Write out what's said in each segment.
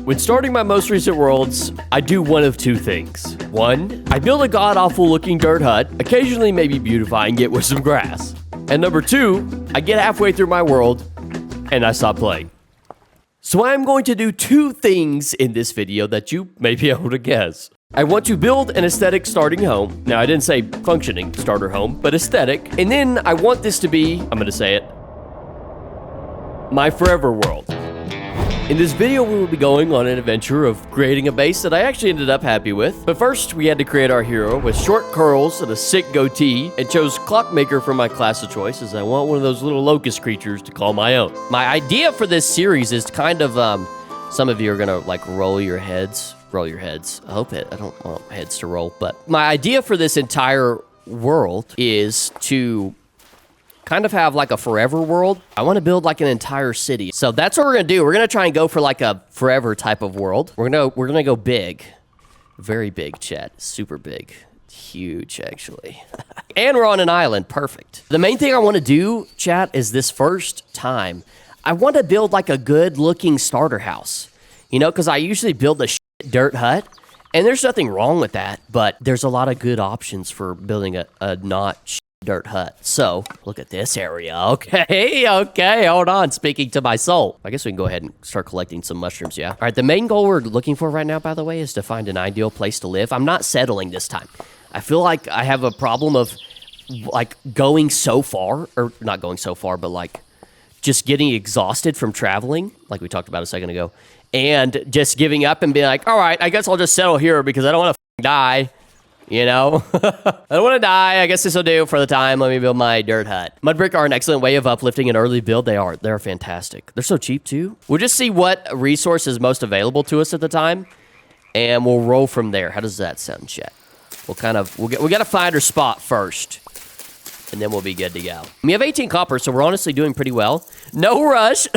When starting my most recent worlds, I do one of two things. One, I build a god-awful looking dirt hut, occasionally maybe beautifying it with some grass. And number two, I get halfway through my world and I stop playing. So I'm going to do two things in this video that you may be able to guess. I want to build an aesthetic starting home. Now, I didn't say functioning starter home, but aesthetic. And then I want this to be, I'm gonna say it, my forever world. In this video, we will be going on an adventure of creating a base that I actually ended up happy with. But first, we had to create our hero with short curls and a sick goatee, and chose Clockmaker for my class of choice, as I want one of those little locust creatures to call my own. My idea for this series is kind of, some of you are gonna like roll your heads. I hope I don't want heads to roll, but my idea for this entire world is to kind of have like a forever world. I want to build like an entire city. So that's what we're going to do. We're going to try and go for like a forever type of world. We're going to go big. Very big, chat. Super big. Huge, actually. And we're on an island. Perfect. The main thing I want to do, chat, is this first time, I want to build like a good looking starter house. You know, because I usually build a dirt hut, and there's nothing wrong with that, but there's a lot of good options for building a not dirt hut. So look at this area. Okay, hold on. Speaking to my soul. I guess we can go ahead and start collecting some mushrooms, yeah? All right, the main goal we're looking for right now, by the way, is to find an ideal place to live. I'm not settling this time. I feel like I have a problem of like going so far, or not going so far, but like just getting exhausted from traveling, like we talked about a second ago, and just giving up and being like, all right, I guess I'll just settle here because I don't want to die. You know, I don't want to die. I guess this will do for the time. Let me build my dirt hut. Mud brick are an excellent way of uplifting an early build. They're fantastic. They're so cheap too. We'll just see what resource is most available to us at the time, and we'll roll from there. How does that sound, chat? We got to find our spot first, and then we'll be good to go. We have 18 copper, so we're honestly doing pretty well. No rush.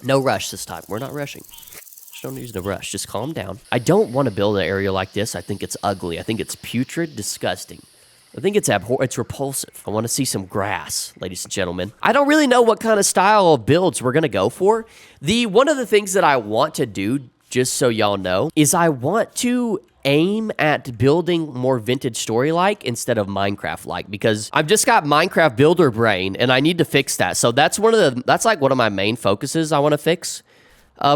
No rush this time. We're not rushing. Don't use the rush. Just calm down. I don't want to build an area like this. I think it's ugly. I think it's putrid, disgusting. I think it's it's repulsive. I want to see some grass, ladies and gentlemen. I don't really know what kind of style of builds we're going to go for. One of the things that I want to do, just so y'all know, is I want to aim at building more vintage story-like instead of Minecraft-like, because I've just got Minecraft builder brain and I need to fix that. So that's like one of my main focuses I want to fix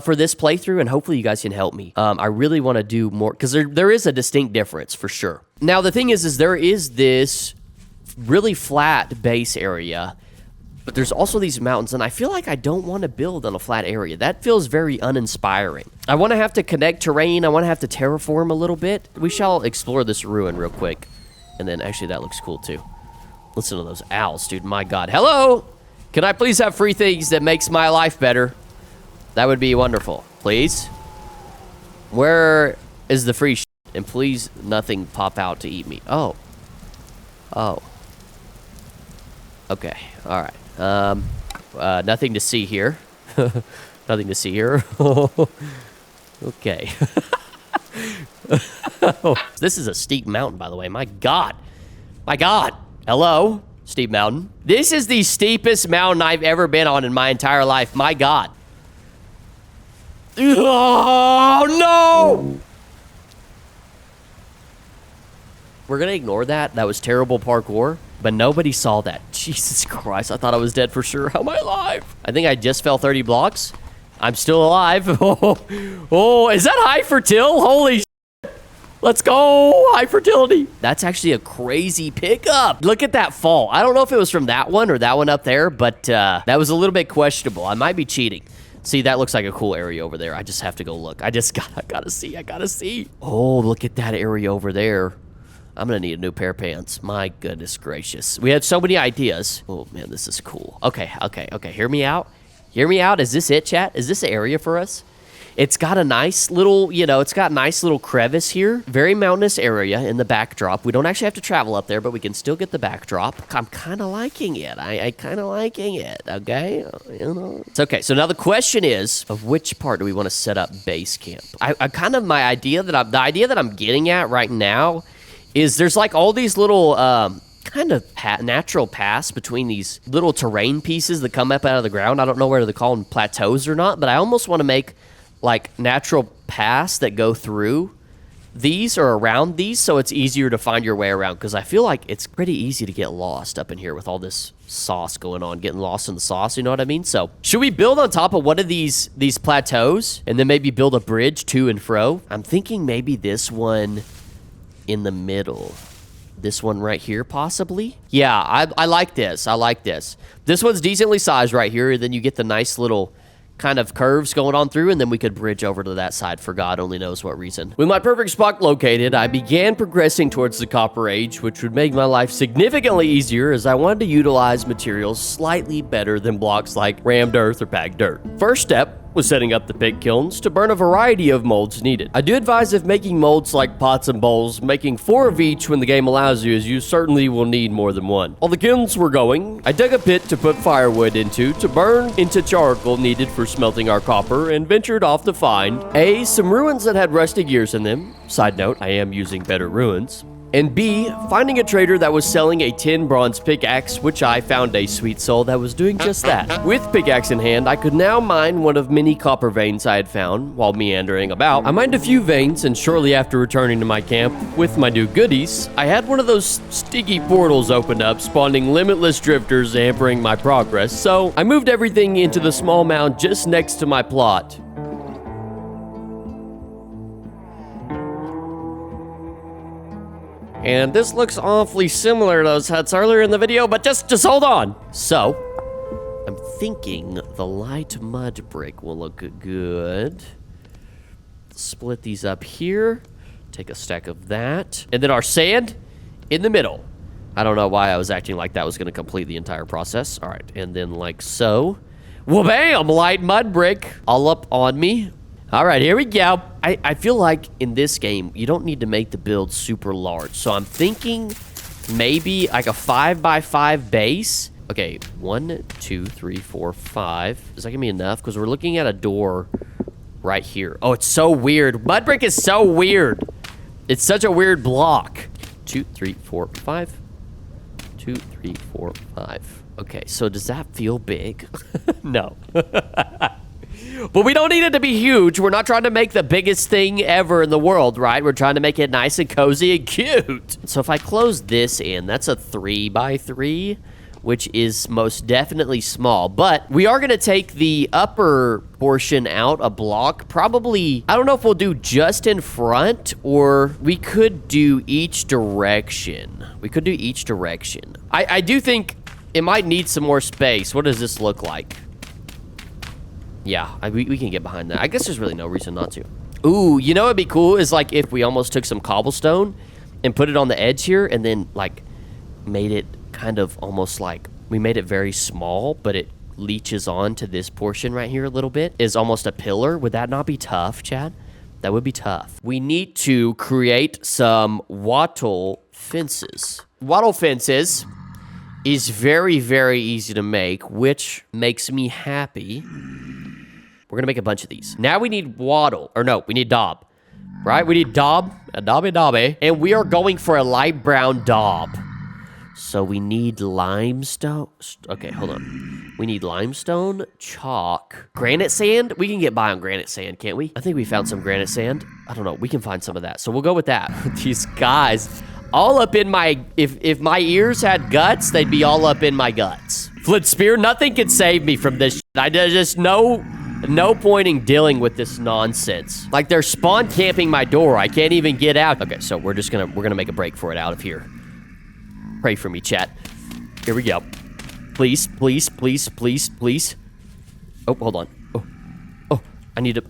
for this playthrough, and hopefully you guys can help me. I really want to do more, because there is a distinct difference for sure. Now, the thing is there is this really flat base area, but there's also these mountains, and I feel like I don't want to build on a flat area. That feels very uninspiring. I want to have to connect terrain. I want to have to terraform a little bit. We shall explore this ruin real quick, and then actually that looks cool too. Listen to those owls, dude. My God. Hello? Can I please have free things that makes my life better? That would be wonderful. Please? Where is the free shit? And please, nothing pop out to eat me. Oh. Okay. All right. Nothing to see here. Nothing to see here. Okay. This is a steep mountain, by the way. My God. My God. Hello? Steep mountain. This is the steepest mountain I've ever been on in my entire life. My God. Oh, no! We're gonna ignore that. That was terrible parkour, but nobody saw that. Jesus Christ, I thought I was dead for sure. How am I alive? I think I just fell 30 blocks. I'm still alive. Oh, is that high fertile? Holy shit. Let's go, high fertility. That's actually a crazy pickup. Look at that fall. I don't know if it was from that one or that one up there, but that was a little bit questionable. I might be cheating. See, that looks like a cool area over there. I just have to go look. I gotta see. Oh, look at that area over there. I'm gonna need a new pair of pants. My goodness gracious. We had so many ideas. Oh man, this is cool. Okay. Hear me out. Is this it, chat? Is this an area for us? It's got a nice little, it's got a nice little crevice here. Very mountainous area in the backdrop. We don't actually have to travel up there, but we can still get the backdrop. I'm kind of liking it. I kind of liking it, okay? It's okay. So now the question is, of which part do we want to set up base camp? The idea that I'm getting at right now is there's like all these little kind of natural paths between these little terrain pieces that come up out of the ground. I don't know whether to call them plateaus or not, but I almost want to make like natural paths that go through these or around these, so it's easier to find your way around, because I feel like it's pretty easy to get lost up in here with all this sauce going on, getting lost in the sauce, you know what I mean? So should we build on top of one of these plateaus and then maybe build a bridge to and fro? I'm thinking maybe this one in the middle. This one right here, possibly? Yeah, I like this. I like this. This one's decently sized right here, and then you get the nice little kind of curves going on through, and then we could bridge over to that side for God only knows what reason. With my perfect spot located, I began progressing towards the Copper Age, which would make my life significantly easier as I wanted to utilize materials slightly better than blocks like rammed earth or packed dirt. First step was setting up the pig kilns to burn a variety of molds needed. I do advise if making molds like pots and bowls, making 4 of each when the game allows you, as you certainly will need more than one. While the kilns were going, I dug a pit to put firewood into to burn into charcoal needed for smelting our copper, and ventured off to find A, some ruins that had rusty gears in them. Side note, I am using BetterRuins. And B, finding a trader that was selling a tin bronze pickaxe, which I found a sweet soul that was doing just that. With pickaxe in hand, I could now mine one of many copper veins I had found while meandering about. I mined a few veins, and shortly after returning to my camp with my new goodies, I had one of those sticky portals open up, spawning limitless drifters, hampering my progress. So I moved everything into the small mound just next to my plot. And this looks awfully similar to those huts earlier in the video, but just hold on. So, I'm thinking the light mud brick will look good. Split these up here. Take a stack of that. And then our sand in the middle. I don't know why I was acting like that was going to complete the entire process. All right, and then like so. Wha-bam! Light mud brick all up on me. All right, here we go. I feel like in this game, you don't need to make the build super large. So I'm thinking maybe like a 5x5 base. Okay, 1, 2, 3, 4, 5. Is that gonna be enough? Because we're looking at a door right here. Oh, it's so weird. Mud brick is so weird. It's such a weird block. 2, 3, 4, 5. 2, 3, 4, 5. Okay, so does that feel big? No. But we don't need it to be huge. We're not trying to make the biggest thing ever in the world, right? We're trying to make it nice and cozy and cute. So if I close this in, that's a 3x3, which is most definitely small. But we are going to take the upper portion out a block. Probably, I don't know if we'll do just in front, or we could do each direction. We could do each direction. I do think it might need some more space. What does this look like? Yeah, we can get behind that. I guess there's really no reason not to. Ooh, you know what'd be cool is like if we almost took some cobblestone and put it on the edge here and then like made it kind of almost like, we made it very small, but it leaches on to this portion right here a little bit, is almost a pillar. Would that not be tough, Chad? That would be tough. We need to create some wattle fences. Wattle fences is very, very easy to make, which makes me happy. We're gonna make a bunch of these. Now we need wattle, or no, we need daub, right? We need daub, a dobby, and we are going for a light brown daub. So we need limestone. Okay, hold on. We need limestone, chalk, granite sand. We can get by on granite sand, can't we? I think we found some granite sand. I don't know. We can find some of that. So we'll go with that. These guys, all up in my, if my ears had guts, they'd be all up in my guts. Flint spear, nothing can save me from this shit. I just no point in dealing with this nonsense. Like they're spawn camping my door. I can't even get out. Okay, so we're gonna make a break for it out of here. Pray for me, chat. Here we go. Please, please, please, please, please. Oh, hold on. Oh, I need to.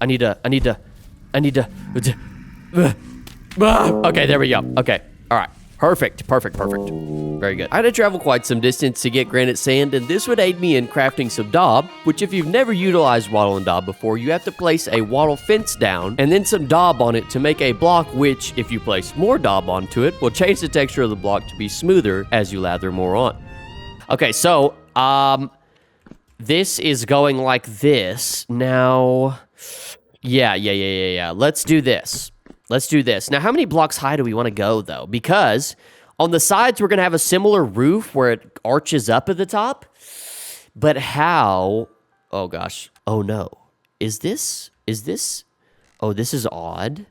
Okay, there we go. Okay, all right. Perfect. Very good. I had to travel quite some distance to get granite sand, and this would aid me in crafting some daub, which if you've never utilized wattle and daub before, you have to place a wattle fence down and then some daub on it to make a block, which, if you place more daub onto it, will change the texture of the block to be smoother as you lather more on. Okay, so, this is going like this. Now, yeah. Let's do this. Now, how many blocks high do we want to go, though? Because on the sides, we're going to have a similar roof where it arches up at the top. But how? Oh, gosh. Oh, no. Is this Oh, this is odd.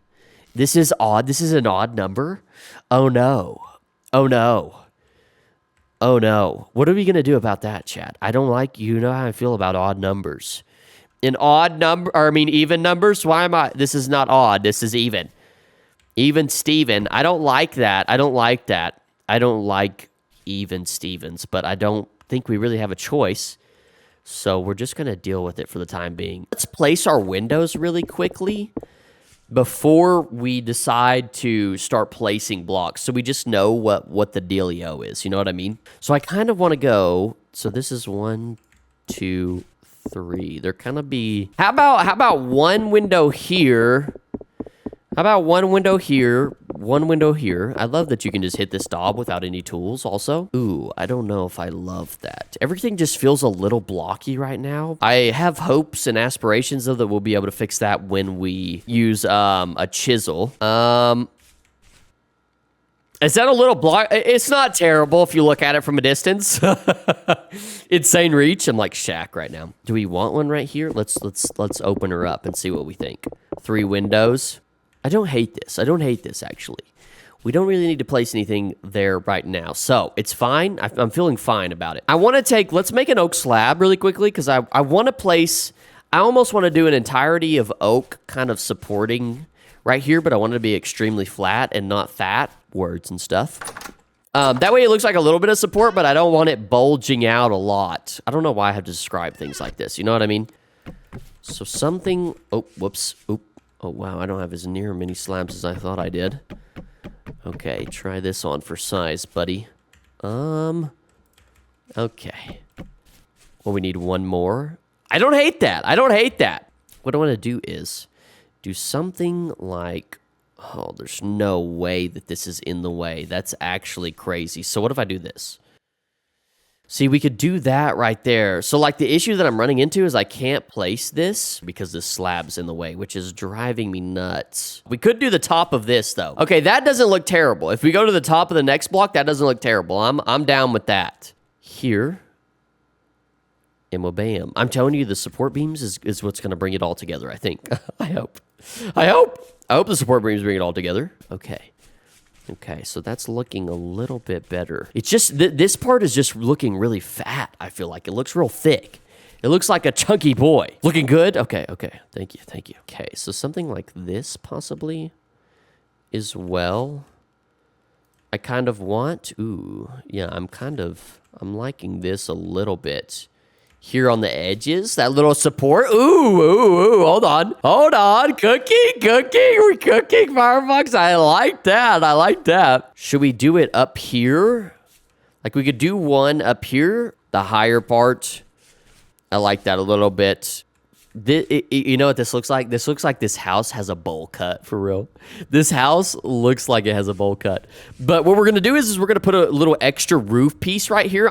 This is odd. This is an odd number. Oh, no. Oh, no. Oh, no. What are we going to do about that, chat? I don't like, you know how I feel about odd numbers. In odd number, or I mean even numbers? Why am I, this is not odd. This is even. Even Steven. I don't like that. I don't like that. I don't like even Stevens, but I don't think we really have a choice. So we're just going to deal with it for the time being. Let's place our windows really quickly before we decide to start placing blocks, so we just know what the dealio is. You know what I mean? So I kind of want to go, so this is 1, 2, 3. There kind of be, how about one window here? How about one window here, one window here? I love that you can just hit this knob without any tools also. Ooh, I don't know if I love that. Everything just feels a little blocky right now. I have hopes and aspirations though that we'll be able to fix that when we use a chisel. Is that a little block? It's not terrible if you look at it from a distance. Insane reach. I'm like Shaq right now. Do we want one right here? Let's open her up and see what we think. 3 windows. I don't hate this. I don't hate this, actually. We don't really need to place anything there right now. So, it's fine. I'm feeling fine about it. I want to take, let's make an oak slab really quickly, because I want to place, I almost want to do an entirety of oak kind of supporting right here, but I want it to be extremely flat and not fat. Words and stuff. That way it looks like a little bit of support, but I don't want it bulging out a lot. I don't know why I have to describe things like this. You know what I mean? So something, oh, whoops, oop. Oh, wow, I don't have as near many slabs as I thought I did. Okay, try this on for size, buddy. Okay. Well, we need one more. I don't hate that. I don't hate that. What I want to do is do something like, oh, there's no way that this is in the way. That's actually crazy. So what if I do this? See, we could do that right there. So, like, the issue that I'm running into is I can't place this because this slab's in the way, which is driving me nuts. We could do the top of this, though. Okay, that doesn't look terrible. If we go to the top of the next block, that doesn't look terrible. I'm down with that. Here. And bam. I'm telling you, the support beams is what's going to bring it all together, I think. I hope. I hope the support beams bring it all together. Okay. Okay, so that's looking a little bit better. It's just, this part is just looking really fat, I feel like. It looks real thick. It looks like a chunky boy. Looking good? Okay, okay. Thank you, thank you. Okay, so something like this, possibly, as well. I kind of want, ooh, yeah, I'm liking this a little bit. Here on the edges, that little support. Ooh, hold on. Cooking. We're cooking, Firefox. I like that. Should we do it up here? Like, we could do one up here, the higher part. I like that a little bit. You know what this looks like? This looks like this house has a bowl cut, for real. This house looks like it has a bowl cut. But what we're going to do is we're going to put a little extra roof piece right here.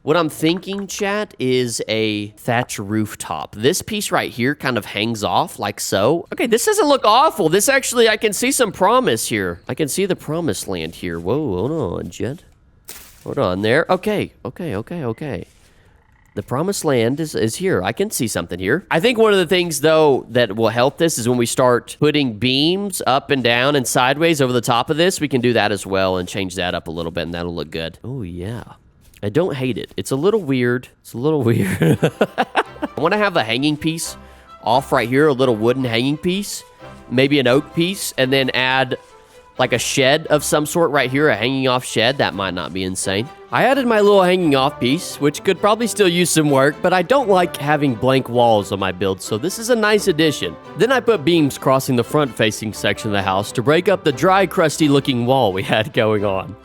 What I'm thinking, chat, is a thatch rooftop. This piece right here kind of hangs off like so. Okay, this doesn't look awful. This actually, I can see some promise here. I can see the promised land here. Whoa, hold on, Jet. Hold on there. Okay. The promised land is here. I can see something here. I think one of the things, though, that will help this is when we start putting beams up and down and sideways over the top of this, we can do that as well and change that up a little bit, and that'll look good. Oh, yeah. I don't hate it. It's a little weird. I want to have a hanging piece off right here, a little wooden hanging piece, maybe an oak piece, and then add like a shed of some sort right here, a hanging off shed. That might not be insane. I added my little hanging off piece, which could probably still use some work, but I don't like having blank walls on my build, so this is a nice addition. Then I put beams crossing the front-facing section of the house to break up the dry, crusty-looking wall we had going on.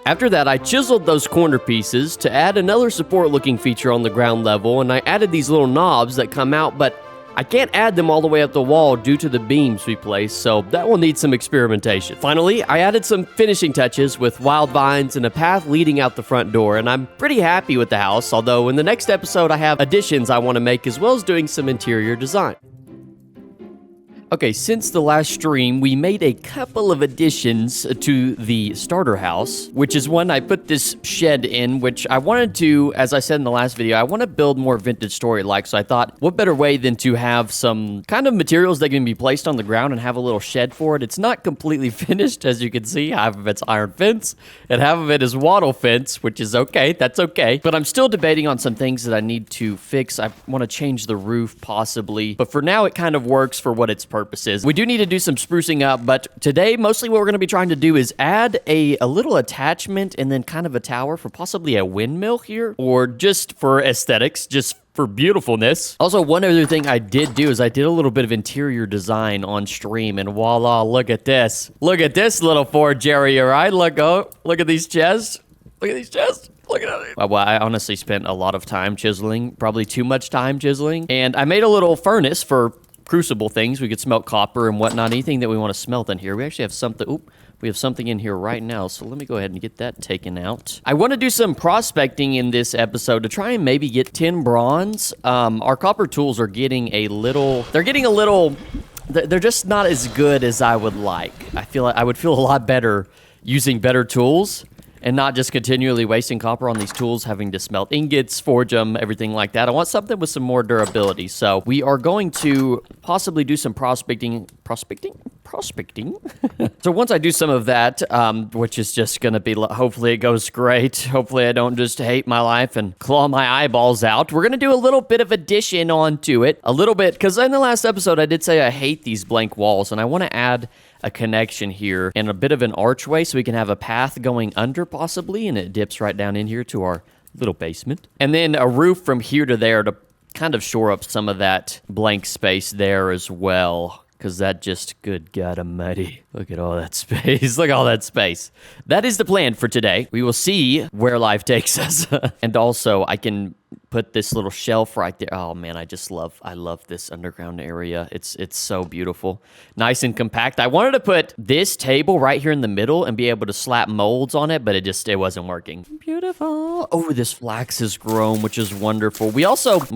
After that, I chiseled those corner pieces to add another support-looking feature on the ground level, and I added these little knobs that come out, but I can't add them all the way up the wall due to the beams we placed, so that will need some experimentation. Finally, I added some finishing touches with wild vines and a path leading out the front door, and I'm pretty happy with the house, although in the next episode I have additions I want to make as well as doing some interior design. Okay, since the last stream, we made a couple of additions to the starter house, which is when I put this shed in, which I wanted to, as I said in the last video, I want to build more vintage story-like, so I thought, what better way than to have some kind of materials that can be placed on the ground and have a little shed for it. It's not completely finished, as you can see. Half of it's iron fence, and half of it is wattle fence, which is okay. That's okay. But I'm still debating on some things that I need to fix. I want to change the roof, possibly. But for now, it kind of works for what its purpose is. We do need to do some sprucing up, but today, mostly what we're going to be trying to do is add a little attachment and then kind of a tower for possibly a windmill here, or just for aesthetics, just for beautifulness. Also, one other thing I did do is I did a little bit of interior design on stream, and voila, look at this. Look at this little forge area, right? Look at these chests. Look at these chests. Look at it. Well, I honestly spent a lot of time chiseling, probably too much time chiseling, and I made a little furnace for crucible things. We could smelt copper and whatnot, anything that we want to smelt in here. We actually have something. Oop. We have something in here right now, so let me go ahead and get that taken out. I want to do some prospecting in this episode to try and maybe get 10 bronze. Our copper tools are getting a little... They're just not as good as I would like. I feel like I would feel a lot better using better tools and not just continually wasting copper on these tools, having to smelt ingots, forge them, everything like that. I want something with some more durability. So we are going to possibly do some prospecting. So once I do some of that, which is just going to be, hopefully it goes great. Hopefully I don't just hate my life and claw my eyeballs out. We're going to do a little bit of addition onto it. A little bit, because in the last episode I did say I hate these blank walls, and I want to add a connection here and a bit of an archway so we can have a path going under possibly, and it dips right down in here to our little basement. And then a roof from here to there to kind of shore up some of that blank space there as well. Because that just, good God almighty. Look at all that space. Look at all that space. That is the plan for today. We will see where life takes us. And also, I can put this little shelf right there. Oh man, I love this underground area. It's so beautiful. Nice and compact. I wanted to put this table right here in the middle and be able to slap molds on it, but it wasn't working. Beautiful. Oh, this flax has grown, which is wonderful. We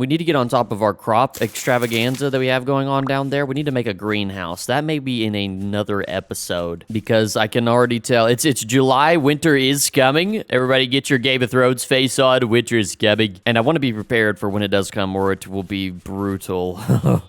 need to get on top of our crop extravaganza that we have going on down there. We need to make a greenhouse. That may be in another episode, because I can already tell it's July. Winter is coming. Everybody get your Game of Thrones face on. Winter is coming. And I want to be prepared for when it does come, or it will be brutal.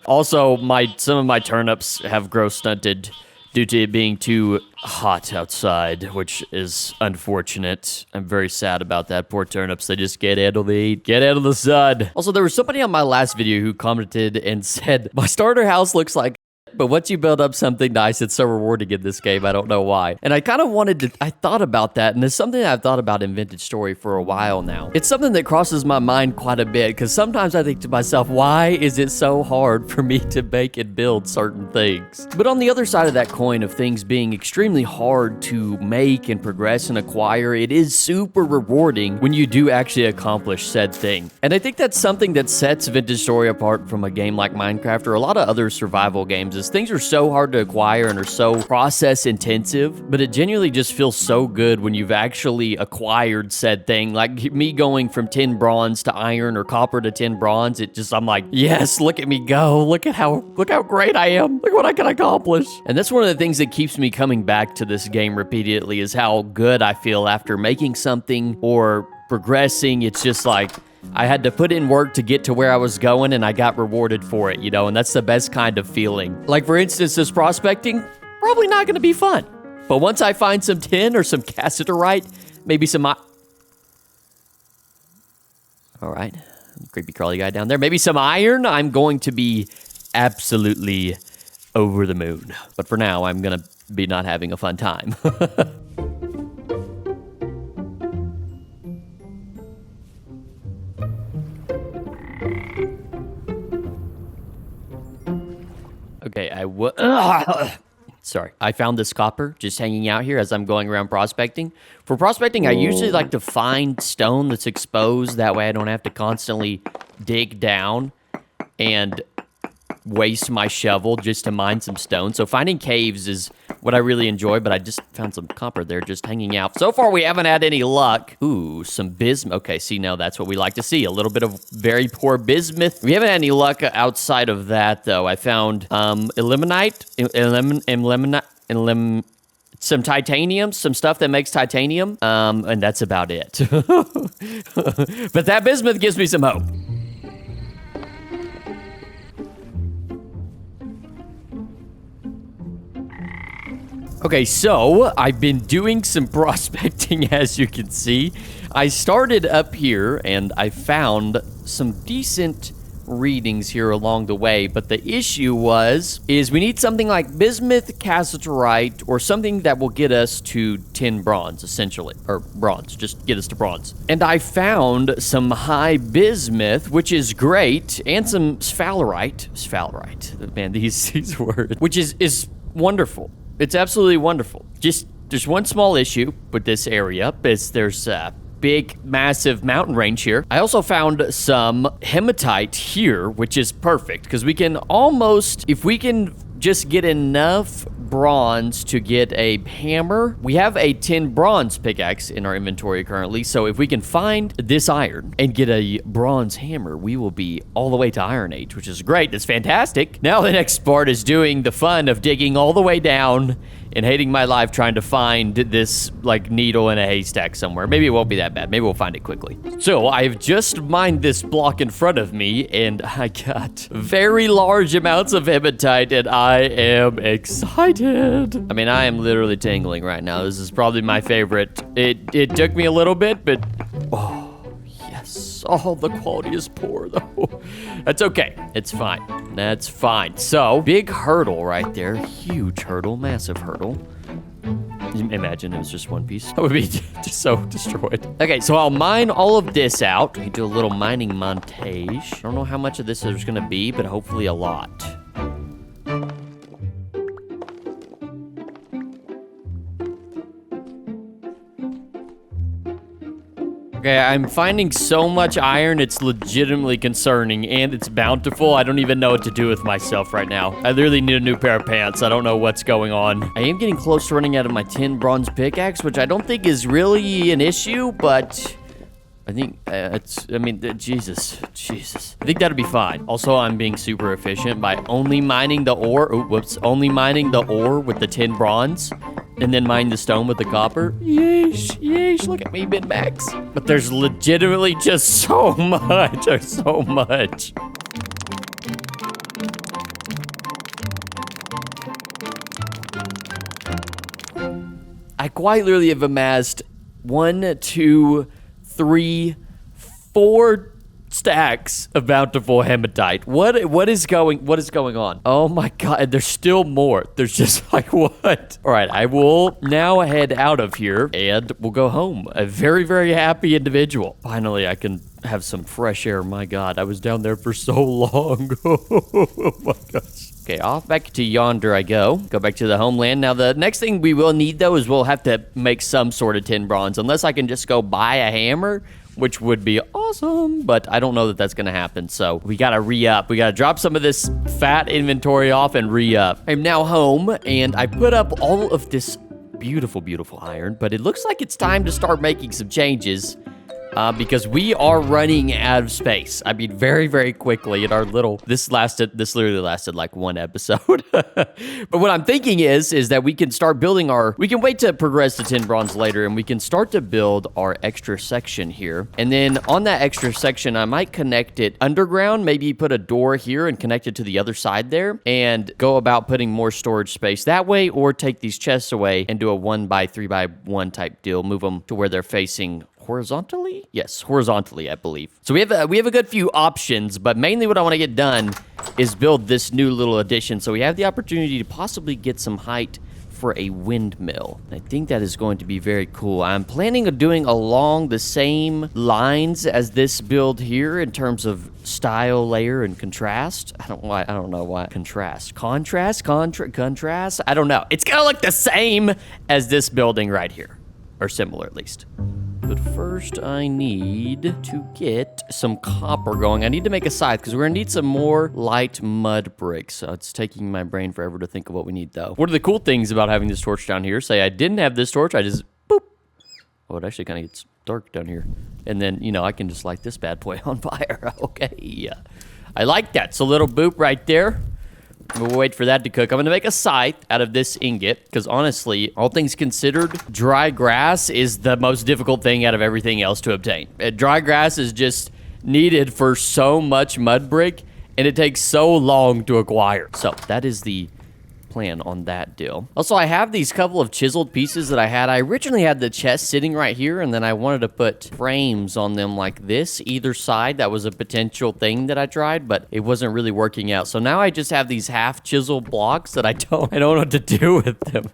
Also, some of my turnips have grown stunted due to it being too hot outside, which is unfortunate. I'm very sad about that. Poor turnips, they just can't handle the heat, can't handle the sun. Also, there was somebody on my last video who commented and said, my starter house looks like, but once you build up something nice, it's so rewarding in this game. I don't know why. And I kind of I thought about that, and it's something that I've thought about in Vintage Story for a while now. It's something that crosses my mind quite a bit, because sometimes I think to myself, why is it so hard for me to make and build certain things? But on the other side of that coin of things being extremely hard to make and progress and acquire, it is super rewarding when you do actually accomplish said thing. And I think that's something that sets Vintage Story apart from a game like Minecraft or a lot of other survival games. Things are so hard to acquire and are so process intensive, but it genuinely just feels so good when you've actually acquired said thing. Like me going from 10 bronze to iron or copper to 10 bronze, I'm like, yes, look at me go. Look how great I am. Look what I can accomplish. And that's one of the things that keeps me coming back to this game repeatedly, is how good I feel after making something or progressing. It's just like, I had to put in work to get to where I was going, and I got rewarded for it, and that's the best kind of feeling. Like, for instance, this prospecting, probably not going to be fun. But once I find some tin or some cassiterite, maybe some... All right, creepy crawly guy down there. Maybe some iron, I'm going to be absolutely over the moon. But for now, I'm going to be not having a fun time. Okay, sorry. I found this copper just hanging out here as I'm going around prospecting. For prospecting, I usually like to find stone that's exposed. That way I don't have to constantly dig down and waste my shovel just to mine some stone. So finding caves is what I really enjoy, but I just found some copper there just hanging out. So far, we haven't had any luck. Ooh, some bismuth. Okay, see, now that's what we like to see. A little bit of very poor bismuth. We haven't had any luck outside of that, though. I found illuminite, some titanium, some stuff that makes titanium, and that's about it. But that bismuth gives me some hope. Okay, so I've been doing some prospecting, as you can see. I started up here, and I found some decent readings here along the way, but the issue is we need something like bismuth, cassiterite, or something that will get us to 10 bronze, essentially. Or bronze, just get us to bronze. And I found some high bismuth, which is great, and some sphalerite. Man, these words. Which is wonderful. It's absolutely wonderful. Just, there's one small issue with this area, is there's a big, massive mountain range here. I also found some hematite here, which is perfect, because we can almost, if we can just get enough bronze to get a hammer. We have a 10 bronze pickaxe in our inventory currently, so if we can find this iron and get a bronze hammer, we will be all the way to Iron Age, which is great. That's fantastic. Now the next part is doing the fun of digging all the way down and hating my life trying to find this, like, needle in a haystack somewhere. Maybe it won't be that bad. Maybe we'll find it quickly. So, I've just mined this block in front of me, and I got very large amounts of hematite, and I am excited. I mean, I am literally tingling right now. This is probably my favorite. It took me a little bit, but... oh. Oh, the quality is poor, though. That's okay. It's fine. That's fine. So, big hurdle right there. Huge hurdle. Massive hurdle. Imagine it was just one piece. I would be just so destroyed. Okay, so I'll mine all of this out. We do a little mining montage. I don't know how much of this there's going to be, but hopefully a lot. Okay, I'm finding so much iron, it's legitimately concerning, and it's bountiful. I don't even know what to do with myself right now. I literally need a new pair of pants. I don't know what's going on. I am getting close to running out of my 10 bronze pickaxe, which I don't think is really an issue, but I think Jesus. I think that'll be fine. Also, I'm being super efficient by only mining the ore. Oh, whoops. Only mining the ore with the 10 bronze. And then mine the stone with the copper. Yeesh, look at me, min-max. But there's legitimately just so much. There's so much. I quite literally have amassed 1, 2, 3, 4 stacks of bountiful hematite. What is going on? Oh my god, there's still more. There's just like, what? All right, I will now head out of here and we'll go home. A very, very happy individual. Finally, I can have some fresh air. My god, I was down there for so long. Oh my gosh. Okay, off back to yonder I go. Go back to the homeland. Now, the next thing we will need, though, is we'll have to make some sort of 10 bronze. Unless I can just go buy a hammer, which would be awesome, but I don't know that that's gonna happen, so we gotta re-up. We gotta drop some of this fat inventory off and re-up. I'm now home, and I put up all of this beautiful, beautiful iron, but it looks like it's time to start making some changes. Because we are running out of space. I mean, very, very quickly in our little, this literally lasted like one episode. But what I'm thinking is that we can start building we can wait to progress to 10 bronze later, and we can start to build our extra section here. And then on that extra section, I might connect it underground, maybe put a door here and connect it to the other side there, and go about putting more storage space that way, or take these chests away and do a 1x3x1 type deal, move them to where they're facing horizontally? Yes, horizontally, I believe. So we have a good few options, but mainly what I want to get done is build this new little addition, so we have the opportunity to possibly get some height for a windmill. I think that is going to be very cool. I'm planning on doing along the same lines as this build here in terms of style, layer, and contrast. I don't know why. Contrast. I don't know. It's gonna look the same as this building right here, or similar at least. But first, I need to get some copper going. I need to make a scythe because we're gonna need some more light mud bricks. So it's taking my brain forever to think of what we need, though. One of the cool things about having this torch down here, say I didn't have this torch, I just boop. Oh, it actually kind of gets dark down here. And then, you know, I can just light this bad boy on fire. Okay. I like that. So little boop right there. We'll wait for that to cook. I'm going to make a scythe out of this ingot because honestly, all things considered, dry grass is the most difficult thing out of everything else to obtain. Dry grass is just needed for so much mud brick and it takes so long to acquire. So that is the plan on that deal. Also, I have these couple of chiseled pieces that I had. I originally had the chest sitting right here, and then I wanted to put frames on them like this, either side. That was a potential thing that I tried, but it wasn't really working out. So now I just have these half chiseled blocks that I don't know what to do with them.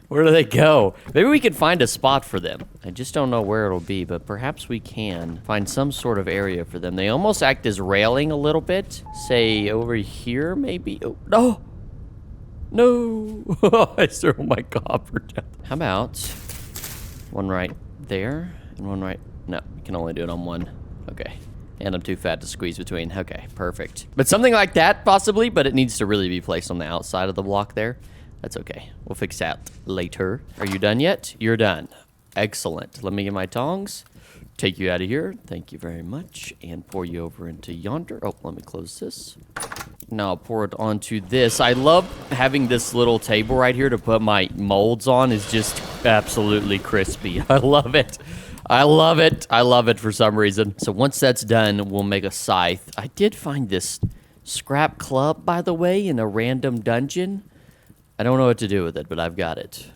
Where do they go? Maybe we can find a spot for them. I just don't know where it'll be, but perhaps we can find some sort of area for them. They almost act as railing a little bit. Say over here, maybe. Oh, no. No, I threw my copper down. How about one right there and one right? No, you can only do it on one. Okay. And I'm too fat to squeeze between. Okay, perfect. But something like that, possibly, but it needs to really be placed on the outside of the block there. That's okay. We'll fix that later. Are you done yet? You're done. Excellent. Let me get my tongs. Take you out of here. Thank you very much. And pour you over into yonder. Oh, let me close this. Now I'll pour it onto this. I love having this little table right here to put my molds on. It's just absolutely crispy. I love it. I love it. I love it for some reason. So once that's done, we'll make a scythe. I did find this scrap club, by the way, in a random dungeon. I don't know what to do with it, but I've got it.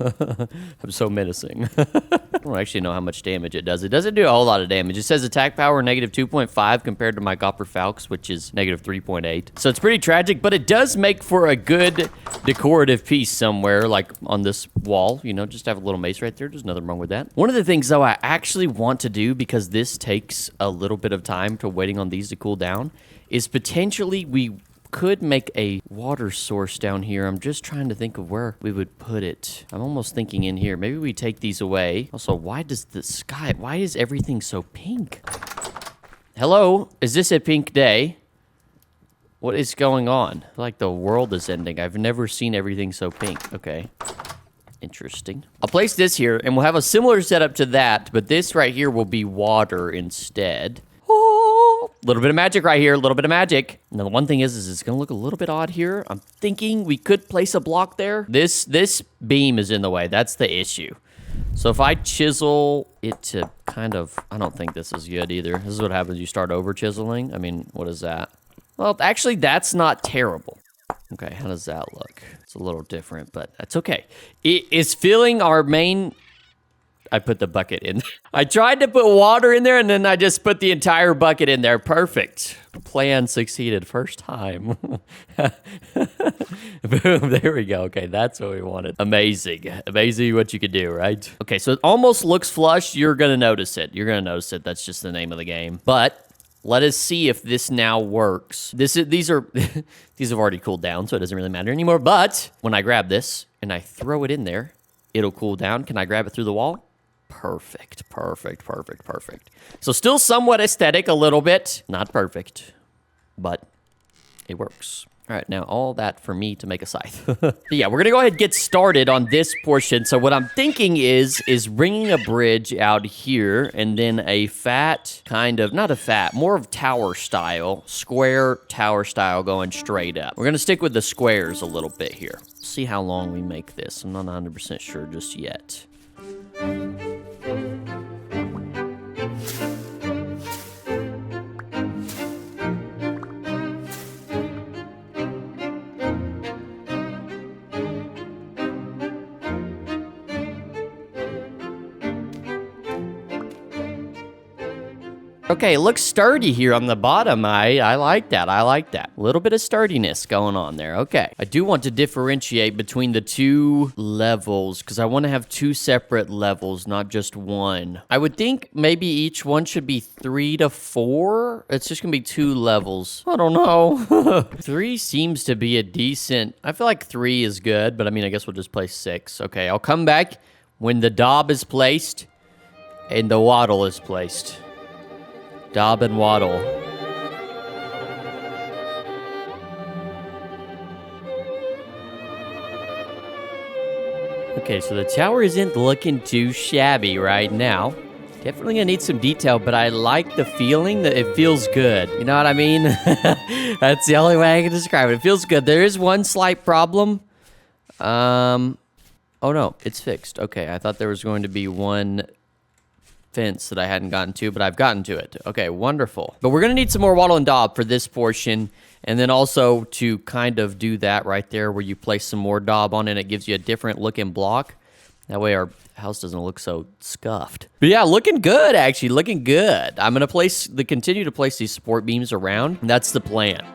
I'm so menacing. I don't actually know how much damage it does. It doesn't do a whole lot of damage. It says attack power negative 2.5 compared to my copper falx, which is negative 3.8. So it's pretty tragic, but it does make for a good decorative piece somewhere, like on this wall. You know, just have a little mace right there. There's nothing wrong with that. One of the things, though, I actually want to do, because this takes a little bit of time to waiting on these to cool down, is potentially we could make a water source down here. I'm just trying to think of where we would put it. I'm almost thinking in here. Maybe we take these away. Also, why does the sky, why is everything so pink? Hello? Is this a pink day? What is going on? Like the world is ending. I've never seen everything so pink. Okay. Interesting. I'll place this here, and we'll have a similar setup to that, but this right here will be water instead. A little bit of magic right here, a little bit of magic. Now, the one thing is it's going to look a little bit odd here. I'm thinking we could place a block there. This beam is in the way. That's the issue. So if I chisel it to kind of... I don't think this is good either. This is what happens. You start over chiseling. I mean, what is that? Well, actually, that's not terrible. Okay, how does that look? It's a little different, but that's okay. It is filling our main... I put the bucket in. I tried to put water in there, and then I just put the entire bucket in there. Perfect. Plan succeeded first time. Boom, there we go. Okay, that's what we wanted. Amazing. Amazing what you could do, right? Okay, so it almost looks flush. You're going to notice it. You're going to notice it. That's just the name of the game. But let us see if this now works. These have already cooled down, so it doesn't really matter anymore. But when I grab this and I throw it in there, it'll cool down. Can I grab it through the wall? Perfect, perfect, perfect, perfect. So still somewhat aesthetic a little bit. Not perfect, but it works. All right, now all that for me to make a scythe. Yeah, we're going to go ahead and get started on this portion. So what I'm thinking is bringing a bridge out here and then a fat kind of, not a fat, more of tower style, square tower style going straight up. We're going to stick with the squares a little bit here. See how long we make this. I'm not 100% sure just yet. Okay, it looks sturdy here on the bottom. I like that. I like that. A little bit of sturdiness going on there. Okay. I do want to differentiate between the two levels because I want to have two separate levels, not just one. I would think maybe each one should be 3 to 4. It's just going to be 2 levels. I don't know. 3 seems to be a decent... I feel like 3 is good, but I mean, I guess we'll just place 6. Okay, I'll come back when the daub is placed And the waddle is placed. Daub and waddle. Okay, so the tower isn't looking too shabby right now. Definitely gonna need some detail, but I like the feeling that it feels good. You know what I mean? That's the only way I can describe it. It feels good. There is one slight problem. Oh no, it's fixed. Okay, I thought there was going to be one fence that I hadn't gotten to, but I've gotten to it. Okay, wonderful. But we're gonna need some more waddle and daub for this portion, and then also to kind of do that right there where you place some more daub on it, it gives you a different looking block. That way our house doesn't look so scuffed. But yeah, looking good, actually, looking good. I'm gonna continue to place these support beams around, and that's the plan.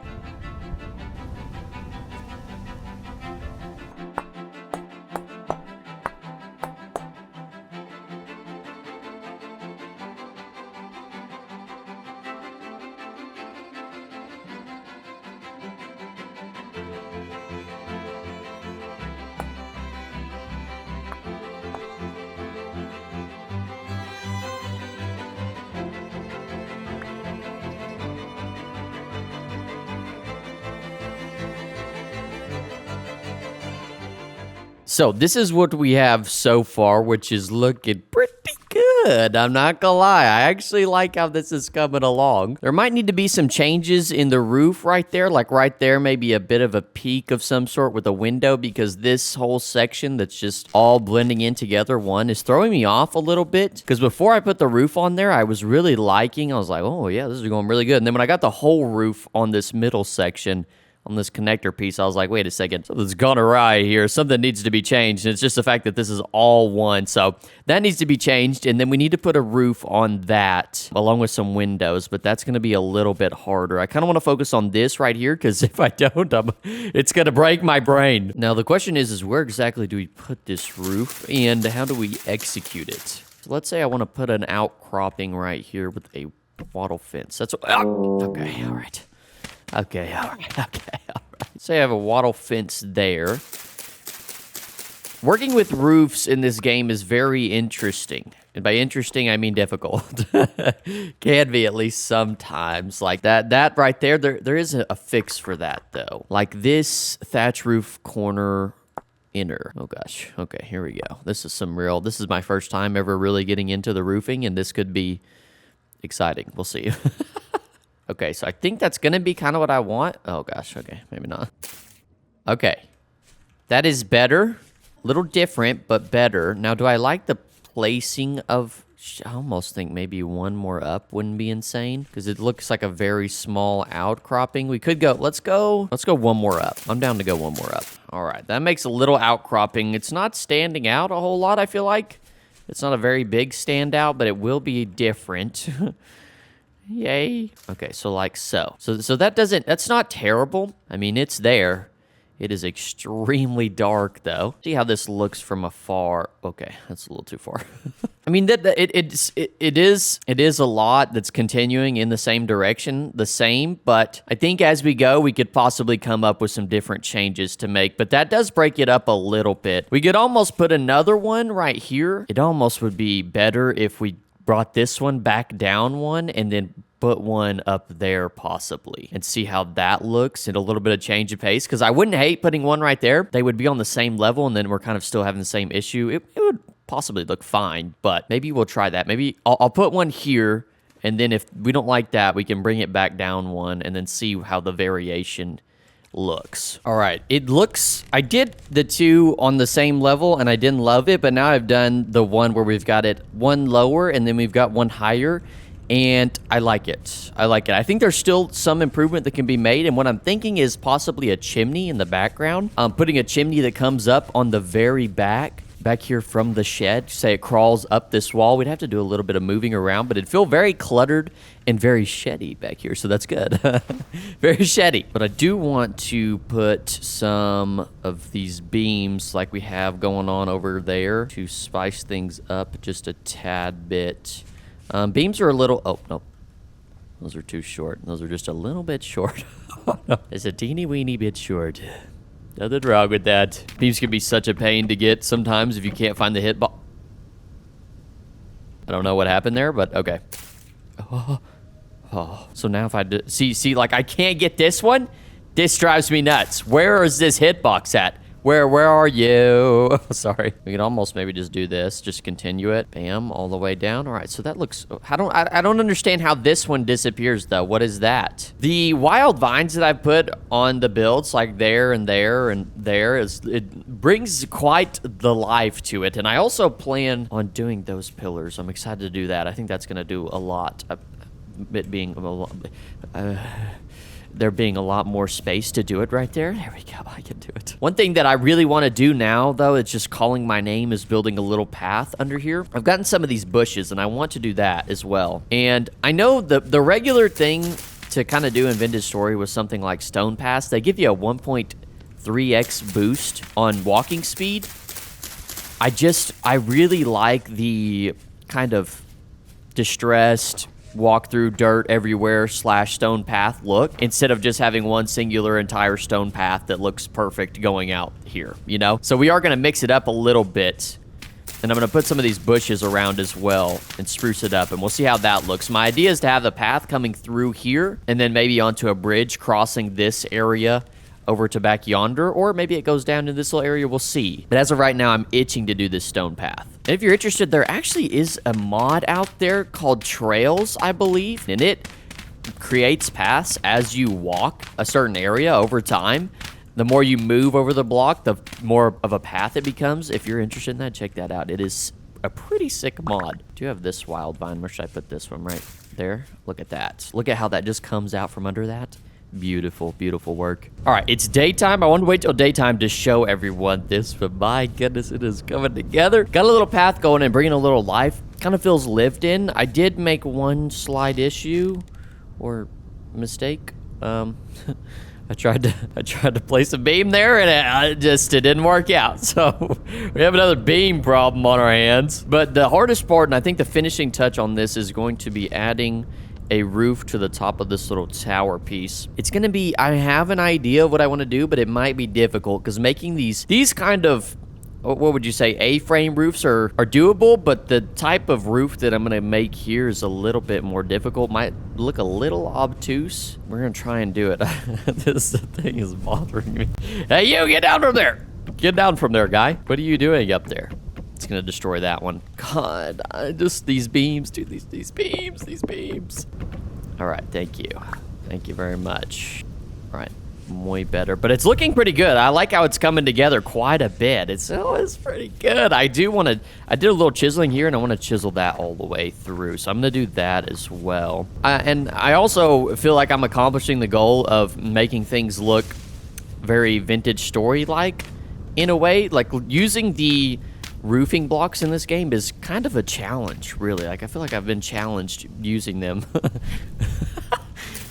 So this is what we have so far, which is looking pretty good. I'm not gonna lie. I actually like how this is coming along. There might need to be some changes in the roof right there. Like right there, maybe a bit of a peak of some sort with a window, because this whole section that's just all blending in together, one, is throwing me off a little bit. Because before I put the roof on there, I was really liking, I was like, oh yeah, this is going really good. And then when I got the whole roof on this middle section, on this connector piece, I was like, wait a second, something's gone awry here. Something needs to be changed. And it's just the fact that this is all one. So that needs to be changed. And then we need to put a roof on that along with some windows. But that's going to be a little bit harder. I kind of want to focus on this right here, because if I don't, it's going to break my brain. Now, the question is where exactly do we put this roof and how do we execute it? So let's say I want to put an outcropping right here with a wattle fence. That's what, okay, all right. Okay, all right, okay, all right. Say I have a wattle fence there. Working with roofs in this game is very interesting. And by interesting, I mean difficult. Can be, at least sometimes. Like that right there, there is a fix for that, though. Like this thatch roof corner inner. Oh, gosh. Okay, here we go. This is my first time ever really getting into the roofing, and this could be exciting. We'll see. Okay, so I think that's going to be kind of what I want. Oh, gosh. Okay, maybe not. Okay. That is better. A little different, but better. Now, do I like the placing of... I almost think maybe one more up wouldn't be insane, because it looks like a very small outcropping. We could go... Let's go one more up. I'm down to go one more up. All right, that makes a little outcropping. It's not standing out a whole lot, I feel like. It's not a very big standout, but it will be different. Yay. Okay, so like so. So that's not terrible. I mean, it's there. It is extremely dark, though. See how this looks from afar. Okay, that's a little too far. I mean, it is a lot that's continuing in the same direction, but I think as we go, we could possibly come up with some different changes to make, but that does break it up a little bit. We could almost put another one right here. It almost would be better if we brought this one back down one and then put one up there possibly and see how that looks and a little bit of change of pace, because I wouldn't hate putting one right there. They would be on the same level and then we're kind of still having the same issue. It would possibly look fine, but maybe we'll try that. Maybe I'll put one here, and then if we don't like that, we can bring it back down one and then see how the variation looks. All right, it looks... I did the two on the same level and I didn't love it, but now I've done the one where we've got it one lower and then we've got one higher, and I like it. I like it. I think there's still some improvement that can be made, and what I'm thinking is possibly a chimney in the background. Putting a chimney that comes up on the very back here from the shed. Say it crawls up this wall. We'd have to do a little bit of moving around, but it'd feel very cluttered and very sheddy back here, so that's good. Very sheddy. But I do want to put some of these beams like we have going on over there to spice things up just a tad bit. Beams are a little... Oh, no. Those are too short. Those are just a little bit short. It's a teeny weeny bit short. Nothing wrong with that. Beams can be such a pain to get sometimes if you can't find the hit ball. I don't know what happened there, but okay. Oh, so now if I do, see, like I can't get this one. This drives me nuts. Where is this hitbox at? Where are you? Sorry. We can almost maybe just do this. Just continue it. Bam, all the way down. All right, so that looks... I don't understand how this one disappears, though. What is that? The wild vines that I put on the builds, like there and there and there, it brings quite the life to it. And I also plan on doing those pillars. I'm excited to do that. I think that's going to do a lot. It being... there being a lot more space to do it right there. There we go, I can do it. One thing that I really want to do now, though, it's just calling my name, is building a little path under here. I've gotten some of these bushes, and I want to do that as well. And I know the regular thing to kind of do in Vintage Story was something like stone paths. They give you a 1.3x boost on walking speed. I really like the kind of distressed... walk through dirt everywhere / stone path look, instead of just having one singular entire stone path that looks perfect going out here, you know? So we are going to mix it up a little bit, and I'm going to put some of these bushes around as well and spruce it up, and we'll see how that looks. My idea is to have the path coming through here and then maybe onto a bridge crossing this area over to back yonder, or maybe it goes down to this little area. We'll see. But as of right now, I'm itching to do this stone path. And if you're interested, there actually is a mod out there called Trails, I believe, and it creates paths as you walk a certain area over time. The more you move over the block, the more of a path it becomes. If you're interested in that, check that out. It is a pretty sick mod. Do you have this wild vine? Where should I put this one? Right there. Look at that. Look at how that just comes out from under that. Beautiful, beautiful work. All right, it's daytime. I want to wait till daytime to show everyone this, but my goodness, it is coming together. Got a little path going and bringing a little life. Kind of feels lived in. I did make one slight issue or mistake. I tried to place a beam there, and it didn't work out. So we have another beam problem on our hands. But the hardest part, and I think the finishing touch on this, is going to be adding a roof to the top of this little tower piece. It's gonna be, I have an idea of what I want to do, but it might be difficult because making these kind of, what would you say, A-frame roofs are doable, but the type of roof that I'm gonna make here is a little bit more difficult. Might look a little obtuse. We're gonna try and do it. This thing is bothering me. Hey, you, get down from there. Get down from there, guy. What are you doing up there? It's gonna destroy that one. God, just these beams, dude, these beams. All right, thank you. Thank you very much. All right, muy better, but it's looking pretty good. I like how it's coming together quite a bit. It's pretty good. I did a little chiseling here, and I want to chisel that all the way through, so I'm gonna do that as well. And I also feel like I'm accomplishing the goal of making things look very Vintage Story-like in a way. Like using the roofing blocks in this game is kind of a challenge, really. Like I feel like I've been challenged using them.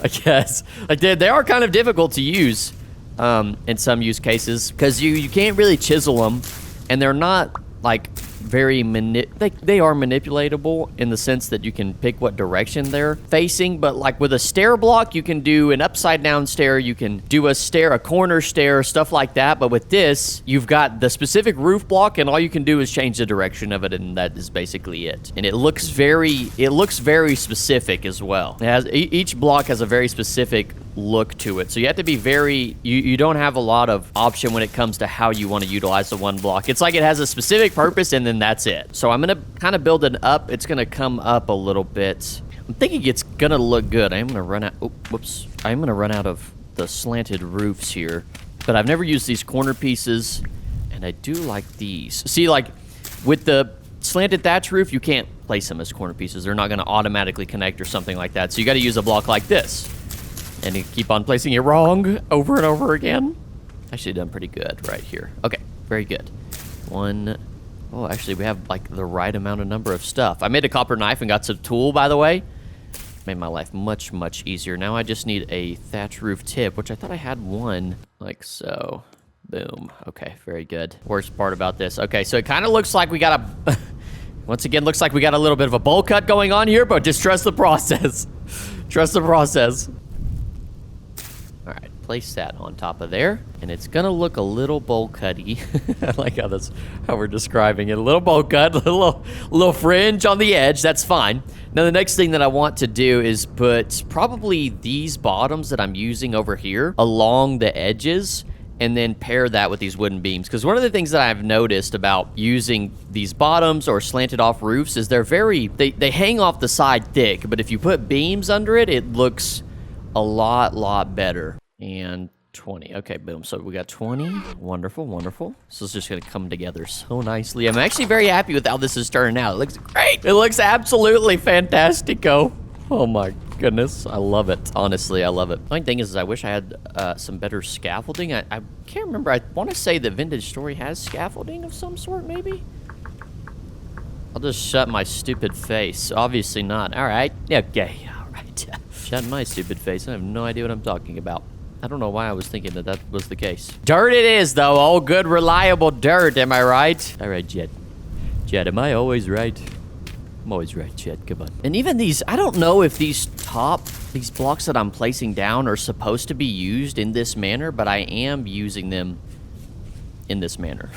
I guess like they are kind of difficult to use in some use cases because you can't really chisel them, and they're not like very they are manipulatable in the sense that you can pick what direction they're facing. But like with a stair block, you can do an upside down stair, you can do a corner stair, stuff like that. But with this, you've got the specific roof block, and all you can do is change the direction of it, and that is basically it. And it looks very specific as well. It has each block has a very specific look to it, so you have to be very, you don't have a lot of option when it comes to how you want to utilize the one block. It's like it has a specific purpose, and then that's it. So I'm gonna kind of build it up. It's gonna come up a little bit. I'm thinking it's gonna look good. I'm gonna run out, I'm gonna run out of the slanted roofs here, but I've never used these corner pieces, and I do like these. See, like with the slanted thatch roof, you can't place them as corner pieces. They're not gonna automatically connect or something like that, so you gotta use a block like this. And you keep on placing it wrong over and over again. Actually done pretty good right here. Okay, very good. Oh, actually we have like the right amount of number of stuff. I made a copper knife and got some tool, by the way. Made my life much, much easier. Now I just need a thatch roof tip, which I thought I had one, like so. Boom. Okay, very good. Worst part about this. Okay, so it kind of looks like we got a, once again, looks like we got a little bit of a bowl cut going on here, but just trust the process. Trust the process. All right, place that on top of there, and it's gonna look a little bowl cutty. I like how we're describing it. A little bowl cut, a little fringe on the edge. That's fine. Now the next thing that I want to do is put probably these bottoms that I'm using over here along the edges, and then pair that with these wooden beams. Because one of the things that I've noticed about using these bottoms or slanted off roofs is they hang off the side thick, but if you put beams under it, it looks a lot better. And 20. Okay, boom. So we got 20. Wonderful, wonderful. So it's just gonna come together so nicely. I'm actually very happy with how this is turning out. It looks great. It looks absolutely fantastico. Oh my goodness, I love it. Honestly, I love it. The only thing is I wish I had some better scaffolding. I can't remember. I want to say that Vintage Story has scaffolding of some sort, maybe? I'll just shut my stupid face. Obviously not. All right. Okay. All right. Shut my stupid face. I have no idea what I'm talking about. I don't know why I was thinking that that was the case. Dirt it is, though. Oh, good, reliable dirt. Am I right? All right, Jed. Jed, am I always right? I'm always right, Jed. Come on. And even these, I don't know if these blocks that I'm placing down are supposed to be used in this manner, but I am using them in this manner.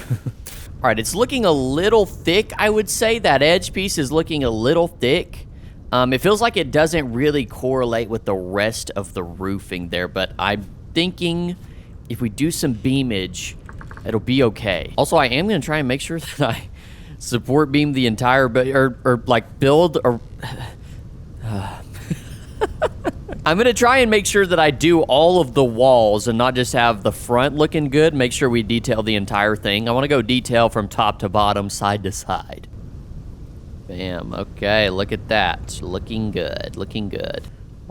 All right, it's looking a little thick, I would say. That edge piece is looking a little thick. It feels like it doesn't really correlate with the rest of the roofing there, but I'm thinking if we do some beamage, it'll be okay. Also, I am going to try and make sure that I support beam the entire, or like build, or... I'm going to try and make sure that I do all of the walls and not just have the front looking good. Make sure we detail the entire thing. I want to go detail from top to bottom, side to side. Bam. Okay, look at that. Looking good. Looking good.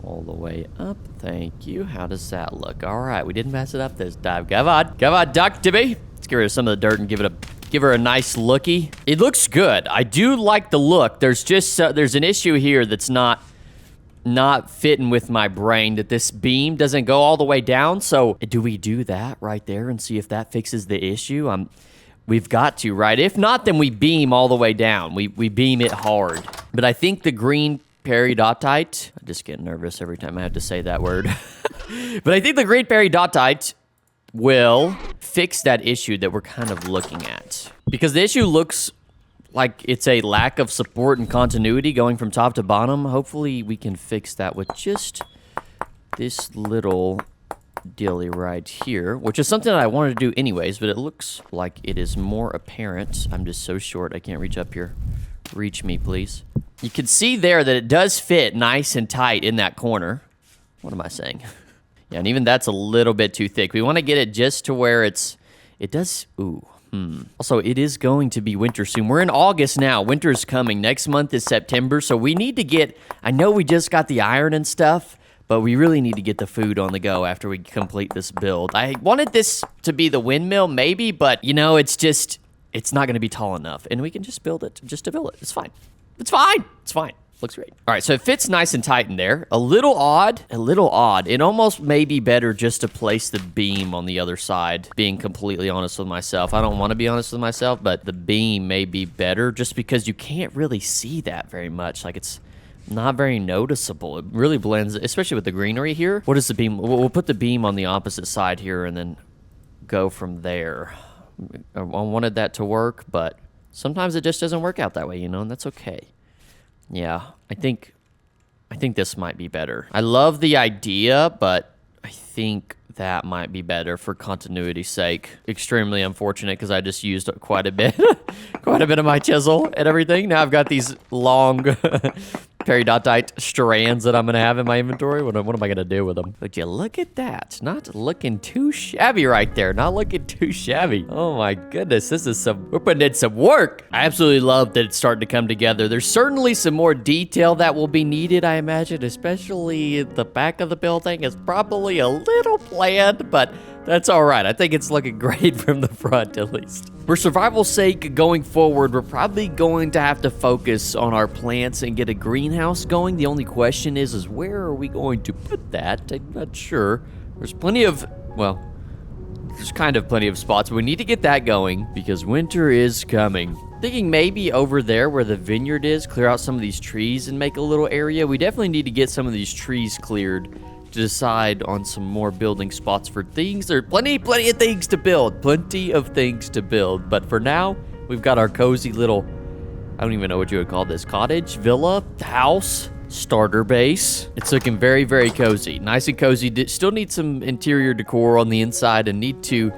All the way up. Thank you. How does that look? All right, we didn't mess it up this time. Come on. Come on, duck to me. Let's get rid of some of the dirt and give her a nice looky. It looks good. I do like the look. There's just there's an issue here that's not fitting with my brain, that this beam doesn't go all the way down. So do we do that right there and see if that fixes the issue? We've got to, right? If not, then we beam all the way down. We beam it hard. But I think the green peridotite, I just get nervous every time I have to say that word. But I think the green peridotite will fix that issue that we're kind of looking at. Because the issue looks like it's a lack of support and continuity going from top to bottom. Hopefully we can fix that with just this little dilly right here, which is something that I wanted to do anyways, but it looks like it is more apparent. I'm just so short, I can't reach up here. Reach me, please. You can see there that it does fit nice and tight in that corner. What am I saying? Yeah, and even that's a little bit too thick. We want to get it just to where it does, ooh. Also, it is going to be winter soon. We're in August now. Winter's coming. Next month is September, so we need to get, I know we just got the iron and stuff, but we really need to get the food on the go after we complete this build. I wanted this to be the windmill, maybe, but, you know, it's not going to be tall enough, and we can just build it, just to build it. It's fine. It's fine. It's fine. Looks great. All right, so it fits nice and tight in there. A little odd. It almost may be better just to place the beam on the other side, being completely honest with myself. I don't want to be honest with myself, but the beam may be better just because you can't really see that very much. Like, it's not very noticeable. It really blends, especially with the greenery here. What is the beam? We'll put the beam on the opposite side here and then go from there. I wanted that to work, but sometimes it just doesn't work out that way, you know, and that's okay. Yeah, I think this might be better. I love the idea, but I think that might be better for continuity's sake. Extremely unfortunate because I just used quite a bit of my chisel and everything. Now I've got these long peridotite strands that I'm going to have in my inventory. What am I going to do with them? Would you look at that? Not looking too shabby right there. Not looking too shabby. Oh my goodness, we're putting in some work. I absolutely love that it's starting to come together. There's certainly some more detail that will be needed, I imagine, especially the back of the building is probably a little bland, but that's all right. I think it's looking great from the front, at least. For survival's sake, going forward, we're probably going to have to focus on our plants and get a greenhouse going. The only question is where are we going to put that? I'm not sure. There's kind of plenty of spots, but we need to get that going because winter is coming. Thinking maybe over there where the vineyard is, clear out some of these trees and make a little area. We definitely need to get some of these trees cleared to decide on some more building spots for things. There are plenty of things to build. Plenty of things to build. But for now, we've got our cozy little, I don't even know what you would call this, cottage, villa, house, starter base. It's looking very, very cozy. Nice and cozy. Still need some interior decor on the inside and need to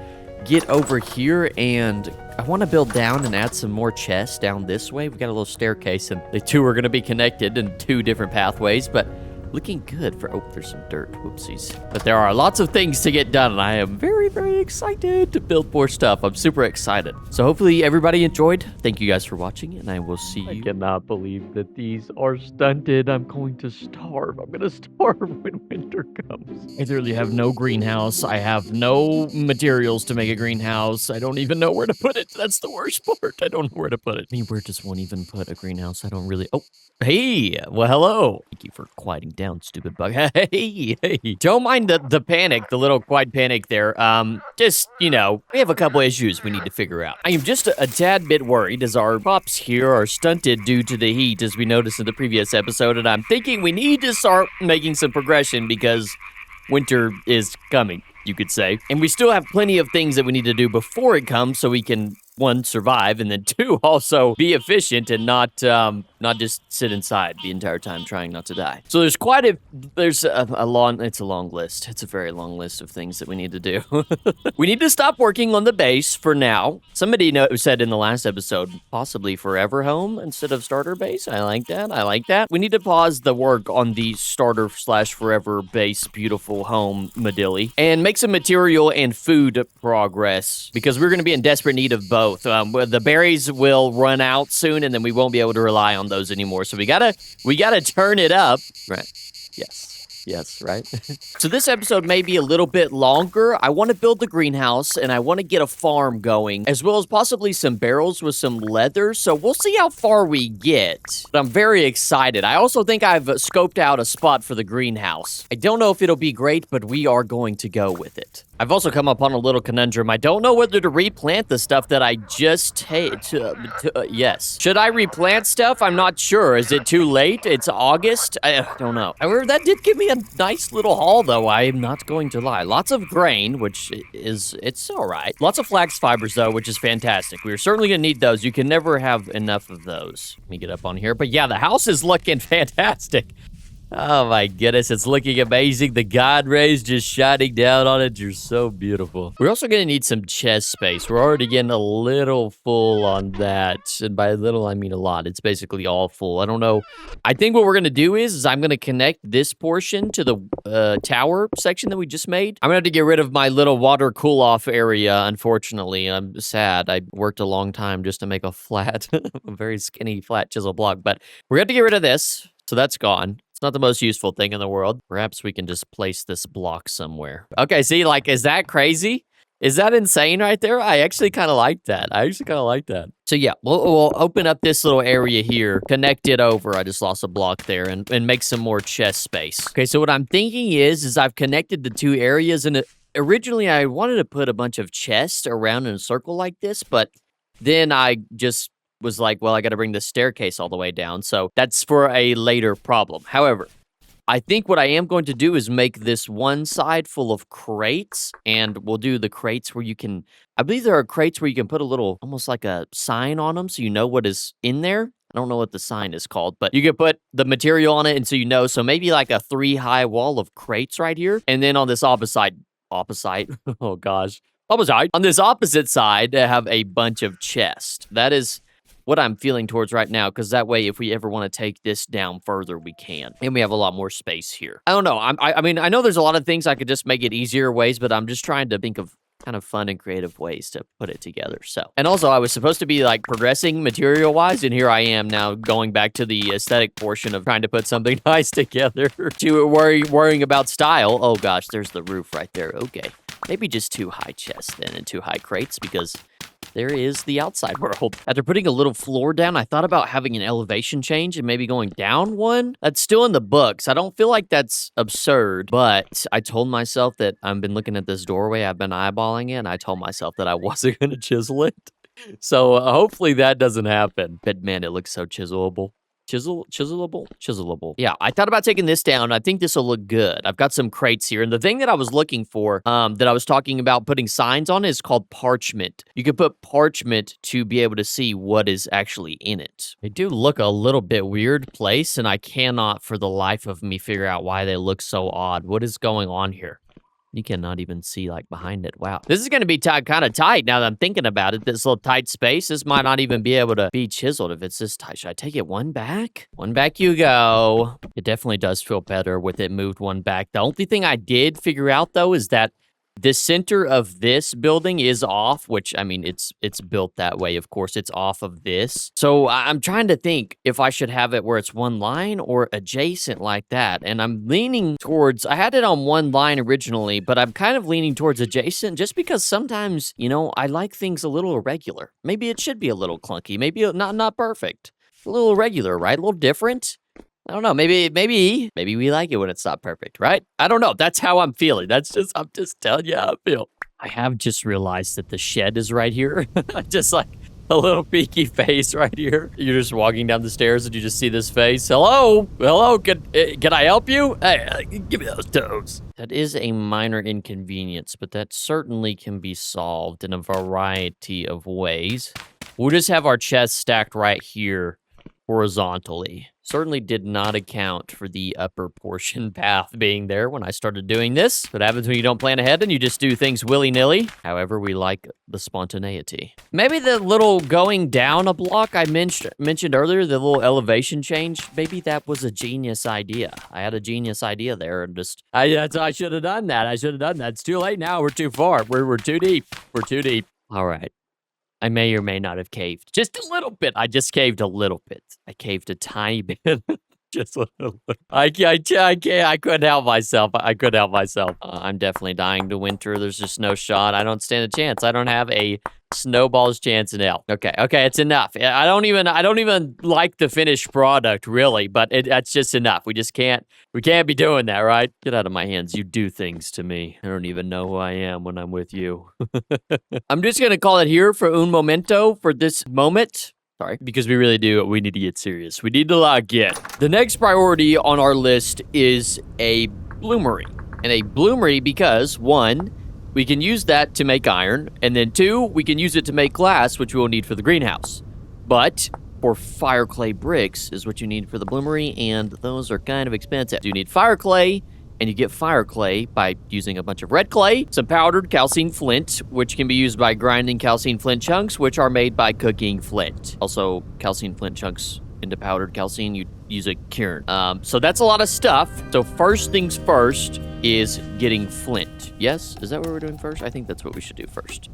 get over here, and I want to build down and add some more chests down this way. We got a little staircase, and the two are going to be connected in 2 different pathways, but looking good for, oh, there's some dirt, whoopsies. But there are lots of things to get done, and I am very, very excited to build more stuff. I'm super excited. So hopefully everybody enjoyed. Thank you guys for watching, and I will see you. I cannot believe that these are stunted. I'm going to starve. I'm going to starve when winter comes. I literally have no greenhouse. I have no materials to make a greenhouse. I don't even know where to put it. That's the worst part. I don't know where to put it. I mean, where does one even put a greenhouse? I don't really, oh. Hey, well, hello. Thank you for quieting down, stupid bug. Hey. Don't mind the panic, the little quiet panic there. Just, you know, we have a couple issues we need to figure out. I am just a tad bit worried as our crops here are stunted due to the heat, as we noticed in the previous episode, and I'm thinking we need to start making some progression because winter is coming, you could say. And we still have plenty of things that we need to do before it comes so we can, 1, survive, and then 2, also be efficient and not just sit inside the entire time trying not to die. So there's a long list. It's a very long list of things that we need to do. We need to stop working on the base for now. Somebody said in the last episode, possibly forever home instead of starter base. I like that. We need to pause the work on the starter/forever base beautiful home Medilli and make some material and food progress because we're going to be in desperate need of both. The berries will run out soon, and then we won't be able to rely on those anymore. So we gotta turn it up. Right. Yes, right? So this episode may be a little bit longer. I want to build the greenhouse, and I want to get a farm going, as well as possibly some barrels with some leather. So we'll see how far we get. But I'm very excited. I also think I've scoped out a spot for the greenhouse. I don't know if it'll be great, but we are going to go with it. I've also come upon a little conundrum. I don't know whether to replant the stuff that I just yes. Should I replant stuff? I'm not sure. Is it too late? It's August? I don't know. However, that did give me a nice little haul, though. I am not going to lie. Lots of grain, which it's all right. Lots of flax fibers, though, which is fantastic. We're certainly going to need those. You can never have enough of those. Let me get up on here. But yeah, the house is looking fantastic. Oh my goodness, it's looking amazing. The God rays just shining down on it. You're so beautiful. We're also going to need some chest space. We're already getting a little full on that. And by little, I mean a lot. It's basically all full. I don't know. I think what we're going to do is I'm going to connect this portion to the tower section that we just made. I'm going to have to get rid of my little water cool-off area, unfortunately. I'm sad. I worked a long time just to make a flat, a very skinny flat chisel block. But we're going to get rid of this. So that's gone. It's not the most useful thing in the world. Perhaps we can just place this block somewhere. Okay, see, like, is that crazy? Is that insane right there? I actually kind of like that. So yeah, we'll open up this little area here, connect it over. I just lost a block there and make some more chest space. Okay, so what I'm thinking is I've connected the 2 areas, and originally I wanted to put a bunch of chests around in a circle like this, but then I just was like, well, I got to bring the staircase all the way down. So that's for a later problem. However, I think what I am going to do is make this one side full of crates, and we'll do the crates where you can, I believe there are crates where you can put a little, almost like a sign on them so you know what is in there. I don't know what the sign is called, but you can put the material on it and so you know. So maybe like a 3-high wall of crates right here. And then on this opposite, oh gosh, opposite. On this opposite side, I have a bunch of chests. That is what I'm feeling towards right now, because that way, if we ever want to take this down further, we can. And we have a lot more space here. I don't know. I mean, I know there's a lot of things I could just make it easier ways, but I'm just trying to think of kind of fun and creative ways to put it together. So, and also I was supposed to be like progressing material wise, and here I am now going back to the aesthetic portion of trying to put something nice together to worrying about style. Oh gosh, there's the roof right there. Okay. Maybe just 2 high chests then and 2 high crates, because there is the outside world. After putting a little floor down, I thought about having an elevation change and maybe going down 1. That's still in the books. I don't feel like that's absurd, but I told myself that I've been looking at this doorway. I've been eyeballing it, and I told myself that I wasn't going to chisel it. So hopefully that doesn't happen. But man, it looks so chiselable. Chiselable. Yeah, I thought about taking this down. I think this will look good. I've got some crates here. And the thing that I was looking for, that I was talking about putting signs on is called parchment. You could put parchment to be able to see what is actually in it. They do look a little bit weird placed, and I cannot for the life of me figure out why they look so odd. What is going on here? You cannot even see, like, behind it. Wow. This is going to be kind of tight now that I'm thinking about it. This little tight space, this might not even be able to be chiseled if it's this tight. Should I take it one back? One back you go. It definitely does feel better with it moved one back. The only thing I did figure out, though, is that the center of this building is off, which, I mean, it's built that way, of course. It's off of this. So I'm trying to think if I should have it where it's one line or adjacent like that. And I'm leaning towards, I had it on one line originally, but I'm kind of leaning towards adjacent just because sometimes, you know, I like things a little irregular. Maybe it should be a little clunky. Maybe not perfect. A little irregular, right? A little different. I don't know. Maybe we like it when it's not perfect, right? I don't know. That's how I'm feeling. I'm just telling you how I feel. I have just realized that the shed is right here. Just like a little peeky face right here. You're just walking down the stairs and you just see this face. Hello, can I help you? Hey, give me those toes. That is a minor inconvenience, but that certainly can be solved in a variety of ways. We'll just have our chest stacked right here horizontally. Certainly did not account for the upper portion path being there when I started doing this. What happens when you don't plan ahead and you just do things willy-nilly? However, we like the spontaneity. Maybe the little going down a block I mentioned earlier, the little elevation change, maybe that was a genius idea. I had a genius idea there and just, I should have done that. It's too late now. We're too far. We're too deep. All right. I may or may not have caved. Just a little bit. I just caved a little bit. I caved a tiny bit. Just a little bit. I couldn't help myself. I'm definitely dying to winter. There's just no shot. I don't stand a chance. I don't have a snowball's chance in hell. Okay, it's enough. I don't even like the finished product, really, but that's just enough. We can't be doing that, right? Get out of my hands. You do things to me. I don't even know who I am when I'm with you. I'm just gonna call it here for un momento, for this moment. Sorry, because we really do. We need to get serious. We need to log in. The next priority on our list is a bloomery. And a bloomery because, one, we can use that to make iron, and then two, we can use it to make glass, which we will need for the greenhouse. But for fire clay bricks is what you need for the bloomery, and those are kind of expensive. You need fire clay, and you get fire clay by using a bunch of red clay, some powdered calcined flint, which can be used by grinding calcined flint chunks, which are made by cooking flint. Also, calcined flint chunks into powdered calcine, you use a kiln. So that's a lot of stuff. So first things first is getting flint. Yes? Is that what we're doing first? I think that's what we should do first.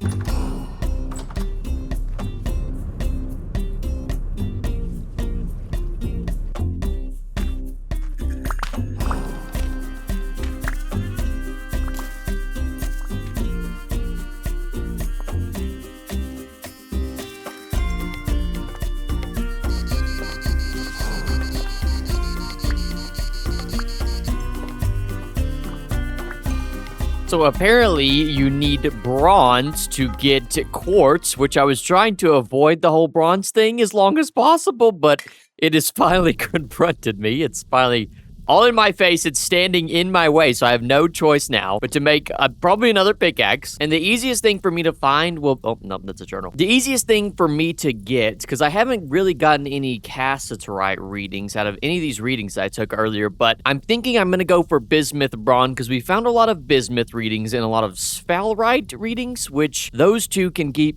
So apparently you need bronze to get quartz, which I was trying to avoid the whole bronze thing as long as possible, but it has finally confronted me. It's finally all in my face. It's standing in my way, so I have no choice now but to make probably another pickaxe. And the easiest thing for me to find oh, no, that's a journal. The easiest thing for me to get, because I haven't really gotten any cassiterite readings out of any of these readings I took earlier, but I'm thinking I'm going to go for bismuth bronze because we found a lot of bismuth readings and a lot of sphalerite readings, which those two can be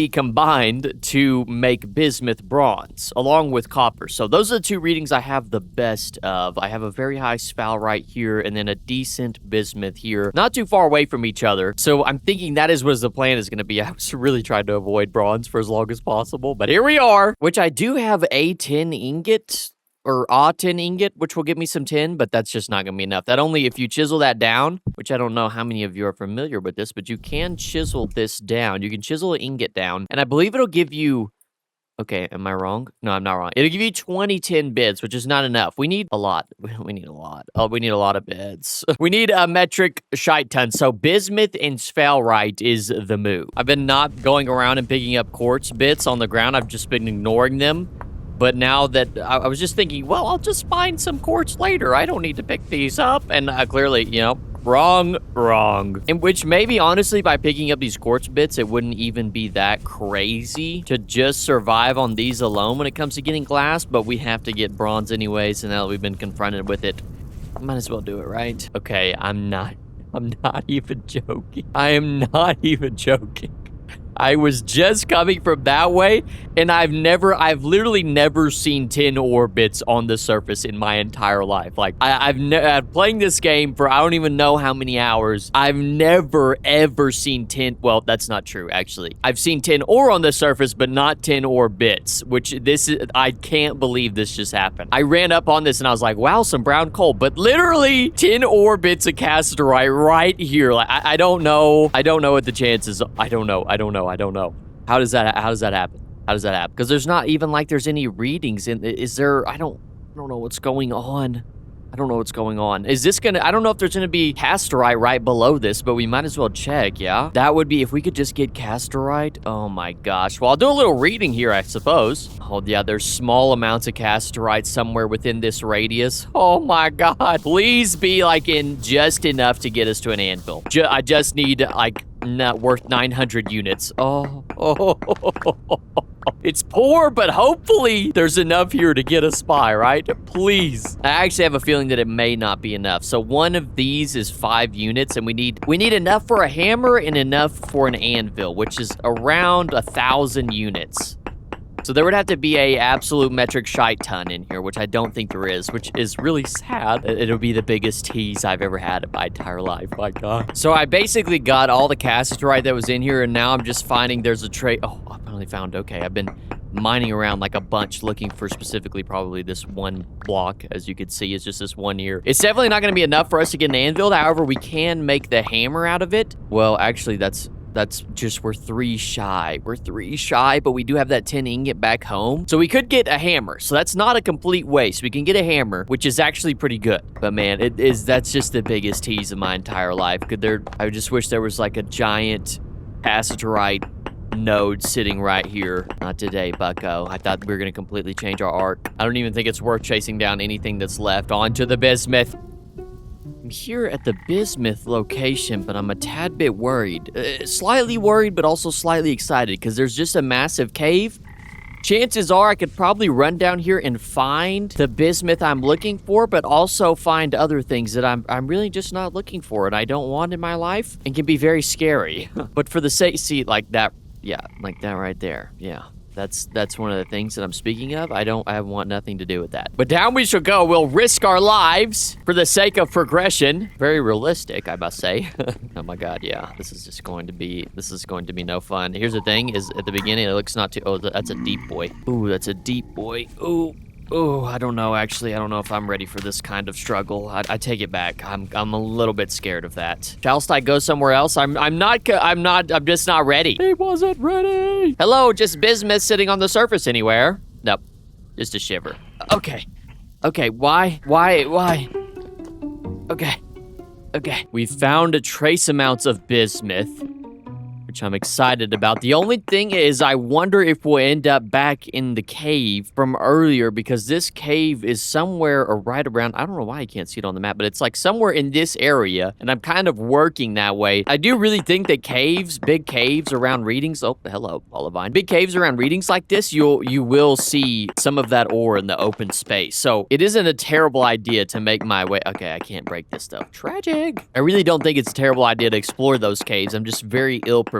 combined to make bismuth bronze, along with copper. So those are the two readings I have the best of. I have a very high sphalerite here, and then a decent bismuth here, not too far away from each other. So I'm thinking that is what the plan is going to be. I was really trying to avoid bronze for as long as possible, but here we are, which I do have a tin ingot, or a tin ingot, which will give me some tin, but that's just not going to be enough. That only if you chisel that down, which I don't know how many of you are familiar with this, but you can chisel this down. You can chisel an ingot down, and I believe it'll give you, okay, am I wrong? No, I'm not wrong. It'll give you 20 tin bits, which is not enough. We need a lot. We need a lot. Oh, we need a lot of bits. We need a metric shite ton. So bismuth and sphalerite is the move. I've been not going around and picking up quartz bits on the ground. I've just been ignoring them. But now that I was just thinking, well, I'll just find some quartz later. I don't need to pick these up. And clearly, you know, wrong. In which maybe, honestly, by picking up these quartz bits, it wouldn't even be that crazy to just survive on these alone when it comes to getting glass. But we have to get bronze anyways, and now that we've been confronted with it, I might as well do it, right? Okay, I'm not even joking. I am not even joking. I was just coming from that way, and I've literally never seen tin ore bits on the surface in my entire life. Like, I've playing this game for I don't even know how many hours. I've never, ever seen tin. Well, that's not true, actually. I've seen tin ore on the surface, but not tin ore bits, which I can't believe this just happened. I ran up on this, and I was like, wow, some brown coal, but literally tin ore bits of casterite right here. Like, I don't know what the chances are. I don't know. How does that happen? Because there's not even like there's any readings in. Is there? I don't know what's going on. Is this gonna? I don't know if there's gonna be casterite right below this, but we might as well check. Yeah, that would be if we could just get casterite. Oh my gosh. Well, I'll do a little reading here, I suppose. Oh yeah, there's small amounts of casterite somewhere within this radius. Oh my god. Please be like in just enough to get us to an anvil. I just need like not worth 900 units. Oh. It's poor, but hopefully there's enough here to get a spy, right? Please. I actually have a feeling that it may not be enough. So one of these is 5 units, and we need enough for a hammer and enough for an anvil, which is around 1,000 units. So there would have to be a absolute metric shite ton in here, which I don't think there is, which is really sad. It'll be the biggest tease I've ever had in my entire life. My God. So I basically got all the casterite that was in here, and now I'm just finding there's a tray. Oh, I finally found. Okay, I've been mining around like a bunch looking for specifically probably this one block. As you can see, it's just this one here. It's definitely not going to be enough for us to get an anvil. However, we can make the hammer out of it. Well, actually, that's just, we're 3 shy. We're 3 shy, but we do have that 10 ingot back home. So we could get a hammer. So that's not a complete waste. We can get a hammer, which is actually pretty good. But man, that's just the biggest tease of my entire life. I just wish there was like a giant casterite node sitting right here. Not today, bucko. I thought we were going to completely change our arc. I don't even think it's worth chasing down anything that's left. Onto the bismuth. I'm here at the bismuth location, but I'm a tad bit worried. Slightly worried, but also slightly excited, because there's just a massive cave. Chances are I could probably run down here and find the bismuth I'm looking for, but also find other things that I'm really just not looking for and I don't want in my life, and can be very scary. But for the sake, see, like that, yeah, like that right there, yeah. That's one of the things that I'm speaking of. I want nothing to do with that. But down we shall go. We'll risk our lives for the sake of progression. Very realistic, I must say. Oh my God, yeah. This is going to be no fun. Here's the thing, is at the beginning it looks not too, oh, that's a deep boy. Ooh, that's a deep boy. Ooh, I don't know, actually. I don't know if I'm ready for this kind of struggle. I take it back. I'm a little bit scared of that. Shallst I go somewhere else? I'm just not ready. He wasn't ready. Hello, just bismuth sitting on the surface anywhere. Nope, just a shiver. Okay, why? Okay. We found a trace amounts of bismuth, which I'm excited about. The only thing is I wonder if we'll end up back in the cave from earlier, because this cave is somewhere or right around, I don't know why I can't see it on the map, but it's like somewhere in this area, and I'm kind of working that way. I do really think that big caves around readings, oh, hello, Olivine. Big caves around readings like this, you will see some of that ore in the open space. So it isn't a terrible idea to make my way. Okay, I can't break this stuff. Tragic. I really don't think it's a terrible idea to explore those caves. I'm just very ill prepared,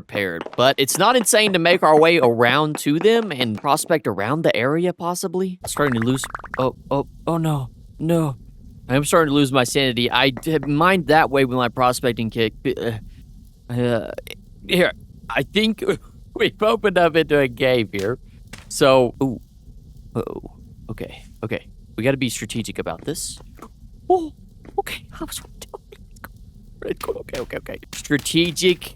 but it's not insane to make our way around to them and prospect around the area, possibly. I'm starting to lose. Oh no. I'm starting to lose my sanity. I mind that way with my prospecting kick. Here, I think we've opened up into a cave here. So, okay. We got to be strategic about this. Oh, okay. Okay. Strategic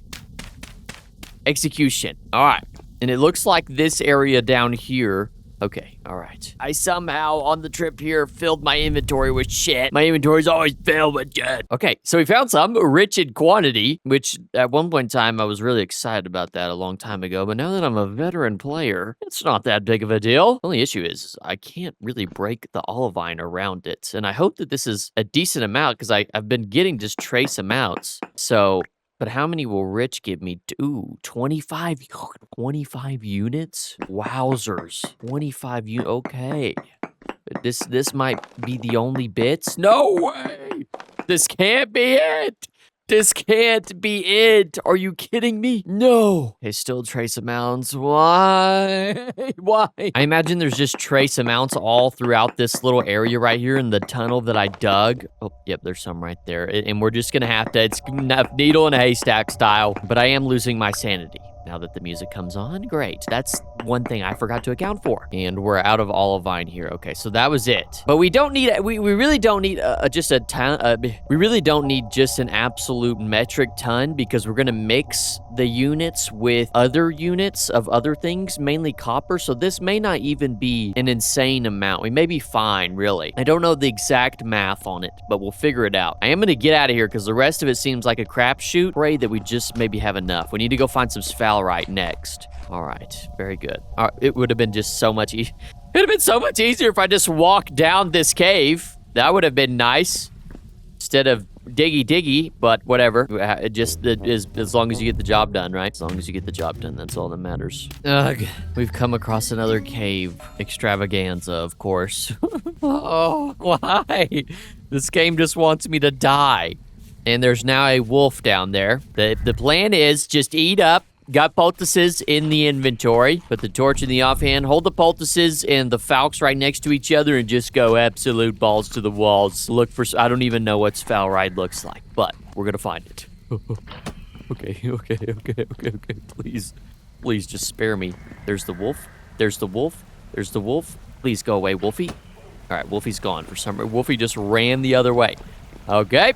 execution. All right. And it looks like this area down here. Okay, all right. I somehow, on the trip here, filled my inventory with shit. My inventory's always filled with shit. Okay, so we found some rich in quantity, which at one point in time, I was really excited about that a long time ago. But now that I'm a veteran player, it's not that big of a deal. The only issue is I can't really break the olivine around it. And I hope that this is a decent amount because I've been getting just trace amounts. So... But how many will Rich give me? Ooh, 25 units? Wowzers. 25 units. Okay. This might be the only bits. No way! This can't be it! This can't be it! Are you kidding me? No! Okay, still trace amounts. Why? Why? I imagine there's just trace amounts all throughout this little area right here in the tunnel that I dug. Oh, yep, there's some right there. And we're just gonna have to, it's needle in a haystack style. But I am losing my sanity. Now that the music comes on, great. That's one thing I forgot to account for. And we're out of olivine here. Okay, so that was it. But we don't need, we really don't need just a ton, we really don't need just an absolute metric ton because we're gonna mix the units with other units of other things, mainly copper. So this may not even be an insane amount. We may be fine, really. I don't know the exact math on it, but we'll figure it out. I am gonna get out of here because the rest of it seems like a crapshoot. Pray that we just maybe have enough. We need to go find some sphalerite next. All right, very good. All right, it would have been just so much it would have been so much easier if I just walked down this cave. That would have been nice. Instead of diggy, but whatever. It just is as long as you get the job done, right? As long as you get the job done, that's all that matters. Ugh, we've come across another cave extravaganza, of course. Oh, why? This game just wants me to die. And there's now a wolf down there. The plan is just eat up. Got poultices in the inventory. Put the torch in the offhand. Hold the poultices and the falcons right next to each other and just go absolute balls to the walls. Look for... I don't even know what sphalerite looks like, but we're gonna find it. Okay. Please just spare me. There's the wolf. There's the wolf. There's the wolf. Please go away, Wolfie. All right, Wolfie's gone for some reason. Wolfie just ran the other way. Okay.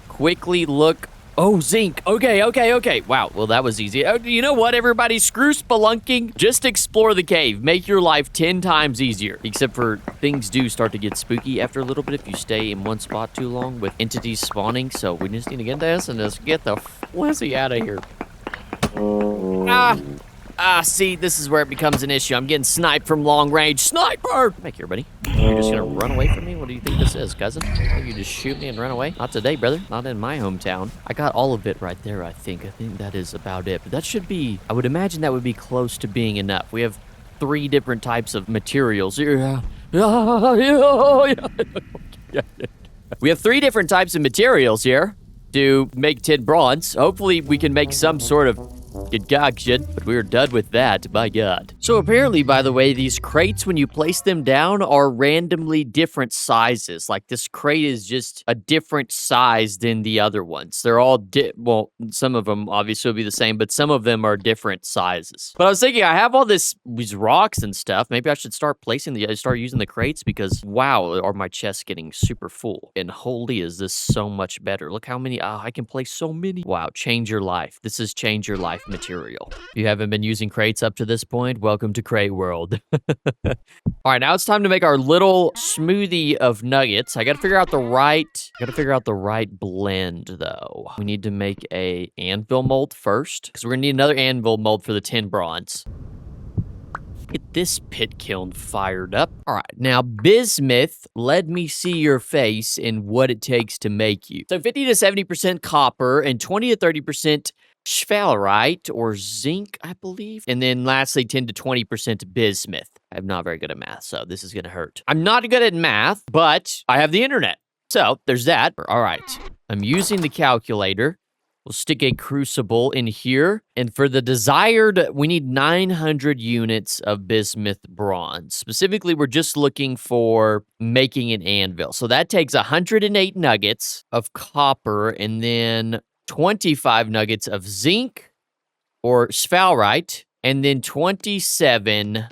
Quickly look. Oh, zinc. Okay. Wow, well, that was easy. Oh, you know what, everybody? Screw spelunking. Just explore the cave. Make your life 10 times easier. Except for things do start to get spooky after a little bit if you stay in one spot too long with entities spawning. So we just need to get this and just get the flizzy out of here. See, this is where it becomes an issue. I'm getting sniped from long range. Sniper! Come back here, buddy. You're just gonna run away from me? What do you think this is, cousin? You just shoot me and run away? Not today, brother. Not in my hometown. I got all of it right there, I think. I think that is about it. But that should be... I would imagine that would be close to being enough. We have 3 different types of materials. We have 3 different types of materials here to make tin bronze. Hopefully, we can make some sort of concoction, but we're done with that, by God. So apparently, by the way, these crates, when you place them down, are randomly different sizes. Like, this crate is just a different size than the other ones. They're all, well, some of them obviously will be the same, but some of them are different sizes. But I was thinking, I have all these rocks and stuff. Maybe I should start using the crates because, wow, are my chests getting super full. And holy, is this so much better. Look how many, I can place so many. Wow, change your life. This is change your life material. If you haven't been using crates up to this point, welcome to Crate World. All right, now it's time to make our little smoothie of nuggets. I gotta figure out the right blend, though. We need to make a anvil mold first, because we're gonna need another anvil mold for the tin bronze. Get this pit kiln fired up. All right, now bismuth, let me see your face and what it takes to make you. So 50 to 70% copper and 20 to 30% sphalerite or zinc, I believe. And then lastly, 10 to 20% bismuth. I'm not very good at math, so this is gonna hurt. I'm not good at math, but I have the internet. So there's that. All right, I'm using the calculator. We'll stick a crucible in here. And for the desired, we need 900 units of bismuth bronze. Specifically, we're just looking for making an anvil. So that takes 108 nuggets of copper and then 25 nuggets of zinc or sphalerite, and then 27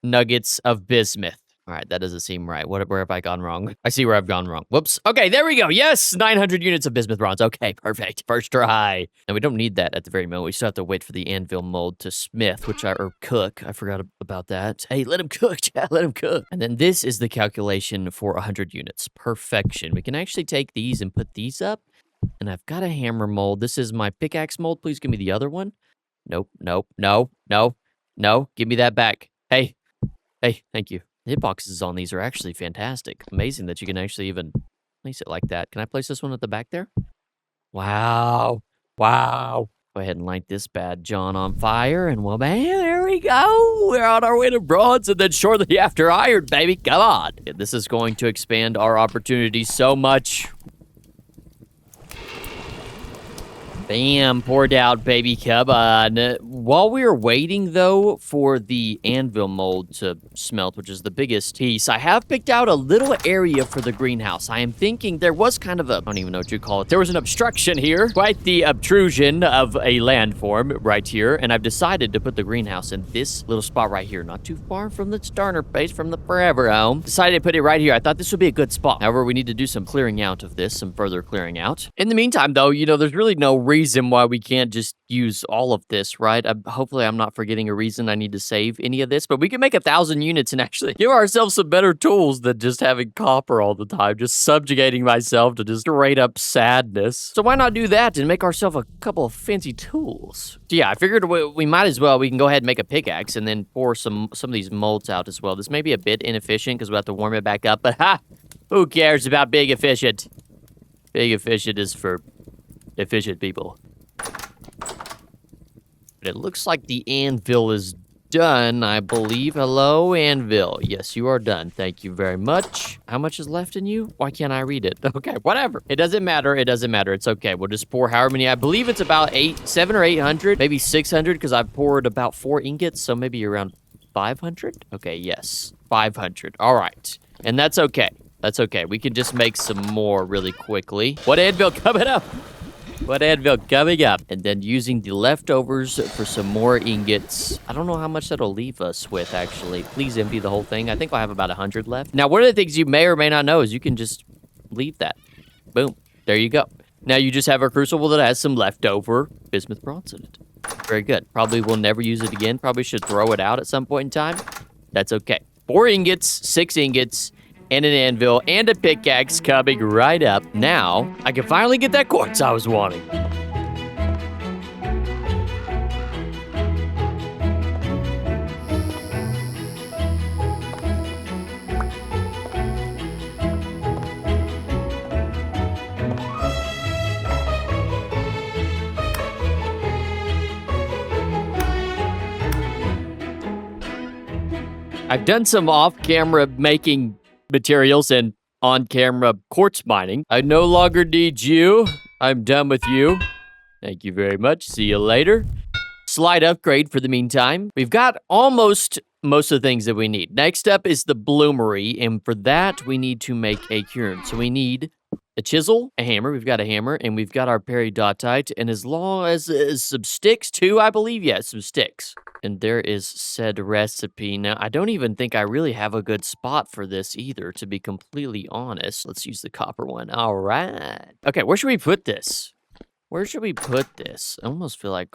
nuggets of bismuth. All right, that doesn't seem right. Where have I gone wrong? I see where I've gone wrong. Whoops. Okay, there we go. Yes, 900 units of bismuth bronze. Okay, perfect. First try. And we don't need that at the very moment. We still have to wait for the anvil mold to smith, or cook. I forgot about that. Hey, let him cook, chat. Let him cook. And then this is the calculation for 100 units. Perfection. We can actually take these and put these up. And I've got a hammer mold. This is my pickaxe mold. Please give me the other one. Nope, nope, no, no, no. Give me that back. Hey, thank you. The hitboxes on these are actually fantastic. Amazing that you can actually even place it like that. Can I place this one at the back there? Wow. Wow. Go ahead and light this bad John on fire, and well, man, there we go. We're on our way to bronze, and then shortly after iron, baby. Come on. This is going to expand our opportunities so much. Bam, poured out, baby, come on. While we are waiting, though, for the anvil mold to smelt, which is the biggest piece, I have picked out a little area for the greenhouse. I am thinking there was kind of I don't even know what you call it. There was an obstruction here, quite the obtrusion of a landform right here, and I've decided to put the greenhouse in this little spot right here, not too far from the starter base, from the forever home. Decided to put it right here. I thought this would be a good spot. However, we need to do some clearing out of this, some further clearing out. In the meantime, though, there's really no reason why we can't just use all of this, right? Hopefully I'm not forgetting a reason I need to save any of this, but we can make 1,000 units and actually give ourselves some better tools than just having copper all the time, just subjugating myself to just straight up sadness. So why not do that and make ourselves a couple of fancy tools? So yeah, I figured we might as well, we can go ahead and make a pickaxe and then pour some of these molds out as well. This may be a bit inefficient because we'll have to warm it back up, but who cares about being efficient? Being efficient is for efficient people. But it looks like the anvil is done, I believe. Hello, anvil. Yes, you are done. Thank you very much. How much is left in you? Why can't I read it? Okay, whatever. It doesn't matter. It doesn't matter. It's okay. We'll just pour however many. I believe it's about 700 or 800, maybe 600, because I've poured about 4 ingots, so maybe around 500? Okay, yes. 500. All right. And that's okay. That's okay. We can just make some more really quickly. What anvil coming up? What anvil coming up? And then using the leftovers for some more ingots. I don't know how much that'll leave us with, actually. Please empty the whole thing. I think I'll have about 100 left. Now, one of the things you may or may not know is you can just leave that. Boom. There you go. Now you just have a crucible that has some leftover bismuth bronze in it. Very good. Probably will never use it again. Probably should throw it out at some point in time. That's okay. 4 ingots, 6 ingots, and an anvil, and a pickaxe coming right up. Now, I can finally get that quartz I was wanting. I've done some off-camera making materials and on-camera quartz mining. I no longer need you. I'm done with you. Thank you very much. See you later. Slight upgrade for the meantime. We've got almost most of the things that we need. Next up is the bloomery, and for that, we need to make a quern. So we need a chisel, a hammer. We've got a hammer, and we've got our peridotite, and as long as some sticks too, I believe. Yeah, some sticks. And there is said recipe. Now, I don't even think I really have a good spot for this either, to be completely honest. Let's use the copper one. All right. Okay, where should we put this? Where should we put this? I almost feel like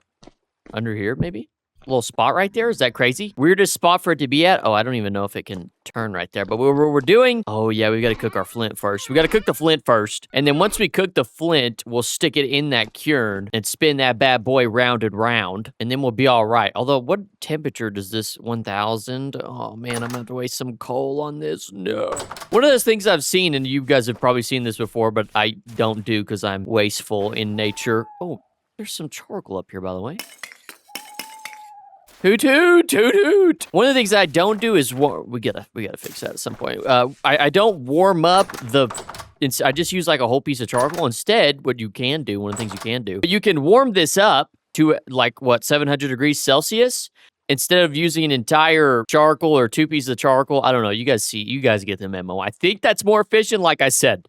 under here, maybe? A little spot right there? Is that crazy? Weirdest spot for it to be at? Oh, I don't even know if it can turn right there. But what we're doing... Oh, yeah, we got to cook our flint first. We got to cook the flint first. And then once we cook the flint, we'll stick it in that quern and spin that bad boy round and round. And then we'll be all right. Although, what temperature does this 1,000? Oh, man, I'm going to have to waste some coal on this. No. One of those things I've seen, and you guys have probably seen this before, but I don't do because I'm wasteful in nature. Oh, there's some charcoal up here, by the way. Hoot, hoot, hoot, hoot. One of the things I don't do is we gotta fix that at some point. I don't warm up I just use like a whole piece of charcoal. Instead, what you can do, one of the things you can do, you can warm this up to like, 700 degrees Celsius instead of using an entire charcoal or 2 pieces of charcoal. I don't know. You guys get the memo. I think that's more efficient. Like I said,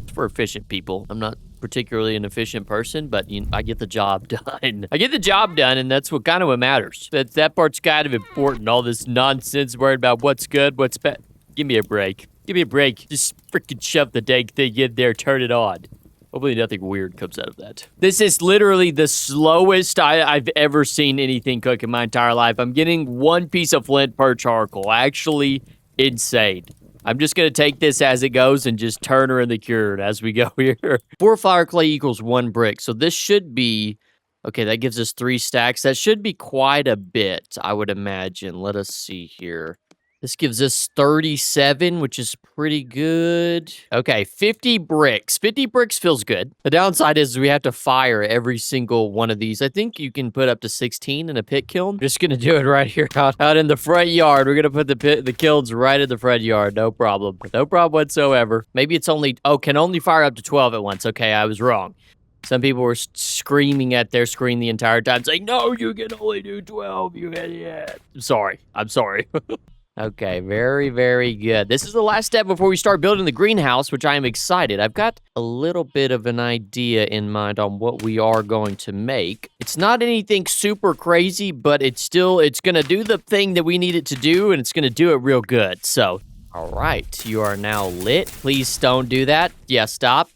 it's for efficient people. I'm not particularly an efficient person, but I get the job done. I get the job done, and that's what matters. That part's kind of important. All this nonsense worried about what's good, what's bad. Give me a break. Give me a break. Just freaking shove the dang thing in there, turn it on. Hopefully nothing weird comes out of that. This is literally the slowest I've ever seen anything cook in my entire life. I'm getting 1 piece of flint per charcoal. Actually insane. I'm just going to take this as it goes and just turn her in the cured as we go here. 4 fire clay equals 1 brick. So this should be... Okay, that gives us 3 stacks. That should be quite a bit, I would imagine. Let us see here. This gives us 37, which is pretty good. Okay, 50 bricks. 50 bricks feels good. The downside is we have to fire every single one of these. I think you can put up to 16 in a pit kiln. I'm just going to do it right here out in the front yard. We're going to put the kilns right in the front yard. No problem. No problem whatsoever. Maybe it's only... Oh, can only fire up to 12 at once. Okay, I was wrong. Some people were screaming at their screen the entire time, saying, no, you can only do 12, you idiot. I'm sorry. I'm sorry. Okay, very, very good. This is the last step before we start building the greenhouse, which I am excited. I've got a little bit of an idea in mind on what we are going to make. It's not anything super crazy, but it's going to do the thing that we need it to do, and it's going to do it real good. So, all right, you are now lit. Please don't do that. Yeah, stop,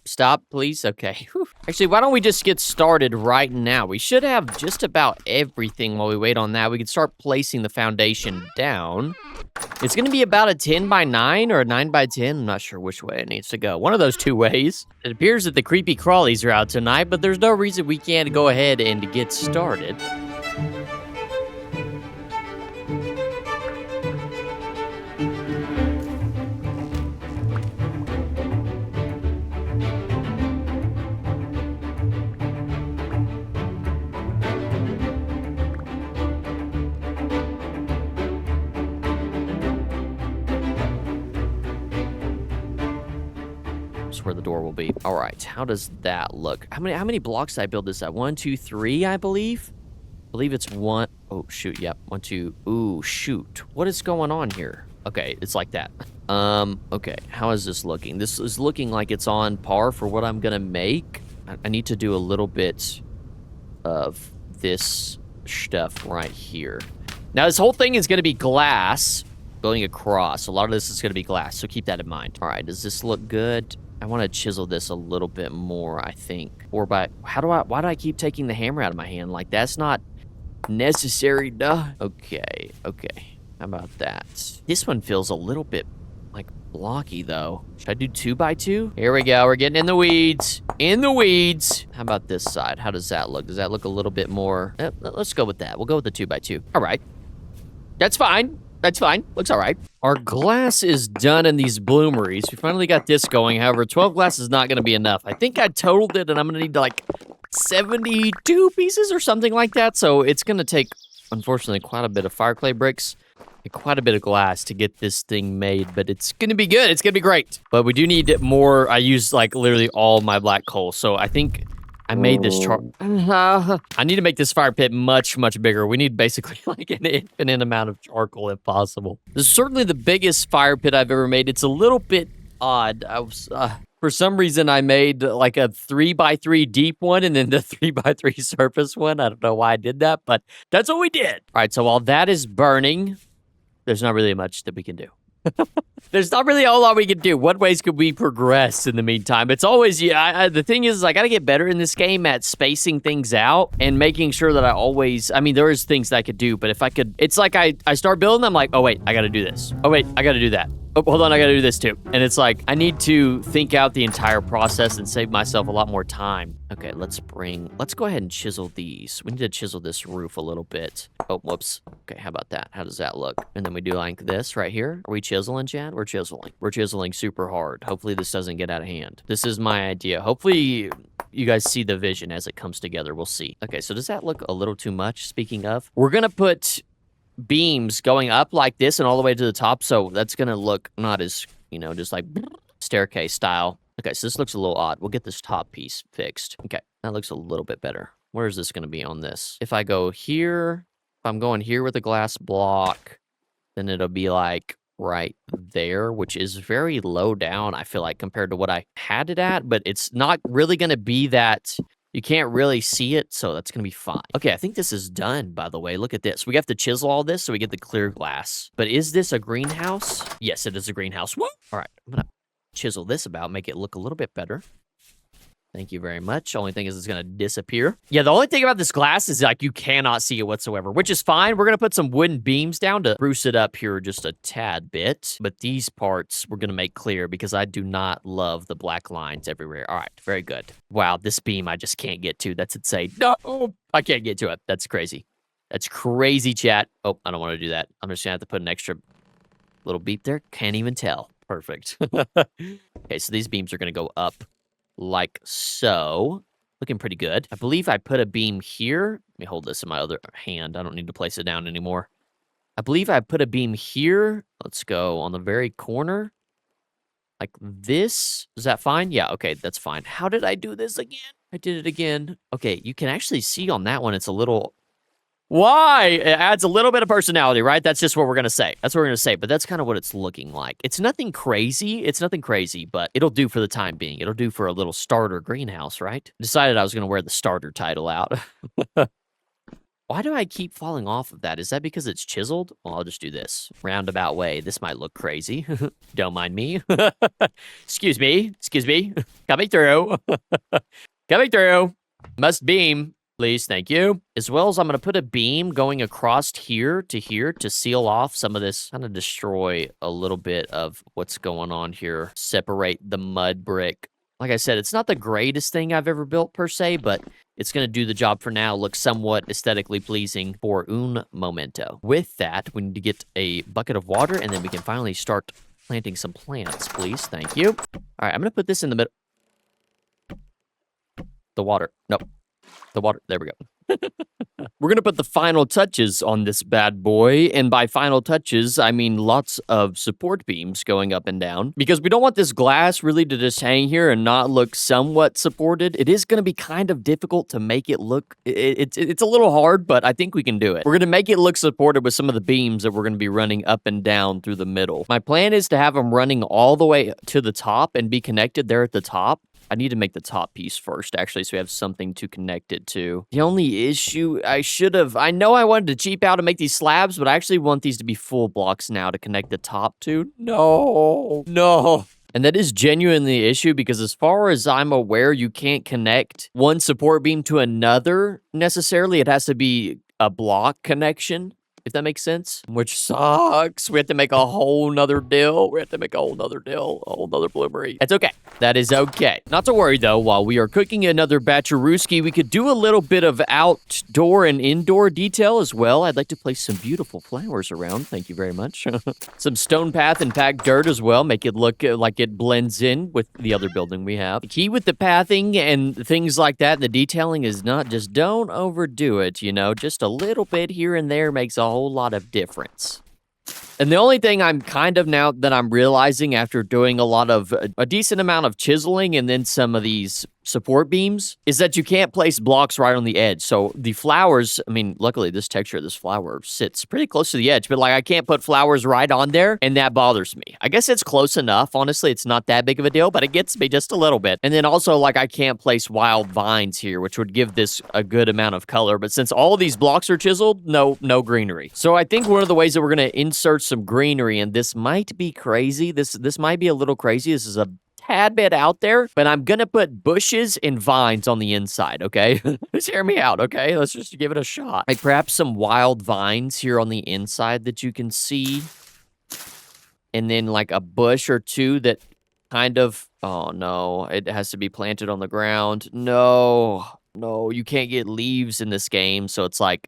please. Okay. Whew. Actually, why don't we just get started right now? We should have just about everything while we wait on that. We can start placing the foundation down. It's going to be about a 10 by 9 or a 9 by 10. I'm not sure which way it needs to go. One of those 2 ways. It appears that the creepy crawlies are out tonight, but there's no reason we can't go ahead and get started. Where the door will be. All right, how does that look? How many blocks did I build this at? 1, 2, 3, I believe. I believe it's 1. Oh shoot, yep. 1, 2. Ooh, shoot. What is going on here? Okay, it's like that. Okay, how is this looking? This is looking like it's on par for what I'm gonna make. I need to do a little bit of this stuff right here. Now, this whole thing is gonna be glass going across. A lot of this is gonna be glass, so keep that in mind. All right, does this look good? I want to chisel this a little bit more, I think. Or why do I keep taking the hammer out of my hand? Like, that's not necessary, duh. Okay. How about that? This one feels a little bit, like, blocky, though. Should I do 2 by 2? Here we go. We're getting in the weeds. In the weeds. How about this side? How does that look? Does that look a little bit more... let's go with that. We'll go with the 2 by 2. All right. That's fine. That's fine. Looks all right. Our glass is done in these bloomeries. We finally got this going. However, 12 glass is not going to be enough. I think I totaled it, and I'm going to need, like, 72 pieces or something like that. So it's going to take, unfortunately, quite a bit of fire clay bricks and quite a bit of glass to get this thing made. But it's going to be good. It's going to be great. But we do need more. I used, like, literally all my black coal. So I think... I made this I need to make this fire pit much, much bigger. We need basically like an infinite amount of charcoal if possible. This is certainly the biggest fire pit I've ever made. It's a little bit odd. I was, for some reason, I made like a 3 by 3 deep one and then the 3 by 3 surface one. I don't know why I did that, but that's what we did. All right, so while that is burning, there's not really much that we can do. There's not really a whole lot we can do. What ways could we progress in the meantime? It's always, the thing is, I got to get better in this game at spacing things out and making sure that I mean, there is things that I could do, but if I could, it's like I start building, I'm like, oh wait, I got to do this. Oh wait, I got to do that. Oh, hold on, I gotta do this too. And it's like, I need to think out the entire process and save myself a lot more time. Okay, let's go ahead and chisel these. We need to chisel this roof a little bit. Oh, whoops. Okay, how about that? How does that look? And then we do like this right here. Are we chiseling, Chad? We're chiseling. We're chiseling super hard. Hopefully this doesn't get out of hand. This is my idea. Hopefully you guys see the vision as it comes together. We'll see. Okay, so does that look a little too much? Speaking of, we're gonna put beams going up like this and all the way to the top, so that's gonna look not as, just like staircase style. Okay, so this looks a little odd. We'll get this top piece fixed. Okay, that looks a little bit better. Where is this gonna be on this? If I go here, if I'm going here with a glass block, then it'll be like right there, which is very low down, I feel like, compared to what I had it at, but it's not really gonna be that You can't really see it, so that's going to be fine. Okay, I think this is done, by the way. Look at this. We have to chisel all this so we get the clear glass. But is this a greenhouse? Yes, it is a greenhouse. Woo! All right, I'm going to chisel this about, make it look a little bit better. Thank you very much. Only thing is it's going to disappear. Yeah, the only thing about this glass is like you cannot see it whatsoever, which is fine. We're going to put some wooden beams down to spruce it up here just a tad bit. But these parts we're going to make clear because I do not love the black lines everywhere. All right, very good. Wow, this beam I just can't get to. That's insane. No, I can't get to it. That's crazy. That's crazy, chat. Oh, I don't want to do that. I'm just going to have to put an extra little beep there. Can't even tell. Perfect. Okay, so these beams are going to go up like so. Looking pretty good. I believe I put a beam here. Let me hold this in my other hand. I don't need to place it down anymore. I believe I put a beam here. Let's go on the very corner. Like this. Is that fine? Yeah, okay, that's fine. How did I do this again? I did it again. Okay, you can actually see on that one, it's a little... Why? It adds a little bit of personality, right? That's just what we're going to say. That's what we're going to say, but that's kind of what it's looking like. It's nothing crazy. It's nothing crazy, but it'll do for the time being. It'll do for a little starter greenhouse, right? Decided I was going to wear the starter title out. Why do I keep falling off of that? Is that because it's chiseled? Well, I'll just do this. Roundabout way. This might look crazy. Don't mind me. Excuse me. Excuse me. Coming through. Coming through. Must beam. Please, thank you. As well as I'm going to put a beam going across here to seal off some of this, kind of destroy a little bit of what's going on here. Separate the mud brick. Like I said, it's not the greatest thing I've ever built per se, but it's going to do the job for now. Look somewhat aesthetically pleasing for un momento. With that, we need to get a bucket of water, and then we can finally start planting some plants, please. Thank you. All right, I'm going to put this in the middle. The water. Nope. The water. There we go. We're going to put the final touches on this bad boy. And by final touches, I mean lots of support beams going up and down. Because we don't want this glass really to just hang here and not look somewhat supported. It is going to be kind of difficult to make it look... It's a little hard, but I think we can do it. We're going to make it look supported with some of the beams that we're going to be running up and down through the middle. My plan is to have them running all the way to the top and be connected there at the top. I need to make the top piece first, actually, so we have something to connect it to. The only issue I know I wanted to cheap out and make these slabs, but I actually want these to be full blocks now to connect the top to. No. And that is genuinely the issue because as far as I'm aware, you can't connect one support beam to another necessarily. It has to be a block connection, if that makes sense, which sucks. We have to make a whole nother deal. A whole nother bloomery. It's okay. That is okay. Not to worry, though. While we are cooking another batch of Rooski, we could do a little bit of outdoor and indoor detail as well. I'd like to place some beautiful flowers around. Thank you very much. Some stone path and packed dirt as well. Make it look like it blends in with the other building we have. The key with the pathing and things like that, the detailing is not just don't overdo it, you know. Just a little bit here and there makes a whole lot of difference. And the only thing I'm kind of now that I'm realizing after doing a decent amount of chiseling and then some of these support beams is that you can't place blocks right on the edge. So the flowers, I mean, luckily this texture of this flower sits pretty close to the edge, but like I can't put flowers right on there and that bothers me. I guess it's close enough. Honestly, it's not that big of a deal, but it gets me just a little bit. And then also like I can't place wild vines here, which would give this a good amount of color. But since all of these blocks are chiseled, no greenery. So I think one of the ways that we're going to insert some greenery, and this might be crazy. This might be a little crazy. This is a tad bit out there, but I'm gonna put bushes and vines on the inside, okay? Just hear me out, okay? Let's just give it a shot. Like perhaps some wild vines here on the inside that you can see. And then like a bush or two that kind of, oh no, it has to be planted on the ground. No, you can't get leaves in this game, so it's like,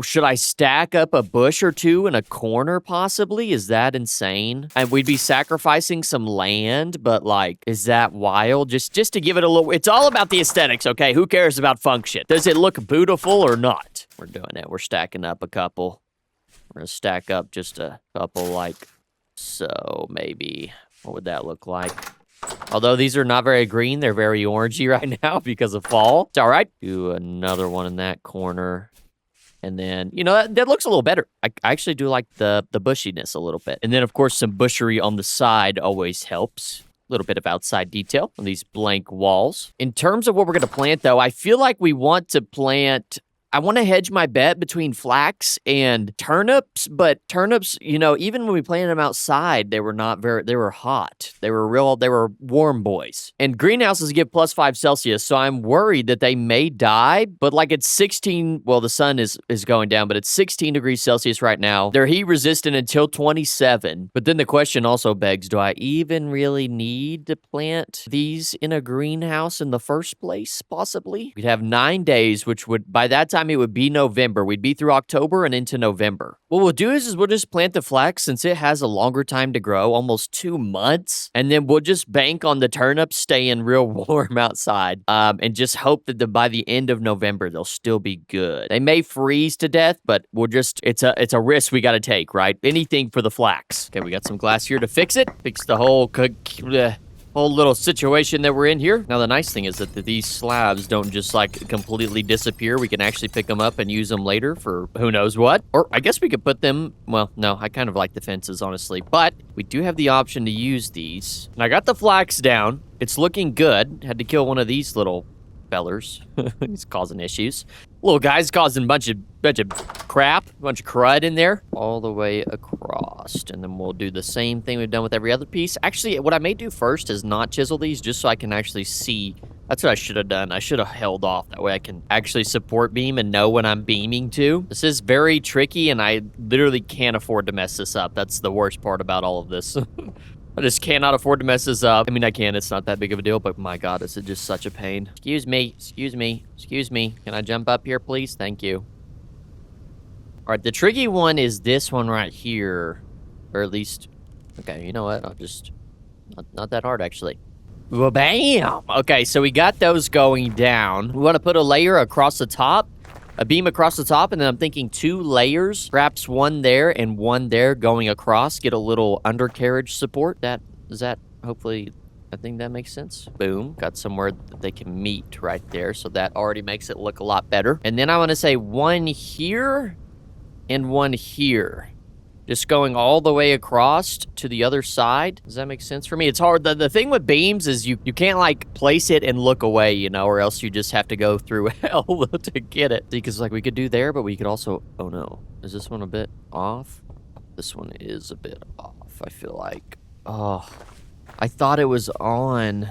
should I stack up a bush or two in a corner possibly? Is that insane? And we'd be sacrificing some land, but like, is that wild? Just to give it a little, it's all about the aesthetics, okay? Who cares about function? Does it look beautiful or not? We're doing it. We're stacking up a couple. We're gonna stack up just a couple like so, maybe. What would that look like? Although these are not very green, they're very orangey right now because of fall. It's all right. Do another one in that corner. And then, you know, that looks a little better. I actually do like the bushiness a little bit. And then, of course, some bushery on the side always helps. little bit of outside detail on these blank walls. In terms of what we're going to plant, though, I feel like we want to plant... I want to hedge my bet between flax and turnips, but turnips, you know, even when we planted them outside, they were hot. They were warm boys. And greenhouses give +5 Celsius, so I'm worried that they may die, but like it's 16, well, the sun is going down, but it's 16 degrees Celsius right now. They're heat resistant until 27. But then the question also begs, do I even really need to plant these in a greenhouse in the first place, possibly? We'd have 9 days, which would, by that time, it would be November. We'd be through October and into November. What we'll do is we'll just plant the flax since it has a longer time to grow, almost 2 months. And then we'll just bank on the turnips staying real warm outside and just hope that by the end of November, they'll still be good. They may freeze to death, but we'll just, it's a risk we got to take, right? Anything for the flax. Okay, we got some glass here to fix it. Fix the whole little situation that we're in here. Now, the nice thing is that these slabs don't just like completely disappear. We can actually pick them up and use them later for who knows what. Or I guess we could put them, well, no, I kind of like the fences, honestly. But we do have the option to use these. And I got the flax down. It's looking good. Had to kill one of these little fellers. He's causing issues. Little guy's causing a bunch of crap, a bunch of crud in there. All the way across. And then we'll do the same thing we've done with every other piece. Actually, what I may do first is not chisel these just so I can actually see. That's what I should have done. I should have held off. That way I can actually support beam and know when I'm beaming to. This is very tricky and I literally can't afford to mess this up. That's the worst part about all of this. I just cannot afford to mess this up. I mean, I can. It's not that big of a deal, but my God, this is just such a pain. Excuse me. Excuse me. Excuse me. Can I jump up here, please? Thank you. All right, the tricky one is this one right here. Or at least... Okay, you know what? I'll just... Not that hard, actually. Well, bam! Okay, so we got those going down. We want to put a layer across the top. A beam across the top, and then I'm thinking 2 layers, perhaps one there and one there going across, get a little undercarriage support. Hopefully, I think that makes sense. Boom, got somewhere that they can meet right there, so that already makes it look a lot better. And then I want to say one here and one here. Just going all the way across to the other side. Does that make sense for me? It's hard. The thing with beams is you can't, like, place it and look away, you know, or else you just have to go through hell to get it. Because, like, we could do there, but we could also... Oh, no. Is this one a bit off? This one is a bit off, I feel like. Oh, I thought it was on,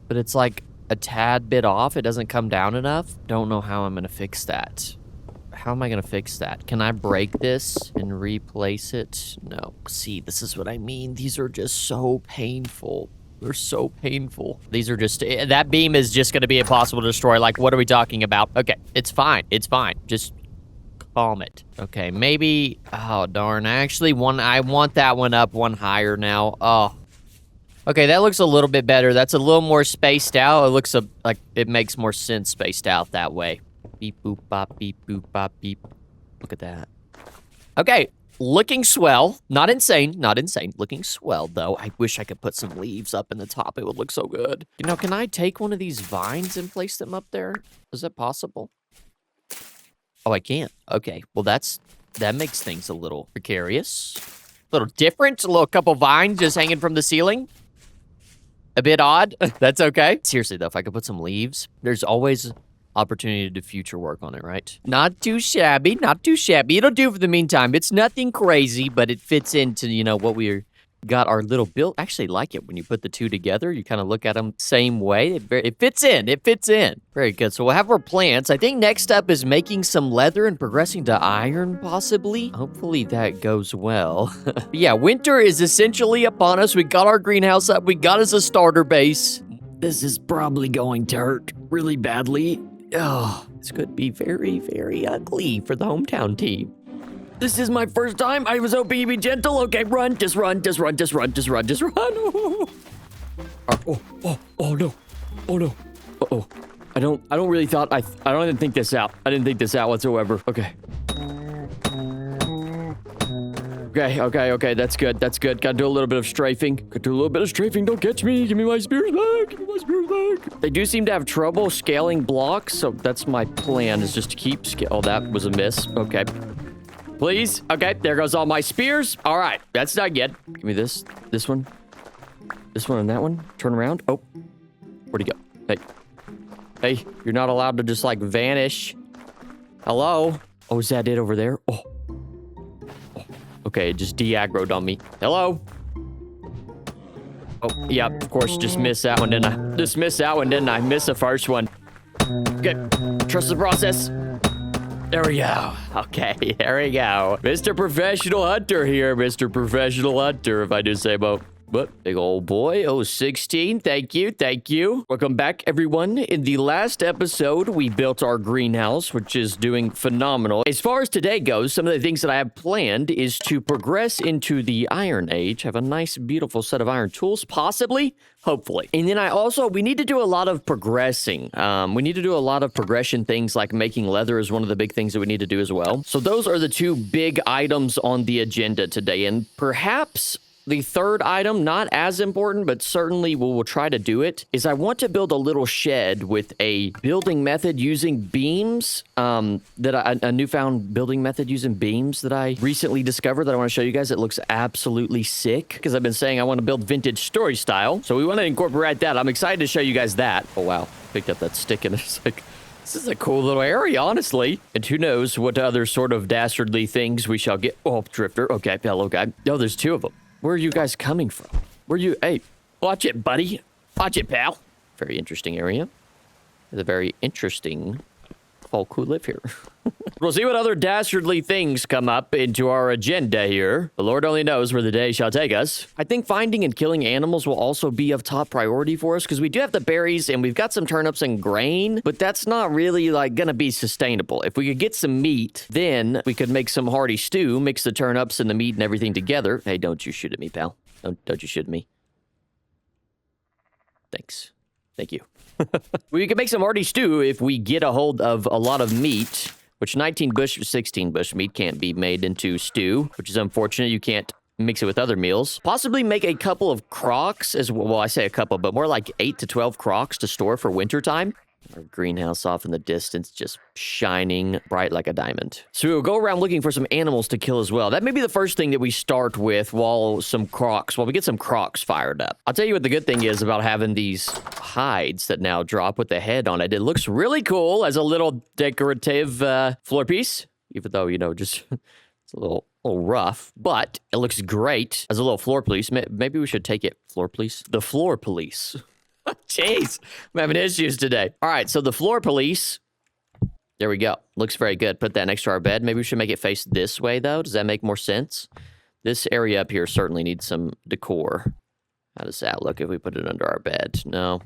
but it's, like, a tad bit off. It doesn't come down enough. Don't know how I'm going to fix that. How am I going to fix that? Can I break this and replace it? No. See, this is what I mean. These are just so painful. They're so painful. These are just... That beam is just going to be impossible to destroy. Like, what are we talking about? Okay, it's fine. It's fine. Just calm it. Okay, maybe... Oh, darn. Actually, I want that one up one higher now. Oh. Okay, that looks a little bit better. That's a little more spaced out. It looks like it makes more sense spaced out that way. Beep, boop, bop, beep, boop, bop, beep. Look at that. Okay, looking swell. Not insane, not insane. Looking swell, though. I wish I could put some leaves up in the top. It would look so good. You know, can I take one of these vines and place them up there? Is that possible? Oh, I can't. Okay, well, that makes things a little precarious. A little different. A little couple vines just hanging from the ceiling. A bit odd. That's okay. Seriously, though, if I could put some leaves, there's always... opportunity to do future work on it, right? Not too shabby, not too shabby. It'll do for the meantime. It's nothing crazy, but it fits into, you know, what we got our little build. Actually like it when you put the two together. You kind of look at them same way. It fits in. It fits in. Very good. So we'll have our plants. I think next up is making some leather and progressing to iron, possibly. Hopefully that goes well. Yeah, winter is essentially upon us. We got our greenhouse up. We got us a starter base. This is probably going to hurt really badly. Oh, this could be very, very ugly for the hometown team. This is my first time. I was hoping you'd be gentle. Okay, run, just run, just run, just run, just run, just run. Oh, no. Oh, no. Uh-oh. I don't even think this out. I didn't think this out whatsoever. Okay. Okay, that's good. Gotta do a little bit of strafing. Don't catch me. Give me my spears back. They do seem to have trouble scaling blocks, so that's my plan, is just to keep Oh, that was a miss. Okay. Please. Okay, there goes all my spears. All right, that's not good. Give me this one. This one and that one. Turn around. Oh, where'd he go? Hey. Hey, you're not allowed to just, like, vanish. Hello? Oh, is that it over there? Oh. Okay, it just de-aggroed on me. Hello? Oh, yeah, of course, just missed that one, didn't I? Just missed that one, didn't I? Missed the first one. Okay, trust the process. There we go. Okay, there we go. Mr. Professional Hunter here, Mr. Professional Hunter, if I do say about... But big old boy, 16. Thank you, thank you. Welcome back, everyone. In the last episode, we built our greenhouse, which is doing phenomenal. As far as today goes, some of the things that I have planned is to progress into the Iron Age, have a nice, beautiful set of iron tools, possibly, hopefully. And then we need to do a lot of progressing. We need to do a lot of progression things like making leather is one of the big things that we need to do as well. So those are the two big items on the agenda today. And perhaps... the third item, not as important, but certainly we'll try to do it, is I want to build a little shed with a building method using beams, a newfound building method using beams that I recently discovered that I want to show you guys. It looks absolutely sick, because I've been saying I want to build vintage story style, so we want to incorporate that. I'm excited to show you guys that. Oh, wow. Picked up that stick, and it's like... this is a cool little area, honestly. And who knows what other sort of dastardly things we shall get. Oh, Drifter. Okay, hello, guy. Oh, there's two of them. Where are you guys coming from? Where are you? Hey, watch it, buddy. Watch it, pal. Very interesting area. It's a very interesting folk who live here. We'll see what other dastardly things come up into our agenda here. The Lord only knows where the day shall take us. I think finding and killing animals will also be of top priority for us because we do have the berries and we've got some turnips and grain, but that's not really like gonna be sustainable. If we could get some meat, then we could make some hearty stew, mix the turnips and the meat and everything together. Hey, don't you shoot at me, pal. Don't you shoot at me. Thanks. Thank you. We can make some hearty stew if we get a hold of a lot of meat, which 19 bush, 16 bush meat can't be made into stew, which is unfortunate. You can't mix it with other meals. Possibly make a couple of crocks as well. Well, I say a couple, but more like 8 to 12 crocks to store for wintertime. Our greenhouse off in the distance, just shining bright like a diamond. So we'll go around looking for some animals to kill as well. That may be the first thing that we start with while we get some crocs fired up. I'll tell you what the good thing is about having these hides that now drop with the head on it. It looks really cool as a little decorative floor piece, even though, you know, just it's a little rough, but it looks great as a little floor police. Maybe we should take it, floor police? The floor police. Jeez, I'm having issues today. All right, so the floor police. There we go. Looks very good. Put that next to our bed. Maybe we should make it face this way, though. Does that make more sense? This area up here certainly needs some decor. How does that look if we put it under our bed? No,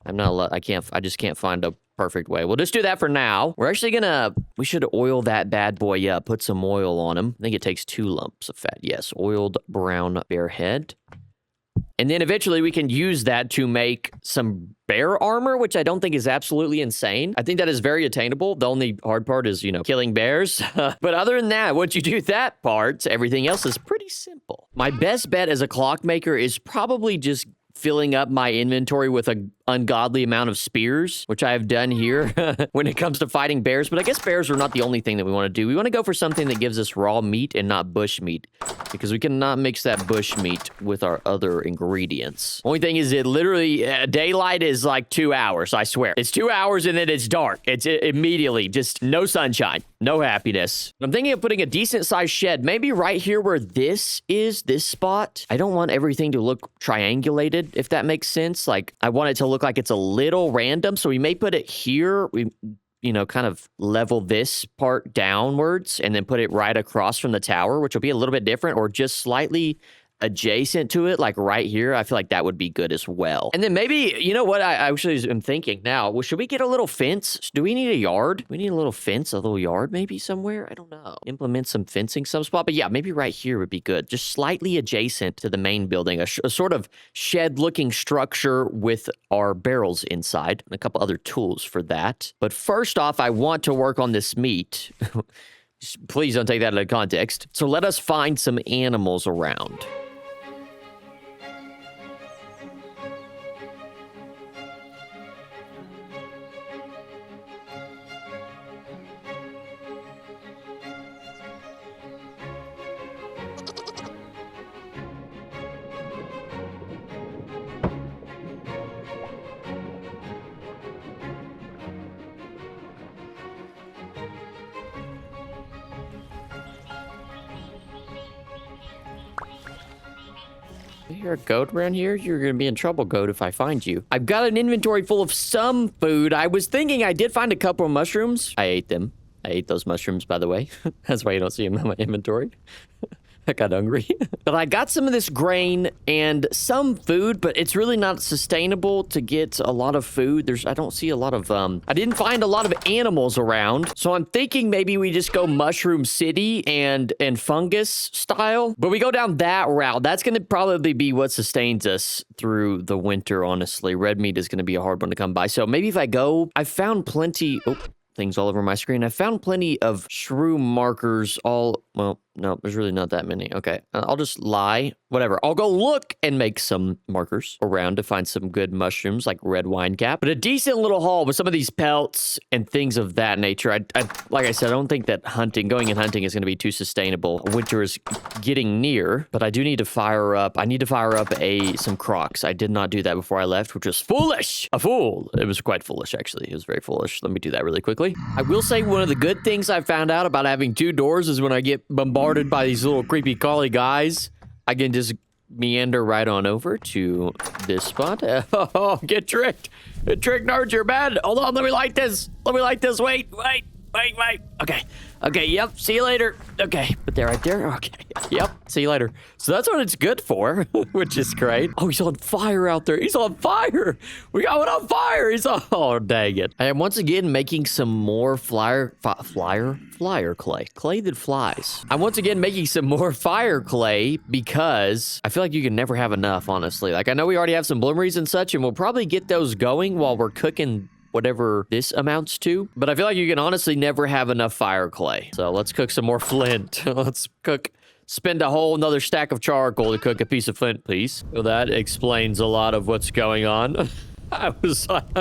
I just can't find a perfect way. We'll just do that for now. We're actually we should oil that bad boy up. Put some oil on him. I think it takes 2 lumps of fat. Yes, oiled brown bear head. And then eventually we can use that to make some bear armor, which I don't think is absolutely insane. I think that is very attainable. The only hard part is, you know, killing bears. But other than that, once you do that part, everything else is pretty simple. My best bet as a clockmaker is probably just filling up my inventory with an ungodly amount of spears, which I have done here when it comes to fighting bears. But I guess bears are not the only thing that we want to do. We want to go for something that gives us raw meat and not bush meat, because we cannot mix that bush meat with our other ingredients. Only thing is, it literally, daylight is like 2 hours, I swear. It's 2 hours and then it's dark. It's immediately just no sunshine, no happiness. I'm thinking of putting a decent sized shed, maybe right here where this is, this spot. I don't want everything to look triangulated, if that makes sense. Like, I want it to look like it's a little random, so we may put it here. We, you know, kind of level this part downwards and then put it right across from the tower, which will be a little bit different, or just slightly adjacent to it, like right here. I feel like that would be good as well. And then maybe, you know what I actually am thinking now? Well, should we get a little fence? Do we need a yard? We need a little fence, a little yard maybe somewhere? I don't know. Implement some fencing some spot. But yeah, maybe right here would be good. Just slightly adjacent to the main building. A sort of shed-looking structure with our barrels inside and a couple other tools for that. But first off, I want to work on this meat. Please don't take that out of context. So let us find some animals around. You hear a goat around here? You're gonna be in trouble, goat, if I find you. I've got an inventory full of some food. I was thinking I did find a couple of mushrooms. I ate them. I ate those mushrooms, by the way. That's why you don't see them in my inventory. I got hungry. But I got some of this grain and some food, but it's really not sustainable to get a lot of food. I don't see a lot of, I didn't find a lot of animals around. So I'm thinking maybe we just go Mushroom City and fungus style. But we go down that route. That's going to probably be what sustains us through the winter, honestly. Red meat is going to be a hard one to come by. So maybe if I go, I found plenty, things all over my screen. I found plenty of shroom markers well, no, there's really not that many. Okay, I'll just lie. Whatever. I'll go look and make some markers around to find some good mushrooms like red wine cap. But a decent little haul with some of these pelts and things of that nature. Like I said, I don't think that going and hunting is going to be too sustainable. Winter is getting near, but I do need to fire up. I need to fire up some crocs. I did not do that before I left, which was foolish. A fool. It was quite foolish, actually. It was very foolish. Let me do that really quickly. I will say one of the good things I found out about having 2 doors is when I get bombarded by these little creepy crawly guys, I can just meander right on over to this spot. Oh, get tricked. Get tricked, nerds, you're bad. Hold on, let me light this. Wait. Okay, yep, see you later. Okay, put that right there. Okay, yep, see you later. So that's what it's good for, which is great. Oh, he's on fire out there. He's on fire. We got one on fire. Oh, dang it. I am once again making some more flyer clay. Clay that flies. I'm once again making some more fire clay because I feel like you can never have enough, honestly. Like, I know we already have some bloomeries and such, and we'll probably get those going while we're cooking whatever this amounts to. But I feel like you can honestly never have enough fire clay. So let's cook some more flint. Spend a whole another stack of charcoal to cook a piece of flint, please. Well, that explains a lot of what's going on. I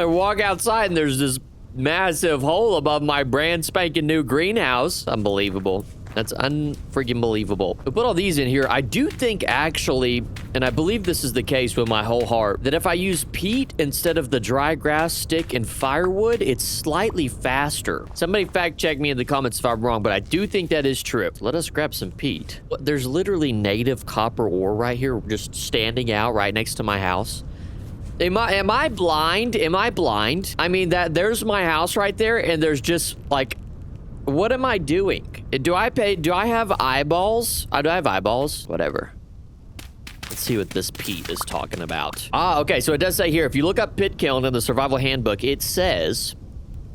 walk outside and there's this massive hole above my brand spanking new greenhouse. Unbelievable. That's unfreaking believable. We put all these in here. I do think actually, and I believe this is the case with my whole heart, that if I use peat instead of the dry grass stick and firewood, it's slightly faster. Somebody fact check me in the comments if I'm wrong, but I do think that is true. Let us grab some peat. There's literally native copper ore right here, just standing out right next to my house. Am I blind? I mean, there's my house right there, and there's just like, what am I doing? Do I have eyeballs? Do I have eyeballs? Whatever. Let's see what this peat is talking about. Okay, so it does say here, if you look up pit kiln in the survival handbook, it says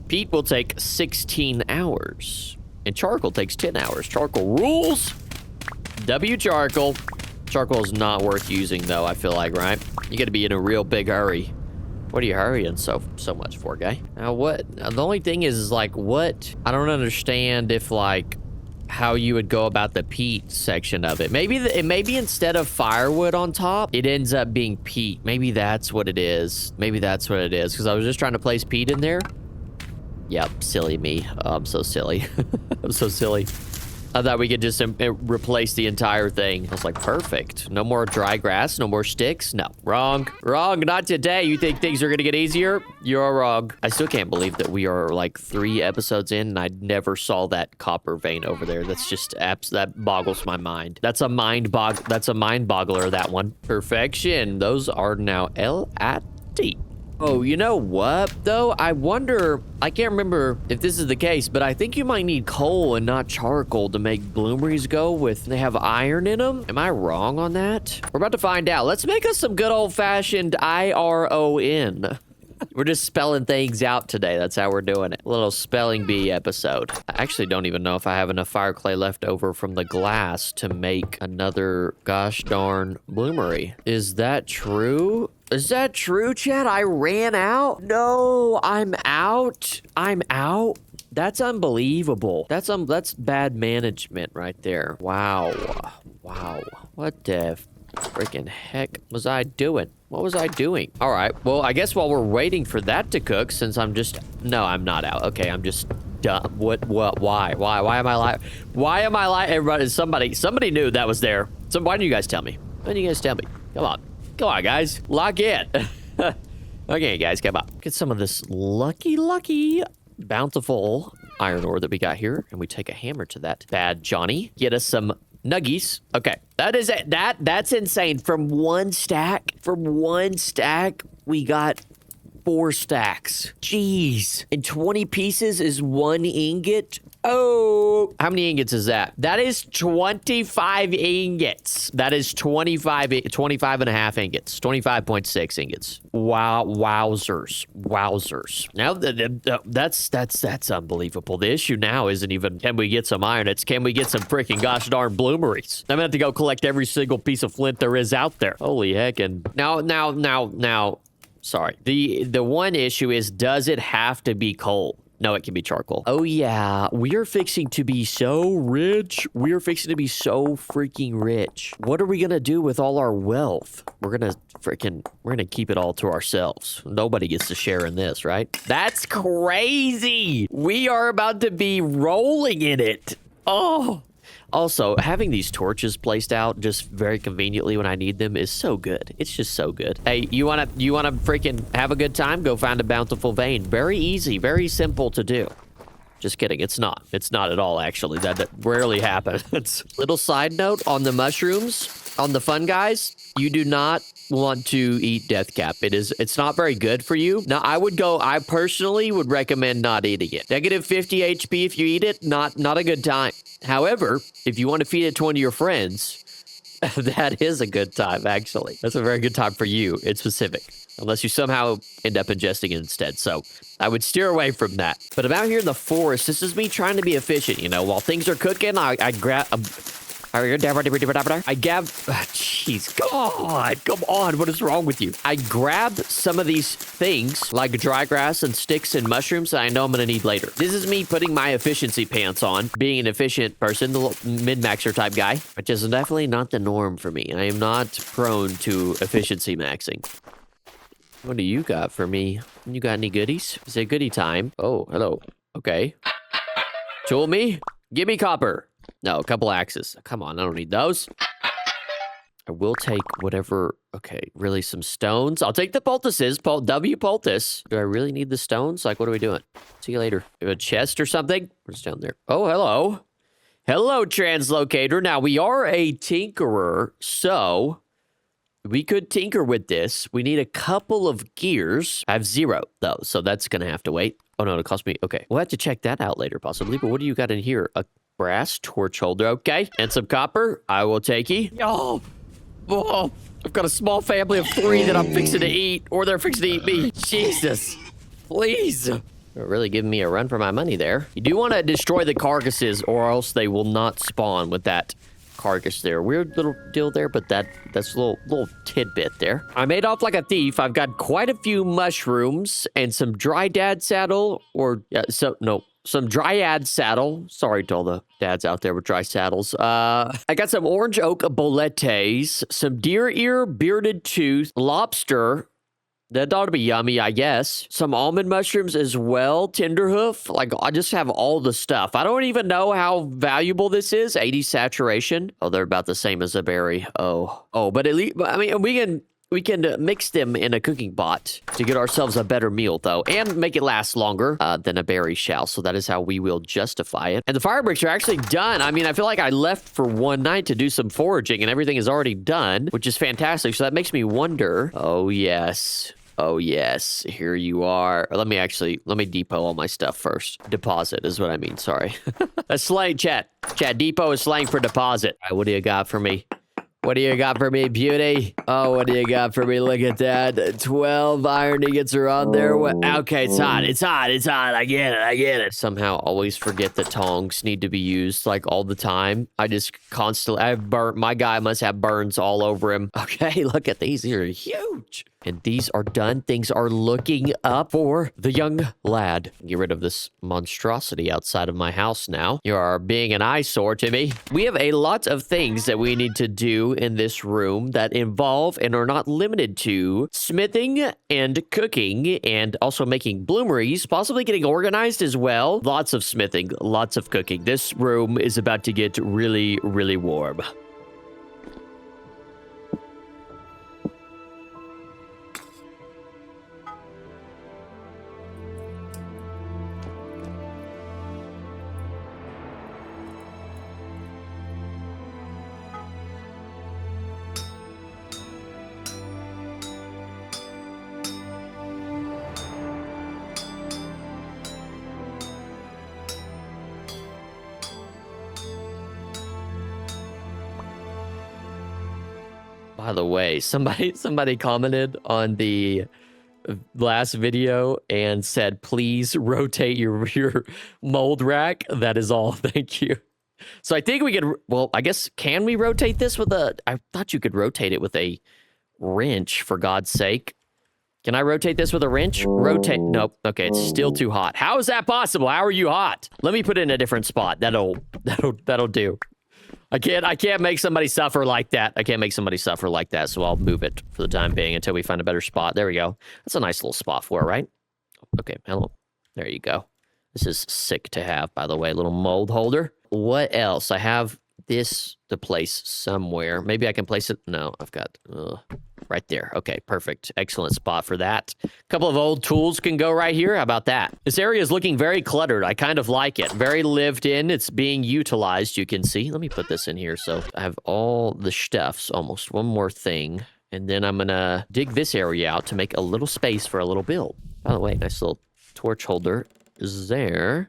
peat will take 16 hours and charcoal takes 10 hours. Charcoal rules. Charcoal. Charcoal is not worth using though, I feel like, right? You gotta be in a real big hurry. What are you hurrying so much for, guy? Now what? The only thing is like, what? I don't understand if like how you would go about the peat section of it. Maybe instead of firewood on top, it ends up being peat. Maybe that's what it is. Because I was just trying to place peat in there. Yep, silly me. Oh, I'm so silly. I'm so silly. I thought we could just replace the entire thing. I was like, perfect. No more dry grass, no more sticks. No, wrong, not today. You think things are gonna get easier? You're wrong. I still can't believe that we are like 3 episodes in and I never saw that copper vein over there. That's just that boggles my mind. That's a mind boggler, that one. Perfection. Those are now L-at-T. Oh, you know what, though? I wonder, I can't remember if this is the case, but I think you might need coal and not charcoal to make bloomeries go they have iron in them. Am I wrong on that? We're about to find out. Let's make us some good old-fashioned IRON. We're just spelling things out today. That's how we're doing it. A little spelling bee episode. I actually don't even know if I have enough fire clay left over from the glass to make another gosh darn bloomery. Is that true? Is that true, Chad? I ran out? No, I'm out. That's unbelievable. That's bad management right there. Wow. What the freaking heck was I doing? What was I doing? All right. Well, I guess while we're waiting for that to cook, since I'm not out. Okay, I'm just dumb. What, why am I lying? Why am I lying? Everybody, somebody knew that was there. So why didn't you guys tell me? Why didn't you guys tell me? Come on, guys. Lock in. Okay, guys, come on. Get some of this lucky, bountiful iron ore that we got here, and we take a hammer to that bad Johnny. Get us some nuggies. Okay, that's insane. From one stack, we got 4 stacks. Jeez. And 20 pieces is 1 ingot. Oh, how many ingots is that? That is 25 ingots. That is 25 and a half ingots. 25.6 ingots. Wow, wowzers. Now that's unbelievable. The issue now isn't even can we get some iron, it's can we get some freaking gosh darn bloomeries. I'm gonna have to go collect every single piece of flint there is out there. Holy heck. And now sorry. The one issue is, does it have to be coal? No, it can be charcoal. Oh, yeah. We are fixing to be so rich. We are fixing to be so freaking rich. What are we going to do with all our wealth? We're going to keep it all to ourselves. Nobody gets to share in this, right? That's crazy. We are about to be rolling in it. Oh. Also, having these torches placed out just very conveniently when I need them is so good. It's just so good. Hey, you wanna freaking have a good time? Go find a bountiful vein. Very easy, very simple to do. Just kidding. It's not. It's not at all, actually. That rarely happens. Little side note on the mushrooms, on the fun guys, you do not want to eat death cap. It's not very good for you. Now, I personally would recommend not eating it. Negative 50 HP if you eat it, not a good time. However, if you want to feed it to one of your friends, that is a good time, actually. That's a very good time for you. It's specific. Unless you somehow end up ingesting it instead. So I would steer away from that. But I'm out here in the forest. This is me trying to be efficient, you know. While things are cooking, I grab... Jeez, God, come on. What is wrong with you? I grab some of these things, like dry grass and sticks and mushrooms that I know I'm going to need later. This is me putting my efficiency pants on, being an efficient person, the min-maxer type guy, which is definitely not the norm for me. I am not prone to efficiency maxing. What do you got for me? You got any goodies? Is it goodie time? Oh, hello. Okay. Tool me? Give me copper. No, a couple axes. Come on, I don't need those. I will take whatever... Okay, really some stones. I'll take the poultices. W poultice. Do I really need the stones? Like, what are we doing? See you later. A chest or something? What's down there? Oh, hello. Hello, translocator. Now, we are a tinkerer, so... we could tinker with this. We need a couple of gears. I have 0, though, so that's going to have to wait. Oh, no, it cost me... Okay, we'll have to check that out later, possibly. But what do you got in here? A brass torch holder, okay. And some copper. I will take ye. Oh, I've got a small family of 3 that I'm fixing to eat, or they're fixing to eat me. Jesus, please. They're really giving me a run for my money there. You do want to destroy the carcasses, or else they will not spawn with that carcass there. Weird little deal there, but that's a little tidbit there. I made off like a thief. I've got quite a few mushrooms and some dry dad saddle, or some dryad saddle. Sorry to all the dads out there with dry saddles. I got some orange oak boletes, some deer ear, bearded tooth, lobster. That ought to be yummy, I guess. Some almond mushrooms as well. Tenderhoof. Like, I just have all the stuff. I don't even know how valuable this is. 80 saturation. Oh, they're about the same as a berry. Oh, but at least, I mean, we can mix them in a cooking pot to get ourselves a better meal, though, and make it last longer than a berry shall. So that is how we will justify it. And the fire bricks are actually done. I mean, I feel like I left for one night to do some foraging, and everything is already done, which is fantastic. So that makes me wonder. Oh, yes. Oh, yes. Here you are. Let me depot all my stuff first. Deposit is what I mean. Sorry. A slang, chat. Chat, depot is slang for deposit. All right, what do you got for me? What do you got for me, beauty? Oh, what do you got for me? Look at that. 12 iron ingots are on there. Okay, it's hot. I get it. Somehow always forget that tongs need to be used like all the time. I just constantly, my guy must have burns all over him. Okay, look at these. These are huge. And these are done. Things are looking up for the young lad. Get rid of this monstrosity outside of my house now. You are being an eyesore to me. We have a lot of things that we need to do in this room that involve and are not limited to smithing and cooking and also making bloomeries, possibly getting organized as well. Lots of smithing, lots of cooking. This room is about to get really, really warm. By the way, somebody commented on the last video and said, please rotate your mold rack. That is all. Thank you. So I think we could, well, I guess, can we rotate this with I thought you could rotate it with a wrench, for God's sake. Can I rotate this with a wrench? Rotate. Nope. Okay, it's still too hot. How is that possible? How are you hot? Let me put it in a different spot. That'll do. I can't make somebody suffer like that. I can't make somebody suffer like that, so I'll move it for the time being until we find a better spot. There we go. That's a nice little spot for it, right? Okay, hello. There you go. This is sick to have, by the way. Little mold holder. What else? I have this to place somewhere. Maybe I can place it. No, I've got right there. Okay, perfect. Excellent spot for that. A couple of old tools can go right here. How about that? This area is looking very cluttered. I kind of like it. Very lived in. It's being utilized, you can see. Let me put this in here. So I have all the stuffs, almost one more thing. And then I'm going to dig this area out to make a little space for a little build. By the way, nice little torch holder is there.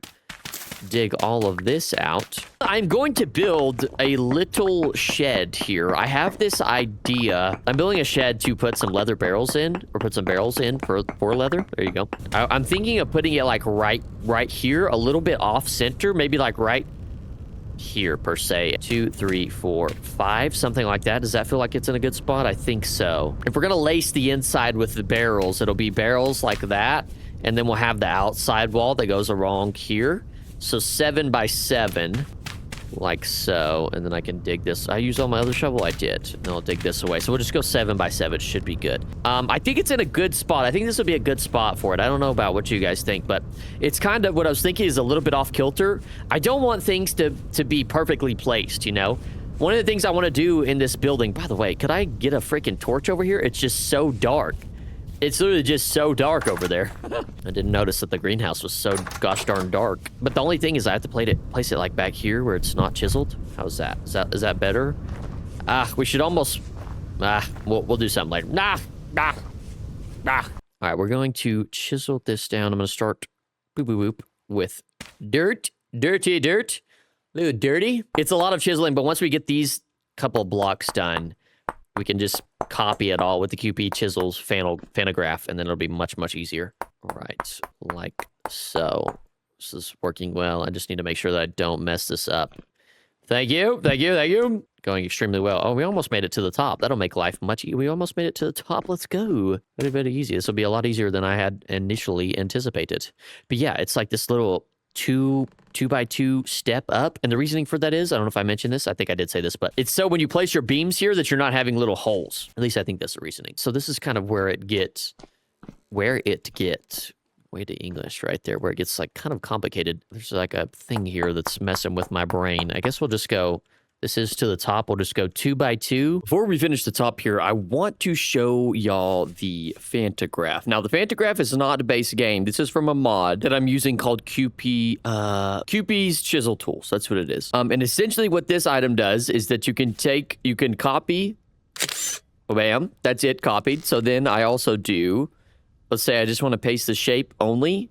Dig all of this out. I'm going to build a little shed here. I have this idea. I'm building a shed to put some leather barrels in, or put some barrels in for leather. There you go. I'm thinking of putting it like right here, a little bit off center, maybe like right here per se. 2, 3, 4, 5, something like that. Does that feel like it's in a good spot? I think so. If we're gonna lace the inside with the barrels, it'll be barrels like that, and then we'll have the outside wall that goes along here. So 7 by 7, like so, and then I can dig this. I used all my other shovel. I did. And I'll dig this away. So we'll just go 7 by 7. Should be good. I think it's in a good spot. I think this would be a good spot for it. I don't know about what you guys think, but it's kind of what I was thinking is a little bit off kilter. I don't want things to be perfectly placed, you know? One of the things I want to do in this building, by the way, could I get a freaking torch over here? It's just so dark. It's literally just so dark over there. I didn't notice that the greenhouse was so gosh darn dark. But the only thing is I have to place it like back here where it's not chiseled. How's that? Is that better? We should almost... we'll do something later. All right, we're going to chisel this down. I'm going to start boop with dirt. Dirty dirt. A little dirty. It's a lot of chiseling, but once we get these couple blocks done, we can just copy it all with the QP chisels fanograph, and then it'll be much, much easier. All right, like so. This is working well. I just need to make sure that I don't mess this up. Thank you. Going extremely well. Oh, we almost made it to the top. That'll make life much easier. We almost made it to the top. Let's go. Very, very easy. This will be a lot easier than I had initially anticipated. But yeah, it's like this little two by two step up, and the reasoning for that is, I don't know if I mentioned this, I think I did say this, but it's so when you place your beams here that you're not having little holes. At least I think that's the reasoning. So this is kind of where it gets way to English right there, where it gets like kind of complicated. There's like a thing here that's messing with my brain. I guess we'll just go, this is to the top. We'll just go 2 by 2. Before we finish the top here, I want to show y'all the Fantograph. Now, the Fantograph is not a base game. This is from a mod that I'm using called QP's Chiseltools. That's what it is. And essentially what this item does is that you can copy, bam, that's it, copied. So then I also do, let's say I just want to paste the shape only.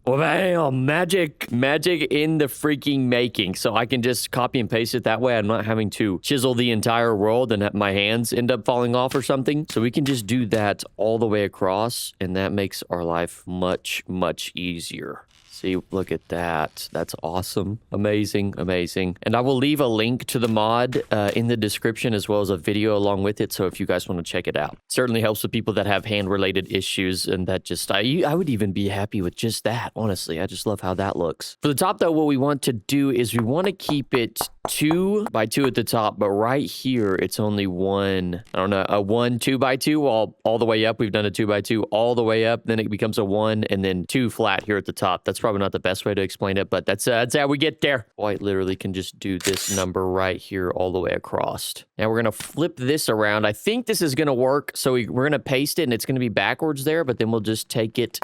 Wow, magic in the freaking making. So I can just copy and paste it that way. I'm not having to chisel the entire world and my hands end up falling off or something. So we can just do that all the way across, and that makes our life much, much easier. See, look at that. That's awesome. Amazing. And I will leave a link to the mod in the description, as well as a video along with it. So if you guys want to check it out, it certainly helps with people that have hand-related issues, and that just, I would even be happy with just that. Honestly, I just love how that looks. For the top though, what we want to do is we want to keep it 2 by 2 at the top, but right here, it's only one, I don't know, a 1 2 by 2 all the way up. We've done a 2 by 2 all the way up. Then it becomes a 1 and then 2 flat here at the top. That's probably not the best way to explain it, but that's how we get there. Quite literally can just do this number right here all the way across. Now we're going to flip this around. I think this is going to work. So we're going to paste it, and it's going to be backwards there, but then we'll just take it,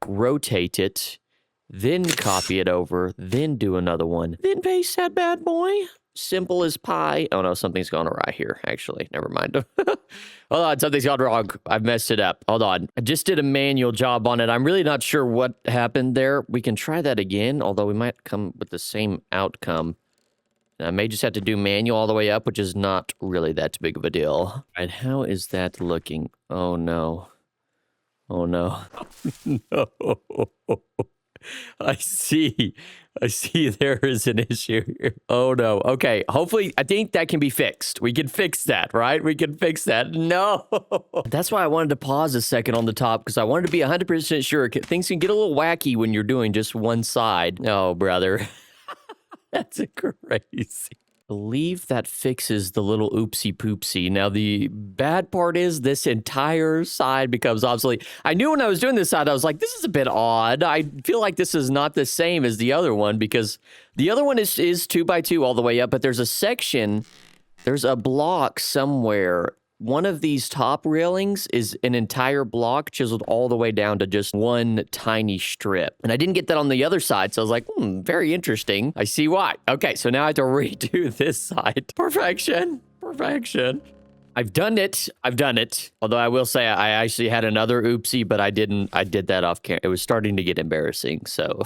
rotate it, then copy it over, then do another one, then paste that bad boy. Simple as pie. Oh no, something's gone awry here, actually. Never mind. Hold on, something's gone wrong. I've messed it up. Hold on. I just did a manual job on it. I'm really not sure what happened there. We can try that again, although we might come with the same outcome. I may just have to do manual all the way up, which is not really that big of a deal. And how is that looking? Oh, no. Oh, no. No. I see there is an issue here. Oh, no. Okay. Hopefully, I think that can be fixed. We can fix that, right? We can fix that. No. That's why I wanted to pause a second on the top, because I wanted to be 100% sure. Things can get a little wacky when you're doing just one side. Oh, brother. That's crazy. I believe that fixes the little oopsie poopsie. Now, the bad part is this entire side becomes obsolete. I knew when I was doing this side, I was like, this is a bit odd. I feel like this is not the same as the other one, because the other one is 2x2 all the way up, but there's a section, there's a block somewhere. One of these top railings is an entire block chiseled all the way down to just one tiny strip. And I didn't get that on the other side, so I was like, very interesting. I see why. Okay, so now I have to redo this side. Perfection. Perfection. I've done it. Although I will say I actually had another oopsie, but I didn't. I did that off camera. It was starting to get embarrassing, so...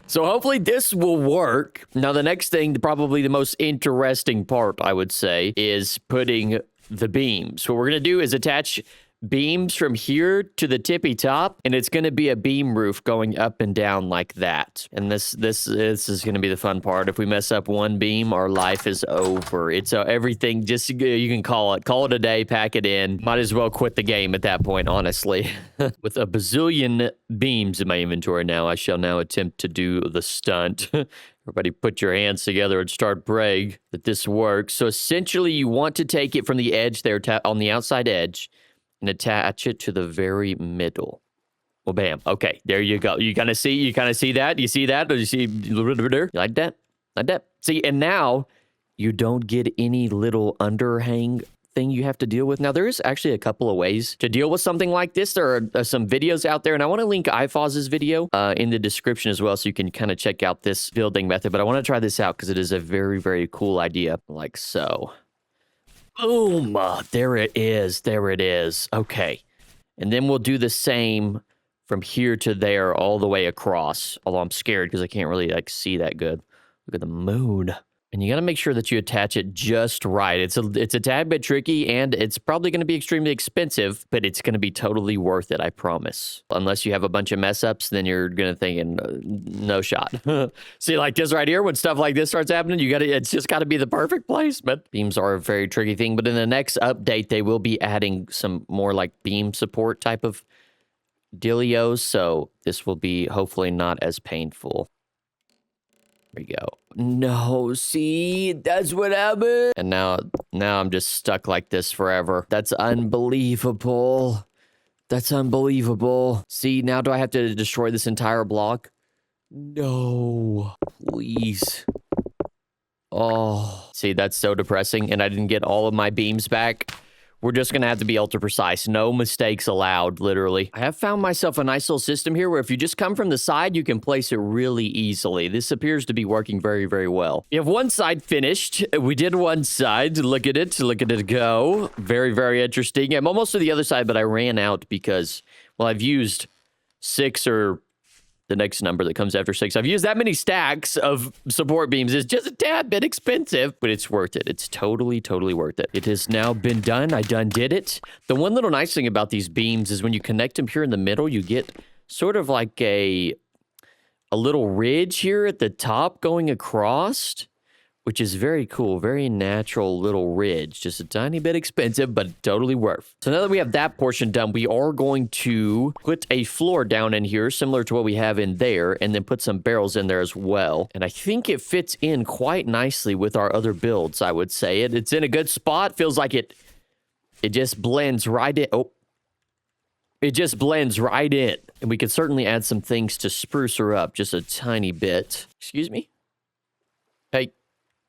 So hopefully this will work. Now, the next thing, probably the most interesting part, I would say, is putting the beams. What we're going to do is attach beams from here to the tippy top, and it's going to be a beam roof going up and down like that. And this is going to be the fun part. If we mess up one beam, our life is over. It's everything, just you can call it a day, pack it in. Might as well quit the game at that point, honestly. With a bazillion beams in my inventory now, I shall now attempt to do the stunt. Everybody put your hands together and start praying that this works. So essentially, you want to take it from the edge there, on the outside edge, and attach it to the very middle. Well, bam. Okay, there you go. You kind of see that? You see that? Or you see like that? Like that? See, and now you don't get any little underhang thing you have to deal with. Now, there is actually a couple of ways to deal with something like this. There are some videos out there, and I want to link iFoz's video in the description as well, so you can kind of check out this building method. But I want to try this out because it is a very, very cool idea, like so. Boom! There it is. There it is. Okay. And then we'll do the same from here to there all the way across. Although I'm scared because I can't really see that good. Look at the moon. And you got to make sure that you attach it just right. It's a tad bit tricky, and it's probably going to be extremely expensive, but it's going to be totally worth it, I promise. Unless you have a bunch of mess ups, then you're going to think, no shot. See, like this right here, when stuff like this starts happening, it's just got to be the perfect placement. Beams are a very tricky thing, but in the next update, they will be adding some more like beam support type of dealios, so this will be hopefully not as painful. There we go. No, see, that's what happened. And now I'm just stuck like this forever. That's unbelievable. That's unbelievable. See, now do I have to destroy this entire block? No, please. Oh, see, that's so depressing. And I didn't get all of my beams back. We're just going to have to be ultra precise. No mistakes allowed, literally. I have found myself a nice little system here where if you just come from the side, you can place it really easily. This appears to be working very, very well. We have one side finished. We did one side. Look at it. Look at it go. Very, very interesting. I'm almost to the other side, but I ran out because, well, I've used 6 or the next number that comes after 6. I've used that many stacks of support beams. It's just a tad bit expensive, but it's worth it. It's totally, totally worth it. It has now been done. I did it. The one little nice thing about these beams is when you connect them here in the middle, you get sort of like a little ridge here at the top going across, which is very cool. Very natural little ridge. Just a tiny bit expensive, but totally worth. So now that we have that portion done, we are going to put a floor down in here, similar to what we have in there, and then put some barrels in there as well. And I think it fits in quite nicely with our other builds, I would say. It's in a good spot. Feels like it just blends right in. Oh. It just blends right in. And we could certainly add some things to spruce her up just a tiny bit. Excuse me? Hey.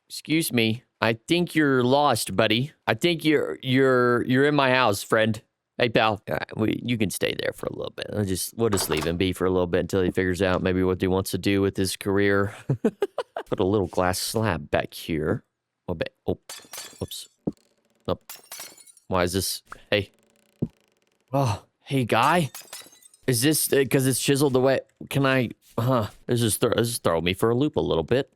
Excuse me. I think you're lost, buddy. I think you're in my house, friend. Hey, pal. All right, you can stay there for a little bit. We'll just leave him be for a little bit until he figures out maybe what he wants to do with his career. Put a little glass slab back here. Oh, whoops. Oh. Why is this? Hey. Oh, hey, guy. Is this because it's chiseled away? Can I? This is throw me for a loop a little bit.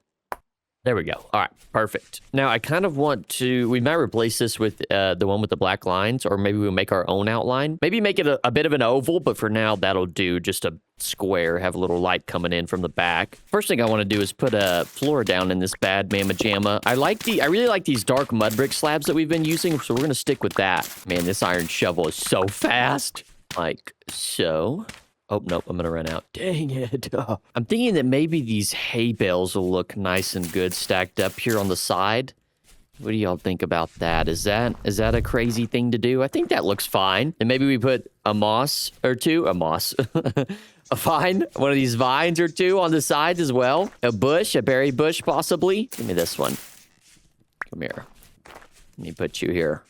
There we go. All right, perfect. Now, I kind of want to, we might replace this with the one with the black lines, or maybe we'll make our own outline. Maybe make it a bit of an oval, but for now, that'll do. Just a square, have a little light coming in from the back. First thing I want to do is put a floor down in this bad mamma jamma. I really like these dark mud brick slabs that we've been using, so we're going to stick with that. Man, this iron shovel is so fast. Like so. Oh, nope, I'm going to run out. Dang it. Oh. I'm thinking that maybe these hay bales will look nice and good stacked up here on the side. What do y'all think about that? Is that a crazy thing to do? I think that looks fine. And maybe we put a moss or two. A moss. A vine. One of these vines or two on the sides as well. A bush. A berry bush, possibly. Give me this one. Come here. Let me put you here.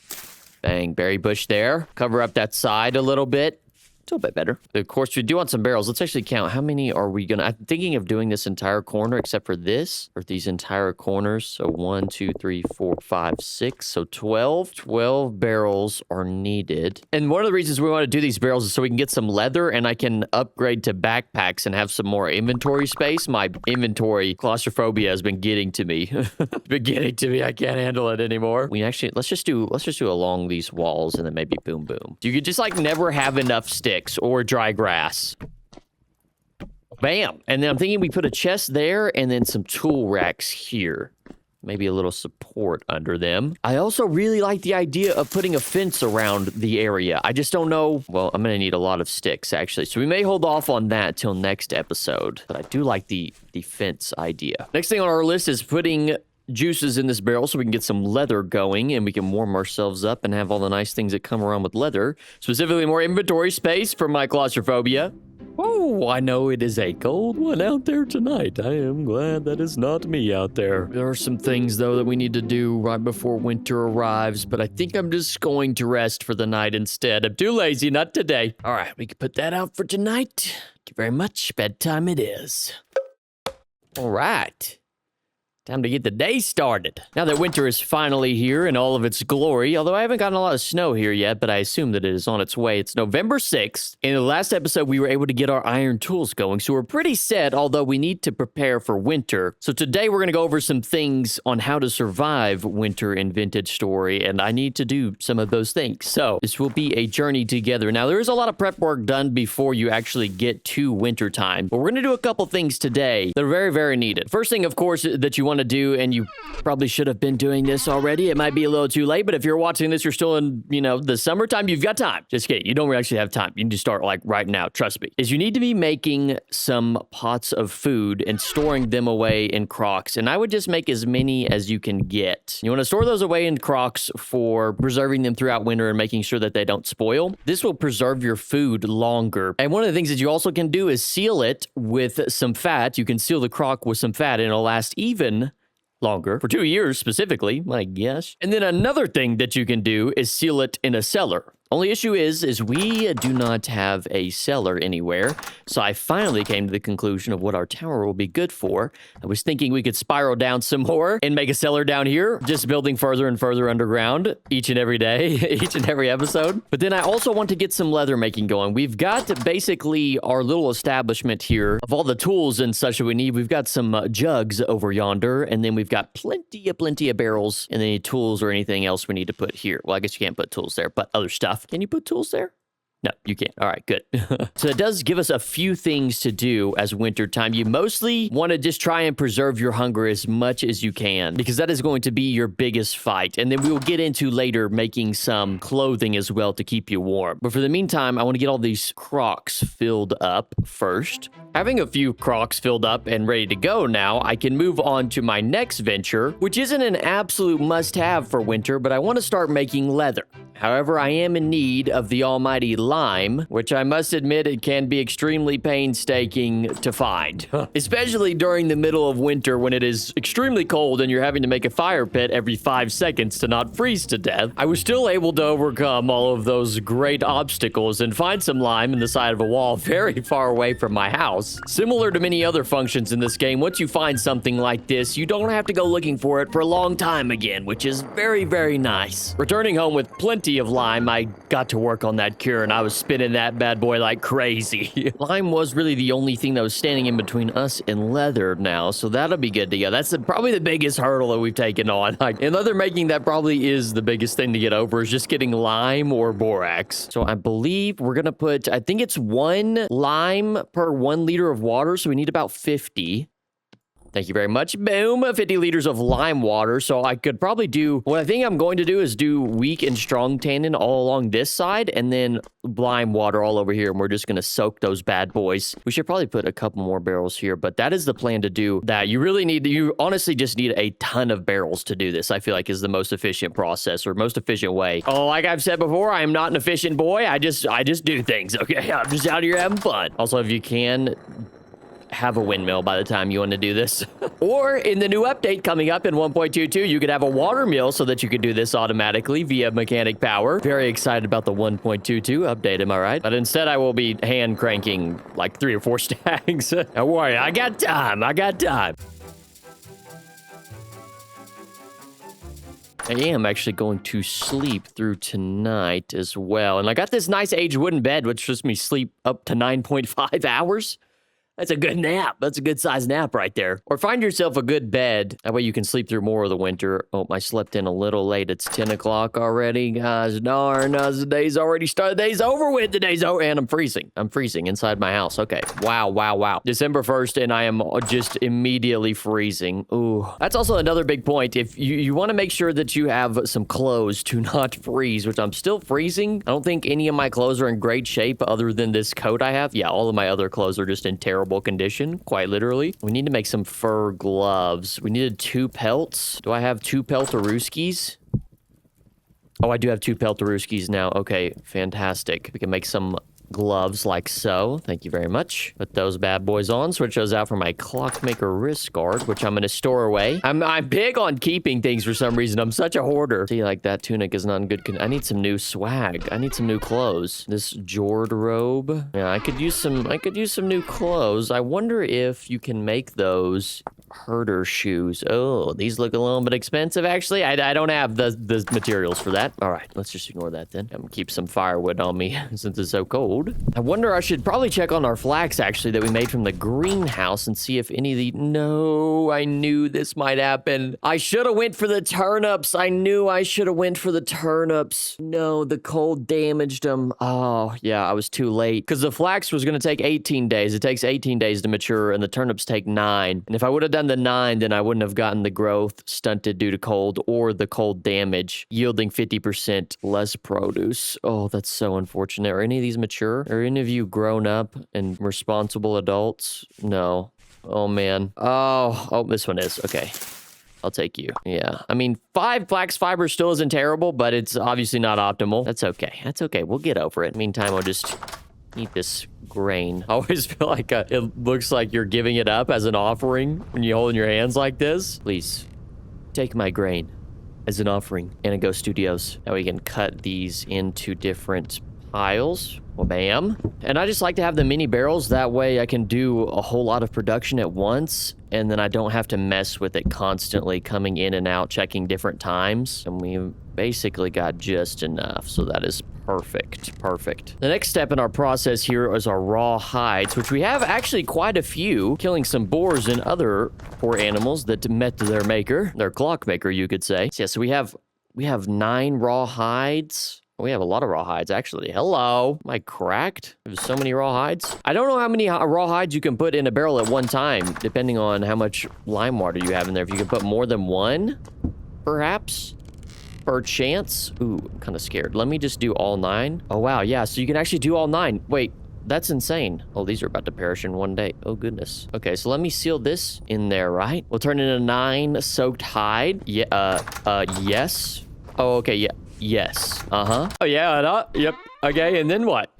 Bang. Berry bush there. Cover up that side a little bit. It's a little bit better. Of course, we do want some barrels. Let's actually count. How many are we gonna... I'm thinking of doing this entire corner except for this, or these entire corners. So 1, 2, 3, 4, 5, 6. So 12. 12 barrels are needed. And one of the reasons we want to do these barrels is so we can get some leather and I can upgrade to backpacks and have some more inventory space. My inventory claustrophobia has been getting to me. It's been getting to me. I can't handle it anymore. We actually... Let's just do along these walls and then maybe boom, boom. You could just like never have enough sticks or dry grass. Bam. And then I'm thinking we put a chest there and then some tool racks here. Maybe a little support under them. I also really like the idea of putting a fence around the area. I just don't know. Well, I'm going to need a lot of sticks, actually. So we may hold off on that till next episode. But I do like the fence idea. Next thing on our list is putting juices in this barrel so we can get some leather going and we can warm ourselves up and have all the nice things that come around with leather. Specifically, more inventory space for my claustrophobia. Oh, I know it is a cold one out there tonight. I am glad that is not me out there. There are some things, though, that we need to do right before winter arrives, but I think I'm just going to rest for the night instead. I'm too lazy, not today. All right, we can put that out for tonight. Thank you very much. Bedtime it is. All right. Time to get the day started. Now that winter is finally here in all of its glory, although I haven't gotten a lot of snow here yet, but I assume that it is on its way. It's November 6th. In the last episode, we were able to get our iron tools going, so we're pretty set, although we need to prepare for winter. So today we're going to go over some things on how to survive winter in Vintage Story, and I need to do some of those things. So this will be a journey together. Now, there is a lot of prep work done before you actually get to winter time, but we're going to do a couple things today that are very, very needed. First thing, of course, that you want to do, and you probably should have been doing this already. It might be a little too late, but if you're watching this, you're still in, the summertime, you've got time. Just kidding. You don't actually have time. You need to start like right now. Trust me. Is you need to be making some pots of food and storing them away in crocks. And I would just make as many as you can get. You want to store those away in crocks for preserving them throughout winter and making sure that they don't spoil. This will preserve your food longer. And one of the things that you also can do is seal it with some fat. You can seal the crock with some fat and it'll last even longer, for 2 years specifically, I guess. And then another thing that you can do is seal it in a cellar. Only issue is we do not have a cellar anywhere, so I finally came to the conclusion of what our tower will be good for. I was thinking we could spiral down some more and make a cellar down here, just building further and further underground each and every day, each and every episode. But then I also want to get some leather making going. We've got basically our little establishment here of all the tools and such that we need. We've got some jugs over yonder, and then we've got plenty of barrels and any tools or anything else we need to put here. Well, I guess you can't put tools there, but other stuff. Can you put tools there? No, you can't. All right, good. So it does give us a few things to do as winter time. You mostly want to just try and preserve your hunger as much as you can, because that is going to be your biggest fight. And then we will get into later making some clothing as well to keep you warm. But for the meantime, I want to get all these crocks filled up first. Having a few crocks filled up and ready to go now, I can move on to my next venture, which isn't an absolute must-have for winter, but I want to start making leather. However, I am in need of the almighty lime, which I must admit it can be extremely painstaking to find. Especially during the middle of winter when it is extremely cold and you're having to make a fire pit every 5 seconds to not freeze to death. I was still able to overcome all of those great obstacles and find some lime in the side of a wall very far away from my house. Similar to many other functions in this game, once you find something like this, you don't have to go looking for it for a long time again, which is very, very nice. Returning home with plenty plenty of lime. I got to work on that cure, and I was spinning that bad boy like crazy. Lime was really the only thing that was standing in between us and leather now, so that'll be good to go. That's probably the biggest hurdle that we've taken on. Like, in leather making, that probably is the biggest thing to get over, is just getting lime or borax. So I believe we're gonna put, I think it's 1 lime per 1 liter of water, so we need about 50. Thank you very much. Boom, 50 liters of lime water. So I could probably do, what I think I'm going to do is do weak and strong tannin all along this side, and then lime water all over here. And we're just going to soak those bad boys. We should probably put a couple more barrels here, but that is the plan to do that. You honestly just need a ton of barrels to do this. I feel like is the most efficient process, or most efficient way. Oh, like I've said before, I am not an efficient boy. I just do things, okay? I'm just out here having fun. Also, if you can, have a windmill by the time you want to do this. Or in the new update coming up in 1.22, you could have a water mill so that you could do this automatically via mechanic power. Very excited about the 1.22 update, am I right? But instead I will be hand cranking like 3 or 4 stacks. Don't worry, I got time. I am actually going to sleep through tonight as well. And I got this nice aged wooden bed, which lets me sleep up to 9.5 hours. That's a good nap. That's a good size nap right there. Or find yourself a good bed. That way you can sleep through more of the winter. Oh, I slept in a little late. It's 10 o'clock already. Guys, darn, the day's already started. The day's over with. The day's over. And I'm freezing. I'm freezing inside my house. Okay. Wow. December 1st, and I am just immediately freezing. Ooh. That's also another big point. If you want to make sure that you have some clothes to not freeze, which I'm still freezing. I don't think any of my clothes are in great shape other than this coat I have. Yeah, all of my other clothes are just in terrible condition, quite literally. We need to make some fur gloves. We needed 2 pelts. Do I have 2 peltarooskies? Oh, I do have 2 peltarooskies now. Okay, fantastic. We can make some gloves like so. Thank you very much. Put those bad boys on. Switch those out for my clockmaker wrist guard, which I'm going to store away. I'm big on keeping things for some reason. I'm such a hoarder. See, like that tunic is not in good condition. I need some new swag. I need some new clothes. This Jord robe. Yeah, I could use some new clothes. I wonder if you can make those herder shoes. Oh, these look a little bit expensive, actually. I don't have the materials for that. All right, let's just ignore that then. I'm gonna keep some firewood on me since it's so cold. I wonder, I should probably check on our flax, actually, that we made from the greenhouse and see if any of the... No, I knew this might happen. I should have went for the turnips. I knew I should have went for the turnips. No, the cold damaged them. Oh, yeah, I was too late. Because the flax was gonna take 18 days. It takes 18 days to mature, and the turnips take 9. And if I would have done the 9, then I wouldn't have gotten the growth stunted due to cold or the cold damage, yielding 50% less produce. Oh, that's so unfortunate. Are any of these mature? Are any of you grown up and responsible adults? No. Oh, man. Oh, this one is. Okay. I'll take you. Yeah. I mean, 5 flax fiber still isn't terrible, but it's obviously not optimal. That's okay. That's okay. We'll get over it. Meantime, I'll just eat this grain. I always feel like it looks like you're giving it up as an offering when you hold in your hands like this. Please, take my grain as an offering. Anago Studios. Now we can cut these into different piles. Well, bam. And I just like to have the mini barrels. That way I can do a whole lot of production at once, and then I don't have to mess with it constantly coming in and out, checking different times. And we basically got just enough, so that is perfect. Perfect. The next step in our process here is our raw hides, which we have actually quite a few, killing some boars and other poor animals that met their maker, their clockmaker, you could say. So, yeah, so we have 9 raw hides. We have a lot of raw hides, actually. Hello. Am I cracked? There's so many raw hides. I don't know how many raw hides you can put in a barrel at one time, depending on how much lime water you have in there. If you can put more than 1, perhaps, per chance. Ooh, I'm kind of scared. Let me just do all 9. Oh, wow. Yeah, so you can actually do all 9. Wait, that's insane. Oh, these are about to perish in one day. Oh, goodness. Okay, so let me seal this in there, right? We'll turn it into 9 soaked hide. Yeah, yes. Oh, okay, yeah. Yes. Uh-huh. Oh, yeah, yep. Okay, and then what?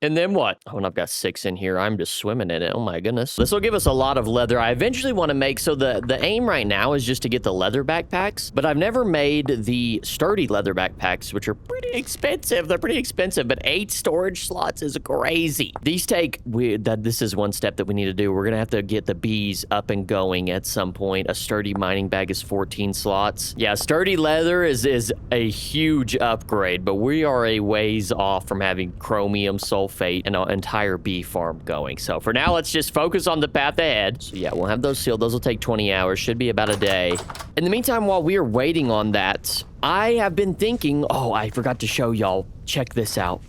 And then what? Oh, and I've got 6 in here. I'm just swimming in it. Oh my goodness. This will give us a lot of leather. I eventually want to make, so the aim right now is just to get the leather backpacks, but I've never made the sturdy leather backpacks, which are pretty expensive. They're pretty expensive, but 8 storage slots is crazy. These take, this is one step that we need to do. We're going to have to get the bees up and going at some point. A sturdy mining bag is 14 slots. Yeah, sturdy leather is a huge upgrade, but we are a ways off from having chromium, sulfate, and an entire bee farm going. So for now, let's just focus on the path ahead. So yeah, we'll have those sealed. Those will take 20 hours. Should be about a day. In the meantime, while we are waiting on that, I have been thinking, oh, I forgot to show y'all. Check this out.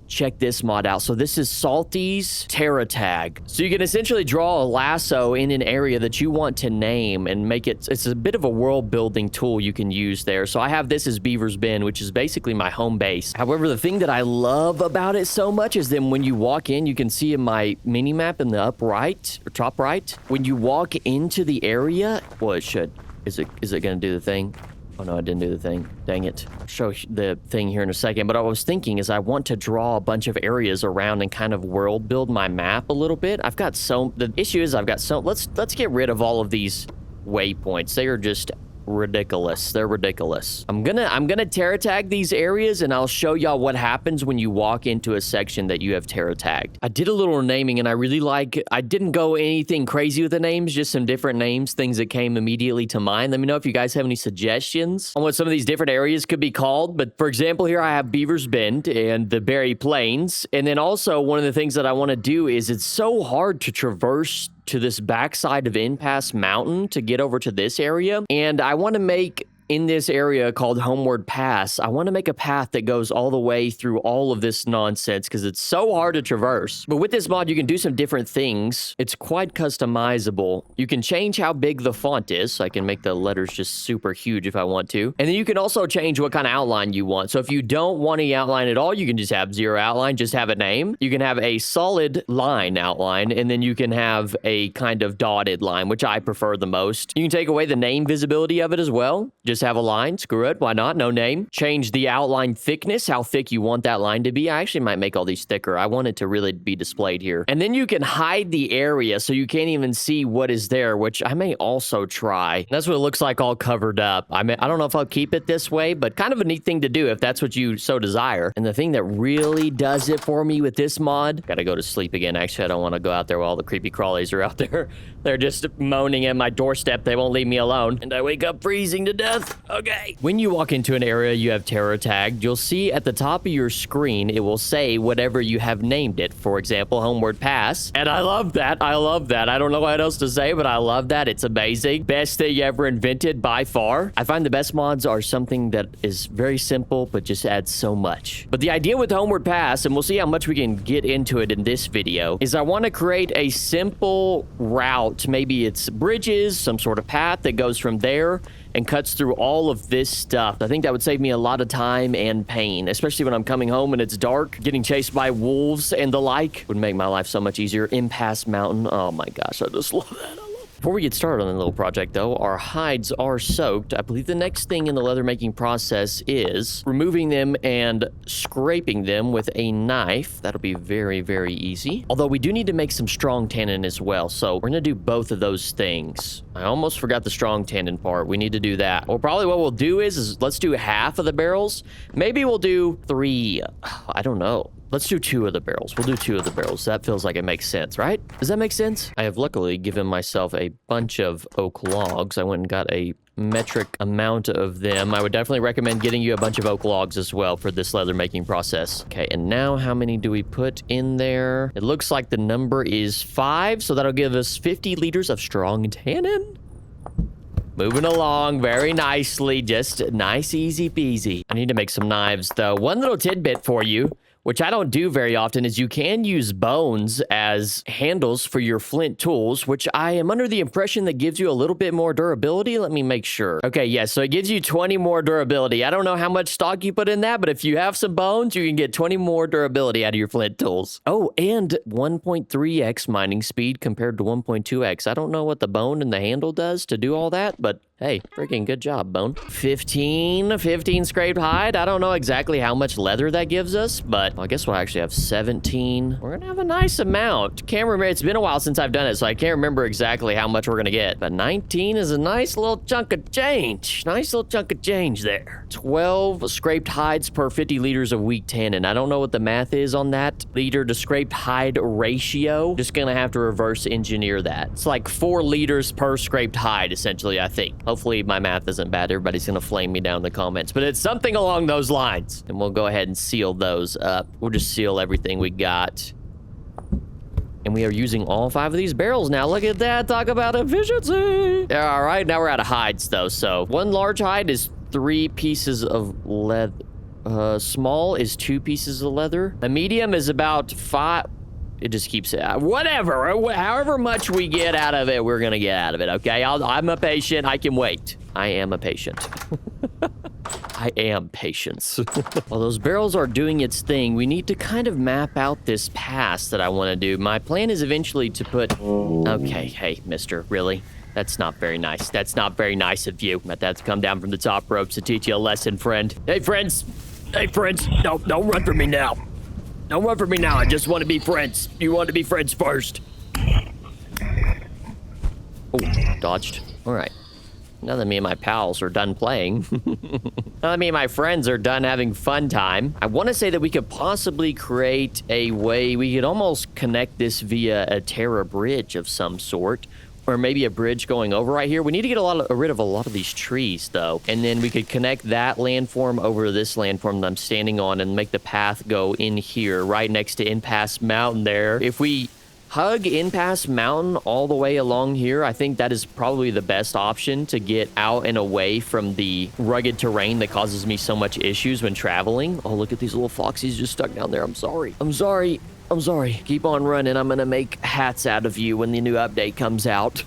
Check this mod out. So this is Salty's Terra Tag. So you can essentially draw a lasso in an area that you want to name and make it, it's a bit of a world building tool you can use there. So I have this as Beaver's Bend, which is basically my home base. However, the thing that I love about it so much is then when you walk in, you can see in my mini map in the up right or top right, when you walk into the area, well, it should. Is it going to do the thing? Oh no, I didn't do the thing. Dang it. I'll show the thing here in a second. But what I was thinking is I want to draw a bunch of areas around and kind of world build my map a little bit. The issue is let's get rid of all of these waypoints. They are just ridiculous. They're ridiculous. I'm gonna Terra Tag these areas, and I'll show y'all what happens when you walk into a section that you have Terra tagged. I did a little naming, and I didn't go anything crazy with the names, just some different names, things that came immediately to mind. Let me know if you guys have any suggestions on what some of these different areas could be called. But for example, here I have Beaver's Bend and the Berry Plains. And then also one of the things that I want to do is it's so hard to traverse to this backside of Impasse Mountain to get over to this area. And I want to make, in this area called Homeward Pass, I want to make a path that goes all the way through all of this nonsense because it's so hard to traverse. But with this mod, you can do some different things. It's quite customizable. You can change how big the font is, so I can make the letters just super huge if I want to. And then you can also change what kind of outline you want. So if you don't want any outline at all, you can just have zero outline, just have a name. You can have a solid line outline, and then you can have a kind of dotted line, which I prefer the most. You can take away the name visibility of it as well. Just have a line, screw it, why not? No name. Change the outline thickness, how thick you want that line to be. I actually might make all these thicker. I want it to really be displayed here. And then you can hide the area so you can't even see what is there, which I may also try. That's what it looks like all covered up. I don't know if I'll keep it this way, but kind of a neat thing to do if that's what you so desire. And the thing that really does it for me with this mod, gotta go to sleep again. Actually, I don't want to go out there while all the creepy crawlies are out there. They're just moaning at my doorstep. They won't leave me alone. And I wake up freezing to death. Okay. When you walk into an area you have Terra tagged, you'll see at the top of your screen, it will say whatever you have named it. For example, Homeward Pass. And I love that. I love that. I don't know what else to say, but I love that. It's amazing. Best thing ever invented by far. I find the best mods are something that is very simple, but just adds so much. But the idea with Homeward Pass, and we'll see how much we can get into it in this video, is I want to create a simple route. Maybe it's bridges, some sort of path that goes from there and cuts through all of this stuff. I think that would save me a lot of time and pain, especially when I'm coming home and it's dark. Getting chased by wolves and the like would make my life so much easier. Impasse Mountain. Oh my gosh, I just love that. Before we get started on the little project, though, our hides are soaked. I believe the next thing in the leather making process is removing them and scraping them with a knife. That'll be very, very easy. Although we do need to make some strong tannin as well, so we're gonna do both of those things. I almost forgot the strong tannin part. We need to do that. Well, probably what we'll do is let's do half of the barrels. Maybe we'll do 3. I don't know. Let's do 2 of the barrels. We'll do 2 of the barrels. That feels like it makes sense, right? Does that make sense? I have luckily given myself a bunch of oak logs. I went and got a metric amount of them. I would definitely recommend getting you a bunch of oak logs as well for this leather making process. Okay, and now how many do we put in there? It looks like the number is 5, so that'll give us 50 liters of strong tannin. Moving along very nicely, just nice, easy peasy. I need to make some knives though. One little tidbit for you, which I don't do very often, is you can use bones as handles for your flint tools, which I am under the impression that gives you a little bit more durability. Let me make sure. Okay, yes, so it gives you 20 more durability. I don't know how much stock you put in that, but if you have some bones, you can get 20 more durability out of your flint tools. Oh, and 1.3x mining speed compared to 1.2x. I don't know what the bone and the handle does to do all that, but Hey, freaking good job, Bone. 15 scraped hide. I don't know exactly how much leather that gives us, but I guess we'll actually have 17. We're gonna have a nice amount. Can't remember, it's been a while since I've done it, so I can't remember exactly how much we're gonna get. But 19 is a nice little chunk of change. Nice little chunk of change there. 12 scraped hides per 50 liters of weak tannin. I don't know what the math is on that liter to scraped hide ratio. Just gonna have to reverse engineer that. It's like 4 liters per scraped hide, essentially, I think. Hopefully my math isn't bad. Everybody's gonna flame me down in the comments, but it's something along those lines. And we'll go ahead and seal those up. We'll just seal everything we got. And we are using all 5 of these barrels now. Look at that. Talk about efficiency. All right, now we're out of hides though. So 1 large hide is 3 pieces of leather. Small is 2 pieces of leather. A medium is about 5. It just keeps whatever. However much we get out of it, we're gonna get out of it. Okay, I'm a patient. I can wait. I am a patient. I am patience. While those barrels are doing its thing, we need to kind of map out this pass that I want to do. My plan is eventually to put... Okay, hey, mister, really? That's not very nice. That's not very nice of you. But that's come down from the top ropes to teach you a lesson, friend. Hey, friends. Hey, friends. No, don't run from me now. Don't run from me now. I just want to be friends. You want to be friends first. Oh, dodged. All right. Now that me and my pals are done playing, now that me and my friends are done having fun time, I want to say that we could possibly create a way we could almost connect this via a Terra bridge of some sort, or maybe a bridge going over right here. We need to get rid of a lot of these trees, though, and then we could connect that landform over to this landform that I'm standing on and make the path go in here, right next to Impasse Mountain there. If we hug Impasse Mountain all the way along here, I think that is probably the best option to get out and away from the rugged terrain that causes me so much issues when traveling. Oh, look at these little foxies just stuck down there. I'm sorry. I'm sorry. I'm sorry. Keep on running. I'm gonna make hats out of you when the new update comes out.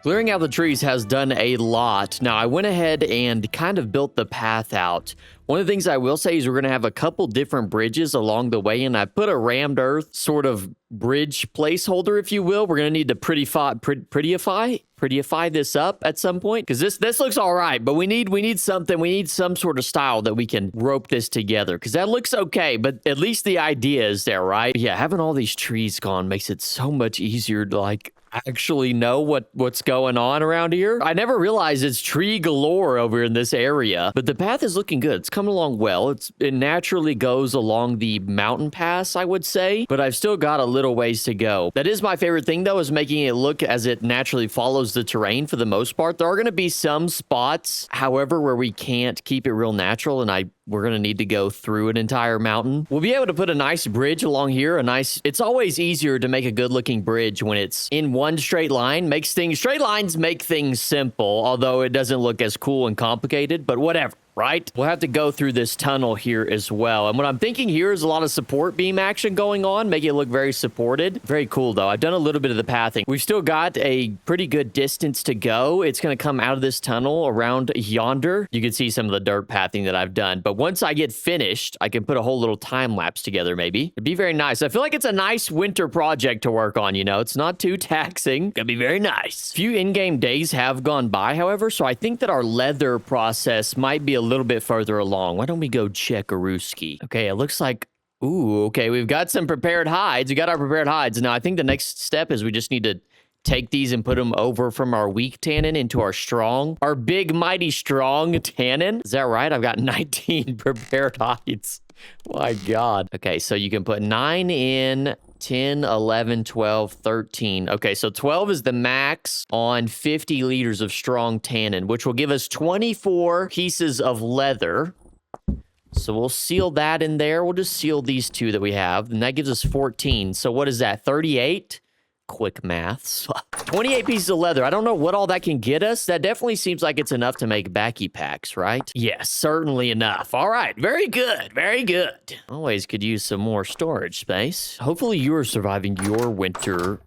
Clearing out the trees has done a lot. Now, I went ahead and kind of built the path out. One of the things I will say is we're going to have a couple different bridges along the way, and I put a rammed earth sort of bridge placeholder, if you will. We're going to need to prettyify this up at some point, because this looks all right, but we need something. We need some sort of style that we can rope this together, because that looks okay, but at least the idea is there, right? Yeah, having all these trees gone makes it so much easier to, like, actually know what's going on around here. I never realized it's tree galore over in this area, but the path is looking good. It's coming along well. It naturally goes along the mountain pass, I would say, but I've still got a little ways to go. That is my favorite thing, though, is making it look as it naturally follows the terrain for the most part. There are going to be some spots, however, where we can't keep it real natural, and we're going to need to go through an entire mountain. We'll be able to put a nice bridge along here. It's always easier to make a good looking bridge when it's in one straight line. Straight lines make things simple, although it doesn't look as cool and complicated, but whatever. Right? We'll have to go through this tunnel here as well. And what I'm thinking here is a lot of support beam action going on, make it look very supported. Very cool, though. I've done a little bit of the pathing. We've still got a pretty good distance to go. It's going to come out of this tunnel around yonder. You can see some of the dirt pathing that I've done. But once I get finished, I can put a whole little time lapse together, maybe. It'd be very nice. I feel like it's a nice winter project to work on, you know? It's not too taxing. Gonna be very nice. A few in-game days have gone by, however, so I think that our leather process might be a little bit further along. Why don't we go check Aruski? Okay, it looks like... Ooh, okay, we've got some prepared hides. We got our prepared hides. Now, I think the next step is we just need to take these and put them over from our weak tannin into our big, mighty, strong tannin. Is that right? I've got 19 prepared hides. My God. Okay, so you can put 9 in... 10, 11, 12, 13. Okay, so 12 is the max on 50 liters of strong tannin, which will give us 24 pieces of leather. So we'll seal that in there. We'll just seal these two that we have, and that gives us 14. So what is that, 38? quick maths. 28 pieces of leather. I don't know what all that can get us. That definitely seems like it's enough to make backy packs, right? Yes, certainly enough. All right, very good, very good. Always could use some more storage space. Hopefully you are surviving your winter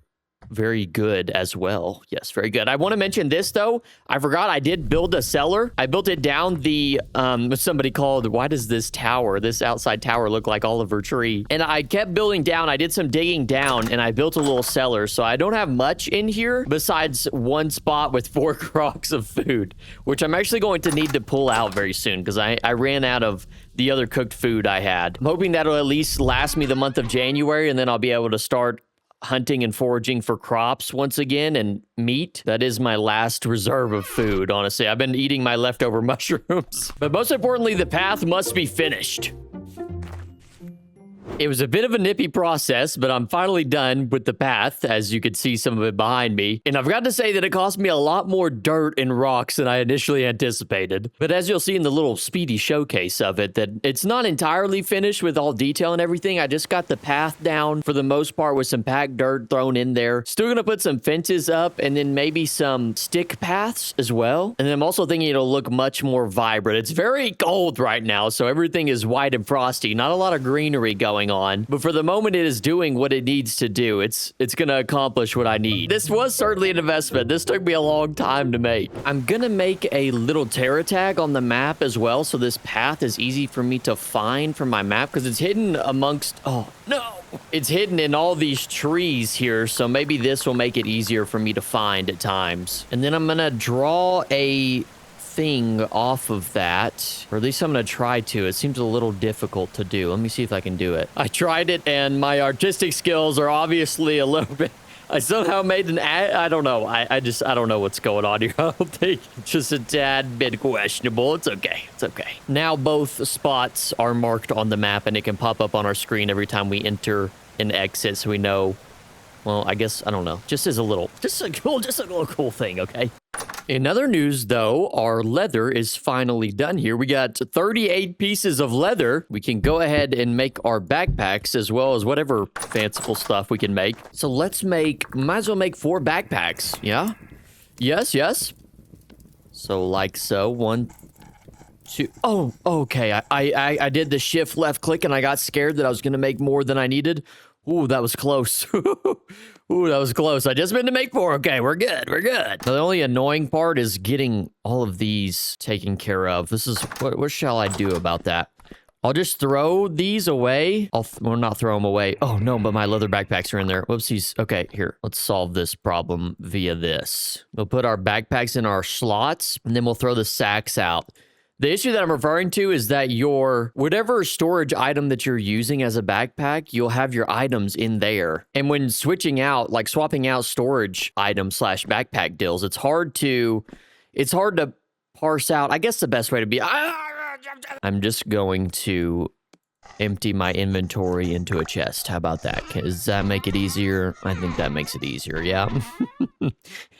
very good as well. Yes, very good. I want to mention this though. I forgot I did build a cellar. I built it down the what somebody called, why does this outside tower look like Oliver Tree? And I kept building down. I did some digging down and I built a little cellar. So I don't have much in here besides one spot with 4 crocs of food, which I'm actually going to need to pull out very soon because I ran out of the other cooked food I had. I'm hoping that'll at least last me the month of January, and then I'll be able to start hunting and foraging for crops once again and meat. That is my last reserve of food, honestly. I've been eating my leftover mushrooms. But most importantly, the path must be finished. It was a bit of a nippy process, but I'm finally done with the path, as you can see some of it behind me. And I've got to say that it cost me a lot more dirt and rocks than I initially anticipated. But as you'll see in the little speedy showcase of it, that it's not entirely finished with all detail and everything. I just got the path down for the most part with some packed dirt thrown in there. Still gonna put some fences up and then maybe some stick paths as well. And then I'm also thinking it'll look much more vibrant. It's very cold right now, so everything is white and frosty. Not a lot of greenery going on, but for the moment it is doing what it needs to do. It's gonna accomplish what I need. This was certainly an investment. This took me a long time to make. I'm gonna make a little Terra Tag on the map as well, so this path is easy for me to find from my map because it's hidden amongst, oh no, it's hidden in all these trees here, so maybe this will make it easier for me to find at times. And then I'm gonna draw a thing off of that, or at least I'm gonna try to. It seems a little difficult to do. Let me see if I can do it. I tried it and my artistic skills are obviously a little bit, I somehow made an ad. I don't know. I don't know what's going on here. I don't think it's just a tad bit questionable. It's okay. It's okay. Now both spots are marked on the map and it can pop up on our screen every time we enter and exit, so we know. Well, I guess, I don't know. Just as a little cool thing, okay? In other news, though, our leather is finally done here. We got 38 pieces of leather. We can go ahead and make our backpacks as well as whatever fanciful stuff we can make. So let's might as well make 4 backpacks. Yeah? Yes. So like so, 1, 2. Oh, okay. I did the shift left click and I got scared that I was going to make more than I needed. Ooh, that was close. Ooh, that was close. I just meant to make 4. Okay, we're good. The only annoying part is getting all of these taken care of. This is, what shall I do about that? I'll just throw these away. Well, not throw them away. Oh, no, but my leather backpacks are in there. Whoopsies. Okay, here. Let's solve this problem via this. We'll put our backpacks in our slots, and then we'll throw the sacks out. The issue that I'm referring to is that whatever storage item that you're using as a backpack, you'll have your items in there. And when switching out, like swapping out storage items / backpack deals, it's hard to parse out. I guess the best way to be, I'm just going to empty my inventory into a chest. How about that? Does that make it easier? I think that makes it easier, yeah.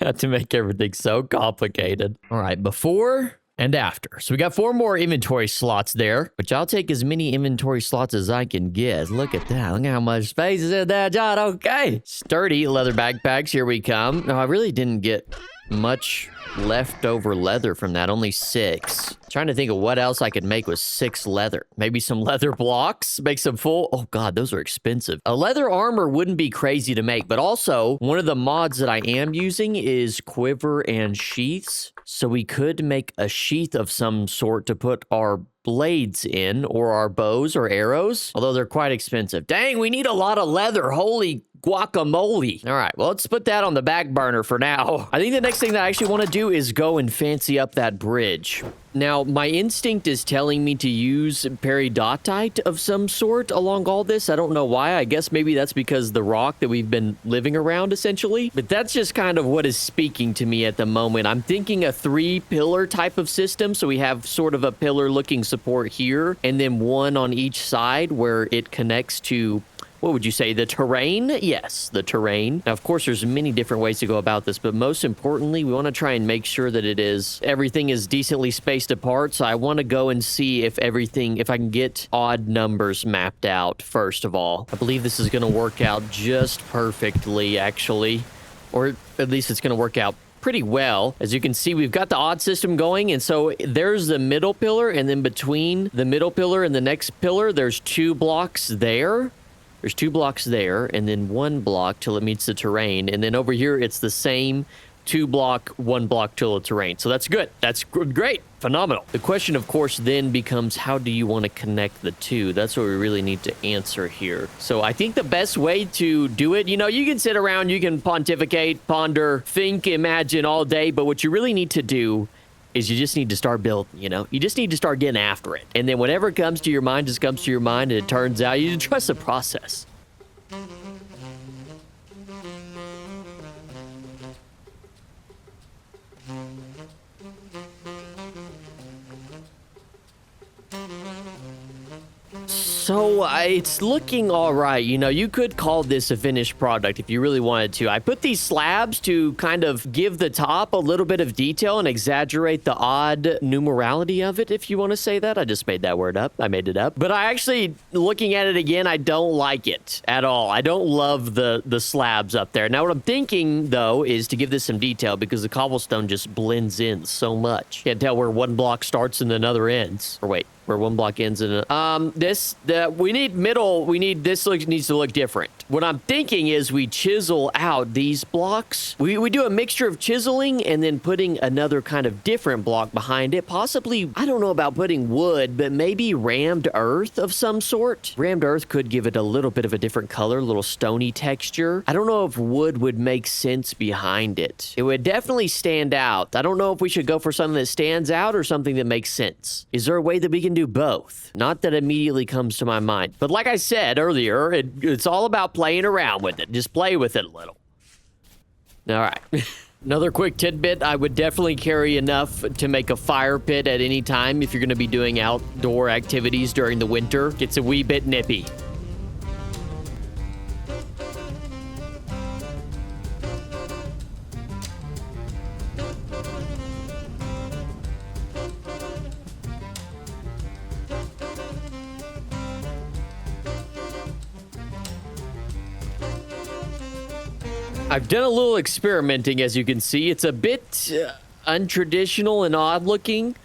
Have to make everything so complicated. All right, before and after. So we got 4 more inventory slots there, which I'll take as many inventory slots as I can get. Look at that. Look at how much space is in that, John. Okay. Sturdy leather backpacks. Here we come. No, I really didn't get much leftover leather from that. Only 6. Trying to think of what else I could make with 6 leather. Maybe some leather blocks. Make some full. Oh God, those are expensive. A leather armor wouldn't be crazy to make, but also one of the mods that I am using is Quivers and Sheaths. So we could make a sheath of some sort to put our blades in, or our bows or arrows, although they're quite expensive. Dang, we need a lot of leather. Holy guacamole. All right, well, let's put that on the back burner for now. I think the next thing that I actually want to do is go and fancy up that bridge. Now, my instinct is telling me to use peridotite of some sort along all this. I don't know why. I guess maybe that's because the rock that we've been living around, essentially. But that's just kind of what is speaking to me at the moment. I'm thinking a 3-pillar type of system. So we have sort of a pillar-looking support here, and then 1 on each side where it connects to what would you say, the terrain? Yes, the terrain. Now, of course, there's many different ways to go about this, but most importantly, we want to try and make sure that everything is decently spaced apart. So I want to go and see if I can get odd numbers mapped out, first of all. I believe this is going to work out just perfectly, actually. Or at least it's going to work out pretty well. As you can see, we've got the odd system going, and so there's the middle pillar, and then between the middle pillar and the next pillar, there's 2 blocks there. There's 2 blocks there, and then 1 block till it meets the terrain, and then over here, it's the same 2 block, 1 block till the terrain. So that's good. That's great. Phenomenal. The question, of course, then becomes, how do you want to connect the two? That's what we really need to answer here. So I think the best way to do it, you can sit around, you can pontificate, ponder, think, imagine all day, but what you really need to do is you just need to start building, You just need to start getting after it. And then whatever comes to your mind just comes to your mind, and it turns out you trust the process. So it's looking all right. You could call this a finished product if you really wanted to. I put these slabs to kind of give the top a little bit of detail and exaggerate the odd numerality of it, if you want to say that. I just made that word up. I made it up. But I actually, looking at it again, I don't like it at all. I don't love the slabs up there. Now, what I'm thinking, though, is to give this some detail because the cobblestone just blends in so much. Can't tell where one block starts and another ends. Or wait. Where one block ends in we need middle, needs to look different. What I'm thinking is we chisel out these blocks. We do a mixture of chiseling and then putting another kind of different block behind it. Possibly, I don't know about putting wood, but maybe rammed earth of some sort. Rammed earth could give it a little bit of a different color, a little stony texture. I don't know if wood would make sense behind it. It would definitely stand out. I don't know if we should go for something that stands out or something that makes sense. Is there a way that we can do both? Not that immediately comes to my mind. But like I said earlier, it's all about playing around with it. Just play with it a little. All right. Another quick tidbit, I would definitely carry enough to make a fire pit at any time if you're going to be doing outdoor activities during the winter. It's a wee bit nippy. I've done a little experimenting, as you can see. It's a bit untraditional and odd looking.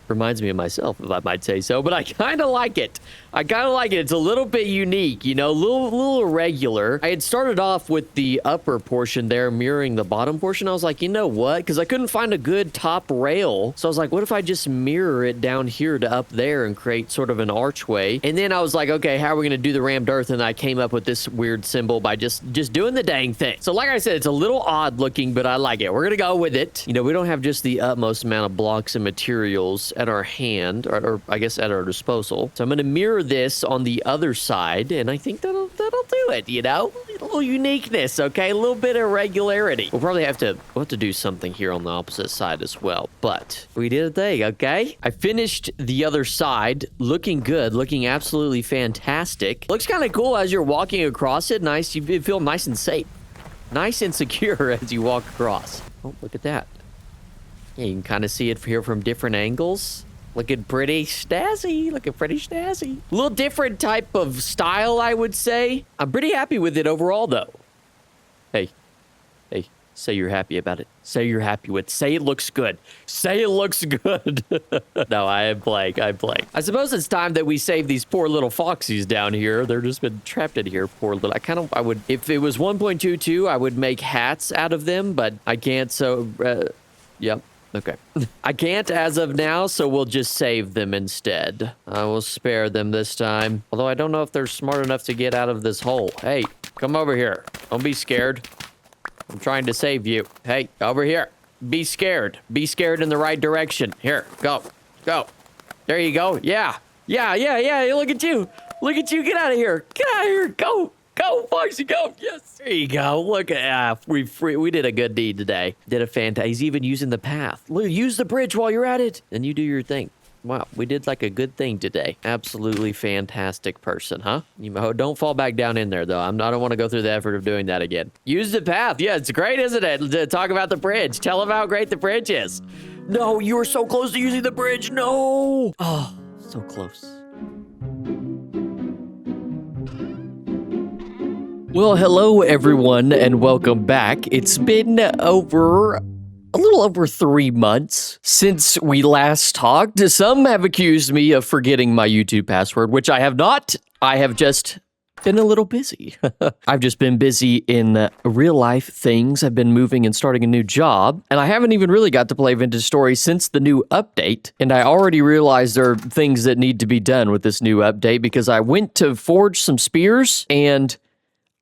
Reminds me of myself, if I might say so, but I kind of like it. It's a little bit unique, a little irregular. I had started off with the upper portion there mirroring the bottom portion. I was like, you know what? Because I couldn't find a good top rail. So I was like, what if I just mirror it down here to up there and create sort of an archway? And then I was like, okay, how are we going to do the rammed earth? And I came up with this weird symbol by just doing the dang thing. So like I said, it's a little odd looking, but I like it. We're going to go with it. We don't have just the utmost amount of blocks and materials at our hand, or I guess at our disposal. So I'm going to mirror this on the other side, and I think that'll do it, A little uniqueness, okay? A little bit of regularity. We'll probably have to do something here on the opposite side as well, but we did a thing, okay? I finished the other side, looking good, looking absolutely fantastic. Looks kind of cool as you're walking across it. Nice, you feel nice and safe. Nice and secure as you walk across. Oh, look at that. Yeah, you can kind of see it here from different angles. Looking pretty snazzy. A little different type of style, I would say. I'm pretty happy with it overall, though. Hey, say you're happy about it. Say you're happy with it. Say it looks good. Say it looks good. No, I am playing. I suppose it's time that we save these poor little foxies down here. They're just been trapped in here. Poor little. I would, if it was 1.22, I would make hats out of them, but I can't, so, yep. Okay. I can't as of now, so we'll just save them instead. I will spare them this time. Although I don't know if they're smart enough to get out of this hole. Hey, come over here. Don't be scared. I'm trying to save you. Hey, over here. Be scared. Be scared in the right direction. Here, go. There you go. Yeah. Look at you. Get out of here. Go. Go, Foxy, go. Yes. There you go. Look at we did a good deed today. Did a fantastic. He's even using the path. Look, use the bridge while you're at it. And you do your thing. Wow, we did like a good thing today. Absolutely fantastic person, huh? Don't fall back down in there, though. I don't want to go through the effort of doing that again. Use the path. Yeah, it's great, isn't it? To talk about the bridge. Tell them how great the bridge is. No, you were so close to using the bridge. No. Oh, so close. Well, hello, everyone, and welcome back. It's been a little over 3 months since we last talked. Some have accused me of forgetting my YouTube password, which I have not. I have just been a little busy. I've just been busy in real life things. I've been moving and starting a new job, and I haven't even really got to play Vintage Story since the new update. And I already realized there are things that need to be done with this new update because I went to forge some spears and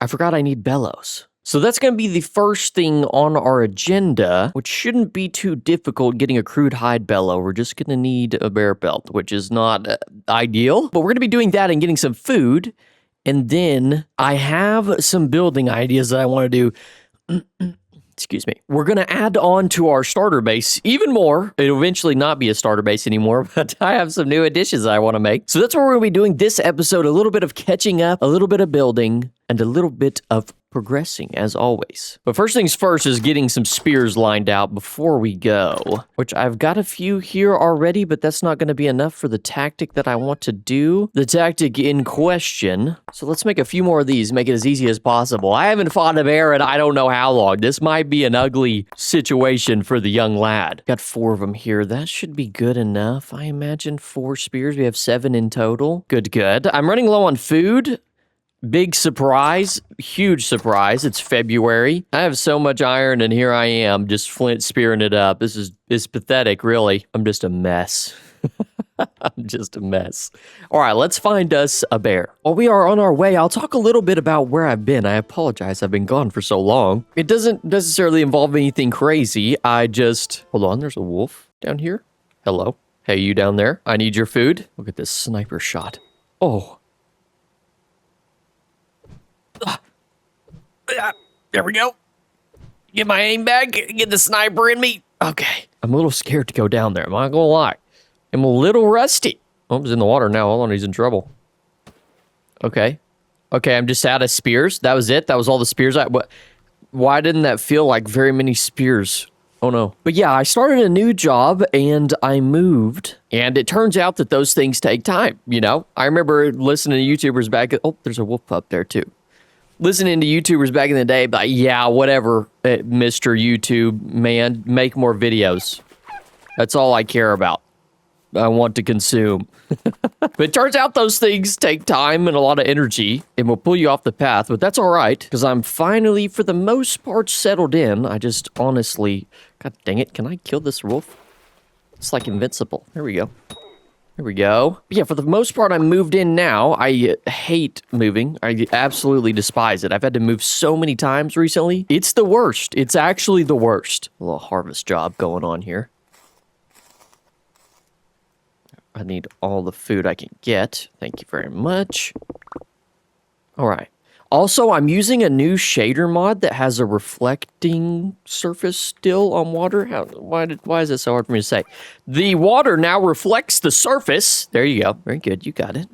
I forgot I need bellows. So that's going to be the first thing on our agenda, which shouldn't be too difficult getting a crude hide bellow. We're just going to need a bear pelt, which is not ideal, but we're going to be doing that and getting some food. And then I have some building ideas that I want to do. Excuse me. We're going to add on to our starter base even more. It'll eventually not be a starter base anymore, but I have some new additions that I want to make. So that's what we're going to be doing this episode. A little bit of catching up, a little bit of building, and a little bit of progressing as always. But first things first is getting some spears lined out before we go, which I've got a few here already, but that's not going to be enough for the tactic that I want to do. The tactic in question. So let's make a few more of these, make it as easy as possible. I haven't fought a bear in I don't know how long. This might be an ugly situation for the young lad. Got 4 of them here. That should be good enough. I imagine 4 spears. We have 7 in total. Good, good. I'm running low on food. Big surprise, huge surprise. It's February. I have so much iron and here I am just flint spearing it up. This is pathetic, really. I'm just a mess. I'm just a mess. All right, let's find us a bear. While we are on our way, I'll talk a little bit about where I've been. I apologize, I've been gone for so long. It doesn't necessarily involve anything crazy. Hold on, there's a wolf down here. Hello. Hey, you down there? I need your food. Look at this sniper shot. Oh. There we go. Get my aim back. Get the sniper in me. Okay. I'm a little scared to go down there. I'm not gonna lie. I'm a little rusty. Oh, he's in the water now. Hold on, he's in trouble. Okay. Okay, I'm just out of spears. That was it? That was all the spears why didn't that feel like very many spears? Oh no. But yeah, I started a new job and I moved. And it turns out that those things take time, you know? I remember listening to YouTubers back oh, there's a wolf up there too. Listening to YouTubers back in the day, like, yeah, whatever, Mr. YouTube, man, make more videos. That's all I care about. I want to consume. But it turns out those things take time and a lot of energy and will pull you off the path, but that's all right because I'm finally, for the most part, settled in. I just honestly, God dang it, can I kill this wolf? It's like invincible. There we go. There we go. Yeah, for the most part, I'm moved in now. I hate moving. I absolutely despise it. I've had to move so many times recently. It's the worst. It's actually the worst. A little harvest job going on here. I need all the food I can get. Thank you very much. All right. Also, I'm using a new shader mod that has a reflecting surface still on water. Why is it so hard for me to say? The water now reflects the surface. There you go. Very good. You got it.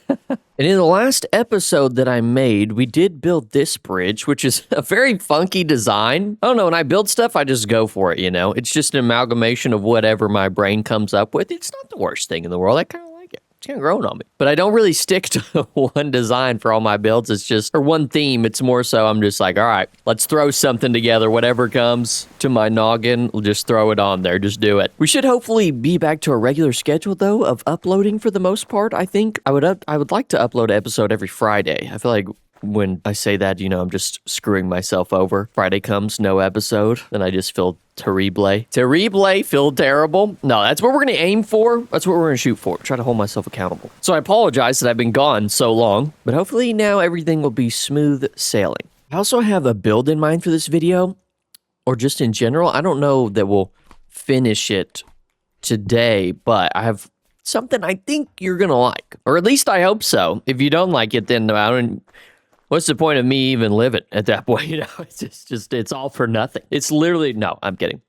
And in the last episode that I made, we did build this bridge, which is a very funky design. I don't know. When I build stuff, I just go for it, you know? It's just an amalgamation of whatever my brain comes up with. It's not the worst thing in the world. I kind of like it. It's kind of growing on me. But I don't really stick to one design for all my builds. It's just, or one theme. It's more so I'm just like, all right, let's throw something together. Whatever comes to my noggin, we'll just throw it on there. Just do it. We should hopefully be back to a regular schedule, though, of uploading for the most part, I think. I would like to upload an episode every Friday. I feel like when I say that, you know, I'm just screwing myself over. Friday comes, no episode, and I just feel terrible. Feel terrible. No, that's what we're going to aim for. That's what we're going to shoot for. Try to hold myself accountable. So I apologize that I've been gone so long, but hopefully now everything will be smooth sailing. I also have a build in mind for this video, or just in general. I don't know that we'll finish it today, but I have something I think you're going to like, or at least I hope so. If you don't like it, then what's the point of me even living at that point? You know, it's just, it's all for nothing. It's literally, no, I'm kidding.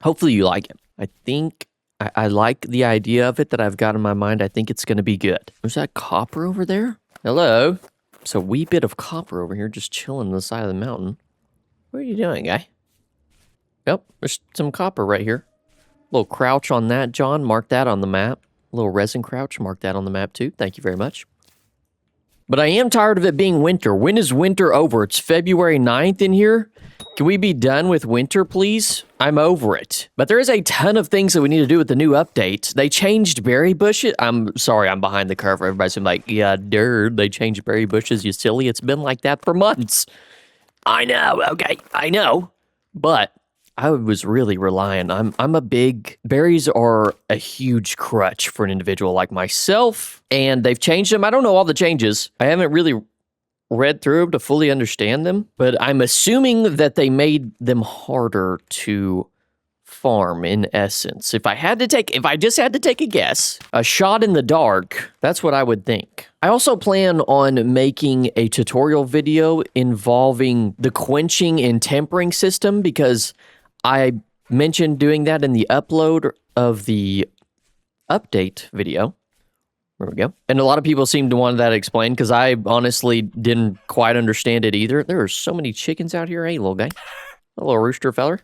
Hopefully you like it. I think I like the idea of it that I've got in my mind. I think it's going to be good. There's that copper over there. Hello. There's a wee bit of copper over here just chilling on the side of the mountain. What are you doing, guy? Yep, there's some copper right here. Little crouch on that, John. Mark that on the map. Little resin crouch. Mark that on the map, too. Thank you very much. But I am tired of it being winter. When is winter over? It's February 9th in here. Can we be done with winter, please? I'm over it. But there is a ton of things that we need to do with the new update. They changed berry bushes. I'm sorry, I'm behind the curve. Everybody's like, yeah, dude, they changed berry bushes, you silly. It's been like that for months. I know, okay, I know. But I was really relying. I'm a big... Berries are a huge crutch for an individual like myself. And they've changed them. I don't know all the changes. I haven't really read through them to fully understand them, but I'm assuming that they made them harder to farm in essence. If I just had to take a guess, a shot in the dark, that's what I would think. I also plan on making a tutorial video involving the quenching and tempering system because I mentioned doing that in the upload of the update video. There we go. And a lot of people seem to want that explained because I honestly didn't quite understand it either. There are so many chickens out here. Hey, little guy. A little rooster feller.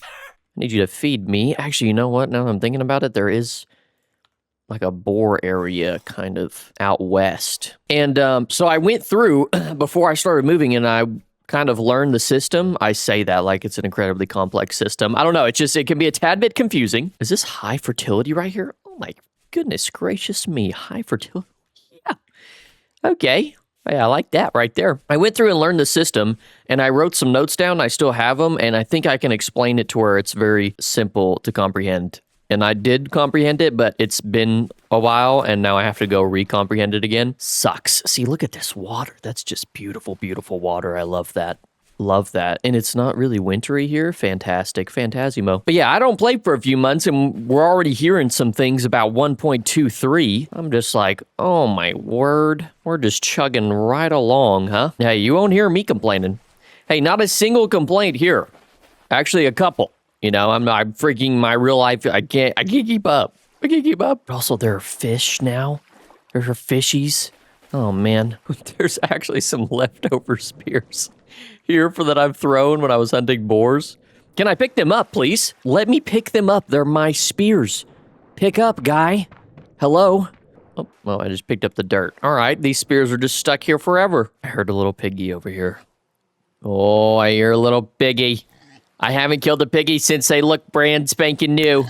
I need you to feed me. Actually, you know what? Now that I'm thinking about it, there is like a boar area kind of out west. And so I went through before I started moving and I kind of learned the system. I say that like it's an incredibly complex system. I don't know. It can be a tad bit confusing. Is this high fertility right here? Oh my goodness gracious me, high fertility. Yeah. Okay. Yeah, I like that right there. I went through and learned the system, and I wrote some notes down. I still have them, and I think I can explain it to where it's very simple to comprehend. And I did comprehend it, but it's been a while, and now I have to go re-comprehend it again. Sucks. See, look at this water. That's just beautiful, beautiful water. I love that. Love that. And it's not really wintry here. Fantastic. Fantasimo. But yeah, I don't play for a few months and we're already hearing some things about 1.23. I'm just like, oh my word. We're just chugging right along, huh? Hey, you won't hear me complaining. Hey, not a single complaint here. Actually, a couple. You know, I'm freaking my real life. I can't keep up. I can't keep up. Also, there are fish now. There are fishies. Oh man, there's actually some leftover spears here that I've thrown when I was hunting boars. Can I pick them up, please? Let me pick them up. They're my spears. Pick up, guy. Hello? Oh, well, I just picked up the dirt. All right, these spears are just stuck here forever. I heard a little piggy over here. Oh, I hear a little piggy. I haven't killed a piggy since they look brand spanking new.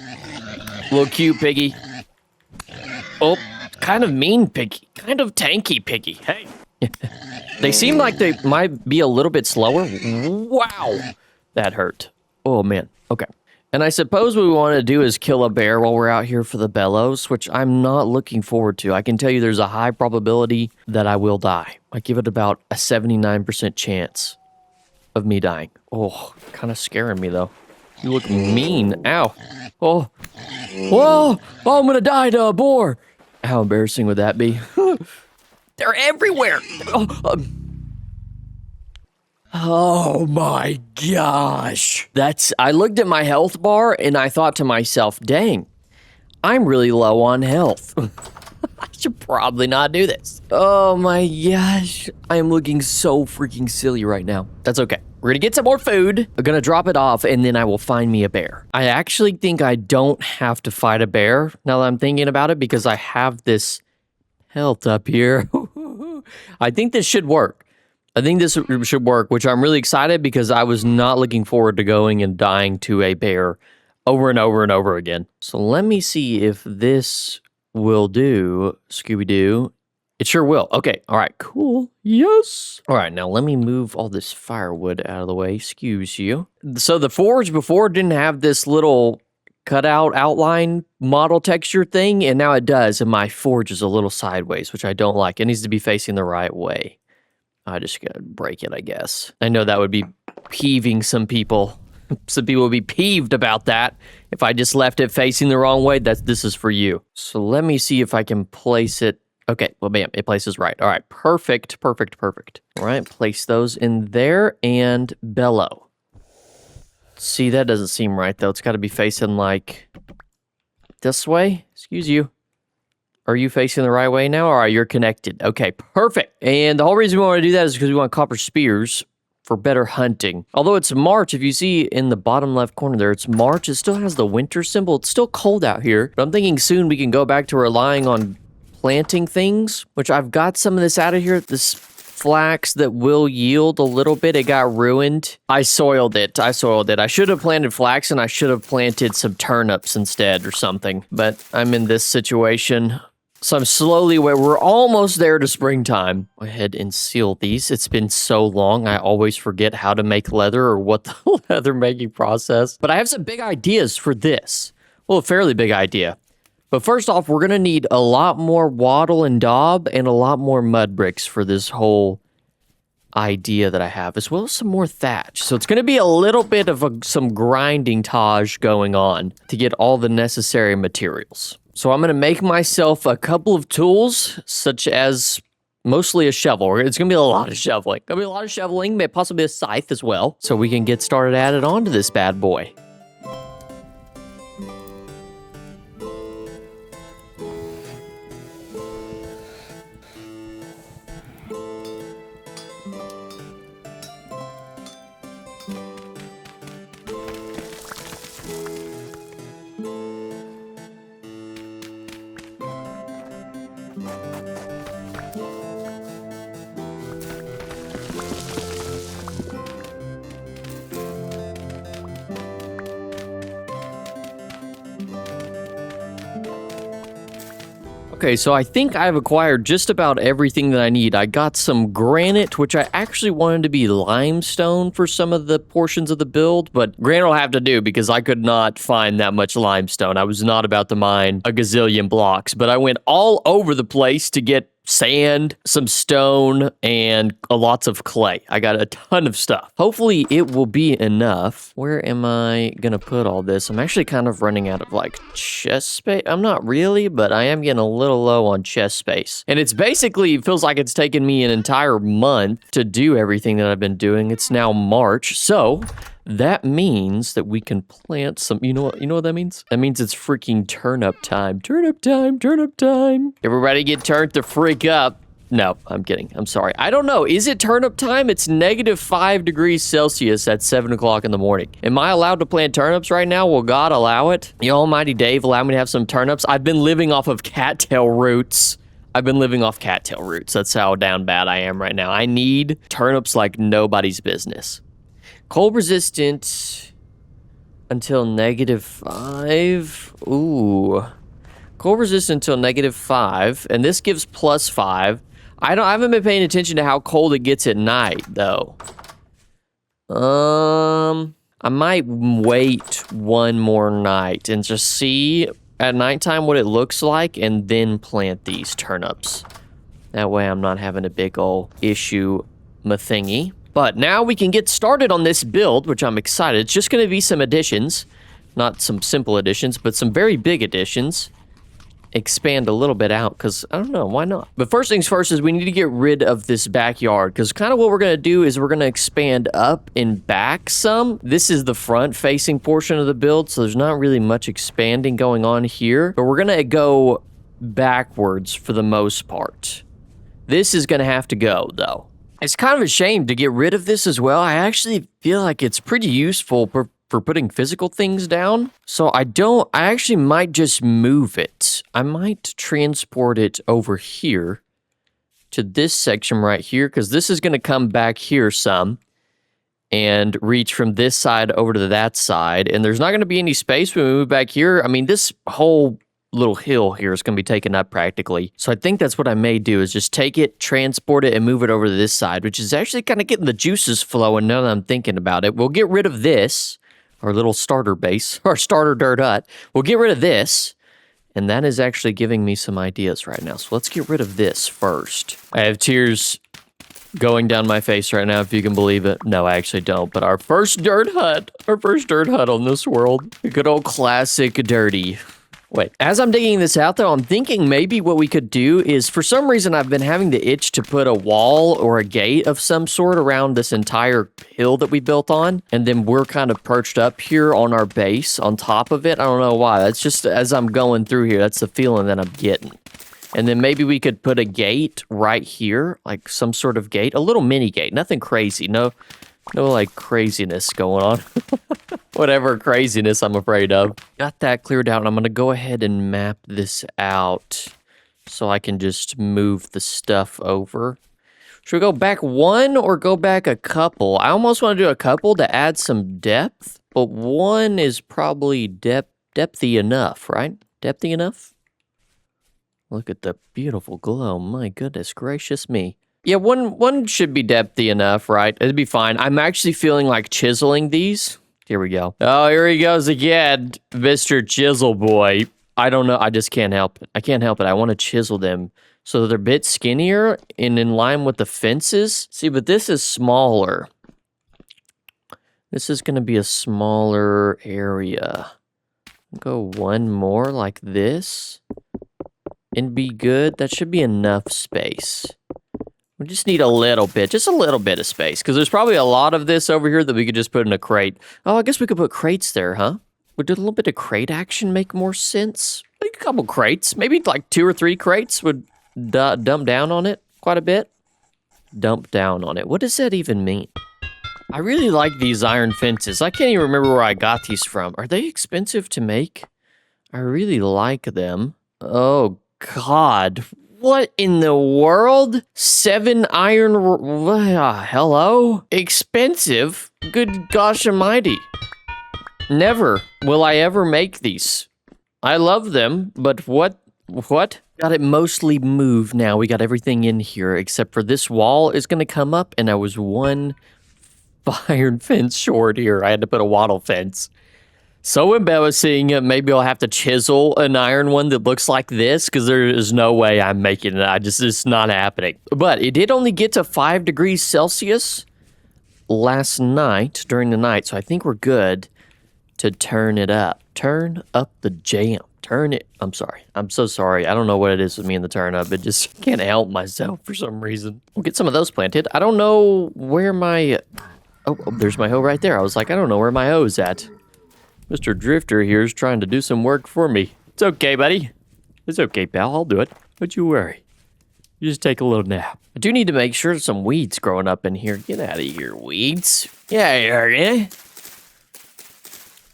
Little cute piggy. Oh, kind of mean piggy. Kind of tanky piggy. Hey. They seem like they might be a little bit slower. Wow. That hurt. Oh, man. Okay. And I suppose what we want to do is kill a bear while we're out here for the bellows, which I'm not looking forward to. I can tell you there's a high probability that I will die. I give it about a 79% chance of me dying. Oh, kind of scaring me, though. You look mean. Ow. Oh. Whoa. Oh, I'm going to die to a boar. How embarrassing would that be? They're everywhere. Oh my gosh. I looked at my health bar and I thought to myself, dang, I'm really low on health. I should probably not do this. Oh my gosh. I am looking so freaking silly right now. That's okay. We're gonna get some more food. I'm gonna drop it off and then I will find me a bear. I actually think I don't have to fight a bear now that I'm thinking about it because I have this health up here. I think this should work. I think this should work, which I'm really excited because I was not looking forward to going and dying to a bear over and over and over again. So let me see if this will do, Scooby-Doo. It sure will. Okay. All right. Cool. Yes. All right. Now let me move all this firewood out of the way. Excuse you. So the forge before didn't have this little cutout outline model texture thing, and now it does, and my forge is a little sideways, which I don't like. It needs to be facing the right way. I just gotta break it, I guess. I know that would be peeving some people. Some people would be peeved about that. If I just left it facing the wrong way, this is for you. So let me see if I can place it. Okay, well, bam, it places right. All right, perfect, perfect, perfect. All right, place those in there and bellow. See, that doesn't seem right, though. It's got to be facing, like, This way? Excuse you. Are you facing the right way now, or are you connected? Okay, perfect. And the whole reason we want to do that is because we want copper spears for better hunting. Although it's March, if you see in the bottom left corner there, it's March. It still has the winter symbol. It's still cold out here, but I'm thinking soon we can go back to relying on planting things, which I've got some of this out of here. This flax that will yield a little bit. It got ruined. I soiled it. I should have planted flax, and I should have planted some turnips instead or something, but I'm in this situation. So I'm slowly, we're almost there to springtime. Go ahead and seal these. It's been so long, I always forget how to make leather or what the leather making process. But I have some big ideas for this. Well, a fairly big idea. But first off, we're going to need a lot more wattle and daub and a lot more mud bricks for this whole idea that I have, as well as some more thatch. So it's going to be a little bit of some grinding taj going on to get all the necessary materials. So I'm going to make myself a couple of tools, such as mostly a shovel. It's going to be a lot of shoveling. Maybe possibly a scythe as well, so we can get started added on to this bad boy. Okay, so I think I've acquired just about everything that I need. I got some granite, which I actually wanted to be limestone for some of the portions of the build, but granite will have to do because I could not find that much limestone. I was not about to mine a gazillion blocks, but I went all over the place to get sand, some stone, and lots of clay. I got a ton of stuff. Hopefully it will be enough. Where am I gonna put all this? I'm actually kind of running out of like chest space. I'm not really, but I am getting a little low on chest space. And it's basically, it feels like it's taken me an entire month to do everything that I've been doing. It's now March, so that means that we can plant some, you know what that means? That means it's freaking turnip time. Turnip time. Everybody get turned the freak up. No, I'm kidding. I'm sorry. I don't know. Is it turnip time? It's -5 degrees Celsius at 7 o'clock in the morning. Am I allowed to plant turnips right now? Will God allow it? The almighty Dave allow me to have some turnips? I've been living off of cattail roots. That's how down bad I am right now. I need turnips like nobody's business. Cold resistant until -5. Ooh. Cold resistant until -5. And this gives +5. I haven't been paying attention to how cold it gets at night, though. I might wait one more night and just see at nighttime what it looks like and then plant these turnips. That way I'm not having a big ol' issue thingy. But now we can get started on this build, which I'm excited. It's just going to be some additions. Not some simple additions, but some very big additions. Expand a little bit out, because I don't know, why not? But first things first is we need to get rid of this backyard, because kind of what we're going to do is we're going to expand up and back some. This is the front-facing portion of the build, so there's not really much expanding going on here. But we're going to go backwards for the most part. This is going to have to go, though. It's kind of a shame to get rid of this as well. I actually feel like it's pretty useful for putting physical things down. So I actually might just move it. I might transport it over here to this section right here, because this is going to come back here some and reach from this side over to that side. And there's not going to be any space when we move back here. I mean, this whole little hill here is going to be taken up practically. So I think that's what I may do, is just take it, transport it, and move it over to this side, which is actually kind of getting the juices flowing now that I'm thinking about it. We'll get rid of this, our little starter base, our starter dirt hut. We'll get rid of this, and that is actually giving me some ideas right now. So let's get rid of this first. I have tears going down my face right now, if you can believe it. No, I actually don't, but our first dirt hut on this world. A good old classic dirty. Wait, as I'm digging this out, though, I'm thinking maybe what we could do is, for some reason, I've been having the itch to put a wall or a gate of some sort around this entire hill that we built on, and then we're kind of perched up here on our base on top of it. I don't know why. That's just as I'm going through here, that's the feeling that I'm getting. And then maybe we could put a gate right here, like some sort of gate, a little mini gate, nothing crazy, no like craziness going on. Whatever craziness I'm afraid of. Got that cleared out, and I'm gonna go ahead and map this out so I can just move the stuff over. Should we go back one or go back a couple? I almost want to do a couple to add some depth, but one is probably depthy enough, right? Depthy enough? Look at the beautiful glow. My goodness gracious me. Yeah, one should be depthy enough, right? It'd be fine. I'm actually feeling like chiseling these. Here we go. Oh, here he goes again, Mr. Chisel Boy. I don't know. I just can't help it. I can't help it. I want to chisel them so that they're a bit skinnier and in line with the fences. See, but this is smaller. This is going to be a smaller area. Go one more like this and be good. That should be enough space. We just need a little bit, just a little bit of space, because there's probably a lot of this over here that we could just put in a crate. Oh, I guess we could put crates there, huh? Would a little bit of crate action make more sense? Like a couple crates, maybe like 2 or 3 crates would dump down on it quite a bit. Dump down on it. What does that even mean? I really like these iron fences. I can't even remember where I got these from. Are they expensive to make? I really like them. Oh, God. What in the world? 7 iron... hello? Expensive? Good gosh almighty. Never will I ever make these. I love them, but what? Got it mostly moved now. We got everything in here, except for this wall is going to come up, and I was 1 iron fence short here. I had to put a wattle fence. So embarrassing. Maybe I'll have to chisel an iron one that looks like this, because there is no way I'm making it. It's not happening. But it did only get to 5 degrees Celsius last night, during the night, so I think we're good to turn it up. Turn up the jam. Turn it. I'm sorry. I'm so sorry. I don't know what it is with me and the turn up. It just can't help myself for some reason. We'll get some of those planted. I don't know where my... Oh, there's my hoe right there. I was like, I don't know where my hoe's at. Mr. Drifter here is trying to do some work for me. It's okay, buddy. It's okay, pal. I'll do it. Don't you worry. You just take a little nap. I do need to make sure there's some weeds growing up in here. Get out of here, weeds. Yeah.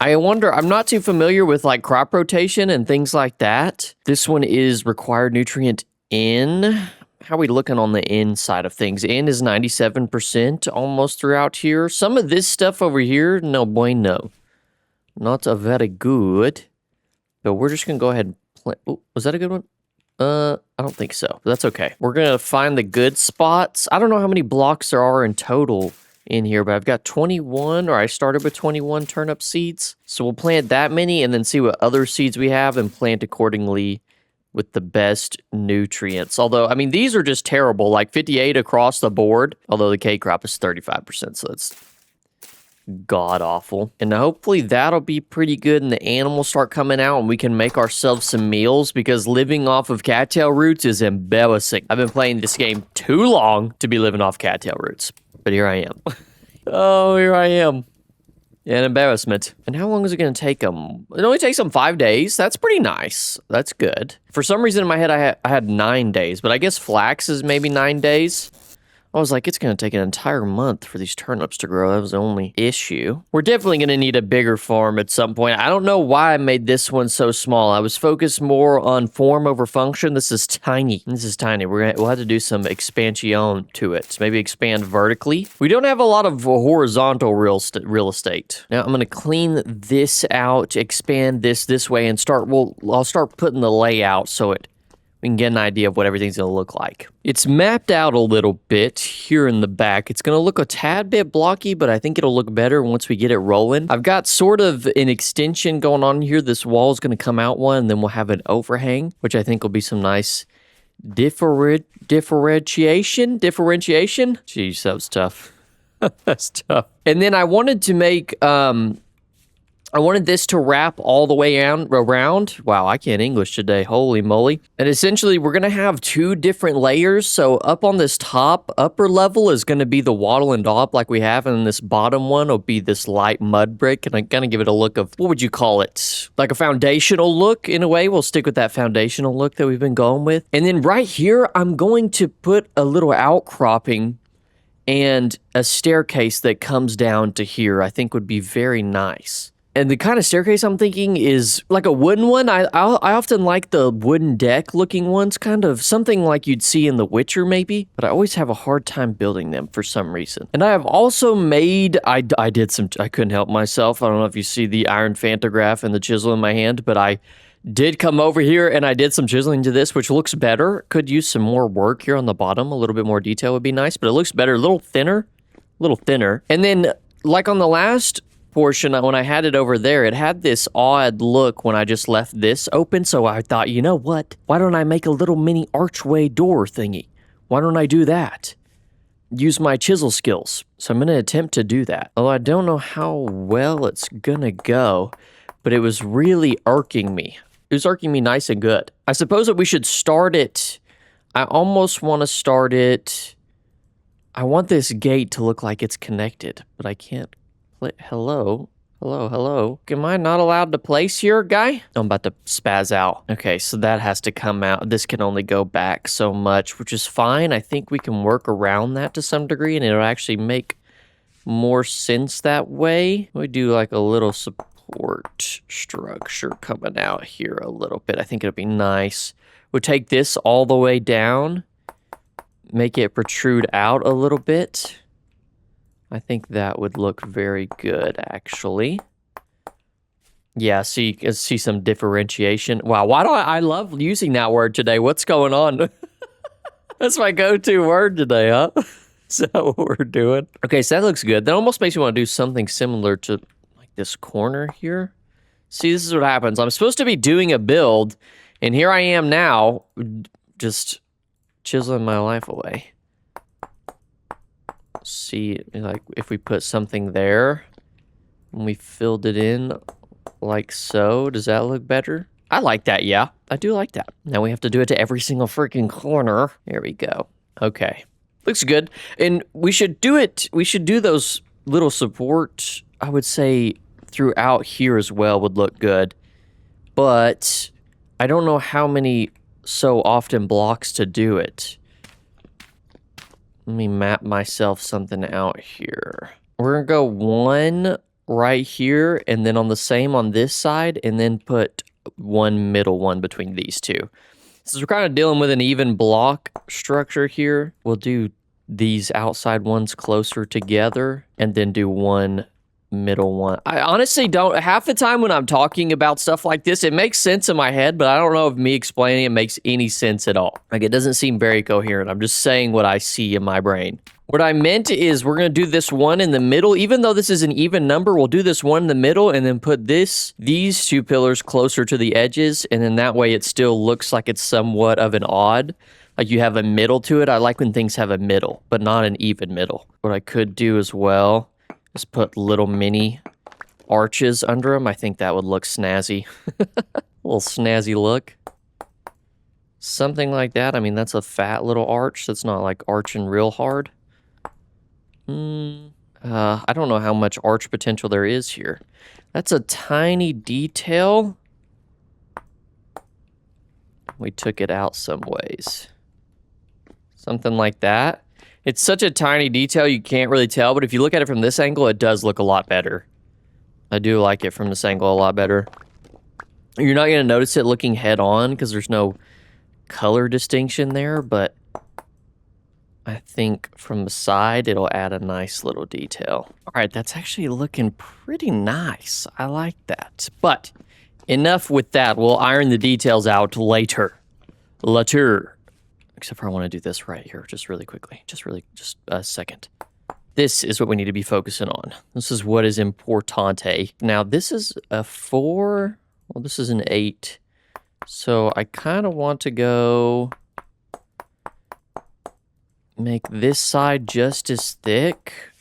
I wonder, I'm not too familiar with like crop rotation and things like that. This one is required nutrient N. How are we looking on the N side of things? N is 97% almost throughout here. Some of this stuff over here, no bueno. Not a very good, but we're just going to go ahead and plant. Oh, was that a good one? I don't think so, but that's okay. We're going to find the good spots. I don't know how many blocks there are in total in here, but I've got 21, or I started with 21 turnip seeds. So we'll plant that many and then see what other seeds we have and plant accordingly with the best nutrients. Although, I mean, these are just terrible, like 58 across the board, although the K crop is 35%, so that's god-awful. And hopefully that'll be pretty good and the animals start coming out and we can make ourselves some meals, because living off of cattail roots is embarrassing. I've been playing this game too long to be living off cattail roots. But here I am. Oh, here I am. An embarrassment. And how long is it going to take them? It only takes them 5 days. That's pretty nice. That's good. For some reason in my head I had 9 days, but I guess flax is maybe 9 days. I was like, it's going to take an entire month for these turnips to grow. That was the only issue. We're definitely going to need a bigger farm at some point. I don't know why I made this one so small. I was focused more on form over function. This is tiny. We'll have to do some expansion to it. Maybe expand vertically. We don't have a lot of horizontal real estate. Now I'm going to clean this out, expand this way, and I'll start putting the layout so we can get an idea of what everything's going to look like. It's mapped out a little bit here in the back. It's going to look a tad bit blocky, but I think it'll look better once we get it rolling. I've got sort of an extension going on here. This wall is going to come out one, and then we'll have an overhang, which I think will be some nice differentiation. Jeez, that was tough. That's tough. And then I wanted to make I wanted this to wrap all the way around. Wow, I can't English today. Holy moly. And essentially, we're going to have 2 different layers. So up on this top, upper level is going to be the wattle and daub like we have. And this bottom one will be this light mud brick. And I'm going to give it a look of, what would you call it? Like a foundational look in a way. We'll stick with that foundational look that we've been going with. And then right here, I'm going to put a little outcropping and a staircase that comes down to here. I think would be very nice. And the kind of staircase I'm thinking is like a wooden one. I often like the wooden deck looking ones, kind of something like you'd see in The Witcher maybe, but I always have a hard time building them for some reason. And I have also made, I couldn't help myself. I don't know if you see the iron fantograph and the chisel in my hand, but I did come over here and I did some chiseling to this, which looks better. Could use some more work here on the bottom. A little bit more detail would be nice, but it looks better, a little thinner. And then like on the last portion, when I had it over there, it had this odd look when I just left this open. So I thought, you know what? Why don't I make a little mini archway door thingy? Why don't I do that? Use my chisel skills. So I'm going to attempt to do that. Although I don't know how well it's going to go, but it was really irking me. It was irking me nice and good. I suppose that we should start it. I almost want to start it. I want this gate to look like it's connected, but I can't. Hello? Am I not allowed to place here, guy? I'm about to spaz out. Okay, so that has to come out. This can only go back so much, which is fine. I think we can work around that to some degree, and it'll actually make more sense that way. We do like a little support structure coming out here a little bit. I think it'll be nice. We'll take this all the way down, make it protrude out a little bit. I think that would look very good, actually. Yeah, see some differentiation. Wow, why do I love using that word today? What's going on? That's my go-to word today, huh? Is that what we're doing? Okay, so that looks good. That almost makes me want to do something similar to like this corner here. See, this is what happens. I'm supposed to be doing a build, and here I am now, just chiseling my life away. See, like if we put something there and we filled it in like so, does that look better? I like that, yeah. I do like that. Now we have to do it to every single freaking corner. There we go. Okay. Looks good. And we should do those little support, I would say, throughout here as well would look good. But I don't know how many so often blocks to do it. Let me map myself something out here. We're gonna go 1 right here, and then on the same on this side, and then put 1 middle one between these 2. Since we're kind of dealing with an even block structure here, we'll do these outside ones closer together, and then do 1 middle one. I honestly don't, half the time when I'm talking about stuff like this, it makes sense in my head, but I don't know if me explaining it makes any sense at all. Like, it doesn't seem very coherent. I'm just saying what I see in my brain. What I meant is we're going to do this one in the middle. Even though this is an even number, we'll do this one in the middle and then put these 2 pillars closer to the edges, and then that way it still looks like it's somewhat of an odd. Like you have a middle to it. I like when things have a middle, but not an even middle. What I could do as well is put little mini arches under them. I think that would look snazzy. A little snazzy look. Something like that. I mean, that's a fat little arch. That's not like arching real hard. I don't know how much arch potential there is here. That's a tiny detail. We took it out some ways. Something like that. It's such a tiny detail you can't really tell, but if you look at it from this angle, it does look a lot better. I do like it from this angle a lot better. You're not going to notice it looking head on because there's no color distinction there, but I think from the side, it'll add a nice little detail. All right, that's actually looking pretty nice. I like that. But enough with that. We'll iron the details out later. Except for I want to do this right here, just really quickly. Just a second. This is what we need to be focusing on. This is what is importante. Now, this is a 4. Well, this is an 8. So I kind of want to go make this side just as thick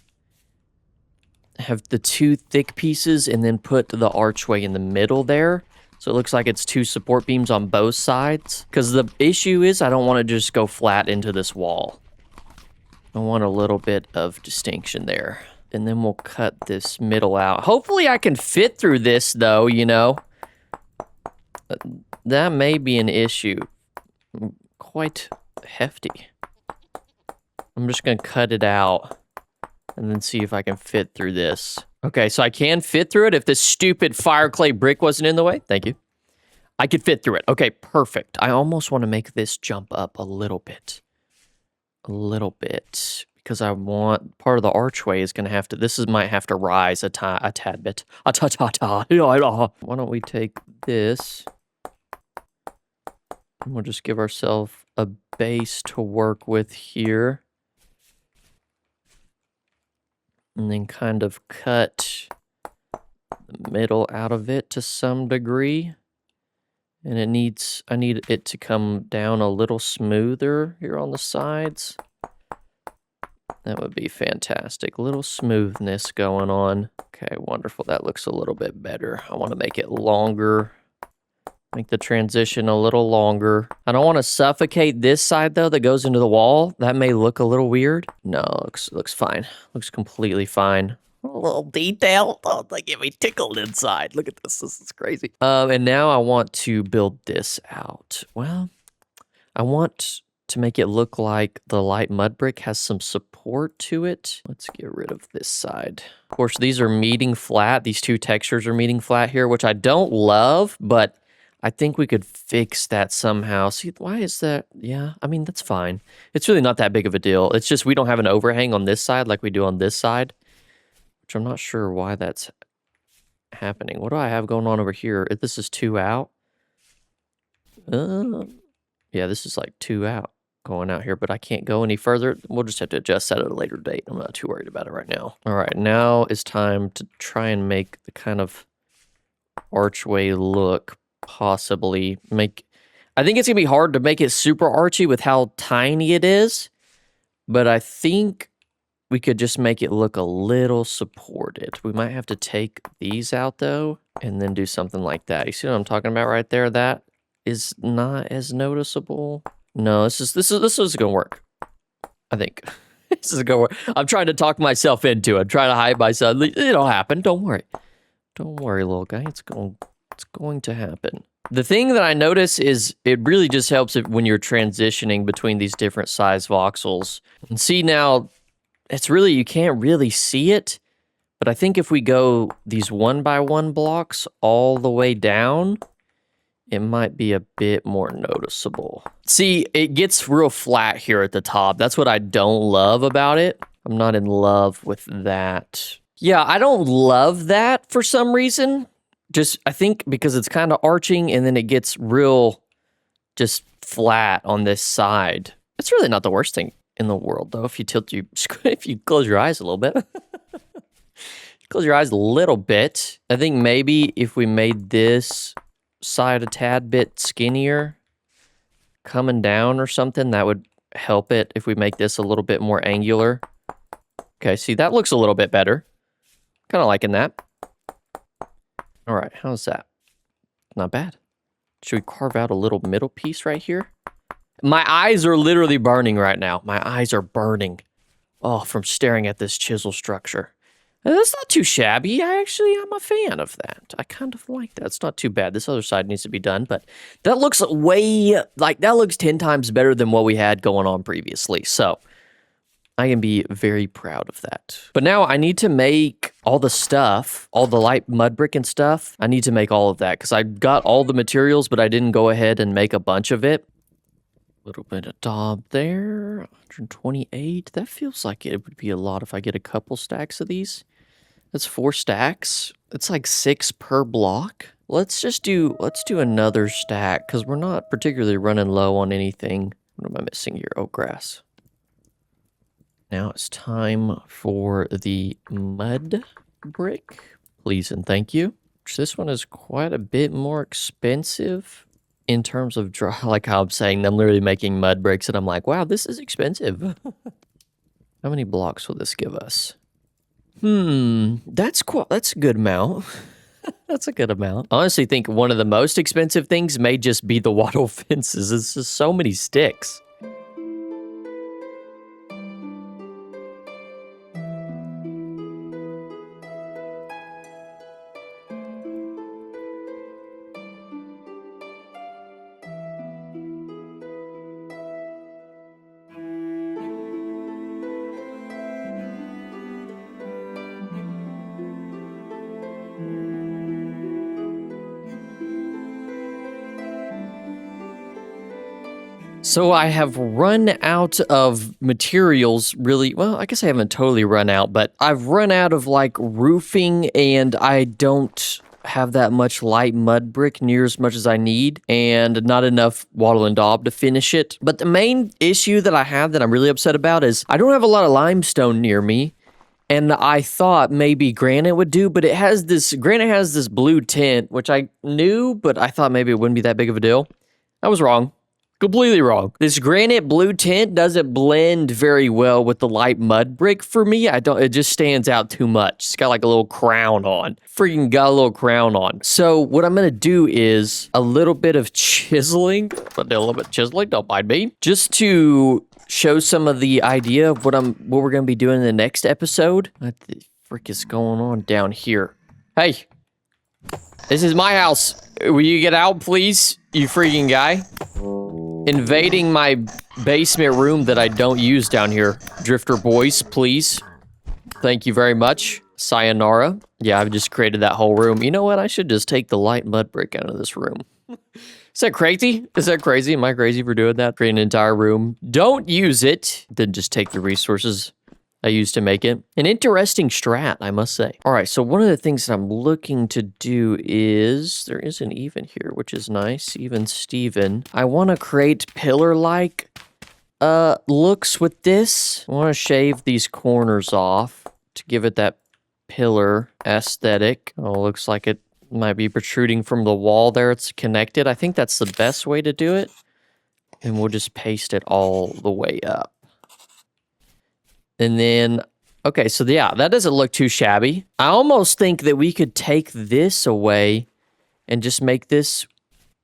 have the 2 thick pieces and then put the archway in the middle there. So it looks like it's 2 support beams on both sides. Because the issue is I don't want to just go flat into this wall. I want a little bit of distinction there. And then we'll cut this middle out. Hopefully I can fit through this though, you know. That may be an issue. Quite hefty. I'm just going to cut it out and then see if I can fit through this. Okay, so I can fit through it if this stupid fire clay brick wasn't in the way. Thank you. I could fit through it. Okay, perfect. I almost want to make this jump up a little bit. A little bit. Because I want, part of the archway is going to have to, might have to rise a tad bit. Why don't we take this, and we'll just give ourselves a base to work with here. And then kind of cut the middle out of it to some degree. And I need it to come down a little smoother here on the sides. That would be fantastic. Little smoothness going on. Okay, wonderful. That looks a little bit better. I want to make it longer. Make the transition a little longer. I don't want to suffocate this side, though, that goes into the wall. That may look a little weird. No, looks fine. Looks completely fine. A little detail. Oh, they get me tickled inside. Look at this. This is crazy. And now I want to build this out. Well, I want to make it look like the light mud brick has some support to it. Let's get rid of this side. Of course, these are meeting flat. These 2 textures are meeting flat here, which I don't love, but I think we could fix that somehow. See, why is that? Yeah, I mean, that's fine. It's really not that big of a deal. It's just we don't have an overhang on this side like we do on this side, which I'm not sure why that's happening. What do I have going on over here? If this is 2 out. Yeah, this is like 2 out going out here, but I can't go any further. We'll just have to adjust that at a later date. I'm not too worried about it right now. All right, now it's time to try and make the kind of archway look. Possibly make, I think it's gonna be hard to make it super archy with how tiny it is, but I think we could just make it look a little supported. We might have to take these out though and then do something like that. You see what I'm talking about right there? That is not as noticeable. No, this is gonna work. I think this is gonna work. I'm trying to talk myself into it. I'm trying to hide myself. It'll happen. Don't worry. Don't worry, little guy. It's going to happen. The thing that I notice is it really just helps when you're transitioning between these different size voxels. And see now, it's really, you can't really see it, but I think if we go these 1x1 blocks all the way down, it might be a bit more noticeable. See, it gets real flat here at the top. That's what I don't love about it. I'm not in love with that. Yeah, I don't love that for some reason. Just, I think because it's kind of arching and then it gets real just flat on this side. It's really not the worst thing in the world, though, if you close your eyes a little bit. Close your eyes a little bit. I think maybe if we made this side a tad bit skinnier coming down or something, that would help it if we make this a little bit more angular. Okay, see, that looks a little bit better. Kind of liking that. All right, how's that? Not bad. Should we carve out a little middle piece right here? My eyes are literally burning right now. My eyes are burning. Oh, from staring at this chisel structure. That's not too shabby. I'm a fan of that. I kind of like that. It's not too bad. This other side needs to be done, but that looks that looks 10 times better than what we had going on previously. So I can be very proud of that. But now I need to make all the stuff, all the light mud brick and stuff. I need to make all of that because I got all the materials, but I didn't go ahead and make a bunch of it. A little bit of daub there, 128. That feels like it would be a lot if I get a couple stacks of these. That's 4 stacks. It's like 6 per block. Let's do another stack because we're not particularly running low on anything. What am I missing here? Oh, grass. Now it's time for the mud brick. Please and thank you. This one is quite a bit more expensive in terms of like how I'm saying I'm literally making mud bricks and I'm like, wow, this is expensive. How many blocks will this give us? That's a good amount. That's a good amount. I honestly think one of the most expensive things may just be the wattle fences. It's just so many sticks. So I have run out of materials really, well, I guess I haven't totally run out, but I've run out of like roofing and I don't have that much light mud brick near as much as I need and not enough wattle and daub to finish it. But the main issue that I have that I'm really upset about is I don't have a lot of limestone near me. And I thought maybe granite would do, but granite has this blue tint, which I knew, but I thought maybe it wouldn't be that big of a deal. I was wrong. Completely wrong. This granite blue tint doesn't blend very well with the light mud brick for me. It just stands out too much. It's got like a little crown on. Freaking got a little crown on. So what I'm gonna do is a little bit of chiseling, but a little bit of chiseling, don't mind me, just to show some of the idea of what we're gonna be doing in the next episode. What the frick is going on down here? Hey, this is my house. Will you get out, please, you freaking guy? Invading my basement room that I don't use down here. Drifter boys, please. Thank you very much. Sayonara. Yeah, I've just created that whole room. You know what? I should just take the light mud brick out of this room. Is that crazy? Is that crazy? Am I crazy for doing that? Create an entire room. Don't use it. Then just take the resources I used to make it. An interesting strat, I must say. All right, so one of the things that I'm looking to do is, there is an even here, which is nice. Even Steven. I want to create pillar-like looks with this. I want to shave these corners off to give it that pillar aesthetic. Oh, looks like it might be protruding from the wall there. It's connected. I think that's the best way to do it. And we'll just paste it all the way up. And then, okay, so yeah, that doesn't look too shabby. I almost think that we could take this away and just make this,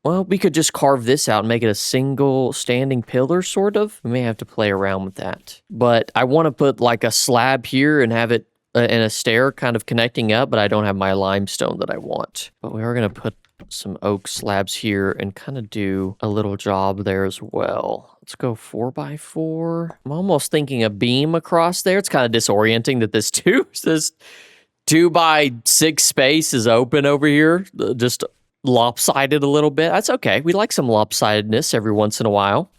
well, we could just carve this out and make it a single standing pillar, sort of. We may have to play around with that. But I want to put like a slab here and have it in a stair kind of connecting up, but I don't have my limestone that I want. But we are going to put some oak slabs here and kind of do a little job there as well. Let's go 4x4. I'm almost thinking a beam across there. It's kind of disorienting that this 2x6 space is open over here, just lopsided a little bit. That's okay. We like some lopsidedness every once in a while.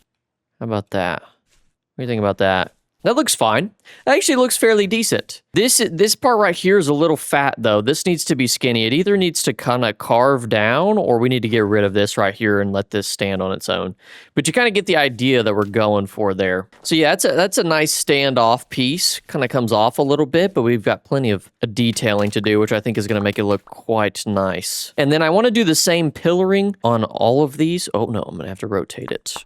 How about that? What do you think about that? That looks fine. That actually looks fairly decent. This part right here is a little fat, though. This needs to be skinny. It either needs to kind of carve down, or we need to get rid of this right here and let this stand on its own. But you kind of get the idea that we're going for there. So yeah, that's a nice standoff piece. Kind of comes off a little bit, but we've got plenty of detailing to do, which I think is going to make it look quite nice. And then I want to do the same pillaring on all of these. Oh no, I'm going to have to rotate it.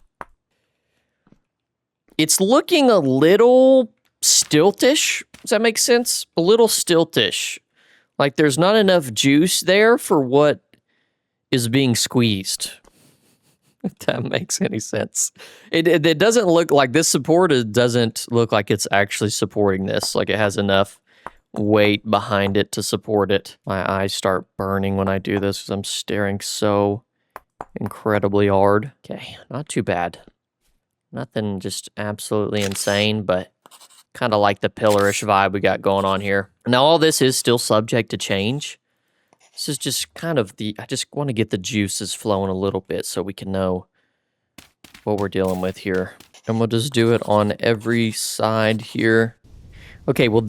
It's looking a little stiltish. Does that make sense? A little stiltish. Like there's not enough juice there for what is being squeezed. If that makes any sense. It doesn't look like this support. It doesn't look like it's actually supporting this. Like it has enough weight behind it to support it. My eyes start burning when I do this because I'm staring so incredibly hard. Okay, not too bad. Nothing just absolutely insane, but kind of like the pillarish vibe we got going on here. Now, all this is still subject to change. This is just kind of I just want to get the juices flowing a little bit so we can know what we're dealing with here. And we'll just do it on every side here. Okay, well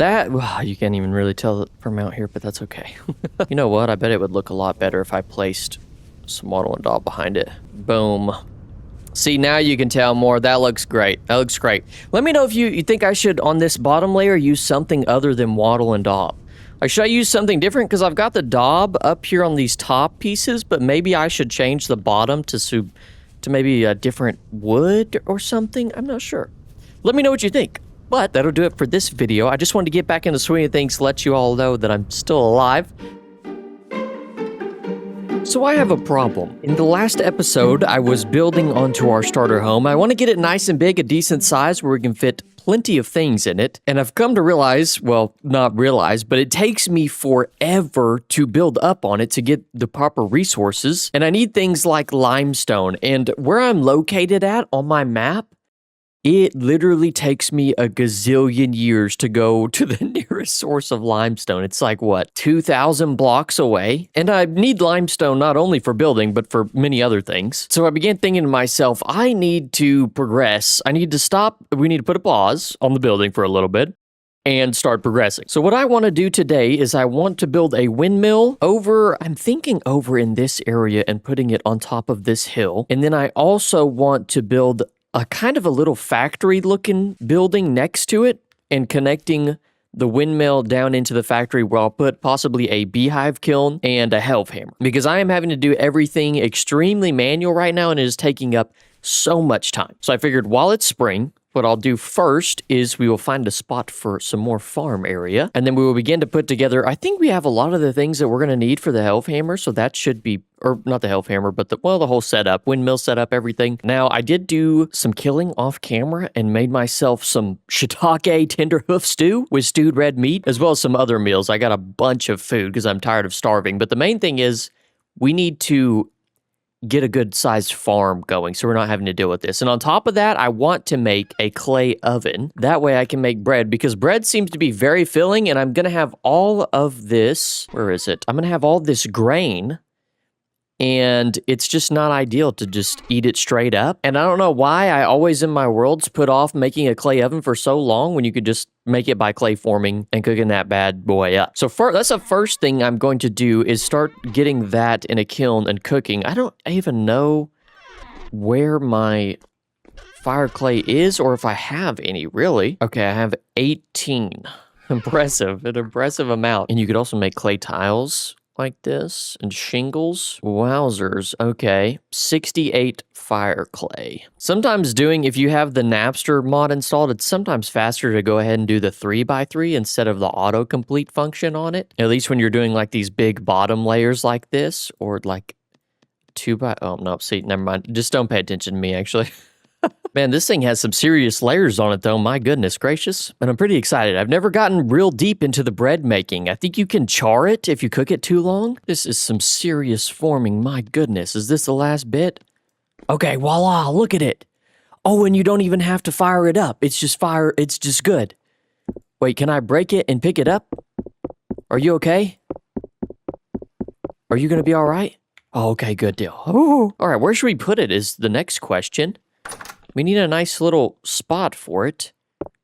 you can't even really tell it from out here, but that's okay. You know what? I bet it would look a lot better if I placed some wattle and daub behind it. Boom. See, now you can tell more. That looks great. That looks great. Let me know if you think I should, on this bottom layer, use something other than wattle and daub. Like, should I use something different? Because I've got the daub up here on these top pieces, but maybe I should change the bottom to maybe a different wood or something. I'm not sure. Let me know what you think. But that'll do it for this video. I just wanted to get back into the swing of things, let you all know that I'm still alive. So I have a problem. In the last episode, I was building onto our starter home. I want to get it nice and big, a decent size where we can fit plenty of things in it. And I've come to realize, well, not realize, but it takes me forever to build up on it to get the proper resources. And I need things like limestone. And where I'm located at on my map, it literally takes me a gazillion years to go to the nearest source of limestone. It's like, what, 2,000 blocks away? And I need limestone not only for building, but for many other things. So I began thinking to myself, I need to progress. I need to stop. We need to put a pause on the building for a little bit and start progressing. So what I want to do today is I want to build a windmill I'm thinking over in this area and putting it on top of this hill. And then I also want to build a kind of a little factory looking building next to it and connecting the windmill down into the factory where I'll put possibly a beehive kiln and a health hammer, because I am having to do everything extremely manual right now and it is taking up so much time. So I figured while it's spring, what I'll do first is we will find a spot for some more farm area, and then we will begin to put together, I think we have a lot of the things that we're going to need for the health hammer, so that should be, or not the health hammer, but the whole setup, windmill setup, everything. Now, I did do some killing off camera and made myself some shiitake tenderhoof stew with stewed red meat, as well as some other meals. I got a bunch of food because I'm tired of starving, but the main thing is we need to get a good sized farm going so we're not having to deal with this. And on top of that, I want to make a clay oven. That way I can make bread, because bread seems to be very filling, and I'm going to have all of this, where is it? I'm going to have all this grain, and it's just not ideal to just eat it straight up. And I don't know why I always in my worlds put off making a clay oven for so long when you could just make it by clay forming and cooking that bad boy up. So that's the first thing I'm going to do is start getting that in a kiln and cooking. I don't even know where my fire clay is or if I have any, really. Okay, I have 18. Impressive, an impressive amount. And you could also make clay tiles like this and shingles. Wowzers. Okay, 68 fire clay. Sometimes if you have the Knapster mod installed, it's sometimes faster to go ahead and do the 3x3 instead of the autocomplete function on it. At least when you're doing like these big bottom layers like this, or like oh no, see, never mind. Just don't pay attention to me, actually. Man, this thing has some serious layers on it, though. My goodness gracious. And I'm pretty excited. I've never gotten real deep into the bread making. I think you can char it if you cook it too long. This is some serious forming. My goodness. Is this the last bit? Okay, voila, look at it. Oh, and you don't even have to fire it up. It's just good. Wait, can I break it and pick it up? Are you okay? Are you going to be all right? Oh, okay, good deal. Ooh. All right, where should we put it is the next question. We need a nice little spot for it.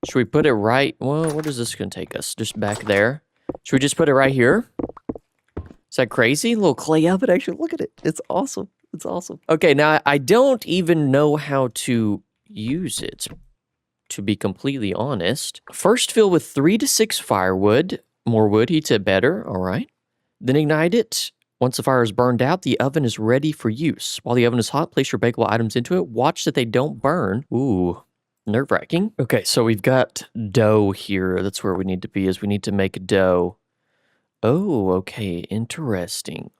Should we put it right? Well, what is this going to take us? Just back there. Should we just put it right here? Is that crazy? A little clay oven. Actually, look at it. It's awesome. It's awesome. Okay, now I don't even know how to use it, to be completely honest. First, fill with 3 to 6 firewood. More wood heats it better. All right. Then ignite it. Once the fire is burned out, the oven is ready for use. While the oven is hot, place your bakeable items into it. Watch that they don't burn. Ooh, nerve-wracking. Okay, so we've got dough here. That's where we need to be, is we need to make dough. Oh, okay, interesting.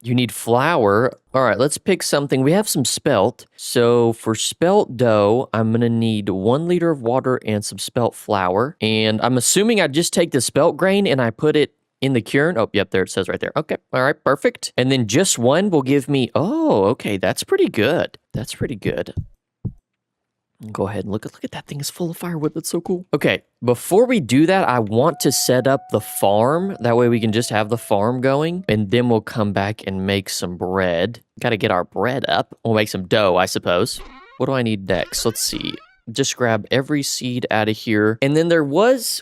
You need flour. All right, let's pick something. We have some spelt. So for spelt dough, I'm going to need 1 liter of water and some spelt flour. And I'm assuming I just take the spelt grain and I put it in the kiln. Oh, yep, there it says right there. Okay, all right, perfect. And then just one will give me, oh, okay, that's pretty good. That's pretty good. Go ahead and look at that thing is full of firewood. That's so cool. Okay, before we do that, I want to set up the farm. That way we can just have the farm going, and then we'll come back and make some bread. Got to get our bread up. We'll make some dough, I suppose. What do I need next? Let's see. Just grab every seed out of here. And then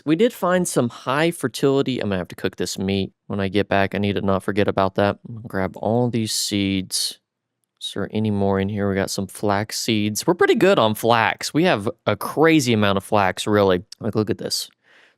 we did find some high fertility. I'm gonna have to cook this meat when I get back. I need to not forget about that. Grab all these seeds. Is there any more in here? We got some flax seeds. We're pretty good on flax. We have a crazy amount of flax, really. Like, look at this.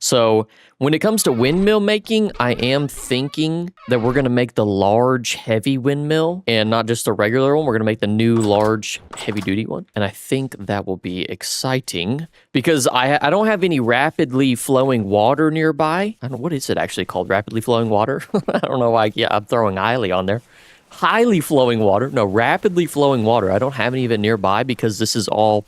So when it comes to windmill making, I am thinking that we're going to make the large, heavy windmill and not just the regular one. We're going to make the new, large, heavy-duty one. And I think that will be exciting because I don't have any rapidly flowing water nearby. I don't know, what is it actually called? Rapidly flowing water? I don't know why. Yeah, I'm throwing highly on there. Highly flowing water. No, rapidly flowing water. I don't have any of it nearby because this is all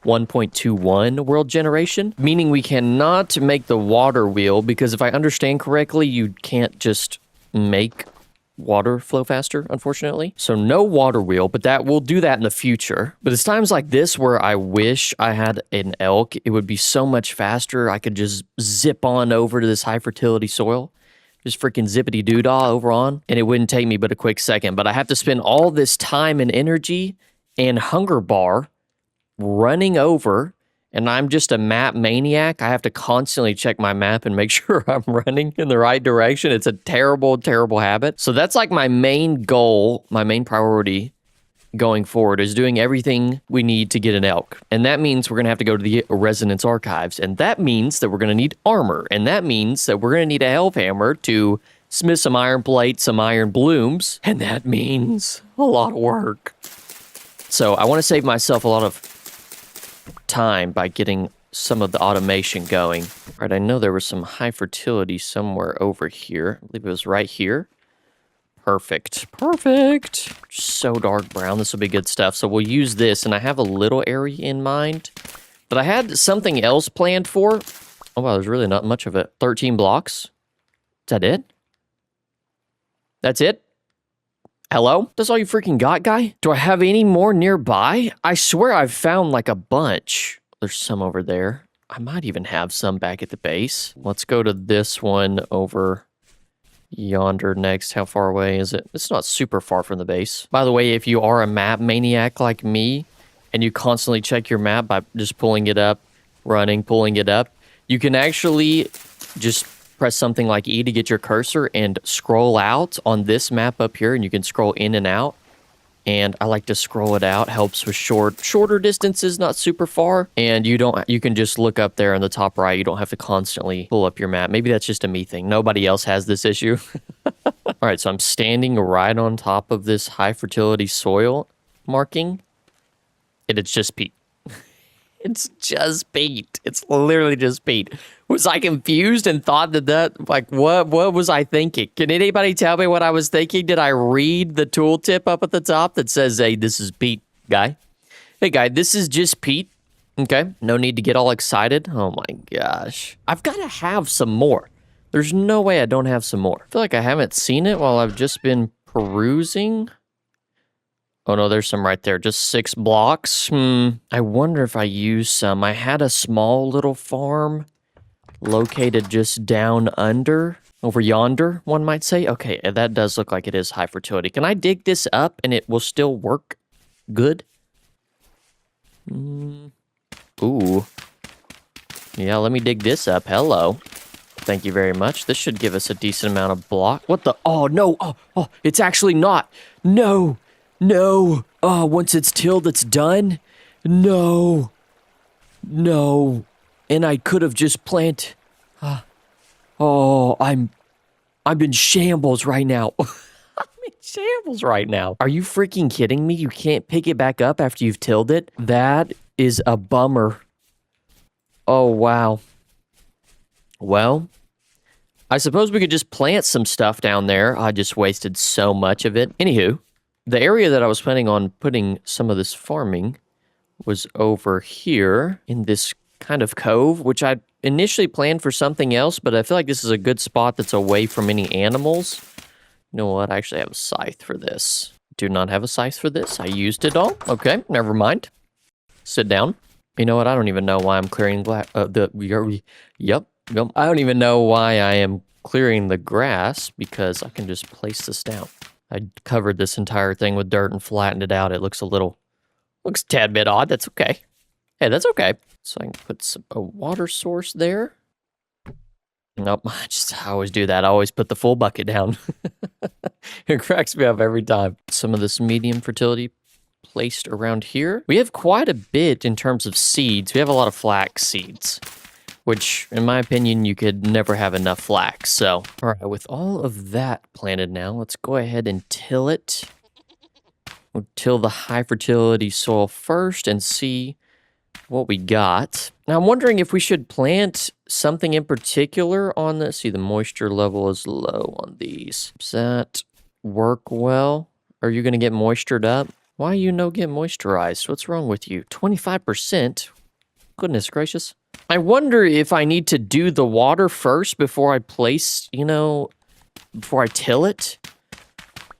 1.21 world generation, meaning we cannot make the water wheel because if I understand correctly, you can't just make water flow faster, unfortunately. So no water wheel, but we'll do that in the future. But it's times like this where I wish I had an elk. It would be so much faster. I could just zip on over to this high fertility soil. Just freaking zippity doodah over on, and it wouldn't take me but a quick second. But I have to spend all this time and energy and hunger bar running over, and I'm just a map maniac. I have to constantly check my map and make sure I'm running in the right direction. It's a terrible, terrible habit. So that's like my main goal, my main priority going forward is doing everything we need to get an elk. And that means we're going to have to go to the Resonance Archives. And that means that we're going to need armor. And that means that we're going to need a Hellhammer to smith some iron plates, some iron blooms. And that means a lot of work. So I want to save myself a lot of time by getting some of the automation going. All right, I know there was some high fertility somewhere over here. I believe it was right here. Perfect. Perfect. So dark brown. This will be good stuff. So we'll use this, and I have a little area in mind, but I had something else planned for. Oh, wow, there's really not much of it. 13 blocks. Is that it? That's it? Hello? That's all you freaking got, guy? Do I have any more nearby? I swear I've found like a bunch. There's some over there. I might even have some back at the base. Let's go to this one over yonder next. How far away is it? It's not super far from the base. By the way, if you are a map maniac like me and you constantly check your map by just pulling it up, running, pulling it up, you can actually just press something like E to get your cursor and scroll out on this map up here, and you can scroll in and out. And I like to scroll it out. Helps with shorter distances, not super far. And you can just look up there in the top right. You don't have to constantly pull up your map. Maybe that's just a me thing. Nobody else has this issue. All right, so I'm standing right on top of this high fertility soil marking. And it's just peat. It's just peat. It's literally just peat. Was I confused and thought that like, what was I thinking? Can anybody tell me what I was thinking? Did I read the tooltip up at the top that says, hey, this is peat, guy? Hey, guy, this is just peat. Okay, no need to get all excited. Oh my gosh. I've got to have some more. There's no way I don't have some more. I feel like I haven't seen it while I've just been perusing. Oh no, there's some right there. Just 6 blocks. I wonder if I use some. I had a small little farm located just down under, over yonder, one might say. Okay, that does look like it is high fertility. Can I dig this up and it will still work good? Ooh. Yeah, let me dig this up. Hello. Thank you very much. This should give us a decent amount of block. What the? Oh, no. Oh, it's actually not. No. No. Oh, once it's tilled, it's done? No. No. And I could have just planted. Oh, I'm in shambles right now. I'm in shambles right now. Are you freaking kidding me? You can't pick it back up after you've tilled it? That is a bummer. Oh, wow. Well, I suppose we could just plant some stuff down there. I just wasted so much of it. Anywho, the area that I was planning on putting some of this farming was over here in this kind of cove, which I initially planned for something else, but I feel like this is a good spot that's away from any animals. You know what? I actually have a scythe for this. Do not have a scythe for this. I used it all. Okay, never mind. Sit down. You know what? I don't even know why I'm clearing Yep. I don't even know why I am clearing the grass because I can just place this down. I covered this entire thing with dirt and flattened it out. It looks a tad bit odd. That's okay. Hey, that's okay. So I can put a water source there. Nope, I always do that. I always put the full bucket down. It cracks me up every time. Some of this medium fertility placed around here. We have quite a bit in terms of seeds. We have a lot of flax seeds, which in my opinion, you could never have enough flax. So, all right, with all of that planted now, let's go ahead and till it. We'll till the high fertility soil first and see what we got. Now, I'm wondering if we should plant something in particular on this. See, the moisture level is low on these. Does that work well? Are you going to get moistured up? Why you no get moisturized? What's wrong with you? 25%? Goodness gracious. I wonder if I need to do the water first before I place, before I till it.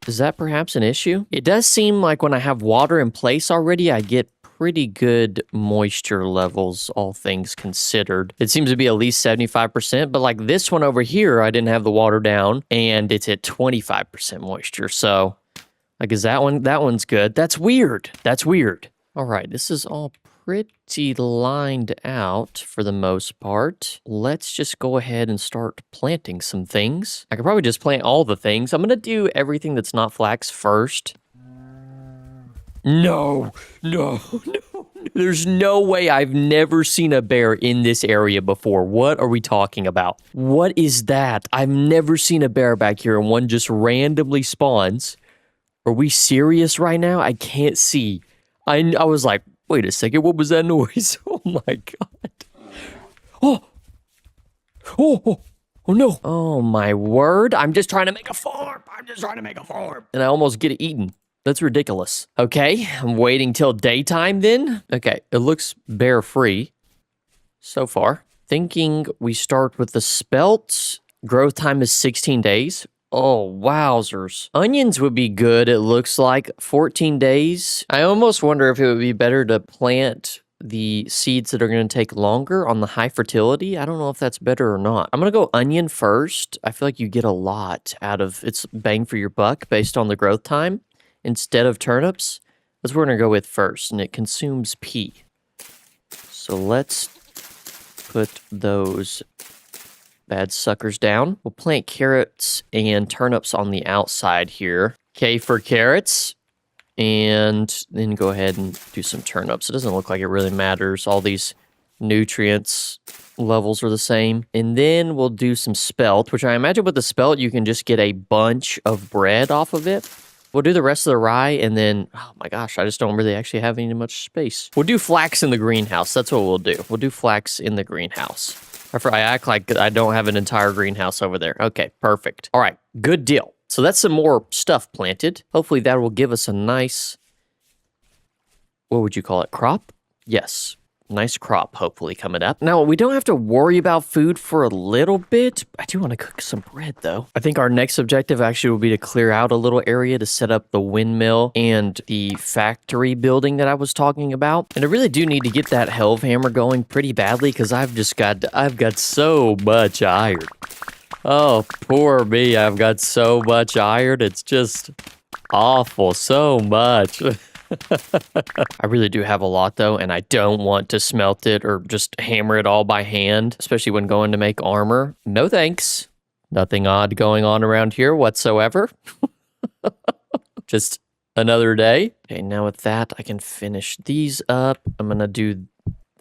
Is that perhaps an issue? It does seem like when I have water in place already, I get pretty good moisture levels, all things considered. It seems to be at least 75%, but like this one over here, I didn't have the water down and it's at 25% moisture. So like, is that one's good? That's weird. That's weird. All right, this is all pretty lined out for the most part. Let's just go ahead and start planting some things. I could probably just plant all the things. I'm gonna do everything that's not flax first. No. There's no way. I've never seen a bear in this area before. What are we talking about? What is that? I've never seen a bear back here and one just randomly spawns. Are we serious right now? I can't see. I was like, wait a second, what was that noise? Oh my god. Oh no. Oh my word. I'm just trying to make a farm. And I almost get it eaten. That's ridiculous. Okay, I'm waiting till daytime then. Okay, it looks bear free so far. Thinking we start with the spelt. Growth time is 16 days. Oh, wowzers. Onions would be good, it looks like. 14 days. I almost wonder if it would be better to plant the seeds that are going to take longer on the high fertility. I don't know if that's better or not. I'm going to go onion first. I feel like you get a lot out of its bang for your buck based on the growth time instead of turnips. That's what we're going to go with first, and it consumes P. So let's put those bad suckers down. We'll plant carrots and turnips on the outside here. K for carrots. And then go ahead and do some turnips. It doesn't look like it really matters. All these nutrients levels are the same. And then we'll do some spelt, which I imagine with the spelt, you can just get a bunch of bread off of it. We'll do the rest of the rye, and then, oh my gosh, I just don't really actually have any much space. We'll do flax in the greenhouse. That's what we'll do. We'll do flax in the greenhouse. I act like I don't have an entire greenhouse over there. Okay, perfect. All right, good deal. So that's some more stuff planted. Hopefully that will give us a nice, what would you call it, crop? Yes, nice crop hopefully coming up. Now, we don't have to worry about food for a little bit. I do want to cook some bread though. I think our next objective actually will be to clear out a little area to set up the windmill and the factory building that I was talking about. And I really do need to get that helve hammer going pretty badly because I've got so much iron. Oh, poor me. I've got so much iron. It's just awful. So much. I really do have a lot, though, and I don't want to smelt it or just hammer it all by hand, especially when going to make armor. No thanks. Nothing odd going on around here whatsoever. Just another day. Okay, now with that, I can finish these up.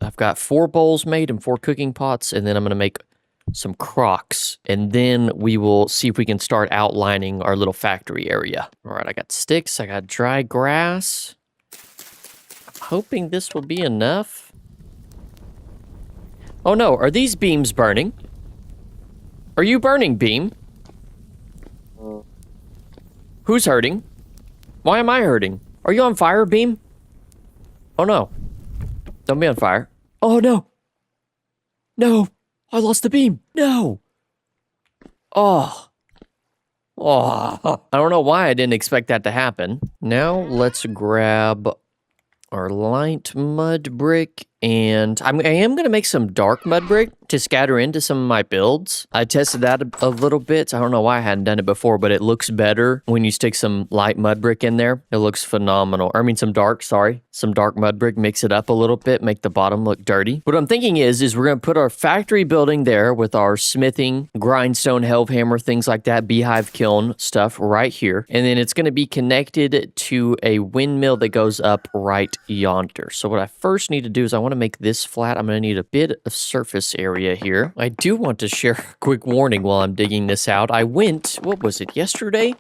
I've got 4 bowls made and 4 cooking pots, and then I'm going to make some crocks, and then we will see if we can start outlining our little factory area. All right, I got sticks, I got dry grass. I'm hoping this will be enough. Oh no, are these beams burning? Are you burning, beam? Who's hurting? Why am I hurting? Are you on fire, beam? Oh no. Don't be on fire. Oh no. No. I lost the beam. No. Oh. I don't know why I didn't expect that to happen. Now let's grab our light mud brick, and I am going to make some dark mud brick to scatter into some of my builds. I tested that a little bit. I don't know why I hadn't done it before, but it looks better when you stick some light mud brick in there. It looks phenomenal. Some dark mud brick, mix it up a little bit, make the bottom look dirty. What I'm thinking is we're going to put our factory building there with our smithing, grindstone, helve hammer, things like that, beehive kiln stuff right here. And then it's going to be connected to a windmill that goes up right yonder. So what I first need to do is I want want to make this flat. I'm going to need a bit of surface area here. I do want to share a quick warning while I'm digging this out. I went, what was it, yesterday?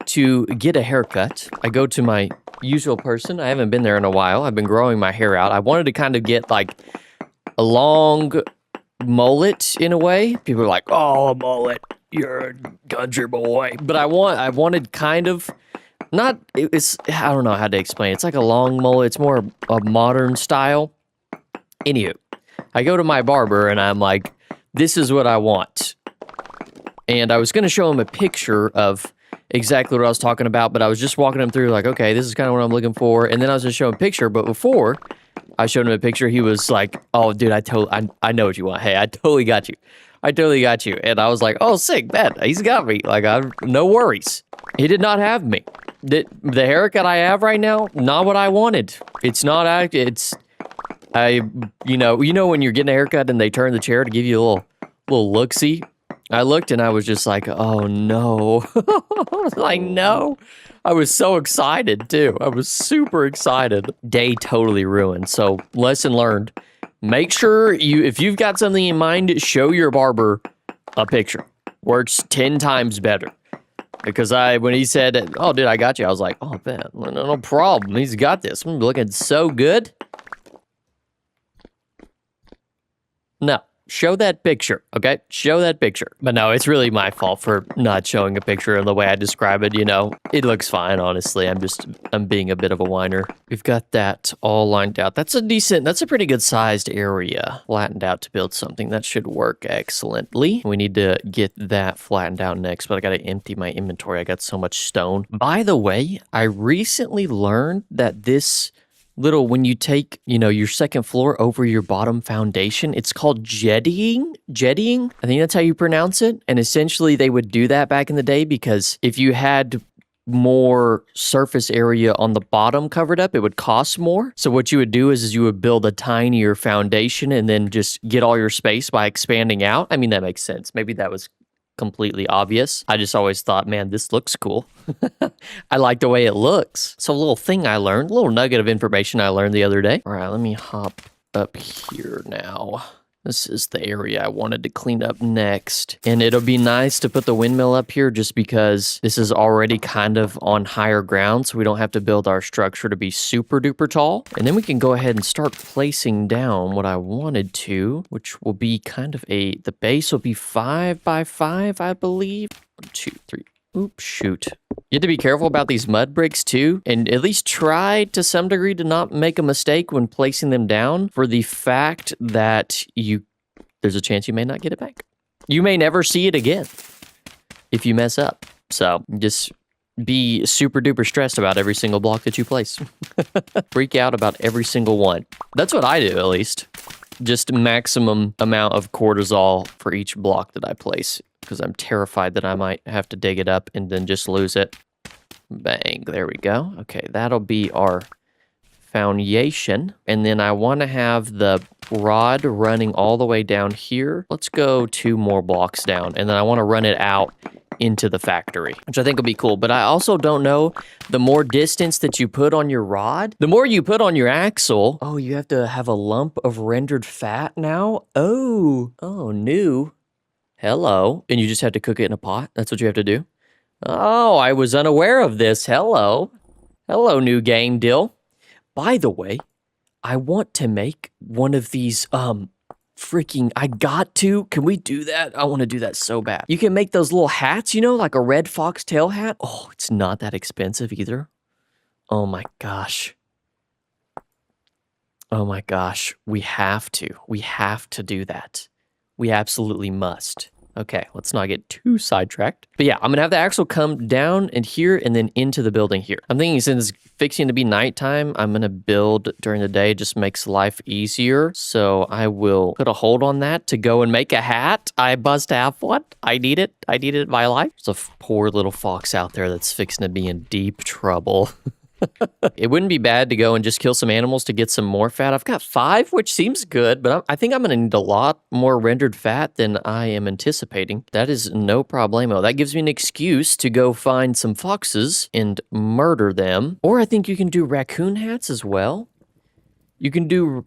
To get a haircut. I go to my usual person. I haven't been there in a while. I've been growing my hair out. I wanted to kind of get like a long mullet in a way. People are like, oh, a mullet. You're a country boy. But I wanted kind of not, it's, I don't know how to explain it. It's like a long mullet. It's more a modern style. Anywho, I go to my barber and I'm like, this is what I want. And I was going to show him a picture of exactly what I was talking about, but I was just walking him through like, okay, this is kind of what I'm looking for. And then I was just showing a picture, but before I showed him a picture, he was like, oh, dude, I know what you want. Hey, I totally got you. I totally got you. And I was like, oh, sick, man. He's got me. Like, no worries. He did not have me. The haircut I have right now, not what I wanted. It's not, you know when you're getting a haircut and they turn the chair to give you a little look-see? I looked and I was just like, oh no. I was like, no. I was so excited too. I was super excited. Day totally ruined. So lesson learned. Make sure if you've got something in mind, show your barber a picture. Works 10 times better. Because when he said, oh dude, I got you. I was like, oh man, no problem. He's got this. I'm looking so good. No. Show that picture, okay? Show that picture. But no, it's really my fault for not showing a picture in the way I describe it, you know? It looks fine, honestly. I'm being a bit of a whiner. We've got that all lined out. That's a pretty good sized area. Flattened out to build something. That should work excellently. We need to get that flattened out next, but I gotta empty my inventory. I got so much stone. By the way, I recently learned that this when you take, your second floor over your bottom foundation, it's called jettying. Jettying, I think that's how you pronounce it. And essentially they would do that back in the day because if you had more surface area on the bottom covered up, it would cost more. So what you would do is you would build a tinier foundation and then just get all your space by expanding out. I mean, that makes sense. Maybe that was completely obvious. I just always thought, man, this looks cool. I like the way it looks. So a little thing I learned, a little nugget of information I learned the other day. All right, let me hop up here now. This is the area I wanted to clean up next. And it'll be nice to put the windmill up here just because this is already kind of on higher ground, so we don't have to build our structure to be super duper tall. And then we can go ahead and start placing down what I wanted to, which will be kind of the base will be 5 by 5, I believe. 1, 2, 3. Oops, shoot. You have to be careful about these mud bricks too, and at least try to some degree to not make a mistake when placing them down for the fact that there's a chance you may not get it back. You may never see it again if you mess up. So just be super duper stressed about every single block that you place. Freak out about every single one. That's what I do, at least. Just maximum amount of cortisol for each block that I place, because I'm terrified that I might have to dig it up and then just lose it. Bang, there we go. Okay, that'll be our foundation. And then I want to have the rod running all the way down here. Let's go 2 more blocks down, and then I want to run it out into the factory, which I think will be cool. But I also don't know, the more distance that you put on your rod, the more you put on your axle. Oh, you have to have a lump of rendered fat now? Oh, new. Hello. And you just have to cook it in a pot? That's what you have to do? Oh, I was unaware of this. Hello. Hello, new game deal. By the way, I want to make one of these, can we do that? I want to do that so bad. You can make those little hats, like a red foxtail hat. Oh, it's not that expensive either. Oh my gosh. Oh my gosh. We have to do that. We absolutely must. Okay, let's not get too sidetracked. But yeah, I'm gonna have the axle come down and here and then into the building here. I'm thinking since it's fixing to be nighttime, I'm gonna build during the day. It just makes life easier. So I will put a hold on that to go and make a hat. I must have one. I need it. I need it in my life. There's a poor little fox out there that's fixing to be in deep trouble. It wouldn't be bad to go and just kill some animals to get some more fat. I've got 5, which seems good, but I think I'm going to need a lot more rendered fat than I am anticipating. That is no problemo. That gives me an excuse to go find some foxes and murder them. Or I think you can do raccoon hats as well. You can do...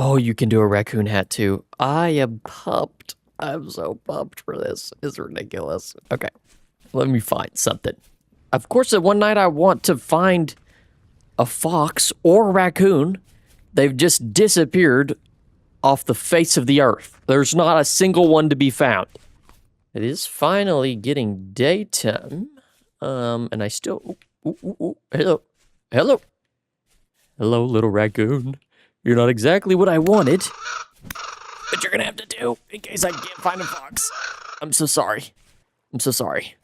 Oh, you can do a raccoon hat too. I am pumped. I'm so pumped for this. It's ridiculous. Okay, let me find something. Of course, one night I want to find a fox or a raccoon. They've just disappeared off the face of the earth. There's not a single one to be found. It is finally getting daytime. And I still... Hello. Hello. Hello, little raccoon. You're not exactly what I wanted, but you're gonna have to do in case I can't find a fox. I'm so sorry. I'm so sorry.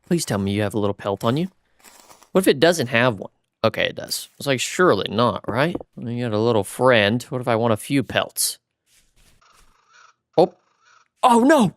Please tell me you have a little pelt on you. What if it doesn't have one? Okay, it does. It's like, surely not, right? You got a little friend. What if I want a few pelts? Oh. Oh, no!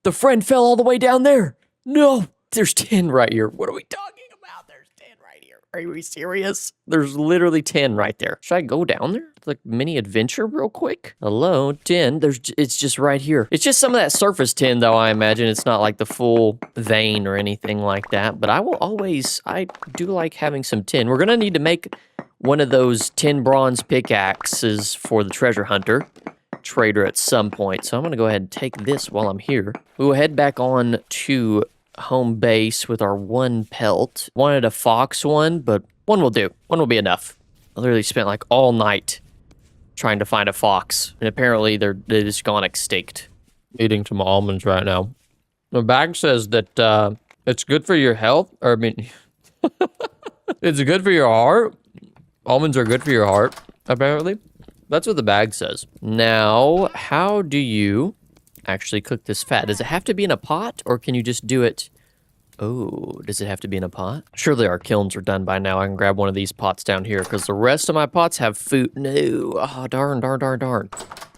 The friend fell all the way down there. No! There's 10 right here. What are we talking about? There's 10 right here. Are we serious? There's literally 10 right there. Should I go down there? Like mini adventure real quick? Hello, 10. It's just right here. It's just some of that surface 10 though, I imagine. It's not like the full vein or anything like that. But I do like having some tin. We're gonna need to make one of those 10 bronze pickaxes for the treasure hunter trader at some point. So I'm gonna go ahead and take this while I'm here. We'll head back on to home base with our 1 pelt. Wanted a fox one, but one will do. One will be enough. I literally spent like all night trying to find a fox, and apparently they're just gone extinct. Eating some almonds right now. The bag says that it's good for your health, or I mean, it's good for your heart. Almonds are good for your heart, apparently. That's what the bag says. Now, how do you actually cook this fat? Does it have to be in a pot, or can you just do it? Oh, does it have to be in a pot? Surely our kilns are done by now. I can grab one of these pots down here because the rest of my pots have food. No, oh, darn.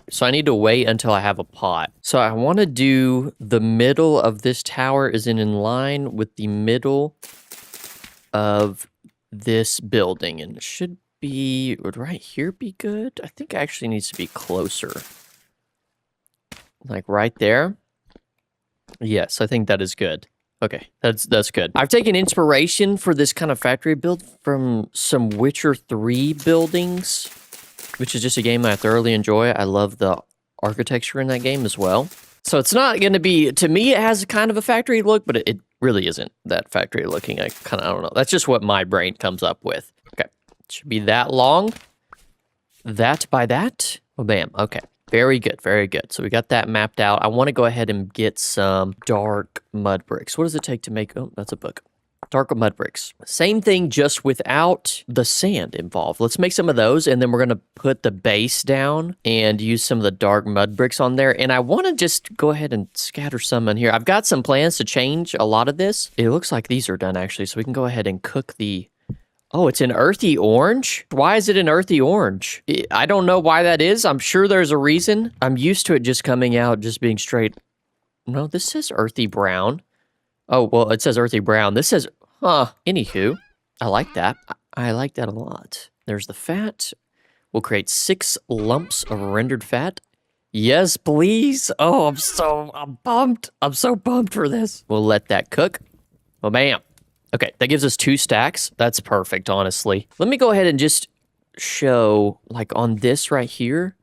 So I need to wait until I have a pot. So I want to do the middle of this tower is in line with the middle of this building, and it should be, would right here be good? I think it actually needs to be closer. Like right there? Yes, I think that is good. Okay, that's good. I've taken inspiration for this kind of factory build from some Witcher 3 buildings, which is just a game I thoroughly enjoy. I love the architecture in that game as well. So it's not going to be, to me, it has kind of a factory look, but it really isn't that factory looking. I don't know. That's just what my brain comes up with. Okay, it should be that long. That by that. Oh, bam. Okay. Very good, very good. So we got that mapped out. I want to go ahead and get some dark mud bricks. What does it take to make... Oh, that's a book. Dark mud bricks. Same thing, just without the sand involved. Let's make some of those, and then we're going to put the base down and use some of the dark mud bricks on there. And I want to just go ahead and scatter some in here. I've got some plans to change a lot of this. It looks like these are done, actually, so we can go ahead and cook the... Oh, it's an earthy orange? Why is it an earthy orange? I don't know why that is. I'm sure there's a reason. I'm used to it just coming out, just being straight. No, this says earthy brown. Oh, well, it says earthy brown. This says, anywho, I like that. I like that a lot. There's the fat. We'll create 6 lumps of rendered fat. Yes, please. Oh, I'm pumped. I'm so pumped for this. We'll let that cook. Well, bam. Okay, that gives us 2 stacks. That's perfect, honestly. Let me go ahead and just show, like on this right here,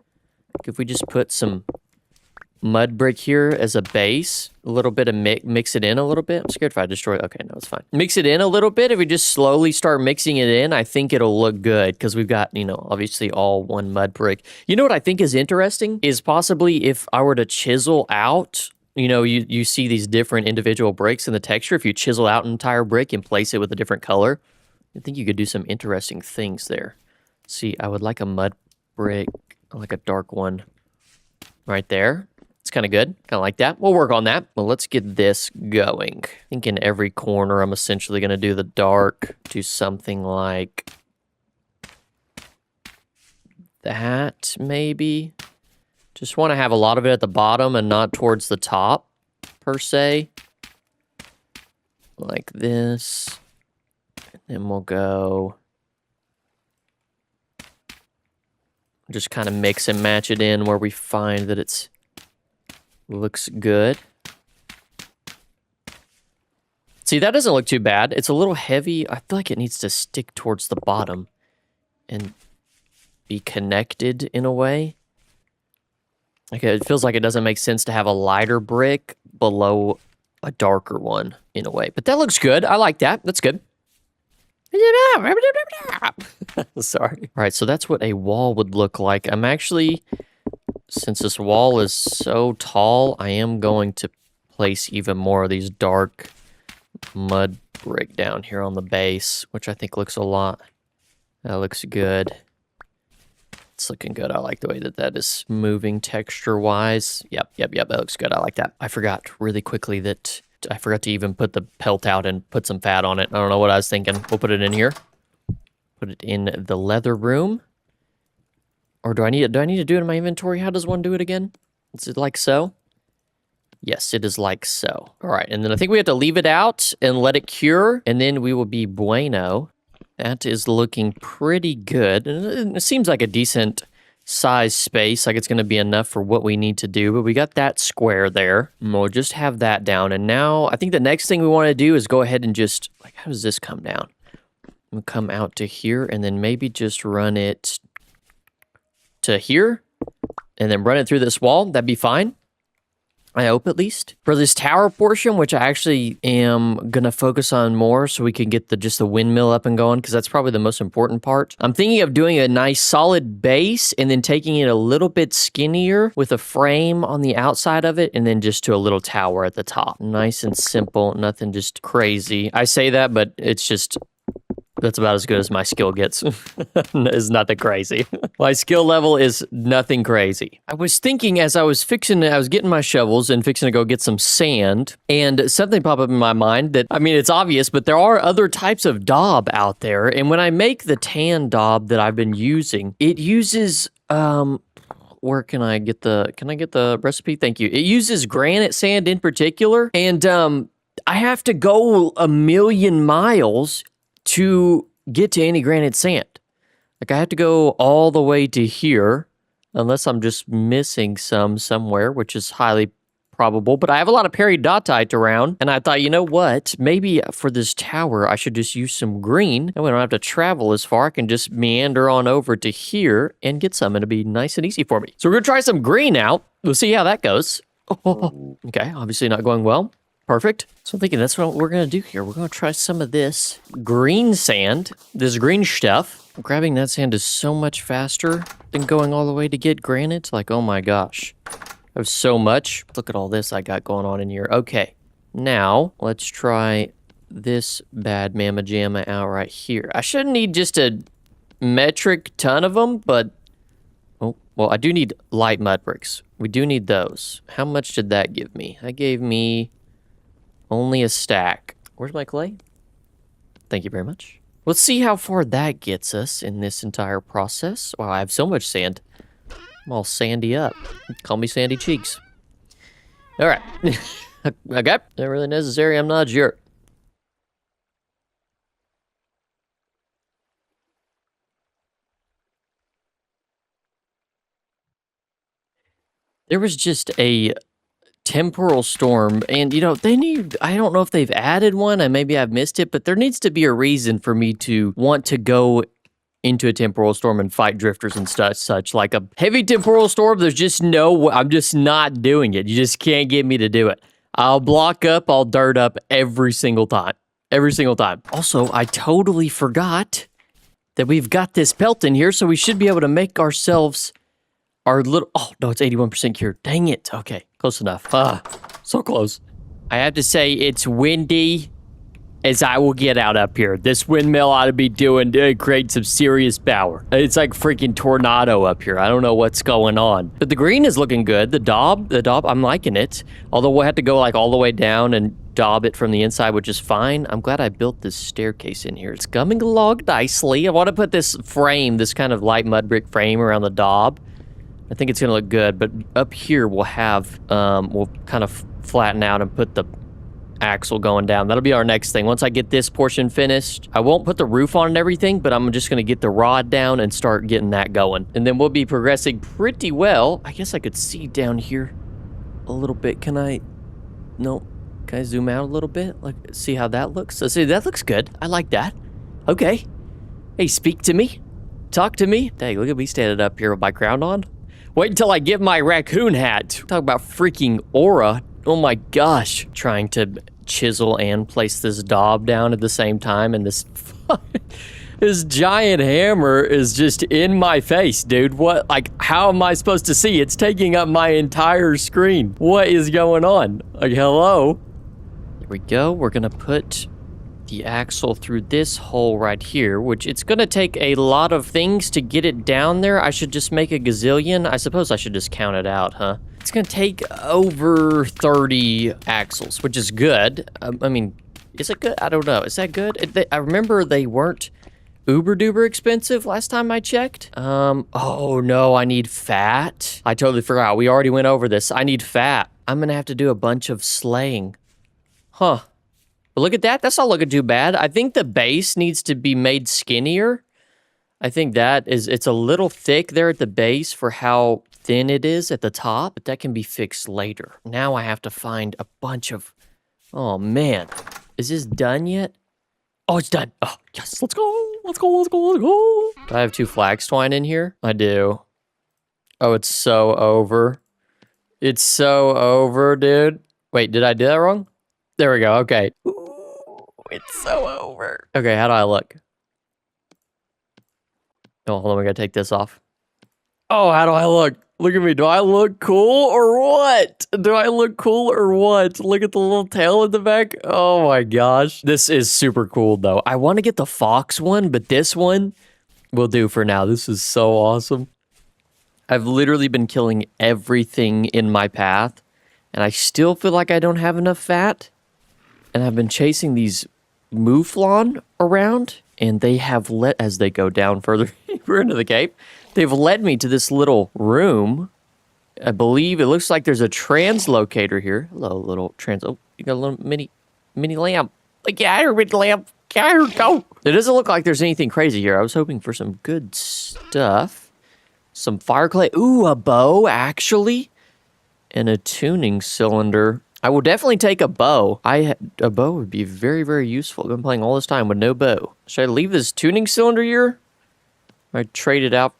if we just put some mud brick here as a base, a little bit of mix it in a little bit. I'm scared if I destroy it. Okay, no, it's fine. Mix it in a little bit. If we just slowly start mixing it in, I think it'll look good because we've got, obviously all one mud brick. You know what I think is interesting is possibly if I were to chisel out... you see these different individual bricks in the texture. If you chisel out an entire brick and place it with a different color, I think you could do some interesting things there. See, I would like a mud brick, like a dark one right there. It's kind of good. Kind of like that. We'll work on that. Well, let's get this going. I think in every corner, I'm essentially going to do the dark, do something like that, maybe. Just want to have a lot of it at the bottom and not towards the top, per se. Like this. And then we'll go... just kind of mix and match it in where we find that it's... looks good. See, that doesn't look too bad. It's a little heavy. I feel like it needs to stick towards the bottom and be connected in a way. Like it feels like it doesn't make sense to have a lighter brick below a darker one in a way. But that looks good. I like that. That's good. Sorry. All right, so that's what a wall would look like. I'm actually, since this wall is so tall, I am going to place even more of these dark mud brick down here on the base, which I think looks a lot. That looks good. It's looking good. I like the way that that is moving texture-wise. Yep. That looks good. I like that. I forgot really quickly that I forgot to even put the pelt out and put some fat on it. I don't know what I was thinking. We'll put it in here. Put it in the leather room. Or do I need to do it in my inventory? How does one do it again? Is it like so? Yes, it is like so. All right, and then I think we have to leave it out and let it cure, and then we will be bueno. That is looking pretty good. And it seems like a decent size space, like it's going to be enough for what we need to do, but we got that square there. And we'll just have that down. And now I think the next thing we want to do is go ahead and just, like, how does this come down? We'll come out to here and then maybe just run it to here and then run it through this wall. That'd be fine. I hope, at least. For this tower portion, which I actually am going to focus on more so we can get just the windmill up and going, because that's probably the most important part. I'm thinking of doing a nice solid base and then taking it a little bit skinnier with a frame on the outside of it and then just to a little tower at the top. Nice and simple, nothing just crazy. I say that, but it's just... that's about as good as my skill gets. It's nothing crazy. My skill level is nothing crazy. I was thinking as I was getting my shovels and fixing to go get some sand, and something popped up in my mind that, I mean, it's obvious, but there are other types of daub out there. And when I make the tan daub that I've been using, it uses, where can I get the recipe? Thank you. It uses granite sand in particular. And, I have to go 1,000,000 miles to get to any granite sand. Like, I have to go all the way to here, unless I'm just missing some somewhere, which is highly probable. But I have a lot of peridotite around, and I thought, you know what? Maybe for this tower, I should just use some green, and we don't have to travel as far. I can just meander on over to here and get some. It'll be nice and easy for me. So we're gonna try some green out. We'll see how that goes. Oh, okay, obviously not going well. Perfect. So I'm thinking that's what we're going to do here. We're going to try some of this green sand, this green stuff. Grabbing that sand is so much faster than going all the way to get granite. Like, oh my gosh. There's so much. Look at all this I got going on in here. Okay. Now, let's try this bad mamma jamma out right here. I shouldn't need just a metric ton of them, but... oh, well, I do need light mud bricks. We do need those. How much did that give me? That gave me... only a stack. Where's my clay? Thank you very much. Let's see how far that gets us in this entire process. Wow, I have so much sand. I'm all sandy up. Call me Sandy Cheeks. All right. Okay. Not really necessary. I'm not sure. There was just a temporal storm, and, you know, I don't know if they've added one, and maybe I've missed it, but there needs to be a reason for me to want to go into a temporal storm and fight drifters and such. Like a heavy temporal storm, there's just I'm just not doing it. You just can't get me to do it. I'll block up, I'll dirt up every single time. Every single time. Also, I totally forgot that we've got this pelt in here, so we should be able to make ourselves our little... oh, no, it's 81% cured. Dang it. Okay, close enough. So close. I have to say, it's windy as I will get out up here. This windmill ought to be create some serious power. It's like freaking tornado up here. I don't know what's going on. But the green is looking good. The daub, I'm liking it. Although we'll have to go like all the way down and daub it from the inside, which is fine. I'm glad I built this staircase in here. It's coming along nicely. I want to put this frame, this kind of light mud brick frame around the daub. I think it's going to look good, but up here we'll have, we'll kind of flatten out and put the axle going down. That'll be our next thing. Once I get this portion finished, I won't put the roof on and everything, but I'm just going to get the rod down and start getting that going. And then we'll be progressing pretty well. I guess I could see down here a little bit. Can I zoom out a little bit? Like, see how that looks? So see, that looks good. I like that. Okay. Hey, speak to me. talk to me. Dang, look at me standing up here with my crown on. Wait until I get my raccoon hat. Talk about freaking aura. Oh my gosh. Trying to chisel and place this daub down at the same time, and this this giant hammer is just in my face, dude. What, like, how am I supposed to see? It's taking up my entire screen. What is going on? Like, hello? Here we go. We're gonna put the axle through this hole right here, which it's gonna take a lot of things to get it down there. I should just make a gazillion. I suppose I should just count it out, huh? It's gonna take over 30 axles, which is good. I mean, is it good? I don't know. Is that good? I remember they weren't uber duper expensive last time I checked. Oh no, I need fat. I totally forgot. We already went over this. I need fat. I'm gonna have to do a bunch of slaying. Huh. But look at that. That's not looking too bad. I think the base needs to be made skinnier. I think it's a little thick there at the base for how thin it is at the top, but that can be fixed later. Now I have to find a bunch of, oh man. Is this done yet? Oh, it's done. Oh, yes. Let's go. Let's go. Let's go. Let's go. Do I have 2 flax twine in here? I do. Oh, it's so over. It's so over, dude. Wait, did I do that wrong? There we go. Okay. Ooh, it's so over. Okay, how do I look? Oh, hold on. We gotta take this off. Oh, how do I look? Look at me. Do I look cool or what? Do I look cool or what? Look at the little tail in the back. Oh my gosh. This is super cool though. I want to get the fox one, but this one will do for now. This is so awesome. I've literally been killing everything in my path, and I still feel like I don't have enough fat. And I've been chasing these mouflon around, and they have as they go down further into the cave, they've led me to this little room. I believe it looks like there's a translocator here. Hello, little trans. Oh, you got a little mini lamp. Like, yeah, I mini lamp. Yeah, go. It doesn't look like there's anything crazy here. I was hoping for some good stuff. Some fire clay. Ooh, a bow, actually. And a tuning cylinder. I will definitely take a bow. A bow would be very, very useful. I've been playing all this time with no bow. Should I leave this tuning cylinder here? I trade it out.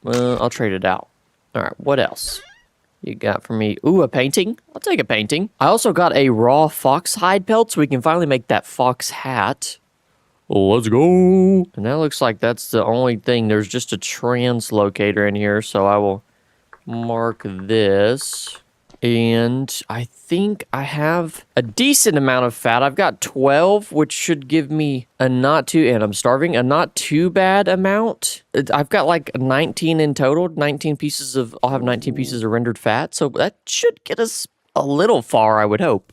I'll trade it out. All right, what else you got for me? Ooh, a painting. I'll take a painting. I also got a raw fox hide pelt, so we can finally make that fox hat. Let's go. And that looks like that's the only thing. There's just a translocator in here, so I will mark this. And I think I have a decent amount of fat. I've got 12, which should give me and I'm starving, a not too bad amount. I've got like 19 in total, I'll have 19 pieces of rendered fat. So that should get us a little far, I would hope.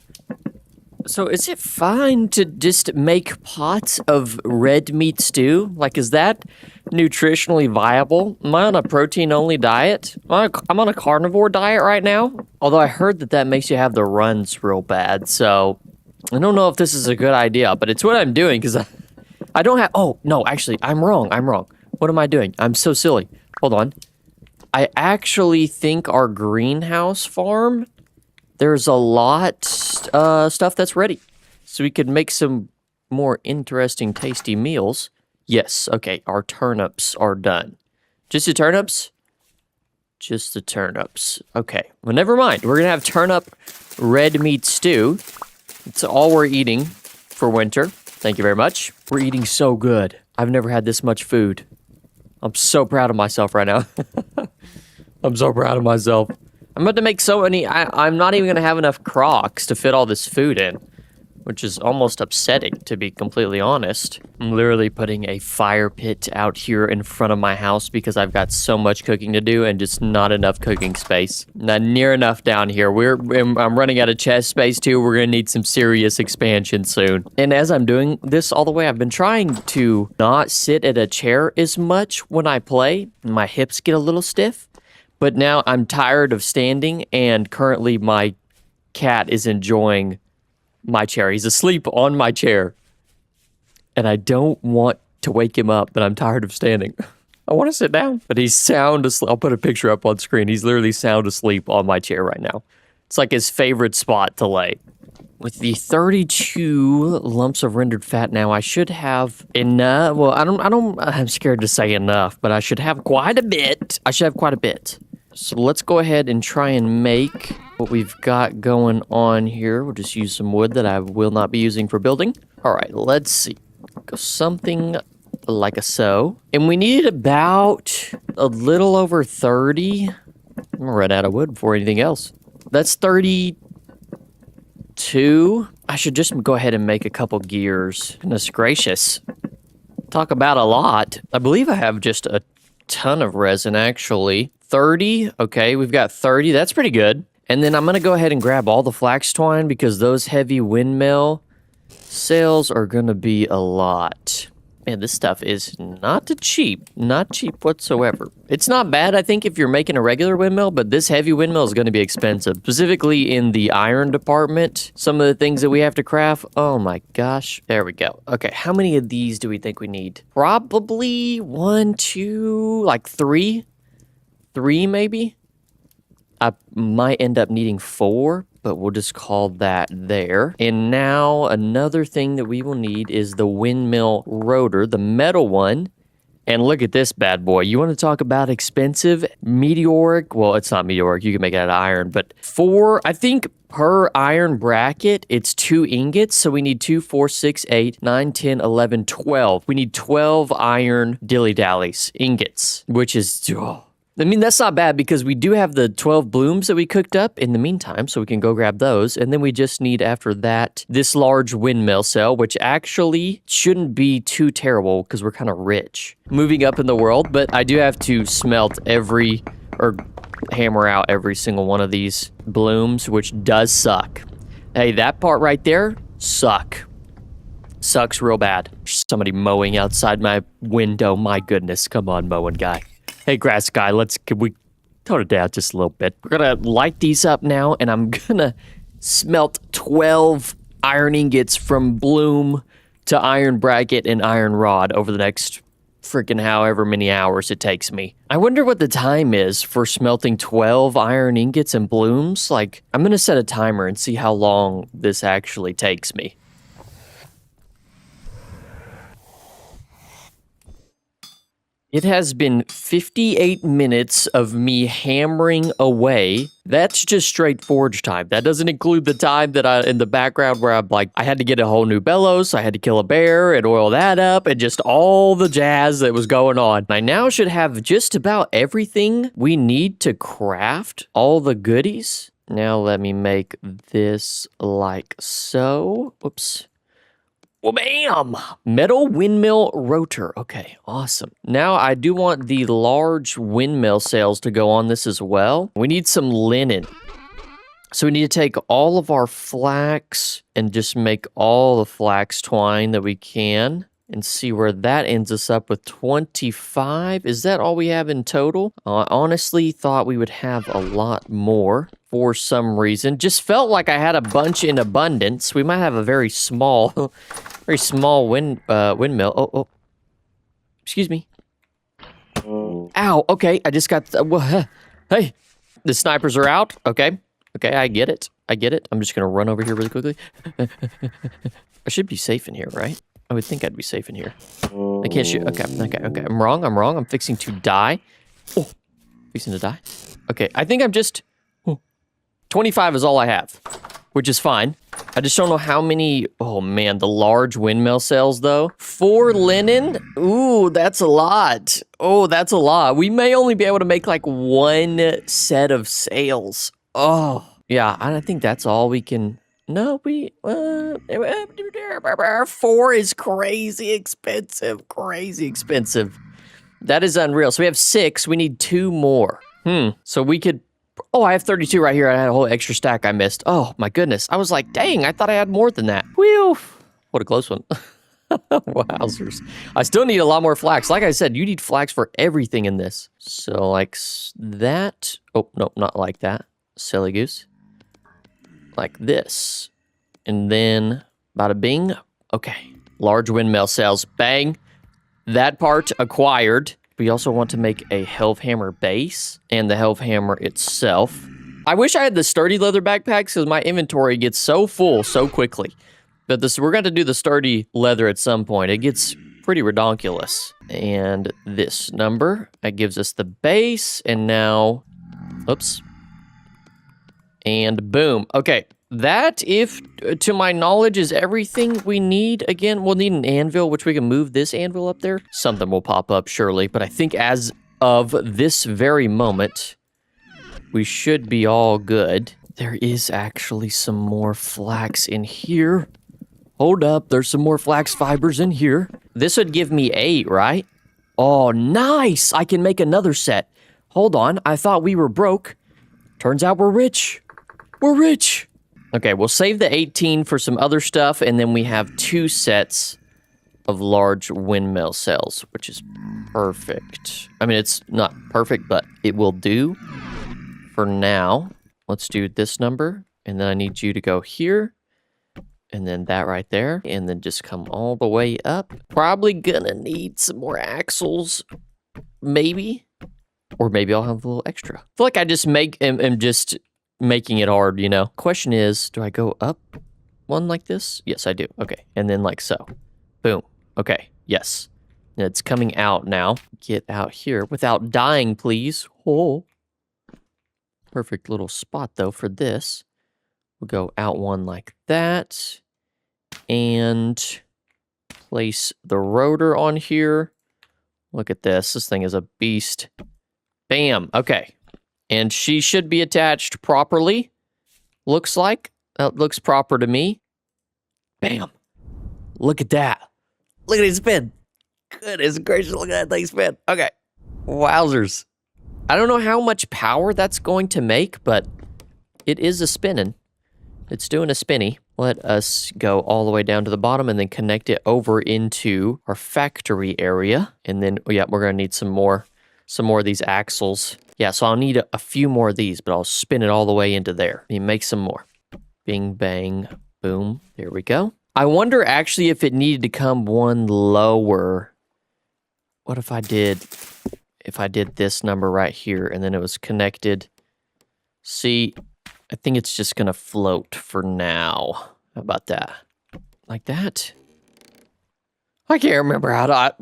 So is it fine to just make pots of red meat stew? Like, is that nutritionally viable? Am I on a protein-only diet? I'm on a carnivore diet right now. Although I heard that makes you have the runs real bad. So I don't know if this is a good idea, but it's what I'm doing because I don't have... Oh, no, actually, I'm wrong. What am I doing? I'm so silly. Hold on. I actually think our greenhouse farm... There's a lot stuff that's ready. So we could make some more interesting, tasty meals. Yes, okay, our turnips are done. Just the turnips? Just the turnips. Okay, well, never mind. We're going to have turnip red meat stew. It's all we're eating for winter. Thank you very much. We're eating so good. I've never had this much food. I'm so proud of myself right now. I'm so proud of myself. I'm about to make so many, I'm not even going to have enough crocs to fit all this food in, which is almost upsetting, to be completely honest. I'm literally putting a fire pit out here in front of my house because I've got so much cooking to do and just not enough cooking space. Not near enough down here. I'm running out of chest space too. We're going to need some serious expansion soon. And as I'm doing this all the way, I've been trying to not sit at a chair as much when I play. My hips get a little stiff. But now I'm tired of standing, and currently my cat is enjoying my chair. He's asleep on my chair, and I don't want to wake him up, but I'm tired of standing. I want to sit down, but he's sound asleep. I'll put a picture up on screen. He's literally sound asleep on my chair right now. It's like his favorite spot to lay. With the 32 lumps of rendered fat now, I should have enough. Well, I'm scared to say enough, but I should have quite a bit. So let's go ahead and try and make what we've got going on here. We'll just use some wood that I will not be using for building. All right, let's see. Go something like a so. And we needed about a little over 30. I'm gonna run out of wood before anything else. That's 32. I should just go ahead and make a couple gears. Goodness gracious. Talk about a lot. I believe I have just a ton of resin, actually. 30. Okay, we've got 30. That's pretty good. And then I'm going to go ahead and grab all the flax twine because those heavy windmill sails are going to be a lot. Man, this stuff is not cheap. Not cheap whatsoever. It's not bad, I think, if you're making a regular windmill, but this heavy windmill is going to be expensive. Specifically in the iron department, some of the things that we have to craft. Oh my gosh. There we go. Okay, how many of these do we think we need? Probably 1, 2, like 3. 3 maybe? I might end up needing 4, but we'll just call that there. And now another thing that we will need is the windmill rotor, the metal one. And look at this bad boy. You want to talk about expensive? Meteoric? Well, it's not meteoric. You can make it out of iron, but I think per iron bracket, it's 2 ingots. So we need 2, 4, 6, 8, 9, 10, 11, 12. We need 12 iron dilly-dallies, ingots, which is... I mean, that's not bad because we do have the 12 blooms that we cooked up in the meantime, so we can go grab those. And then we just need, after that, this large windmill cell, which actually shouldn't be too terrible because we're kind of rich. Moving up in the world, but I do have to smelt hammer out every single one of these blooms, which does suck. Hey, that part right there, sucks real bad. Somebody mowing outside my window. My goodness, come on, mowing guy. Hey, grass guy, can we tone it down just a little bit? We're gonna light these up now, and I'm gonna smelt 12 iron ingots from bloom to iron bracket and iron rod over the next freaking however many hours it takes me. I wonder what the time is for smelting 12 iron ingots and blooms. Like, I'm gonna set a timer and see how long this actually takes me. It has been 58 minutes of me hammering away. That's just straight forge time. That doesn't include the time that in the background where I had to get a whole new bellows, I had to kill a bear and oil that up, and just all the jazz that was going on. I now should have just about everything we need to craft all the goodies. Now let me make this like so. Oops. Well, bam! Metal windmill rotor. Okay, awesome. Now, I do want the large windmill sails to go on this as well. We need some linen. So we need to take all of our flax and just make all the flax twine that we can and see where that ends us up with 25. Is that all we have in total? I honestly thought we would have a lot more for some reason. Just felt like I had a bunch in abundance. We might have a very small windmill. Oh, excuse me. Ow, okay, I just got, hey, the snipers are out. Okay, I get it. I'm just gonna run over here really quickly. I should be safe in here, right? I would think I'd be safe in here. I can't shoot. Okay. I'm wrong. I'm fixing to die. Oh, fixing to die. Okay, I think I'm just... 25 is all I have, which is fine. I just don't know how many... Oh, man, the large windmill sails, though. 4 linen? Ooh, that's a lot. Oh, that's a lot. We may only be able to make, like, 1 set of sails. Oh, yeah, I think that's all we can... No, 4 is crazy expensive. That is unreal. So we have 6. We need 2 more. So we could... Oh, I have 32 right here. I had a whole extra stack I missed. Oh, my goodness. I was like, dang, I thought I had more than that. Whew. What a close one. Wowzers. I still need a lot more flax. Like I said, you need flax for everything in this. So like that. Oh, no, not like that. Silly goose. Like this. And then, bada bing. Okay. Large windmill sails. Bang. That part acquired. We also want to make a Healthhammer base and the Healthhammer itself. I wish I had the sturdy leather backpacks because my inventory gets so full so quickly. But we're going to do the sturdy leather at some point. It gets pretty redonkulous. And this number, that gives us the base. And now, oops. And boom. Okay, that, if to my knowledge, is everything we need. Again, we'll need an anvil, which we can move this anvil up there. Something will pop up, surely. But I think as of this very moment, we should be all good. There is actually some more flax in here. Hold up, there's some more flax fibers in here. This would give me 8, right? Oh, nice! I can make another set. Hold on, I thought we were broke. Turns out we're rich. We're rich! Okay, we'll save the 18 for some other stuff, and then we have 2 sets of large windmill cells, which is perfect. I mean, it's not perfect, but it will do for now. Let's do this number, and then I need you to go here. And then that right there. And then just come all the way up. Probably gonna need some more axles. Maybe. Or maybe I'll have a little extra. I feel like I just am just making it hard, you know? Question is, do I go up one like this? Yes, I do. Okay. And then like so. Boom. Okay. Yes. And it's coming out now. Get out here without dying, please. Oh. Perfect little spot, though, for this. We'll go out one like that. And place the rotor on here. Look at this. This thing is a beast. Bam. Okay. And she should be attached properly. Looks like. That looks proper to me. Bam. Look at that. Look at it spin. Goodness gracious. Look at that thing spin. Okay. Wowzers. I don't know how much power that's going to make, but it is a spinning. It's doing a spinny. Let us go all the way down to the bottom and then connect it over into our factory area. And then, yeah, we're going to need some more of these axles. Yeah, so I'll need a few more of these, but I'll spin it all the way into there. And make some more. Bing, bang, boom. There we go. I wonder actually if it needed to come one lower. What if I did this number right here and then it was connected? See, I think it's just gonna float for now. How about that? Like that? I can't remember how to,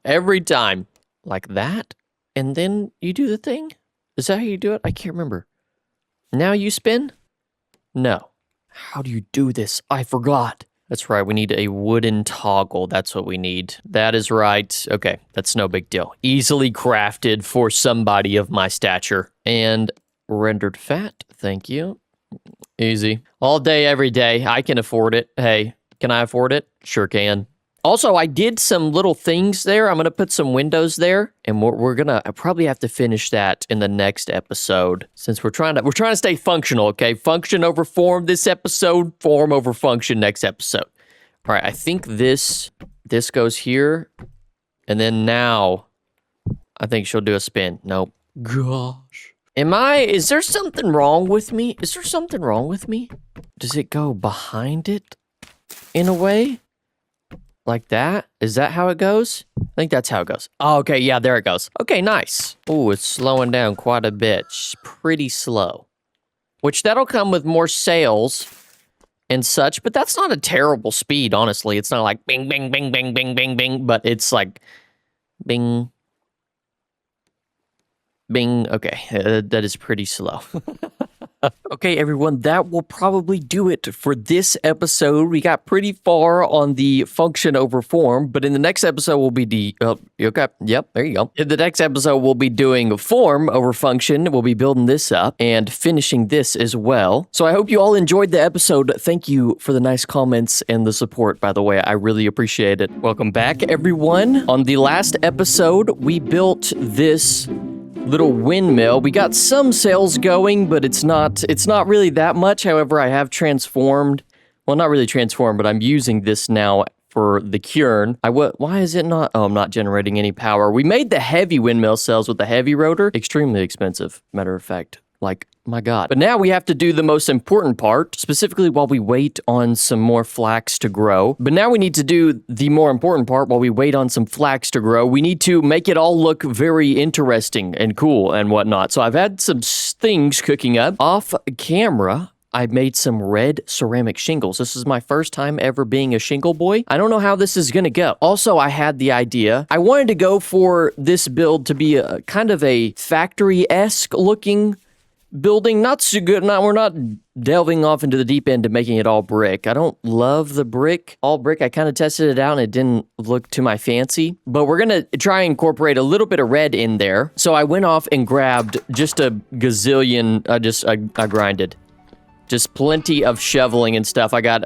every time. Like that? And then you do the thing? Is that how you do it? I can't remember. Now you spin? No. How do you do this? I forgot. That's right, we need a wooden toggle. That's what we need. That is right. Okay, that's no big deal. Easily crafted for somebody of my stature. And rendered fat, thank you. Easy. All day, every day. I can afford it. Hey, can I afford it? Sure can. Also, I did some little things there. I'm going to put some windows there, and we're going to probably have to finish that in the next episode since we're trying to stay functional, okay? Function over form this episode, form over function next episode. All right, I think this goes here, and then now I think she'll do a spin. Nope. Gosh. Is there something wrong with me? Is there something wrong with me? Does it go behind it in a way? Like that? Is that how it goes? I think that's how it goes. Oh, okay, yeah, there it goes. Okay, nice. Oh, it's slowing down quite a bit. It's pretty slow. Which that'll come with more sails and such, but that's not a terrible speed, honestly. It's not like bing, bing, bing, bing, bing, bing, bing, but it's like bing, bing. Okay, that is pretty slow. Okay, everyone, that will probably do it for this episode. We got pretty far on the function over form, but in the next episode, we'll be okay, yep, there you go. In the next episode, we'll be doing form over function. We'll be building this up and finishing this as well. So I hope you all enjoyed the episode. Thank you for the nice comments and the support, by the way. I really appreciate it. Welcome back, everyone. On the last episode, we built this little windmill. We got some sails going, but it's not really that much. However, I have transformed. Well, not really transformed, but I'm using this now for the Quern. Why is it not? Oh, I'm not generating any power. We made the heavy windmill cells with the heavy rotor. Extremely expensive, matter of fact. Like, my God. But now we have to do the most important part, specifically while we wait on some more flax to grow. But now we need to do the more important part while we wait on some flax to grow. We need to make it all look very interesting and cool and whatnot. So I've had some things cooking up. Off camera, I made some red ceramic shingles. This is my first time ever being a shingle boy. I don't know how this is gonna go. Also, I had the idea. I wanted to go for this build to be a kind of a factory-esque looking building. Not so good. We're not delving off into the deep end to making it all brick. I don't love the brick. All brick. I kind of tested it out and it didn't look to my fancy. But we're gonna try and incorporate a little bit of red in there. So I went off and grabbed just a gazillion. I grinded. Just plenty of shoveling and stuff. I got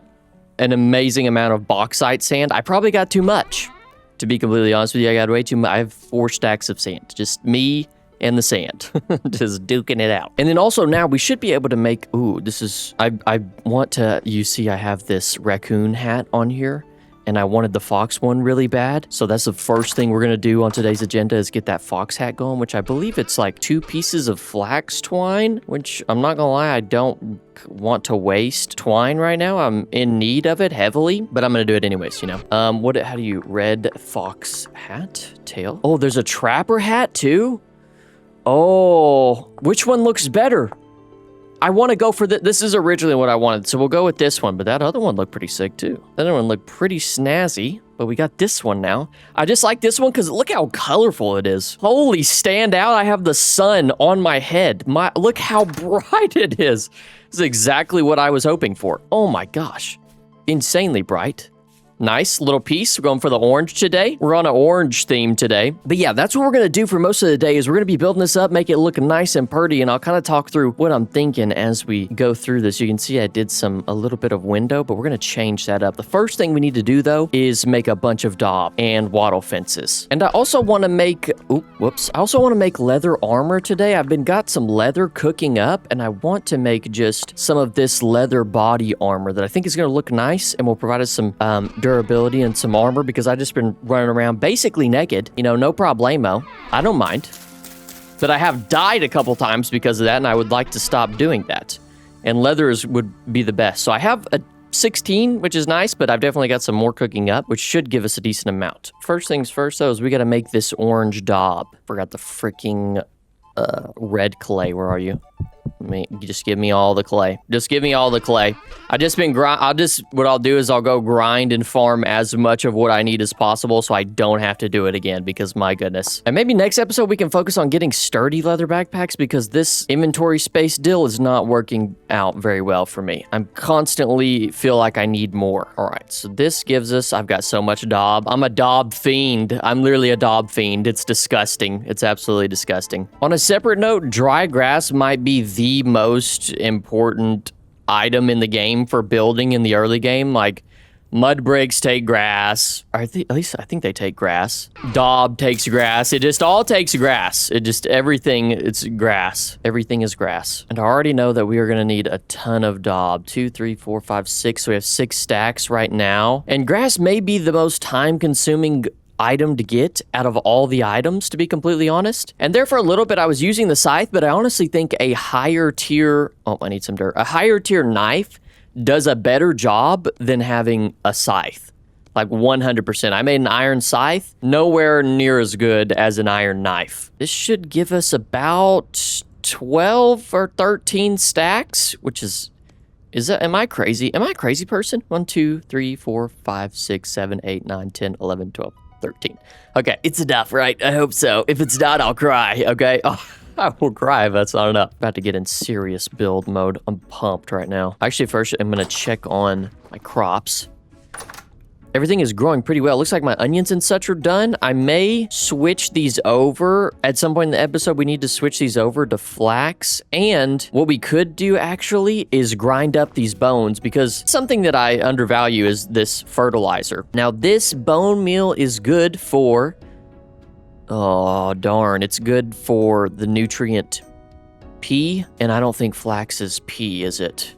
an amazing amount of bauxite sand. I probably got too much. To be completely honest with you, I got way too much. I have 4 stacks of sand. Just me and the sand. Just duking it out. And then also now we should be able to make, ooh, this is, I want to, you see I have this raccoon hat on here. And I wanted the fox one really bad. So that's the first thing we're gonna do on today's agenda is get that fox hat going, which I believe it's like 2 pieces of flax twine, which I'm not gonna lie, I don't want to waste twine right now. I'm in need of it heavily, but I'm gonna do it anyways, you know. How do you, red fox hat, tail? Oh, there's a trapper hat too? Oh, which one looks better? I want to go for this is originally what I wanted, so we'll go with this one, but that other one looked pretty sick too. That other one looked pretty snazzy, but we got this one now. I just like this one because look how colorful it is. Holy stand out, I have the sun on my head. Look how bright it is. This is exactly what I was hoping for. Oh my gosh, insanely bright. Nice little piece. We're going for the orange today. We're on an orange theme today. But yeah, that's what we're going to do for most of the day is we're going to be building this up, make it look nice and pretty, and I'll kind of talk through what I'm thinking as we go through this. You can see I did a little bit of window, but we're going to change that up. The first thing we need to do, though, is make a bunch of daub and wattle fences. And I also want to make, I also want to make leather armor today. I've got some leather cooking up, and I want to make just some of this leather body armor that I think is going to look nice and will provide us some durability and some armor because I've just been running around basically naked, you know, no problemo. I don't mind. But I have died a couple times because of that, and I would like to stop doing that. And leather would be the best. So I have a 16, which is nice, but I've definitely got some more cooking up, which should give us a decent amount. First things first, though, is we got to make this orange daub. Forgot the freaking red clay. Where are you? Just give me all the clay. Just give me all the clay. What I'll do is I'll go grind and farm as much of what I need as possible so I don't have to do it again because my goodness. And maybe next episode we can focus on getting sturdy leather backpacks because this inventory space deal is not working out very well for me. I'm constantly feel like I need more. All right, so this gives us, I've got so much daub. I'm a daub fiend. I'm literally a daub fiend. It's disgusting. It's absolutely disgusting. On a separate note, dry grass might be the most important item in the game for building in the early game. Like mud bricks take grass, or at least I think they take grass. Daub takes grass. It just all takes grass. It's grass. Everything is grass. And I already know that we are going to need a ton of daub. 2, 3, 4, 5, 6. So we have 6 stacks right now. And grass may be the most time consuming item to get out of all the items, to be completely honest. And there for a little bit I was using the scythe, but I honestly think a higher tier, I need some dirt. A higher tier knife does a better job than having a scythe. Like 100%. I made an iron scythe, nowhere near as good as an iron knife. This should give us about 12 or 13 stacks, which am I crazy? Am I a crazy person? 1, 2, 3, 4, 5, 6, 7, 8, 9, 10, 11, 12. 13. Okay, it's enough, right? I hope so. If it's not, I'll cry, okay? Oh, I will cry if that's not enough. About to get in serious build mode. I'm pumped right now. Actually, first, I'm gonna check on my crops. Everything is growing pretty well. Looks like my onions and such are done. I may switch these over. At some point in the episode, we need to switch these over to flax. And what we could do, actually, is grind up these bones because something that I undervalue is this fertilizer. Now, this bone meal is good for... Oh, darn. It's good for the nutrient P. And I don't think flax is P, is it?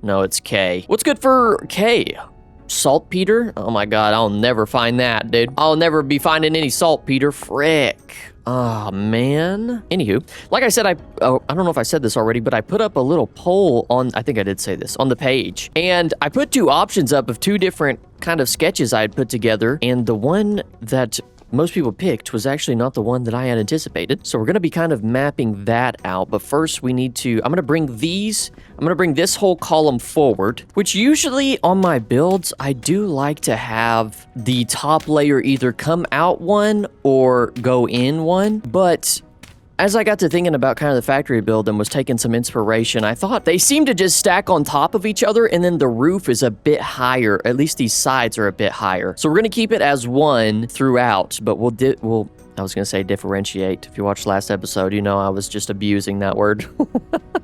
No, it's K. What's good for K? Saltpeter? Oh my god, I'll never find that, dude. I'll never be finding any saltpeter. Frick. Oh, man. Anywho, like I said, I don't know if I said this already, but I put up a little poll on, I think I did say this, on the page. And I put 2 options up of 2 different kind of sketches I had put together. And the one that most people picked was actually not the one that I had anticipated. So we're going to be kind of mapping that out. But first we need to, I'm going to bring this whole column forward, which usually on my builds, I do like to have the top layer either come out one or go in one. But as I got to thinking about kind of the factory build and was taking some inspiration, I thought they seem to just stack on top of each other, and then the roof is a bit higher. At least these sides are a bit higher. So we're going to keep it as one throughout, but we'll I was going to say differentiate. If you watched last episode, you know I was just abusing that word.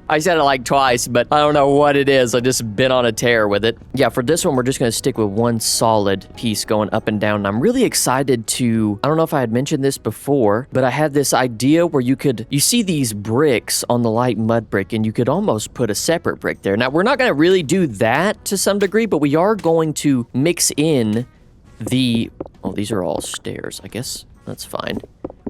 I said it like twice, but I don't know what it is. I just been on a tear with it. Yeah, for this one, we're just going to stick with one solid piece going up and down. And I'm really excited to, I don't know if I had mentioned this before, but I had this idea where you see these bricks on the light mud brick, and you could almost put a separate brick there. Now, we're not going to really do that to some degree, but we are going to mix in oh, these are all stairs, I guess. That's fine.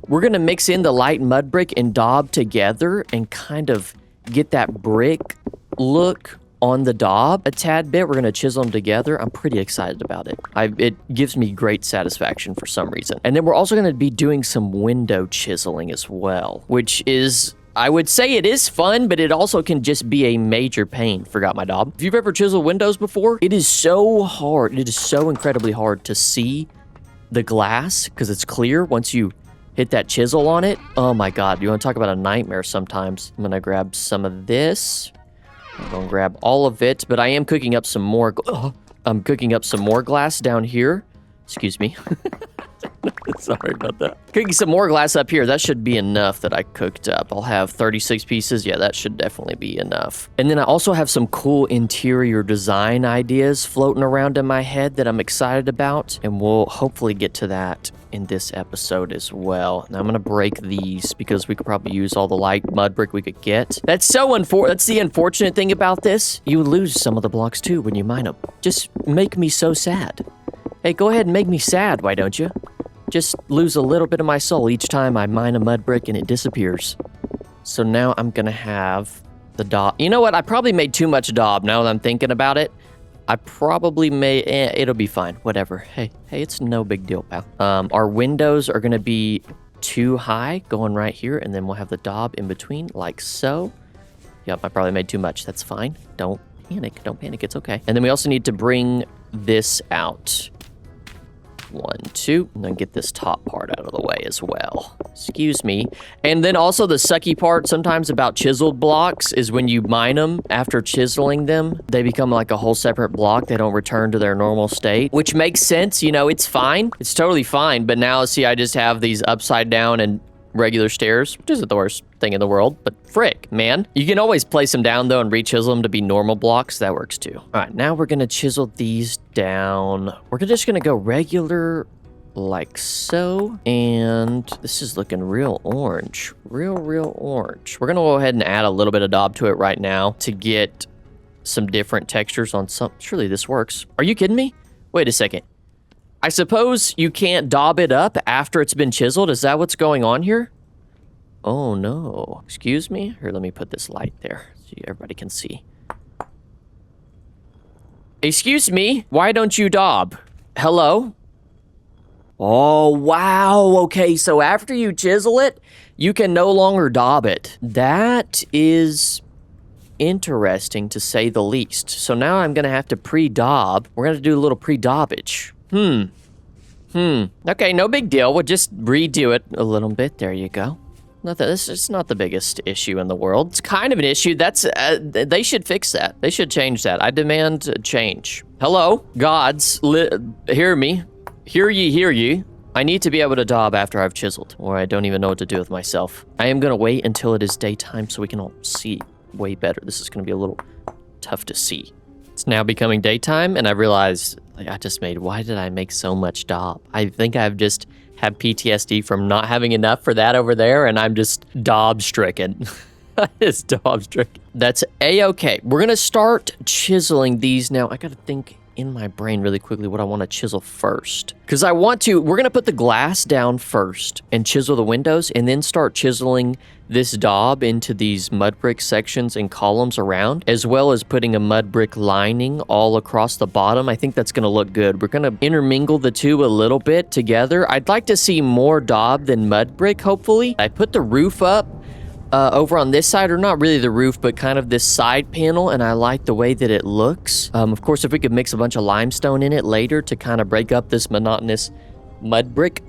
We're going to mix in the light mud brick and daub together and kind of get that brick look on the daub a tad bit. We're going to chisel them together. I'm pretty excited about it. It gives me great satisfaction for some reason. And then we're also going to be doing some window chiseling as well, which is, I would say it is fun, but it also can just be a major pain. Forgot my daub. If you've ever chiseled windows before, it is so hard. It is so incredibly hard to see the glass because it's clear once you hit that chisel on it. Oh my God, you want to talk about a nightmare sometimes. I'm gonna grab some of this. I'm gonna grab all of it, but I am cooking up some more. I'm cooking up some more glass down here. Excuse me. Sorry about that. Cooking some more glass up here. That should be enough that I cooked up. I'll have 36 pieces. Yeah, that should definitely be enough. And then I also have some cool interior design ideas floating around in my head that I'm excited about. And we'll hopefully get to that in this episode as well. Now I'm going to break these because we could probably use all the light mud brick we could get. That's the unfortunate thing about this. You lose some of the blocks too when you mine them. Just make me so sad. Hey, go ahead and make me sad, why don't you? Just lose a little bit of my soul each time I mine a mud brick and it disappears. So now I'm gonna have the daub. You know what? I probably made too much daub now that I'm thinking about it. I probably it'll be fine. Whatever. Hey, it's no big deal, pal. Our windows are gonna be too high going right here, and then we'll have the daub in between like so. Yep, I probably made too much. That's fine. Don't panic. It's okay. And then we also need to bring this out. 1, 2, and then get this top part out of the way as well. Excuse me. And then also the sucky part sometimes about chiseled blocks is when you mine them, after chiseling them, they become like a whole separate block. They don't return to their normal state, which makes sense. You know, it's fine. It's totally fine. But now, see, I just have these upside down and regular stairs, which isn't the worst thing in the world, but frick, man. You can always place them down, though, and re-chisel them to be normal blocks. That works, too. All right, now we're going to chisel these down. We're just going to go regular like so, and this is looking real orange. Real orange. We're going to go ahead and add a little bit of daub to it right now to get some different textures on some. Surely this works. Are you kidding me? Wait a second. I suppose you can't daub it up after it's been chiseled. Is that what's going on here? Oh no. Excuse me? Here, let me put this light there so everybody can see. Excuse me? Why don't you daub? Hello? Oh, wow. Okay, so after you chisel it, you can no longer daub it. That is interesting to say the least. So now I'm going to have to pre-daub. We're going to do a little pre-daubage. Okay, no big deal. We'll just redo it a little bit. There you go. It's not the biggest issue in the world. It's kind of an issue. They should fix that. They should change that. I demand change. Hello, gods, hear me. Hear ye. I need to be able to daub after I've chiseled, or I don't even know what to do with myself. I am going to wait until it is daytime so we can all see way better. This is going to be a little tough to see. It's now becoming daytime, and I realized, why did I make so much daub? I think I've just had PTSD from not having enough for that over there, and I'm just daub-stricken. It's daub-stricken. That's A-okay. We're going to start chiseling these now. I got to think in my brain really quickly what I want to chisel first. Because we're going to put the glass down first and chisel the windows and then start chiseling this daub into these mud brick sections and columns around, as well as putting a mud brick lining all across the bottom. I think that's going to look good. We're going to intermingle the two a little bit together. I'd like to see more daub than mud brick, hopefully. I put the roof up over on this side, or not really the roof, but kind of this side panel, and I like the way that it looks. Of course, if we could mix a bunch of limestone in it later to kind of break up this monotonous mud brick,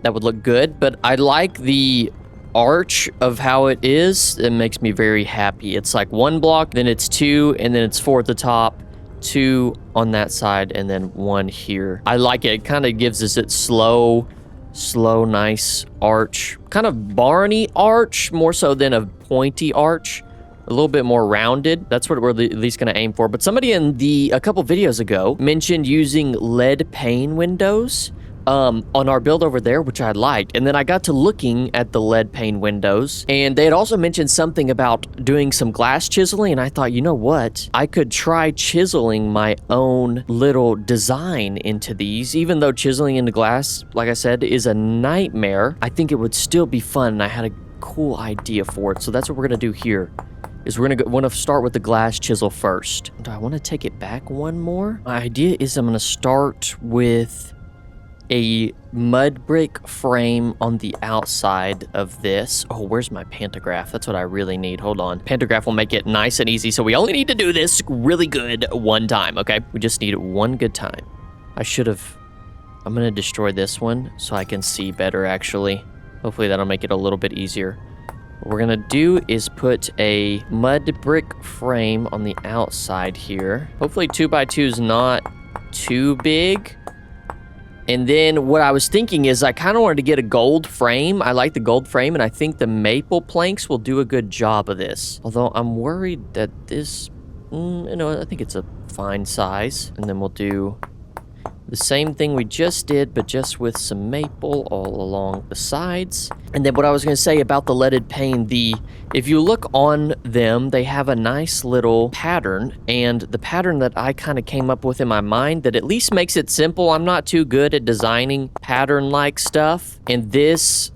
that would look good. But I like the arch of how it is. It makes me very happy. It's like one block, then it's two, and then it's four at the top, two on that side, and then one here. I like it. It kind of gives us its slow, nice arch, kind of barny arch, more so than a pointy arch, a little bit more rounded. That's what we're at least going to aim for. But somebody in a couple videos ago mentioned using lead pane windows on our build over there, which I liked. And then I got to looking at the lead pane windows, and they had also mentioned something about doing some glass chiseling, and I thought, you know what? I could try chiseling my own little design into these. Even though chiseling into glass, like I said, is a nightmare, I think it would still be fun, and I had a cool idea for it. So that's what we're gonna do here. Is we're gonna want to start with the glass chisel first. Do I want to take it back one more? My idea is I'm gonna start with a mud brick frame on the outside of this. Oh, where's my pantograph? That's what I really need. Hold on. Pantograph will make it nice and easy, so we only need to do this really good one time, okay? We just need it one good time. I'm gonna destroy this one so I can see better, actually. Hopefully that'll make it a little bit easier. What we're gonna do is put a mud brick frame on the outside here. Hopefully 2x2 is not too big. And then what I was thinking is I kind of wanted to get a gold frame. I like the gold frame, and I think the maple planks will do a good job of this. Although I'm worried that this, I think it's a fine size. And then we'll do the same thing we just did, but just with some maple all along the sides. And then what I was going to say about the leaded pane, if you look on them, they have a nice little pattern. And the pattern that I kind of came up with in my mind that at least makes it simple. I'm not too good at designing pattern-like stuff. And this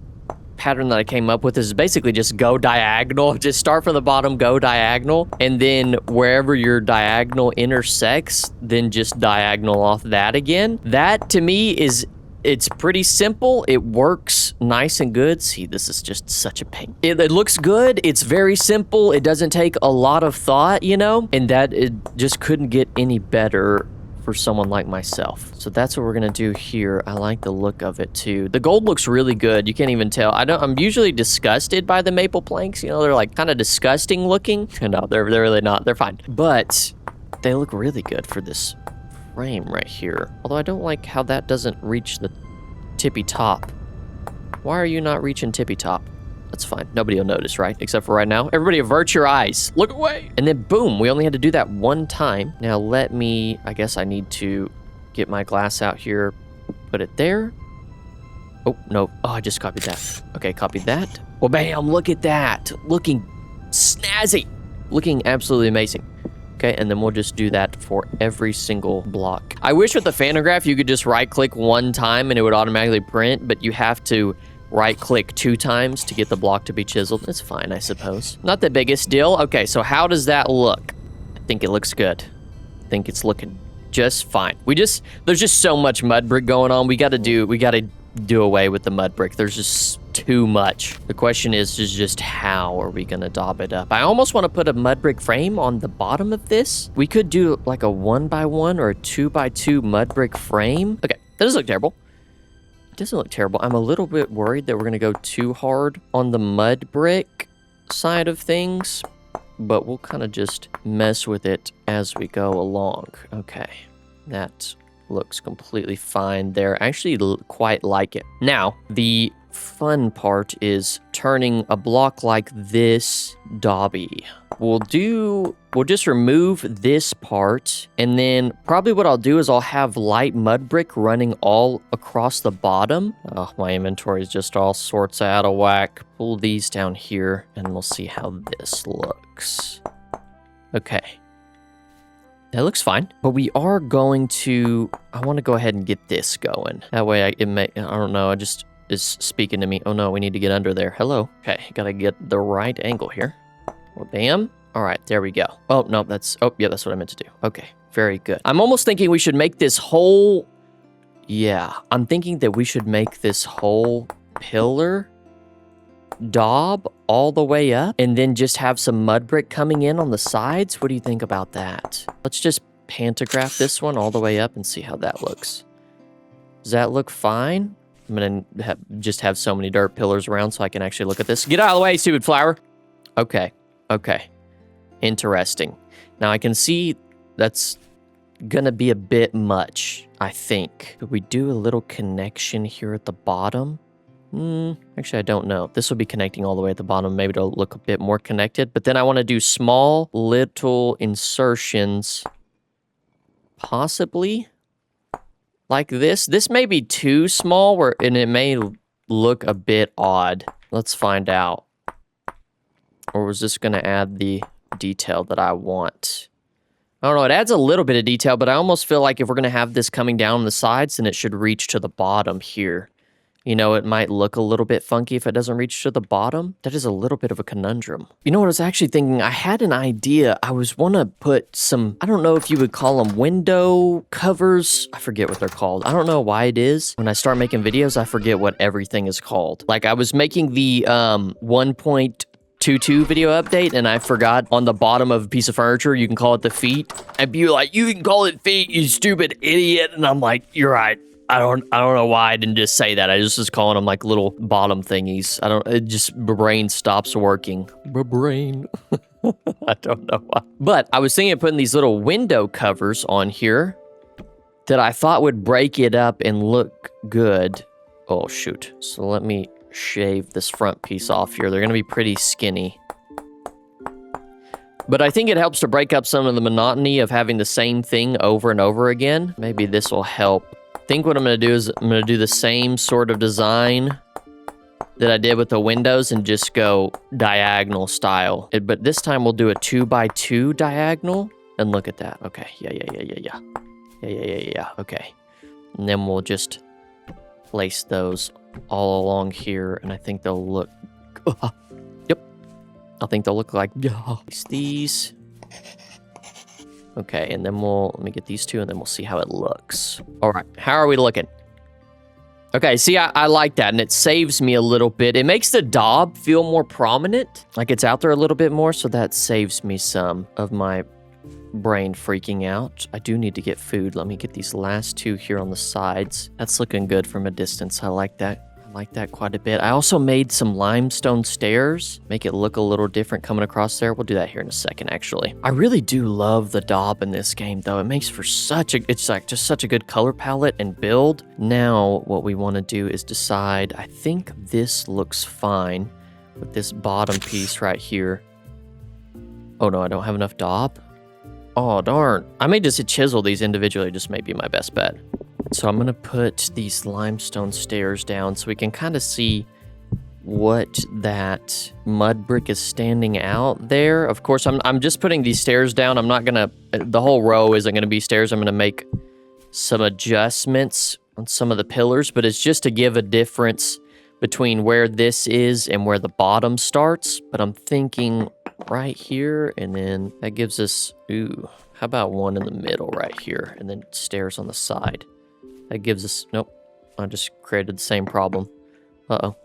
pattern that I came up with is basically just go diagonal. Just start from the bottom, go diagonal, and then wherever your diagonal intersects, then just diagonal off that again. That to me it's pretty simple. It works nice and good. See, this is just such a pain. It looks good. It's very simple. It doesn't take a lot of thought, and that it just couldn't get any better for someone like myself. So that's what we're gonna do here. I like the look of it too. The gold looks really good. You can't even tell. I'm usually disgusted by the maple planks. They're like kind of disgusting looking. No, they're really not. They're fine. But they look really good for this frame right here. Although I don't like how that doesn't reach the tippy top. Why are you not reaching tippy top? That's fine. Nobody will notice, right? Except for right now. Everybody avert your eyes. Look away. And then boom, we only had to do that one time. Now I guess I need to get my glass out here, put it there. Oh, no. Oh, I just copied that. Okay, copied that. Well, bam, look at that. Looking snazzy. Looking absolutely amazing. Okay, and then we'll just do that for every single block. I wish with the Fantagraph you could just right-click one time and it would automatically print, but you have to right-click 2 times to get the block to be chiseled. That's fine, I suppose. Not the biggest deal. Okay, so how does that look? I think it looks good. I think it's looking just fine. There's just so much mud brick going on. We gotta do away with the mud brick. There's just too much. The question is just how are we gonna daub it up? I almost want to put a mud brick frame on the bottom of this. We could do like a 1x1 or a 2x2 mud brick frame. Okay, that doesn't look terrible. It doesn't look terrible. I'm a little bit worried that we're going to go too hard on the mud brick side of things, but we'll kind of just mess with it as we go along. Okay, that looks completely fine there. I actually quite like it. Now, the fun part is turning a block like this daubby. We'll just remove this part, and then probably what I'll do is I'll have light mud brick running all across the bottom. Oh, my inventory is just all sorts out of whack. Pull these down here, and we'll see how this looks. Okay. That looks fine. But we are going to... I want to go ahead and get this going. That way I don't know, I just... is speaking to me. Oh no, we need to get under there. Hello. Okay, gotta get the right angle here. Well, bam. All right, there we go. Oh, no, that's... Oh, yeah, that's what I meant to do. Okay, very good. I'm almost thinking we should make this whole... Yeah, I'm thinking that we should make this whole pillar daub all the way up and then just have some mud brick coming in on the sides. What do you think about that? Let's just pantograph this one all the way up and see how that looks. Does that look fine? I'm gonna just have so many dirt pillars around so I can actually look at this. Get out of the way, stupid flower. Okay, okay. Interesting. Now I can see that's gonna be a bit much, I think. Could we do a little connection here at the bottom? Actually, I don't know. This will be connecting all the way at the bottom. Maybe it'll look a bit more connected. But then I want to do small little insertions, possibly like this. This may be too small, and it may look a bit odd. Let's find out. Or was this going to add the detail that I want? I don't know. It adds a little bit of detail, but I almost feel like if we're going to have this coming down the sides, then it should reach to the bottom here. You know, it might look a little bit funky if it doesn't reach to the bottom. That is a little bit of a conundrum. You know what I was actually thinking? I had an idea. I want to put some, I don't know if you would call them window covers. I forget what they're called. I don't know why it is. When I start making videos, I forget what everything is called. Like I was making the 1.22 video update and I forgot on the bottom of a piece of furniture, you can call it the feet. And be like, you can call it feet, you stupid idiot. And I'm like, you're right. I don't know why I didn't just say that. I just was calling them like little bottom thingies. My brain stops working. My brain. I don't know why. But I was thinking of putting these little window covers on here that I thought would break it up and look good. Oh, shoot. So let me shave this front piece off here. They're going to be pretty skinny. But I think it helps to break up some of the monotony of having the same thing over and over again. Maybe this will help. I think what I'm going to do is I'm going to do the same sort of design that I did with the windows and just go diagonal style. But this time we'll do a 2x2 diagonal. And look at that. Okay. Yeah. Okay. And then we'll just place those all along here. And I think they'll look... Yep. I think they'll look like these. Okay, and then let me get these two, and then we'll see how it looks. All right, how are we looking? Okay, see, I like that, and it saves me a little bit. It makes the daub feel more prominent, like it's out there a little bit more, so that saves me some of my brain freaking out. I do need to get food. Let me get these last two here on the sides. That's looking good from a distance. I like that. I like that quite a bit. I also made some limestone stairs, make it look a little different coming across there. We'll do that here in a second, actually. I really do love the daub in this game, though. It makes for it's like just such a good color palette and build. Now, what we want to do is decide, I think this looks fine with this bottom piece right here. Oh no, I don't have enough daub. Oh, darn. I may just chisel these individually, just may be my best bet. So I'm going to put these limestone stairs down so we can kind of see what that mud brick is standing out there. Of course, I'm just putting these stairs down. I'm not going to, the whole row isn't going to be stairs. I'm going to make some adjustments on some of the pillars, but it's just to give a difference between where this is and where the bottom starts. But I'm thinking right here, and then that gives us, how about one in the middle right here, and then stairs on the side. That gives us, nope, I just created the same problem. Uh-oh.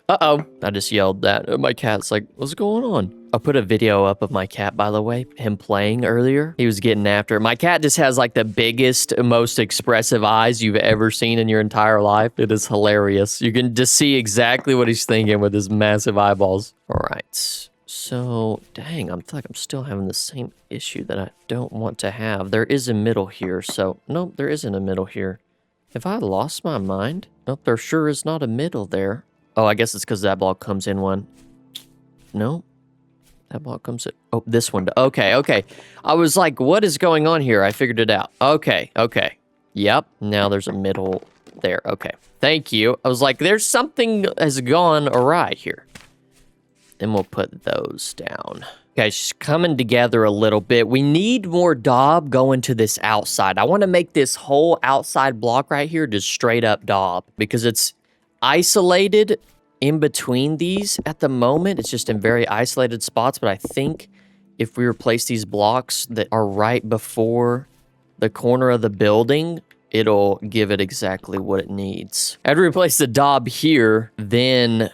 Uh-oh. I just yelled that. My cat's like, what's going on? I put a video up of my cat, by the way, him playing earlier. He was getting after it. My cat just has like the biggest, most expressive eyes you've ever seen in your entire life. It is hilarious. You can just see exactly what he's thinking with his massive eyeballs. All right. So, dang, I feel like I'm still having the same issue that I don't want to have. There is a middle here, so... Nope, there isn't a middle here. Have I lost my mind? Nope, there sure is not a middle there. Oh, I guess it's because that block comes in one. No, that block comes in... Oh, this one. Okay. I was like, what is going on here? I figured it out. Okay. Yep, now there's a middle there. Okay, thank you. I was like, there's something has gone awry here. Then we'll put those down. Okay, she's coming together a little bit. We need more daub going to this outside. I want to make this whole outside block right here just straight up daub because it's isolated in between these at the moment. It's just in very isolated spots, but I think if we replace these blocks that are right before the corner of the building, it'll give it exactly what it needs. After we replace the daub here, then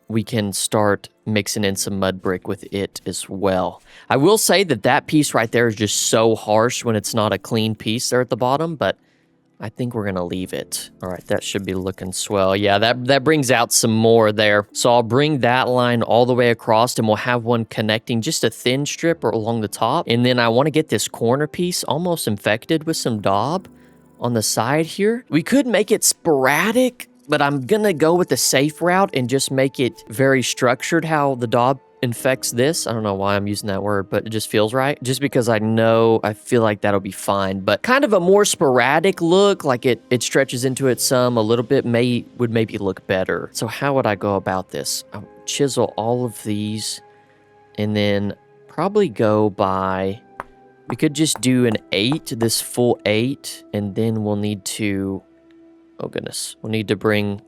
we can start mixing in some mud brick with it as well. I will say that that piece right there is just so harsh when it's not a clean piece there at the bottom, but I think we're gonna leave it. All right, that should be looking swell. Yeah, that brings out some more there. So I'll bring that line all the way across and we'll have one connecting just a thin strip or along the top. And then I wanna get this corner piece almost infected with some daub on the side here. We could make it sporadic, but I'm gonna go with the safe route and just make it very structured how the daub infects this. I don't know why I'm using that word, but it just feels right. Just because I feel like that'll be fine. But kind of a more sporadic look, like it stretches into it some a little bit, would maybe look better. So how would I go about this? I'll chisel all of these and then probably go by, we could just do an 8, this full 8, and then we'll need to, oh goodness, we'll need to bring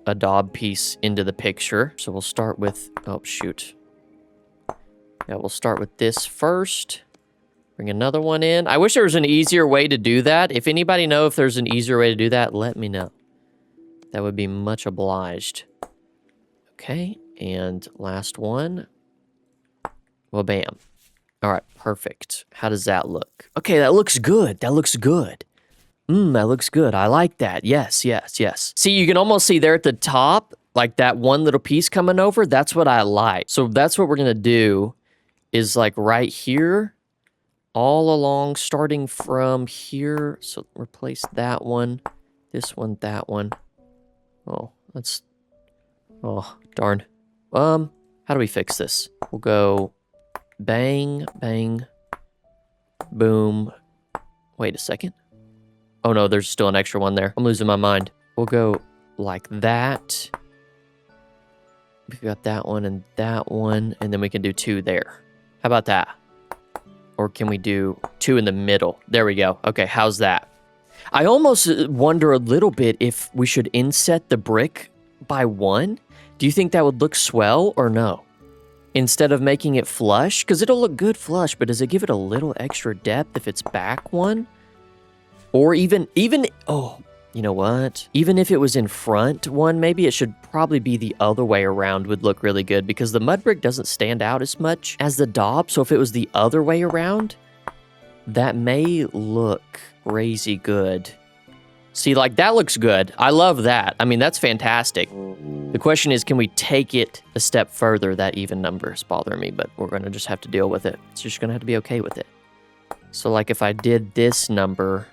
a daub piece into the picture. So we'll start with, oh shoot. Yeah, we'll start with this first. Bring another one in. I wish there was an easier way to do that. If anybody know if there's an easier way to do that, let me know. That would be much obliged. Okay, and last one. Well, bam. All right, perfect. How does that look? Okay, that looks good. That looks good. That looks good. I like that. Yes, yes, yes. See, you can almost see there at the top, like that one little piece coming over. That's what I like. So that's what we're going to do is like right here, all along, starting from here. So replace that one, this one, that one. Oh, that's, oh, darn. How do we fix this? We'll go bang, bang, boom. Wait a second. Oh no, there's still an extra one there. I'm losing my mind. We'll go like that. We've got that one, and then we can do 2 there. How about that? Or can we do 2 in the middle? There we go. Okay, how's that? I almost wonder a little bit if we should inset the brick by 1. Do you think that would look swell or no? Instead of making it flush? Because it'll look good flush, but does it give it a little extra depth if it's back 1? Or even, oh, you know what? Even if it was in front 1, maybe it should probably be the other way around would look really good because the mud brick doesn't stand out as much as the daub. So if it was the other way around, that may look crazy good. See, like that looks good. I love that. I mean, that's fantastic. The question is, can we take it a step further? That even number is bothering me, but we're going to just have to deal with it. It's just going to have to be okay with it. So like if I did this number,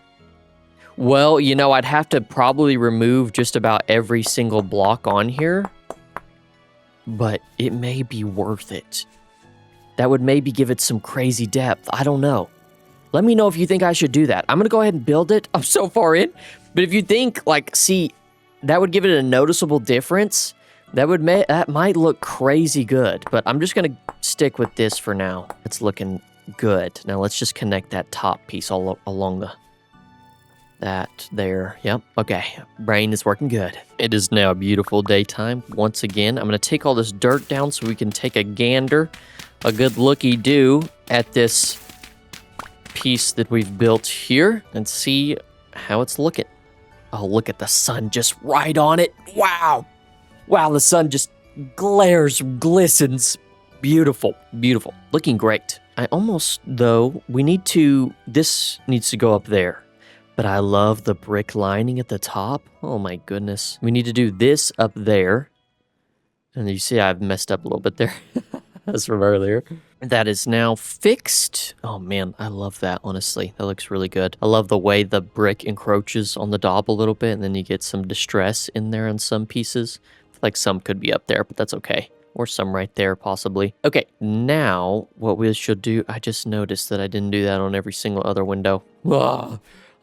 well, you know, I'd have to probably remove just about every single block on here, but it may be worth it. That would maybe give it some crazy depth. I don't know. Let me know if you think I should do that. I'm going to go ahead and build it. I'm so far in. But if you think, like, see, that would give it a noticeable difference, that might look crazy good. But I'm just going to stick with this for now. It's looking good. Now let's just connect that top piece all along that there. Yep. Okay. Brain is working good. It is now beautiful daytime. Once again, I'm going to take all this dirt down so we can take a gander, a good looky-do at this piece that we've built here and see how it's looking. Oh, look at the sun just right on it. Wow. Wow, the sun just glistens. Beautiful, beautiful. Looking great. I almost, though, this needs to go up there. But I love the brick lining at the top. Oh my goodness. We need to do this up there. And you see I've messed up a little bit there. That's from earlier. That is now fixed. Oh man, I love that, honestly. That looks really good. I love the way the brick encroaches on the daub a little bit, and then you get some distress in there on some pieces. Like some could be up there, but that's okay. Or some right there, possibly. Okay, now what we should do, I just noticed that I didn't do that on every single other window.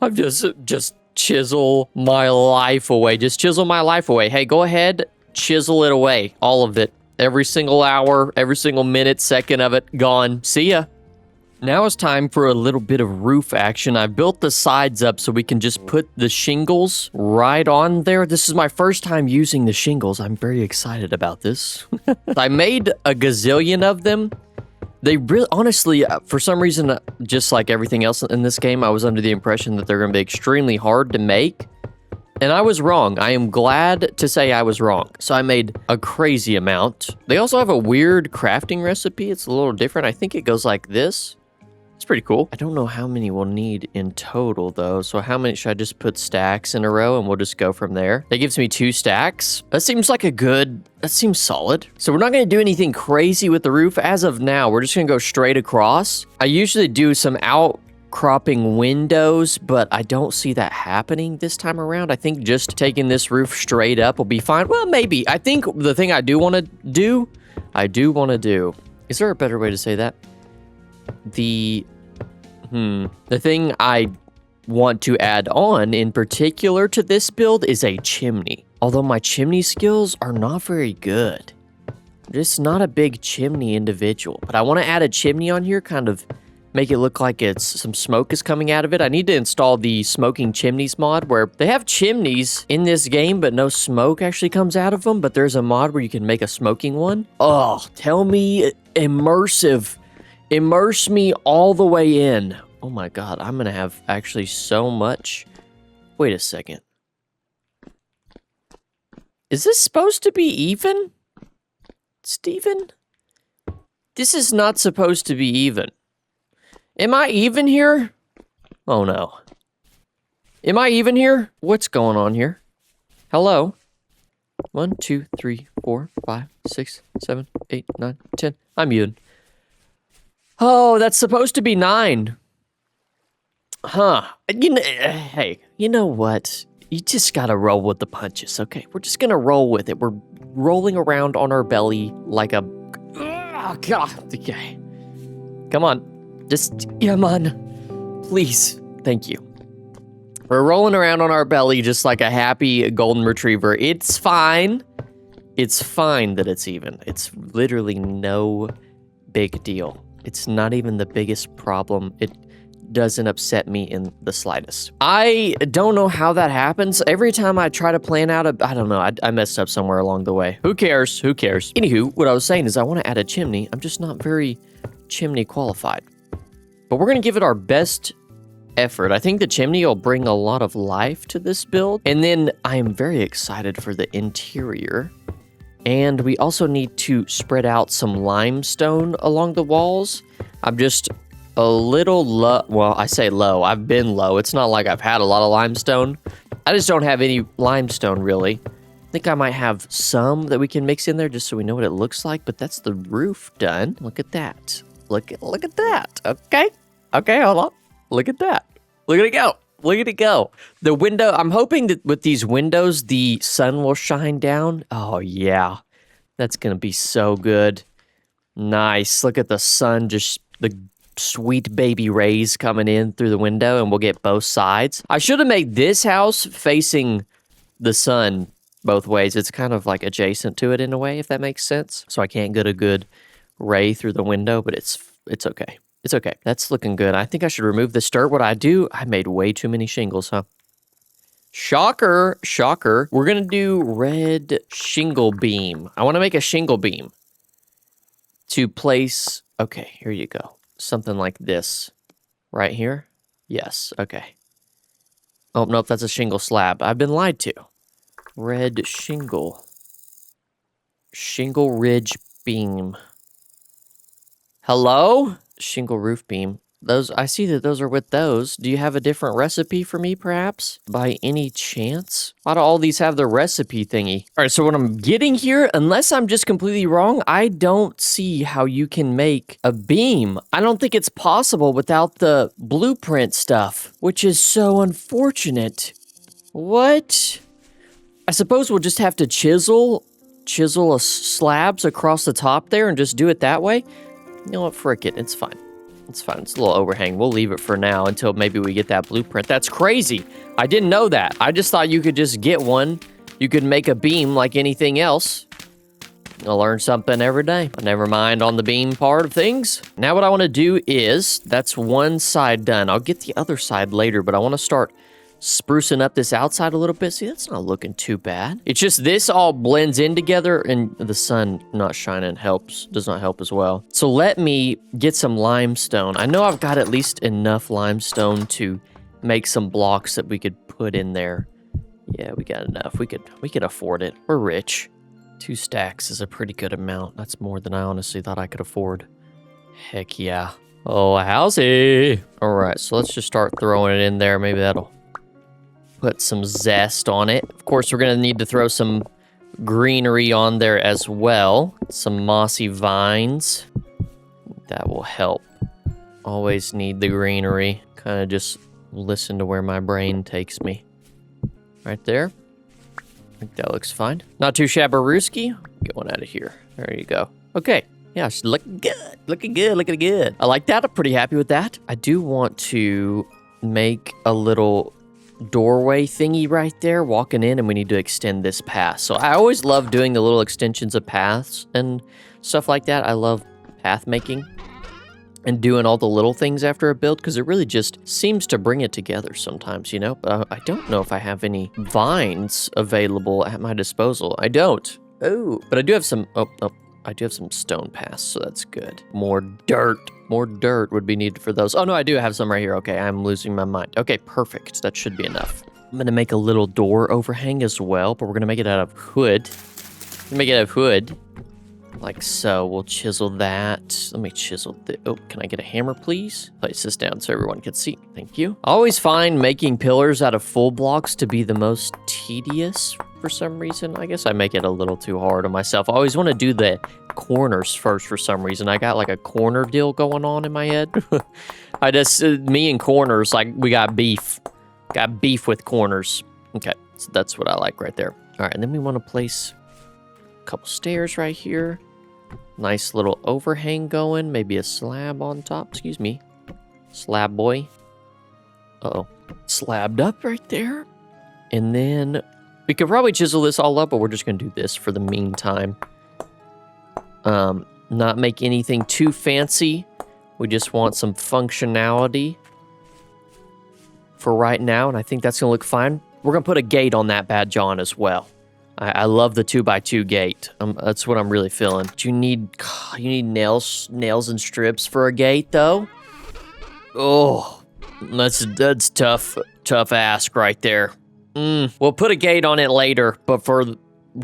I'm just chisel my life away. Just chisel my life away. Hey, go ahead, chisel it away. All of it. Every single hour, every single minute, second of it, gone. See ya. Now it's time for a little bit of roof action. I built the sides up so we can just put the shingles right on there. This is my first time using the shingles. I'm very excited about this. I made a gazillion of them. They really, honestly, for some reason, just like everything else in this game, I was under the impression that they're going to be extremely hard to make. And I was wrong. I am glad to say I was wrong. So I made a crazy amount. They also have a weird crafting recipe. It's a little different. I think it goes like this. It's pretty cool. I don't know how many we'll need in total, though. So how many should I just put stacks in a row and we'll just go from there? That gives me 2 stacks. That seems like that seems solid. So we're not going to do anything crazy with the roof as of now. We're just going to go straight across. I usually do some outcropping windows, but I don't see that happening this time around. I think just taking this roof straight up will be fine. Well, maybe. I think the thing I do want to do, is there a better way to say that? The thing I want to add on in particular to this build is a chimney. Although my chimney skills are not very good. I'm just not a big chimney individual. But I want to add a chimney on here, kind of make it look like some smoke is coming out of it. I need to install the smoking chimneys mod where they have chimneys in this game, but no smoke actually comes out of them. But there's a mod where you can make a smoking one. Oh, tell me immersive. Immerse me all the way in. Oh my god, I'm gonna have actually so much. Wait a second. Is this supposed to be even? Steven? This is not supposed to be even. Am I even here? Oh no. Am I even here? What's going on here? Hello? 1, 2, 3, 4, 5, 6, 7, 8, 9, 10. I'm even. Oh, that's supposed to be 9. Huh. Hey, you know what? You just gotta roll with the punches, okay? We're just gonna roll with it. We're rolling around on our belly like a... Oh, God. Okay. Come on. Just... Come on. Please. Thank you. We're rolling around on our belly just like a happy golden retriever. It's fine. It's fine that it's even. It's literally no big deal. It's not even the biggest problem. It doesn't upset me in the slightest. I don't know how that happens. Every time I try to plan out I don't know, I messed up somewhere along the way. Who cares? Who cares? Anywho, what I was saying is I want to add a chimney. I'm just not very chimney qualified. But we're going to give it our best effort. I think the chimney will bring a lot of life to this build. And then I am very excited for the interior. And we also need to spread out some limestone along the walls. I'm just a little low. Well, I say low. I've been low. It's not like I've had a lot of limestone. I just don't have any limestone, really. I think I might have some that we can mix in there just so we know what it looks like. But that's the roof done. Look at that. Look at that. Okay. Okay, hold on. Look at that. Look at it go. Look at it go. The window, I'm hoping that with these windows, the sun will shine down. Oh, yeah. That's going to be so good. Nice. Look at the sun, just the sweet baby rays coming in through the window, and we'll get both sides. I should have made this house facing the sun both ways. It's kind of like adjacent to it in a way, if that makes sense. So I can't get a good ray through the window, but it's okay. It's okay. That's looking good. I think I should remove this dirt. What I made way too many shingles, huh? Shocker. Shocker. We're going to do red shingle beam. I want to make a shingle beam to place... Okay, here you go. Something like this. Right here? Yes, okay. Oh, nope, that's a shingle slab. I've been lied to. Red shingle. Shingle ridge beam. Hello? Shingle roof beam. I see that those are with those. Do you have a different recipe for me, perhaps? By any chance? Why do all these have the recipe thingy? All right, so what I'm getting here, unless I'm just completely wrong, I don't see how you can make a beam. I don't think it's possible without the blueprint stuff, which is so unfortunate. What? I suppose we'll just have to chisel slabs across the top there and just do it that way. You know what, frick it, it's fine. It's fine, it's a little overhang. We'll leave it for now until maybe we get that blueprint. That's crazy. I didn't know that. I just thought you could just get one. You could make a beam like anything else. I learn something every day. But never mind on the beam part of things. Now what I want to do is, that's one side done. I'll get the other side later, but I want to start sprucing up this outside a little bit. See, that's not looking too bad. It's just this all blends in together, and the sun not shining does not help as well. So let me get some limestone. I know I've got at least enough limestone to make some blocks that we could put in there. Yeah, we got enough. We could afford it. We're rich. 2 stacks is a pretty good amount. That's more than I honestly thought I could afford. Heck yeah. Oh, a housey. All right, so let's just start throwing it in there. Maybe that'll put some zest on it. Of course, we're gonna need to throw some greenery on there as well. Some mossy vines. That will help. Always need the greenery. Kind of just listen to where my brain takes me. Right there. I think that looks fine. Not too shabbarooski. Get one out of here. There you go. Okay. Yeah, it's looking good. Looking good. Looking good. I like that. I'm pretty happy with that. I do want to make a little doorway thingy right there walking in, and we need to extend this path. So I always love doing the little extensions of paths and stuff like that. I love path making and doing all the little things after a build because it really just seems to bring it together sometimes, you know? But I don't know if I have any vines available at my disposal. I don't. Oh, but I do have some, I do have some stone paths, so that's good. More dirt. More dirt would be needed for those. Oh, no, I do have some right here. Okay, I'm losing my mind. Okay, perfect. That should be enough. I'm going to make a little door overhang as well, but we're going to make it out of wood. Make it out of wood. Like so. We'll chisel that. Let me chisel the... Oh, can I get a hammer, please? Place this down so everyone can see. Thank you. I always find making pillars out of full blocks to be the most tedious for some reason. I guess I make it a little too hard on myself. I always want to do the corners first for some reason. I got like a corner deal going on in my head. I just, me and corners, like we got beef. Got beef with corners. Okay, so that's what I like right there. All right, and then we want to place a couple stairs right here. Nice little overhang going. Maybe a slab on top. Excuse me. Slab boy. Uh-oh. Slabbed up right there. And then we could probably chisel this all up, but we're just going to do this for the meantime. Not make anything too fancy. We just want some functionality for right now, and I think that's going to look fine. We're going to put a gate on that bad John as well. I love the 2x2 gate. That's what I'm really feeling. You need nails and strips for a gate, though. Oh, that's tough ask right there. We'll put a gate on it later, but for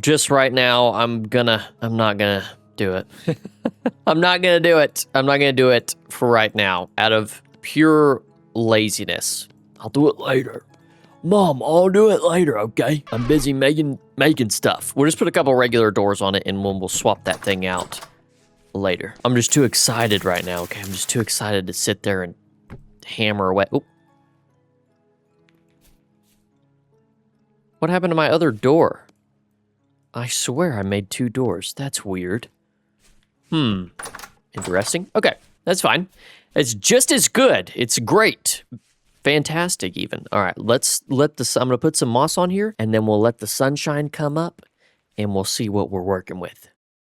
just right now, I'm not gonna do it. I'm not gonna do it. I'm not gonna do it for right now, out of pure laziness. I'll do it later. Mom, I'll do it later, okay? I'm busy making stuff. We'll just put a couple regular doors on it, and we'll swap that thing out later. I'm just too excited right now, okay? I'm just too excited to sit there and hammer away. Oop. What happened to my other door? I swear I made 2 doors. That's weird. Interesting. Okay, that's fine. It's just as good. It's great. Fantastic, even. All right, let's let the sun... I'm going to put some moss on here, and then we'll let the sunshine come up, and we'll see what we're working with.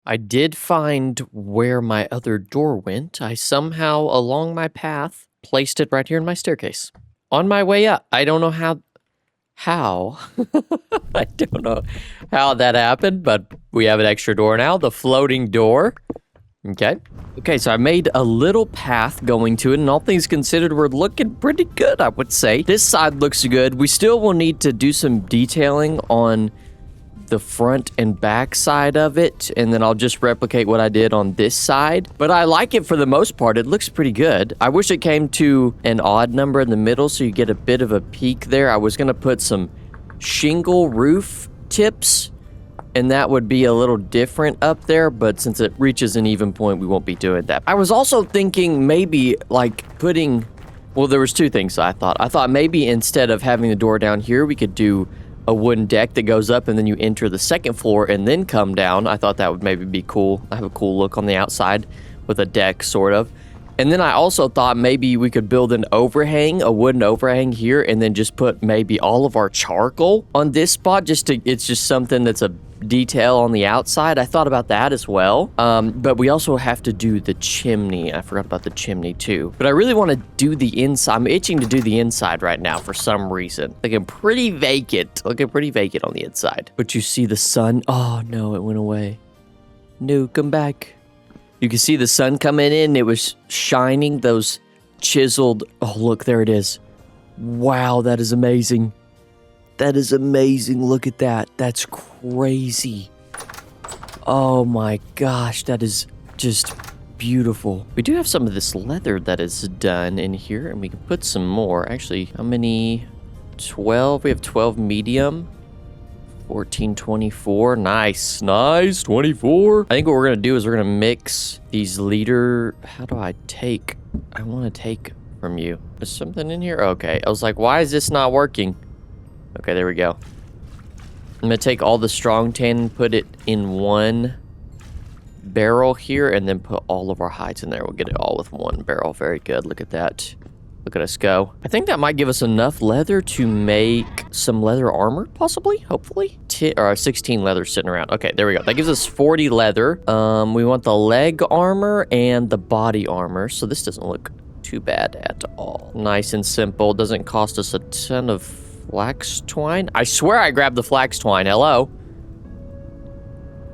I did find where my other door went. I somehow, along my path, placed it right here in my staircase. On my way up. I don't know how... I don't know how that happened, but we have an extra door now. The floating door. Okay, so I made a little path going to it, and all things considered, we're looking pretty good, I would say. This side looks good. We still will need to do some detailing on the front and back side of it, and then I'll just replicate what I did on this side. But I like it for the most part. It looks pretty good. I wish it came to an odd number in the middle so you get a bit of a peak there. I was going to put some shingle roof tips, and that would be a little different up there, but since it reaches an even point, we won't be doing that. I was also thinking maybe like putting, well, there was 2 things I thought. I thought maybe instead of having the door down here, we could do a wooden deck that goes up and then you enter the 2nd floor and then come down. I thought that would maybe be cool. I have a cool look on the outside with a deck, sort of. And then I also thought maybe we could build an overhang, a wooden overhang here, and then just put maybe all of our charcoal on this spot. It's just something that's a detail on the outside. I thought about that as well. But we also have to do the chimney. I forgot about the chimney too. But I really want to do the inside. I'm itching to do the inside right now for some reason. Looking pretty vacant. Looking pretty vacant on the inside. But you see the sun. Oh no, it went away. No, come back. You can see the sun coming in. It was shining those chiseled. Oh, look, there it is. Wow, that is amazing. That is amazing. Look at that. That's crazy. Oh my gosh, that is just beautiful. We do have some of this leather that is done in here, and we can put some more. Actually, how many? 12. We have 12 medium. 14, 24. Nice. Nice. 24. I think what we're going to do is we're going to mix these leader. How do I take? I want to take from you. Is something in here? Okay. I was like, why is this not working? Okay, there we go. I'm going to take all the strong tan and put it in one barrel here, and then put all of our hides in there. We'll get it all with one barrel. Very good. Look at that. Look at us go. I think that might give us enough leather to make some leather armor, possibly, hopefully. 16 leather sitting around. Okay, there we go. That gives us 40 leather. We want the leg armor and the body armor, so this doesn't look too bad at all. Nice and simple. Doesn't cost us a ton of flax twine. I swear I grabbed the flax twine. Hello?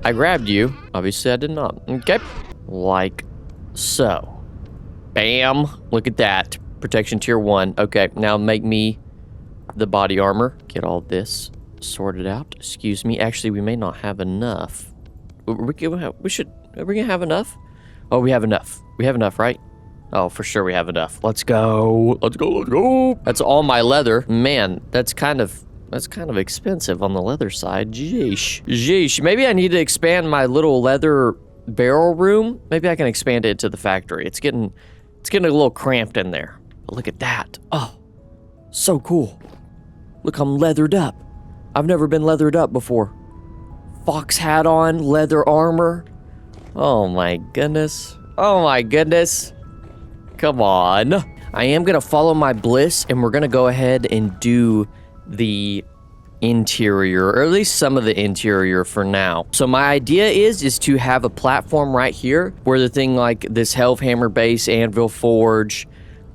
I grabbed you. Obviously, I did not. Okay. Like so. Bam. Look at that. Protection tier 1. Okay, now make me the body armor. Get all this sorted out. Excuse me. Actually, we may not have enough. Are we gonna have enough? Oh, we have enough. We have enough, right? Oh, for sure we have enough. Let's go. Let's go. Let's go. That's all my leather. Man, that's kind of expensive on the leather side. Jeesh. Jeesh. Maybe I need to expand my little leather barrel room. Maybe I can expand it to the factory. It's getting a little cramped in there. But look at that. Oh, so cool. Look, I'm leathered up. I've never been leathered up before. Fox hat on, leather armor. Oh my goodness. Oh my goodness. Come on. I am going to follow my bliss, and we're going to go ahead and do the interior, or at least some of the interior for now. So my idea is to have a platform right here where the thing like this Hellhammer base, anvil forge,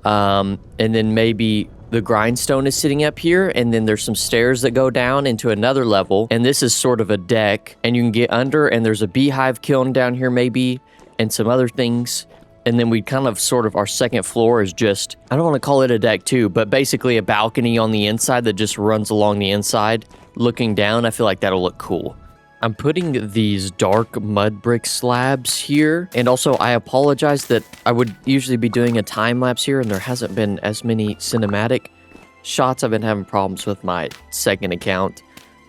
and then maybe the grindstone is sitting up here, and then there's some stairs that go down into another level, and this is sort of a deck, and you can get under, and there's a beehive kiln down here maybe, and some other things. And then we kind of sort of, our second floor is just, I don't want to call it a deck too, but basically a balcony on the inside that just runs along the inside. Looking down, I feel like that'll look cool. I'm putting these dark mud brick slabs here. And also, I apologize that I would usually be doing a time lapse here, and there hasn't been as many cinematic shots. I've been having problems with my second account.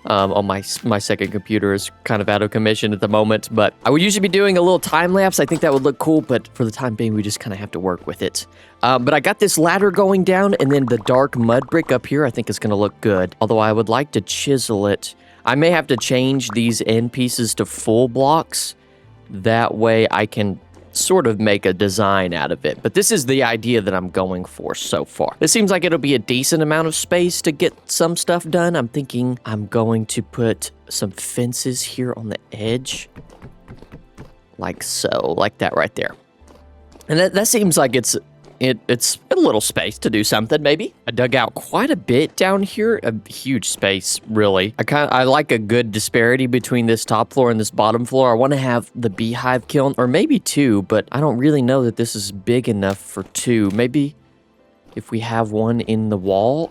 On my second computer is kind of out of commission at the moment, but I would usually be doing a little time lapse. I think that would look cool, but for the time being, we just kind of have to work with it. But I got this ladder going down, and then the dark mud brick up here I think is going to look good, although I would like to chisel it. I may have to change these end pieces to full blocks. That way I can sort of make a design out of it. But this is the idea that I'm going for so far. This seems like it'll be a decent amount of space to get some stuff done. I'm thinking I'm going to put some fences here on the edge. Like so, like that right there. And that seems like it's a little space to do something, maybe. I dug out quite a bit down here, a huge space, really. I like a good disparity between this top floor and this bottom floor. I want to have the beehive kiln, or maybe 2, but I don't really know that this is big enough for 2. Maybe if we have one in the wall.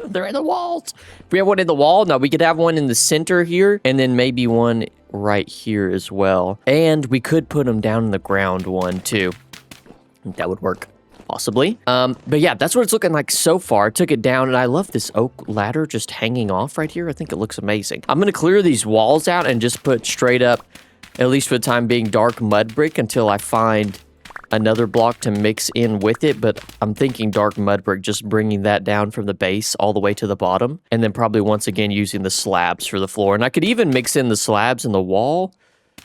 They're in the walls. If we have one in the wall, no, we could have one in the center here, and then maybe one right here as well. And we could put them down in the ground one, too. That would work. Possibly. But yeah, that's what it's looking like so far. I took it down, and I love this oak ladder just hanging off right here. I think it looks amazing. I'm going to clear these walls out and just put straight up, at least for the time being, dark mud brick until I find another block to mix in with it. But I'm thinking dark mud brick, just bringing that down from the base all the way to the bottom. And then probably once again using the slabs for the floor. And I could even mix in the slabs in the wall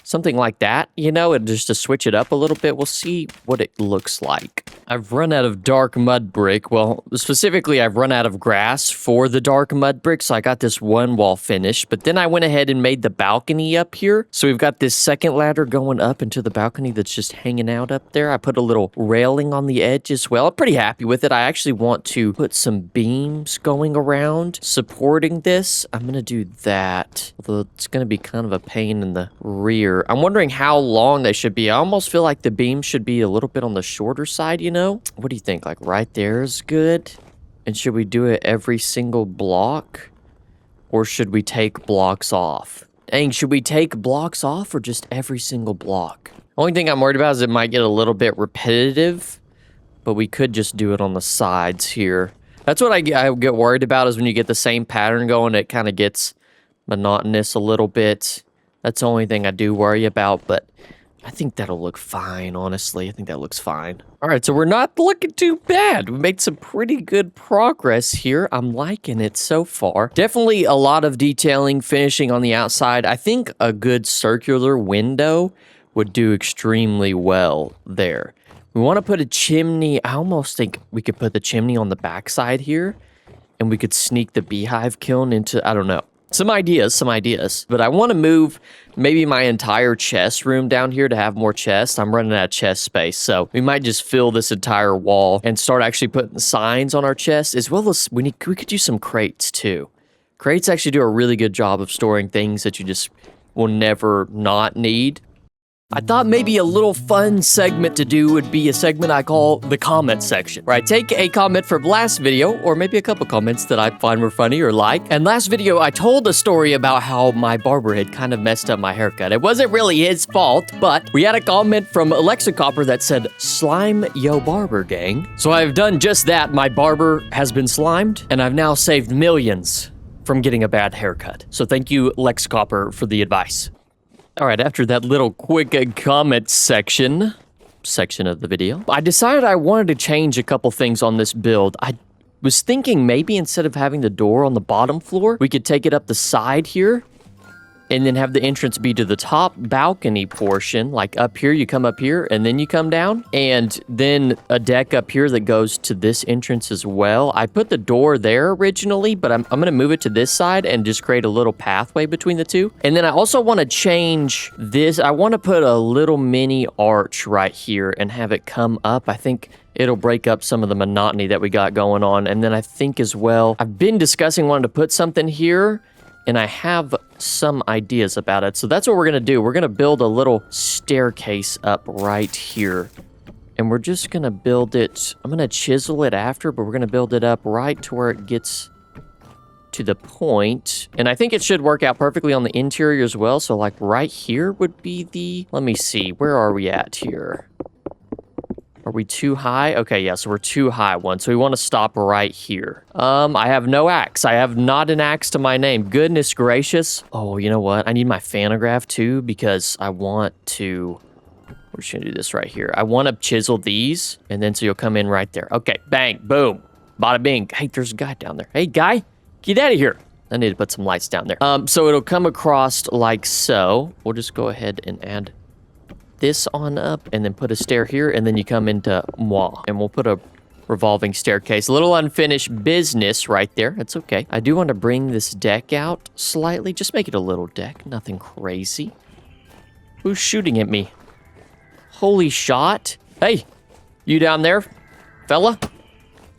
Something like that, you know, and just to switch it up a little bit. We'll see what it looks like. I've run out of dark mud brick. Well, specifically, I've run out of grass for the dark mud brick, so I got this one wall finished. But then I went ahead and made the balcony up here. So we've got this second ladder going up into the balcony that's just hanging out up there. I put a little railing on the edge as well. I'm pretty happy with it. I actually want to put some beams going around supporting this. I'm going to do that, although it's going to be kind of a pain in the rear. I'm wondering how long they should be. I almost feel like the beam should be a little bit on the shorter side, you know? What do you think? Like right there is good? And should we do it every single block? Or should we take blocks off? Dang, should we take blocks off or just every single block? Only thing I'm worried about is it might get a little bit repetitive, but we could just do it on the sides here. That's what I get worried about, is when you get the same pattern going, it kind of gets monotonous a little bit. That's the only thing I do worry about, but I think that'll look fine, honestly. I think that looks fine. All right, so we're not looking too bad. We made some pretty good progress here. I'm liking it so far. Definitely a lot of detailing, finishing on the outside. I think a good circular window would do extremely well there. We want to put a chimney. I almost think we could put the chimney on the backside here, and we could sneak the beehive kiln into, I don't know. Some ideas, but I want to move maybe my entire chest room down here to have more chests. I'm running out of chest space, so we might just fill this entire wall and start actually putting signs on our chest, as well as we could use some crates too. Crates actually do a really good job of storing things that you just will never not need. I thought maybe a little fun segment to do would be a segment I call the comment section, where I take a comment from last video, or maybe a couple comments that I find were funny or like. And last video, I told a story about how my barber had kind of messed up my haircut. It wasn't really his fault, but we had a comment from Alexa Copper that said, "Slime yo barber gang." So I've done just that. My barber has been slimed, and I've now saved millions from getting a bad haircut. So thank you, Lex Copper, for the advice. All right, after that little quick comment section of the video, I decided I wanted to change a couple things on this build. I was thinking maybe instead of having the door on the bottom floor, we could take it up the side here and then have the entrance be to the top balcony portion. Like up here, you come up here and then you come down, and then a deck up here that goes to this entrance as well. I put the door there originally, but I'm going to move it to this side and just create a little pathway between the two. And then I also want to change this. I want to put a little mini arch right here and have it come up. I think it'll break up some of the monotony that we got going on. And then I think as well, I've been discussing wanting to put something here, and I have some ideas about it. So that's what we're going to do. We're going to build a little staircase up right here. And we're just going to build it. I'm going to chisel it after, but we're going to build it up right to where it gets to the point. And I think it should work out perfectly on the interior as well. So like right here would be the... Let me see. Where are we at here? Are we too high? Okay, yeah, so we're too high one. So we want to stop right here. I have no axe. I have not an axe to my name. Goodness gracious. Oh, you know what? I need my fanograph too, because I want to... We're just gonna do this right here. I want to chisel these, and then so you'll come in right there. Okay, bang, boom, bada bing. Hey, there's a guy down there. Hey, guy, get out of here. I need to put some lights down there. So it'll come across like so. We'll just go ahead and add this on up, and then put a stair here, and then you come into moi, and we'll put a revolving staircase. A little unfinished business right there. It's okay. I do want to bring this deck out slightly. Just make it a little deck. Nothing crazy. Who's shooting at me? Holy shot. Hey, you down there, fella?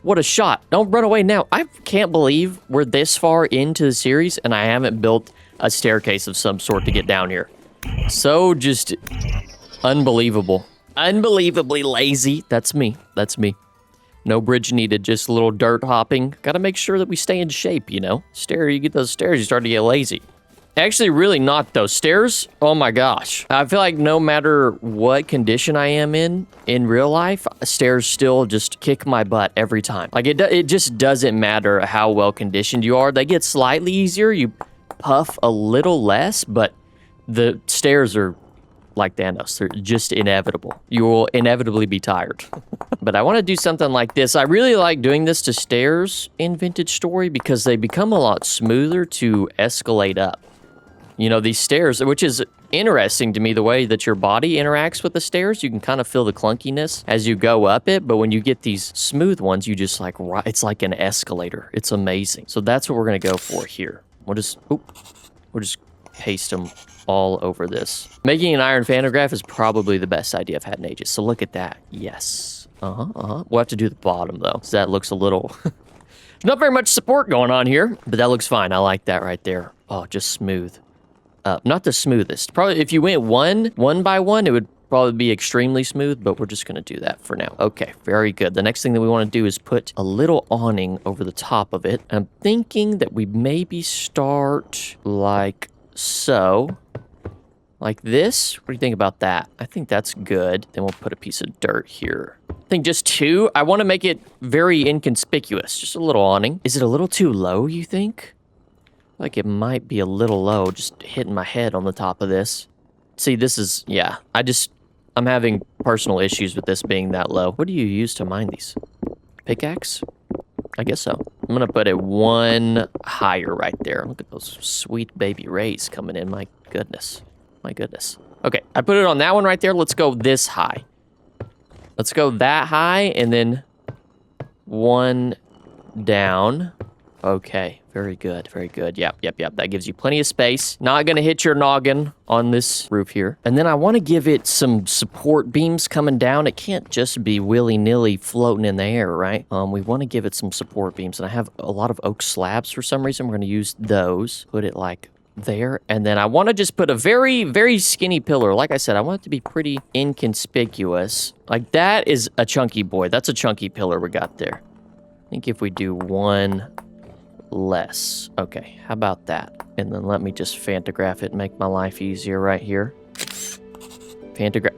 What a shot. Don't run away now. I can't believe we're this far into the series, and I haven't built a staircase of some sort to get down here. So just... unbelievable. Unbelievably lazy. That's me. That's me. No bridge needed, just a little dirt hopping. Gotta make sure that we stay in shape, you know? You get those stairs, you start to get lazy. Actually, really not, though. Stairs, oh my gosh. I feel like no matter what condition I am in real life, stairs still just kick my butt every time. Like, it just doesn't matter how well conditioned you are. They get slightly easier, you puff a little less, but the stairs are like Thanos. They're just inevitable. You will inevitably be tired. But I want to do something like this. I really like doing this to stairs in Vintage Story because they become a lot smoother to escalate up. You know, these stairs, which is interesting to me the way that your body interacts with the stairs. You can kind of feel the clunkiness as you go up it, but when you get these smooth ones, you just like, it's like an escalator. It's amazing. So that's what we're gonna go for here. We'll just paste them all over this. Making an iron pantograph is probably the best idea I've had in ages. So look at that. Yes. We'll have to do the bottom though, because that looks a little... Not very much support going on here, but that looks fine. I like that right there. Oh, just smooth. Not the smoothest. Probably if you went one by one, it would probably be extremely smooth, but we're just gonna do that for now. Okay, very good. The next thing that we wanna do is put a little awning over the top of it. I'm thinking that we maybe start like so. Like this. What do you think about that? I think that's good. Then we'll put a piece of dirt here. I think just 2. I want to make it very inconspicuous. Just a little awning. Is it a little too low, you think? Like it might be a little low, just hitting my head on the top of this. See, this is, yeah. I'm having personal issues with this being that low. What do you use to mine these? Pickaxe? I guess so. I'm gonna put it 1 higher right there. Look at those sweet baby rays coming in. My goodness. My goodness. Okay, I put it on that one right there. Let's go this high. Let's go that high and then 1 down. Okay, very good, very good. Yep. That gives you plenty of space. Not gonna hit your noggin on this roof here. And then I wanna give it some support beams coming down. It can't just be willy-nilly floating in the air, right? We wanna give it some support beams. And I have a lot of oak slabs for some reason. We're gonna use those. Put it like there, and then I want to just put a very, very skinny pillar. Like I said, I want it to be pretty inconspicuous. Like that is a chunky boy. That's a chunky pillar we got there. I think if we do 1 less. Okay, how about that? And then let me just pantograph it and make my life easier right here. Pantograph.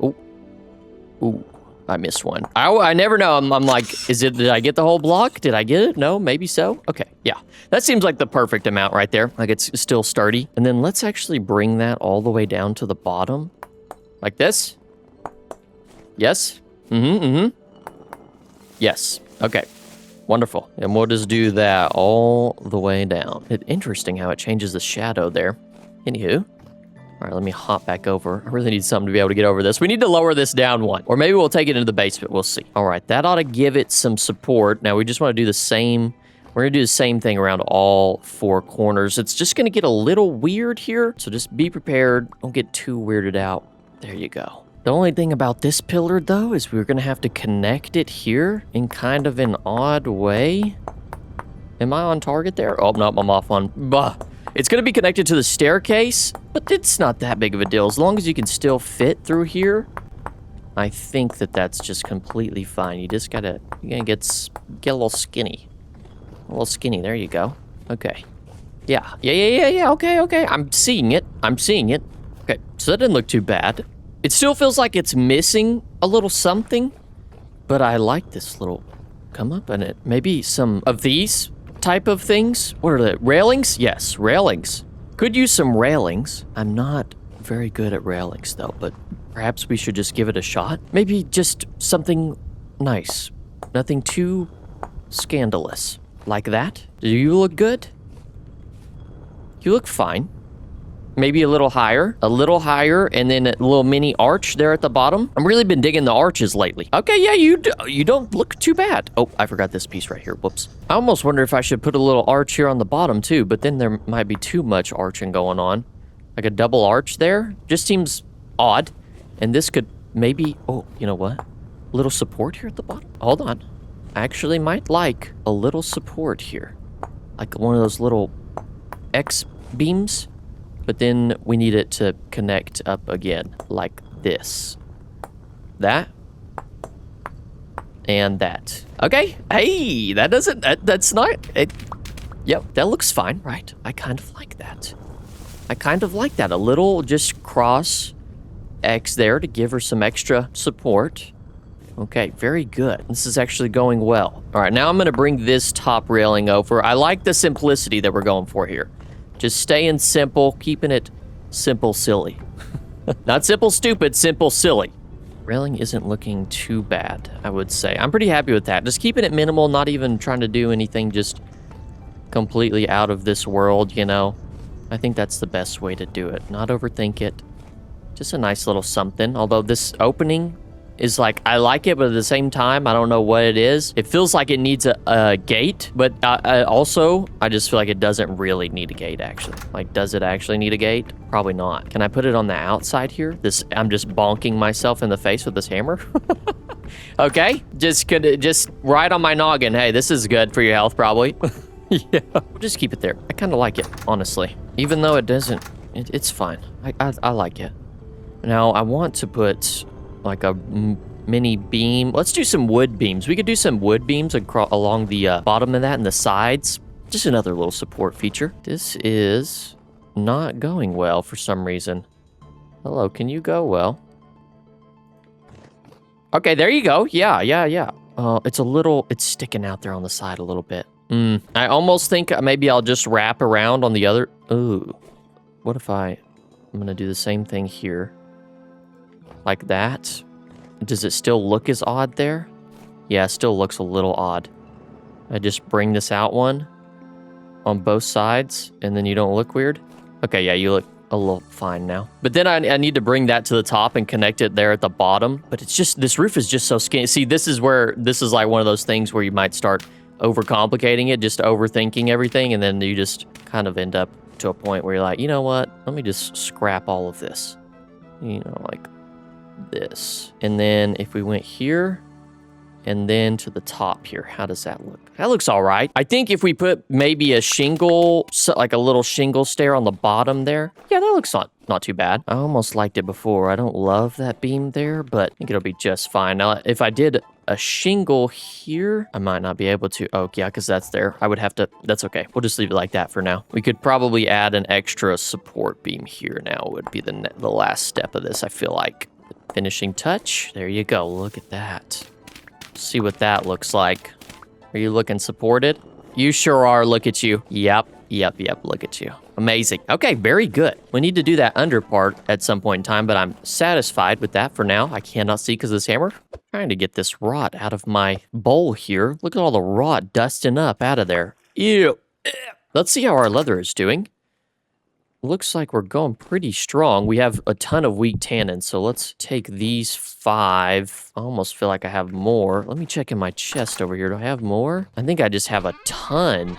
Ooh, I missed one. I never know. I'm like, did I get the whole block? Did I get it? No, maybe so. Okay, yeah. That seems like the perfect amount right there. Like it's still sturdy. And then let's actually bring that all the way down to the bottom. Like this. Yes. Yes. Okay. Wonderful. And we'll just do that all the way down. It's interesting how it changes the shadow there. Anywho. All right, let me hop back over. I really need something to be able to get over this. We need to lower this down 1. Or maybe we'll take it into the basement. We'll see. All right, that ought to give it some support. Now, we just want to do the same. We're going to do the same thing around all 4 corners. It's just going to get a little weird here. So just be prepared. Don't get too weirded out. There you go. The only thing about this pillar, though, is we're going to have to connect it here in kind of an odd way. Am I on target there? Oh, no, I'm off on... Bah. It's going to be connected to the staircase, but it's not that big of a deal. As long as you can still fit through here, I think that that's just completely fine. You just gotta get a little skinny. A little skinny, there you go. Okay. Yeah. Okay. I'm seeing it. Okay, so that didn't look too bad. It still feels like it's missing a little something, but I like this little come up in it. Maybe some of these type of things. What are they? Railings? Yes, railings. Could use some railings. I'm not very good at railings though, but perhaps we should just give it a shot. Maybe just something nice. Nothing too scandalous. Like that? Do you look good? You look fine. Maybe a little higher, and then a little mini arch there at the bottom. I've really been digging the arches lately. Okay, yeah, you don't look too bad. Oh, I forgot this piece right here. Whoops. I almost wonder if I should put a little arch here on the bottom too, but then there might be too much arching going on. Like a double arch there. Just seems odd. And this could maybe, oh, you know what? A little support here at the bottom. Hold on. I actually might like a little support here. Like one of those little X beams. But then we need it to connect up again, like this. That. And that. Okay, hey, that's not, yep, that looks fine, right? I kind of like that. A little just cross X there to give her some extra support. Okay, very good. This is actually going well. All right, now I'm gonna bring this top railing over. I like the simplicity that we're going for here. Just staying simple, keeping it simple, silly. Not simple, stupid, simple, silly. Railing isn't looking too bad, I would say. I'm pretty happy with that. Just keeping it minimal, not even trying to do anything just completely out of this world, you know? I think that's the best way to do it. Not overthink it. Just a nice little something. Although this opening is like, I like it, but at the same time, I don't know what it is. It feels like it needs a gate, but also, I just feel like it doesn't really need a gate, actually. Like, does it actually need a gate? Probably not. Can I put it on the outside here? I'm just bonking myself in the face with this hammer. Okay, just right on my noggin. Hey, this is good for your health, probably. Yeah. We'll just keep it there. I kind of like it, honestly. Even though it doesn't, it's fine. I like it. Now, I want to put like a mini beam. Let's do some wood beams. We could do some wood beams along the bottom of that and the sides. Just another little support feature. This is not going well for some reason. Hello, can you go well? Okay, there you go. Yeah. It's sticking out there on the side a little bit. I almost think maybe I'll just wrap around on the other. Ooh, what if I'm gonna do the same thing here. Like that. Does it still look as odd there? Yeah, it still looks a little odd. I just bring this out one on both sides, and then you don't look weird? Okay, yeah, you look a little fine now. But then I need to bring that to the top and connect it there at the bottom. But it's just, this roof is just so skinny. See, this is like one of those things where you might start overcomplicating it, just overthinking everything, and then you just kind of end up to a point where you're like, you know what? Let me just scrap all of this. You know, like this. And then if we went here and then to the top here, how does that look? That looks all right. I think if we put maybe a shingle, like a little shingle stair on the bottom there, yeah, that looks not too bad. I almost liked it before. I don't love that beam there, but I think it'll be just fine. Now, if I did a shingle here, I might not be able to. Oh, yeah, because that's there. I would have to, that's okay. We'll just leave it like that for now. We could probably add an extra support beam here now would be the last step of this, I feel like. Finishing touch. There you go. Look at that. See what that looks like. Are you looking supported? You sure are. Look at you. Yep. Look at you. Amazing. Okay, very good. We need to do that under part at some point in time, but I'm satisfied with that for now. I cannot see because of this hammer. I'm trying to get this rot out of my bowl here. Look at all the rot dusting up out of there. Ew. Let's see how our leather is doing. Looks like we're going pretty strong. We have a ton of weak tannins, so let's take these 5. I almost feel like I have more. Let me check in my chest over here. Do I have more? I think I just have a ton.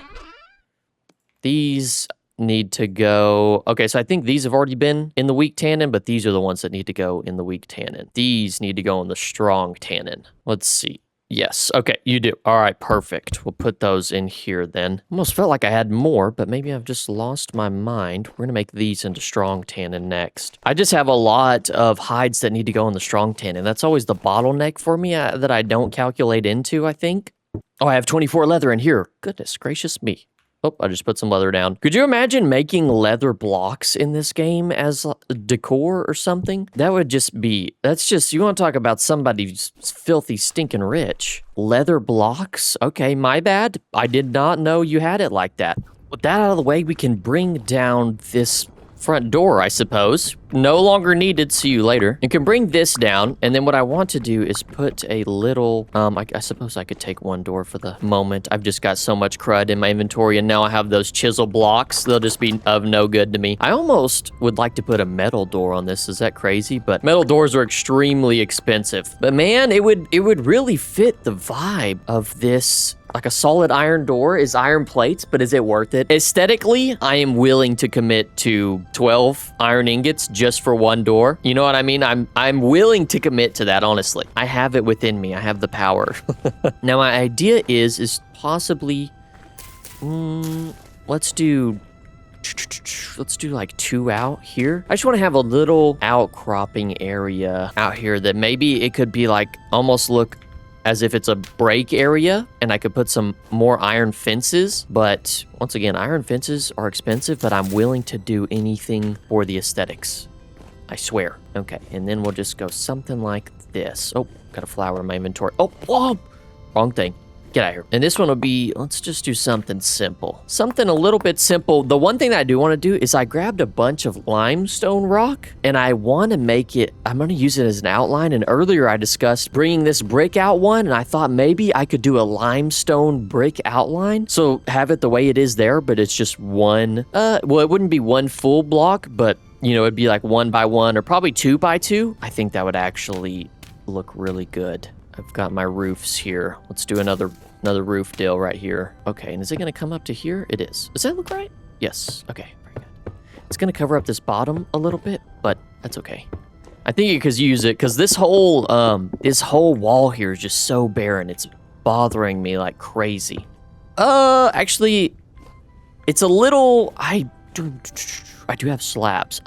These need to go. Okay, so I think these have already been in the weak tannin, but these are the ones that need to go in the weak tannin. These need to go in the strong tannin. Let's see. Yes, okay, you do. All right, perfect. We'll put those in here then. Almost felt like I had more, but maybe I've just lost my mind. We're gonna make these into strong tannin next. I just have a lot of hides that need to go in the strong tannin. That's always the bottleneck for me that I don't calculate into, I think. Oh, I have 24 leather in here. Goodness gracious me. Oh, I just put some leather down. Could you imagine making leather blocks in this game as decor or something? That would just be, that's just, you want to talk about somebody who's filthy stinking rich. Leather blocks? Okay, my bad. I did not know you had it like that. With that out of the way, we can bring down this front door, I suppose. No longer needed. See you later. You can bring this down, and then what I want to do is put a little, I suppose I could take one door for the moment. I've just got so much crud in my inventory, and now I have those chisel blocks. They'll just be of no good to me. I almost would like to put a metal door on this. Is that crazy? But metal doors are extremely expensive. But man, it would really fit the vibe of this. Like a solid iron door is iron plates, but is it worth it? Aesthetically, I am willing to commit to 12 iron ingots just for one door. You know what I mean? I'm willing to commit to that, honestly. I have it within me. I have the power. Now, my idea is possibly, let's do like 2 out here. I just want to have a little outcropping area out here that maybe it could be like almost look as if it's a break area, and I could put some more iron fences. But once again, iron fences are expensive, but I'm willing to do anything for the aesthetics. I swear. Okay, and then we'll just go something like this. Oh, got a flower in my inventory. Oh, whoa! Wrong thing. Get out of here. And this one will be, let's just do something simple. Something a little bit simple. The one thing that I do want to do is I grabbed a bunch of limestone rock, and I want to make it, I'm going to use it as an outline. And earlier I discussed bringing this brick out one, and I thought maybe I could do a limestone brick outline. So have it the way it is there, but it's just one, well, it wouldn't be one full block, but you know, it'd be like 1 by 1 or probably 2 by 2. I think that would actually look really good. I've got my roofs here. Let's do another roof deal right here. Okay, and is it gonna come up to here? It is. Does that look right? Yes. Okay, very good. It's gonna cover up this bottom a little bit, but that's okay. I think you could use it because this whole wall here is just so barren. It's bothering me like crazy. Actually, it's a little. I do have slabs.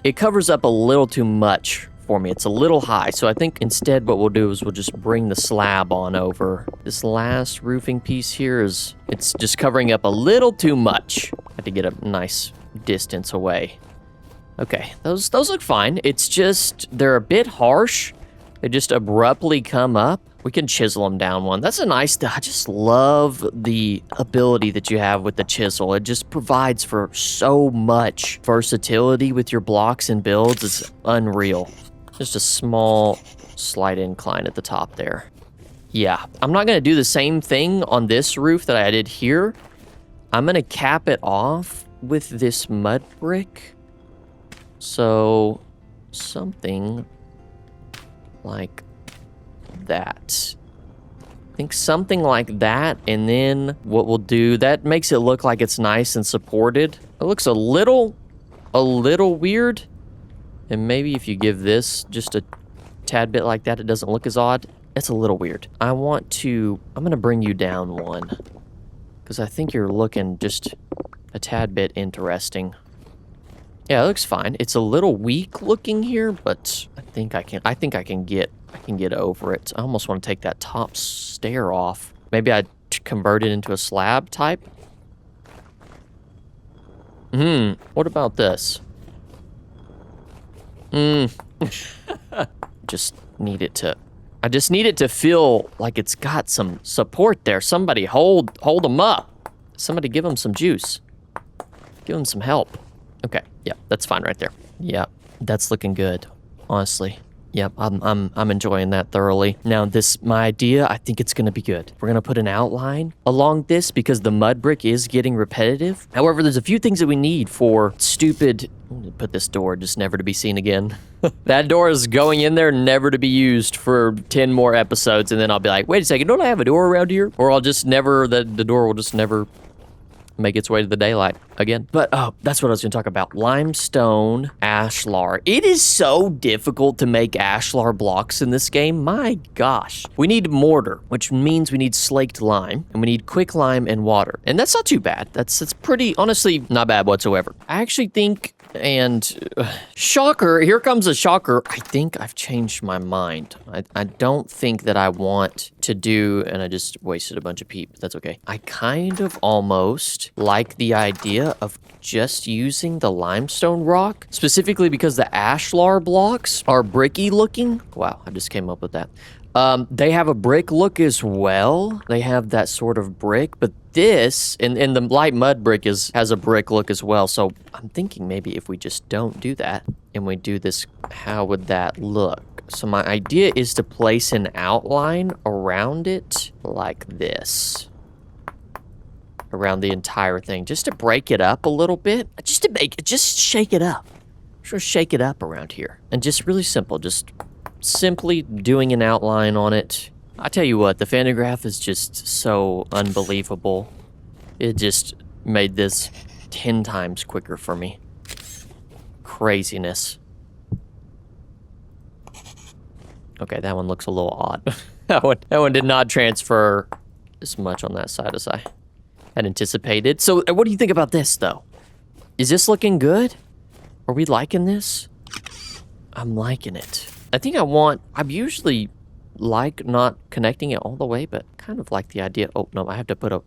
It covers up a little too much for me. It's a little high, so I think instead what we'll do is we'll just bring the slab on over. This last roofing piece here it's just covering up a little too much. I had to get a nice distance away. Okay, those look fine. It's just they're a bit harsh. They just abruptly come up. We can chisel them down one. That's a nice, I just love the ability that you have with the chisel. It just provides for so much versatility with your blocks and builds. It's unreal. Just a small slight incline at the top there. Yeah, I'm not gonna do the same thing on this roof that I did here. I'm gonna cap it off with this mud brick. So something like that. I think something like that, and then what we'll do, that makes it look like it's nice and supported. It looks a little weird. And maybe if you give this just a tad bit like that, it doesn't look as odd. It's a little weird. I'm gonna bring you down one, because I think you're looking just a tad bit interesting. Yeah, it looks fine. It's a little weak looking here, but I think I can get over it. I almost want to take that top stair off. Maybe I'd convert it into a slab type. What about this? I just need it to feel like it's got some support there. Somebody hold them up. Somebody give them some juice. Give them some help. Okay, yeah, that's fine right there. Yeah, that's looking good, honestly. Yep, I'm enjoying that thoroughly. Now my idea, I think it's gonna be good. We're gonna put an outline along this because the mud brick is getting repetitive. However, there's a few things that we need for stupid. I'm gonna put this door just never to be seen again. That door is going in there, never to be used for 10 more episodes, and then I'll be like, wait a second, don't I have a door around here? Or I'll just never, the door will just never make its way to the daylight again. But that's what I was gonna talk about. Limestone ashlar. It is so difficult to make ashlar blocks in this game. My gosh. We need mortar, which means we need slaked lime, and we need quick lime and water. And that's not too bad. That's pretty, honestly, not bad whatsoever. I actually think, and shocker, here comes a shocker. I think I've changed my mind. I don't think that I want to do, and I just wasted a bunch of peat, but that's okay. I kind of almost like the idea of just using the limestone rock, specifically because the ashlar blocks are bricky looking. Wow, I just came up with that. They have a brick look as well. They have that sort of brick, but this, and the light mud brick has a brick look as well. So I'm thinking maybe if we just don't do that and we do this, how would that look? So my idea is to place an outline around it like this. Around the entire thing, just to break it up a little bit, just shake it up. Just shake it up around here. And just really simple, just simply doing an outline on it. I tell you what, the Fantagraph is just so unbelievable. It just made this 10 times quicker for me. Craziness. Okay, that one looks a little odd. that one did not transfer as much on that side as I had anticipated. So what do you think about this, though? Is this looking good? Are we liking this? I'm liking it. I think I usually like not connecting it all the way, but kind of like the idea. Oh, no, I have to put a,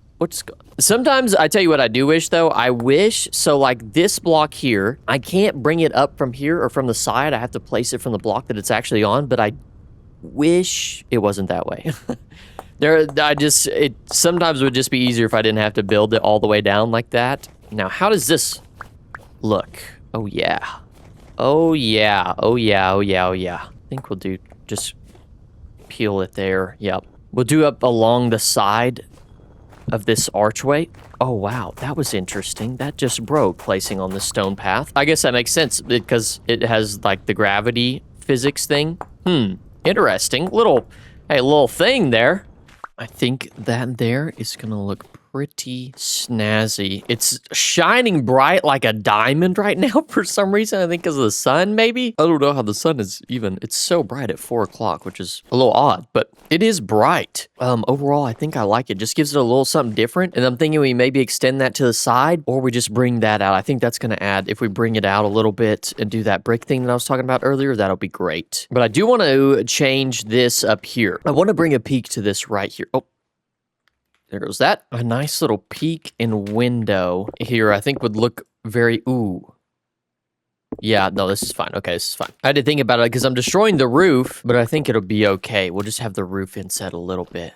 sometimes I tell you what I do wish, though. I wish, so like this block here, I can't bring it up from here or from the side. I have to place it from the block that it's actually on, but I wish it wasn't that way. It sometimes would just be easier if I didn't have to build it all the way down like that. Now, how does this look? Oh, yeah. Oh, yeah. Oh, yeah. Oh, yeah. Oh, yeah. I think we'll do, just peel it there. Yep. We'll do up along the side of this archway. Oh, wow, that was interesting. That just broke placing on the stone path. I guess that makes sense because it has like the gravity physics thing. Interesting. Little thing there. I think that there is gonna look pretty snazzy. It's shining bright like a diamond right now for some reason. I think because of the sun, maybe? I don't know how the sun is even. It's so bright at 4 o'clock, which is a little odd, but it is bright. Overall, I think I like it. Just gives it a little something different. And I'm thinking we maybe extend that to the side or we just bring that out. I think that's going to add, if we bring it out a little bit and do that brick thing that I was talking about earlier, that'll be great. But I do want to change this up here. I want to bring a peak to this right here. Oh. There goes that. A nice little peak and window here, I think would look very, ooh. Yeah, no, this is fine. Okay, this is fine. I had to think about it because I'm destroying the roof, but I think it'll be okay. We'll just have the roof inset a little bit.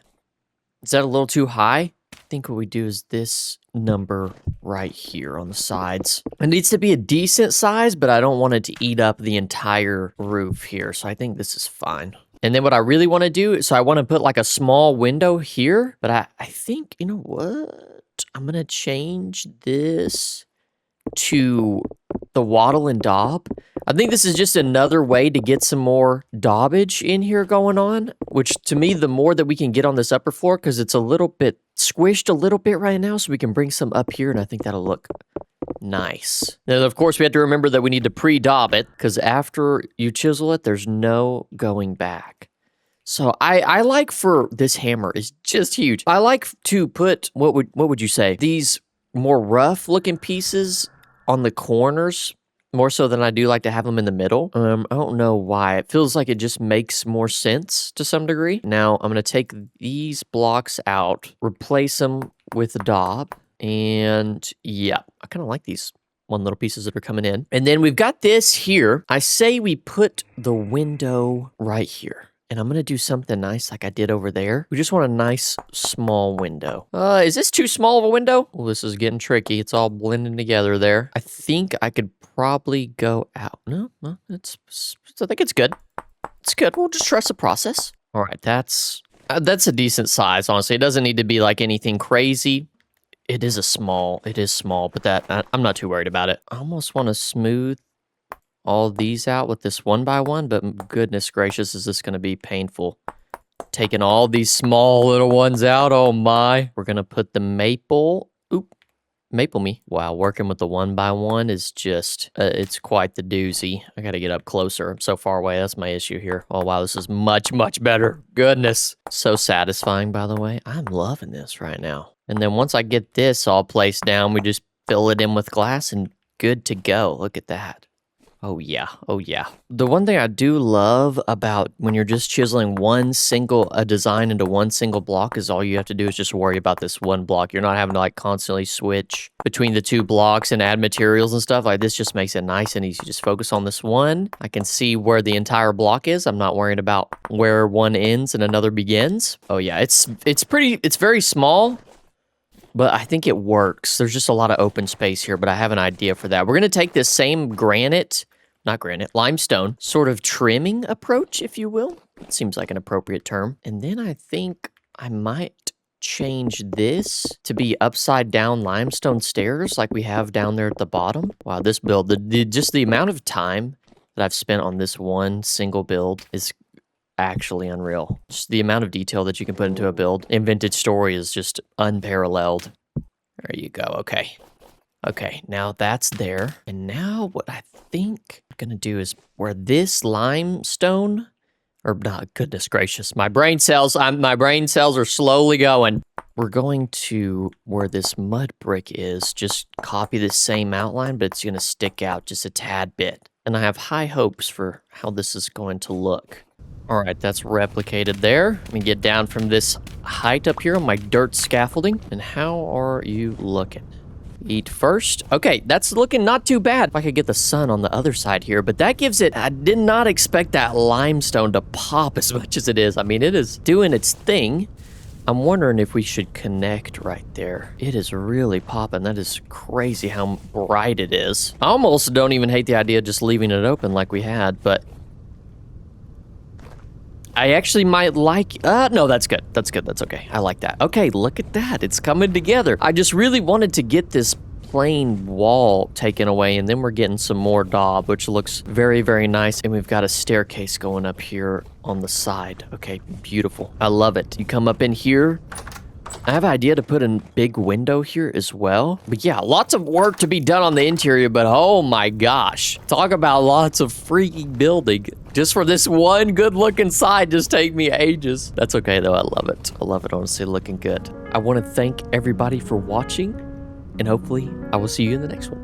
Is that a little too high? I think what we do is this number right here on the sides. It needs to be a decent size, but I don't want it to eat up the entire roof here, so I think this is fine. And then what I really want to do, so I want to put like a small window here, but I think, you know what? I'm going to change this to the wattle and daub. I think this is just another way to get some more daubage in here going on, which to me, the more that we can get on this upper floor, because it's a little bit squished a little bit right now, so we can bring some up here, and I think that'll look nice. Then, of course, we have to remember that we need to pre-daub it, because after you chisel it, there's no going back. So I like for this hammer is just huge. I like to put, what would you say? These more rough looking pieces on the corners, more so than I do like to have them in the middle. I don't know why. It feels like it just makes more sense to some degree. Now, I'm going to take these blocks out, replace them with a daub. And yeah, I kind of like these one little pieces that are coming in. And then we've got this here. I say we put the window right here. And I'm going to do something nice like I did over there. We just want a nice small window. Is this too small of a window? Well, this is getting tricky. It's all blending together there. I think I could probably go out. No, I think it's good. It's good. We'll just trust the process. All right, that's a decent size, honestly. It doesn't need to be like anything crazy. It is small, but I'm not too worried about it. I almost want to smooth all these out with this 1x1, but goodness gracious, is this going to be painful. Taking all these small little ones out, oh my. We're going to put the maple, maple me. Wow, working with the 1x1 is just, it's quite the doozy. I got to get up closer. I'm so far away, that's my issue here. Oh wow, this is much, much better. Goodness. So satisfying, by the way. I'm loving this right now. And then once I get this all placed down, we just fill it in with glass and good to go. Look at that. Oh yeah, oh yeah. The one thing I do love about when you're just chiseling a design into one single block is all you have to do is just worry about this one block. You're not having to like constantly switch between the two blocks and add materials and stuff. Like this just makes it nice and easy. Just focus on this one. I can see where the entire block is. I'm not worried about where one ends and another begins. Oh yeah, it's very small. But I think it works. There's just a lot of open space here, but I have an idea for that. We're going to take this same limestone sort of trimming approach, if you will. It seems like an appropriate term. And then I think I might change this to be upside down limestone stairs like we have down there at the bottom. Wow, this build, just the amount of time that I've spent on this one single build is actually unreal. Just the amount of detail that you can put into a build in Vintage Story is just unparalleled. There you go. Okay, now that's there. And now what I think I'm gonna do is where this limestone, or not, goodness gracious, my brain cells are slowly going. We're going to, where this mud brick is, just copy the same outline, but it's gonna stick out just a tad bit. And I have high hopes for how this is going to look. All right, that's replicated there. Let me get down from this height up here on my dirt scaffolding. And how are you looking? Eat first. Okay, that's looking not too bad. If I could get the sun on the other side here, but that gives it, I did not expect that limestone to pop as much as it is. I mean, it is doing its thing. I'm wondering if we should connect right there. It is really popping. That is crazy how bright it is. I almost don't even hate the idea of just leaving it open like we had, but I actually might like, no, that's good. That's good. That's okay. I like that. Okay, look at that. It's coming together. I just really wanted to get this plain wall taken away, and then we're getting some more daub, which looks very, very nice. And we've got a staircase going up here on the side. Okay, beautiful. I love it. You come up in here. I have an idea to put a big window here as well. But yeah, lots of work to be done on the interior, but oh my gosh. Talk about lots of freaking building. Just for this one good looking side just take me ages. That's okay though, I love it. I love it, honestly, looking good. I want to thank everybody for watching, and hopefully I will see you in the next one.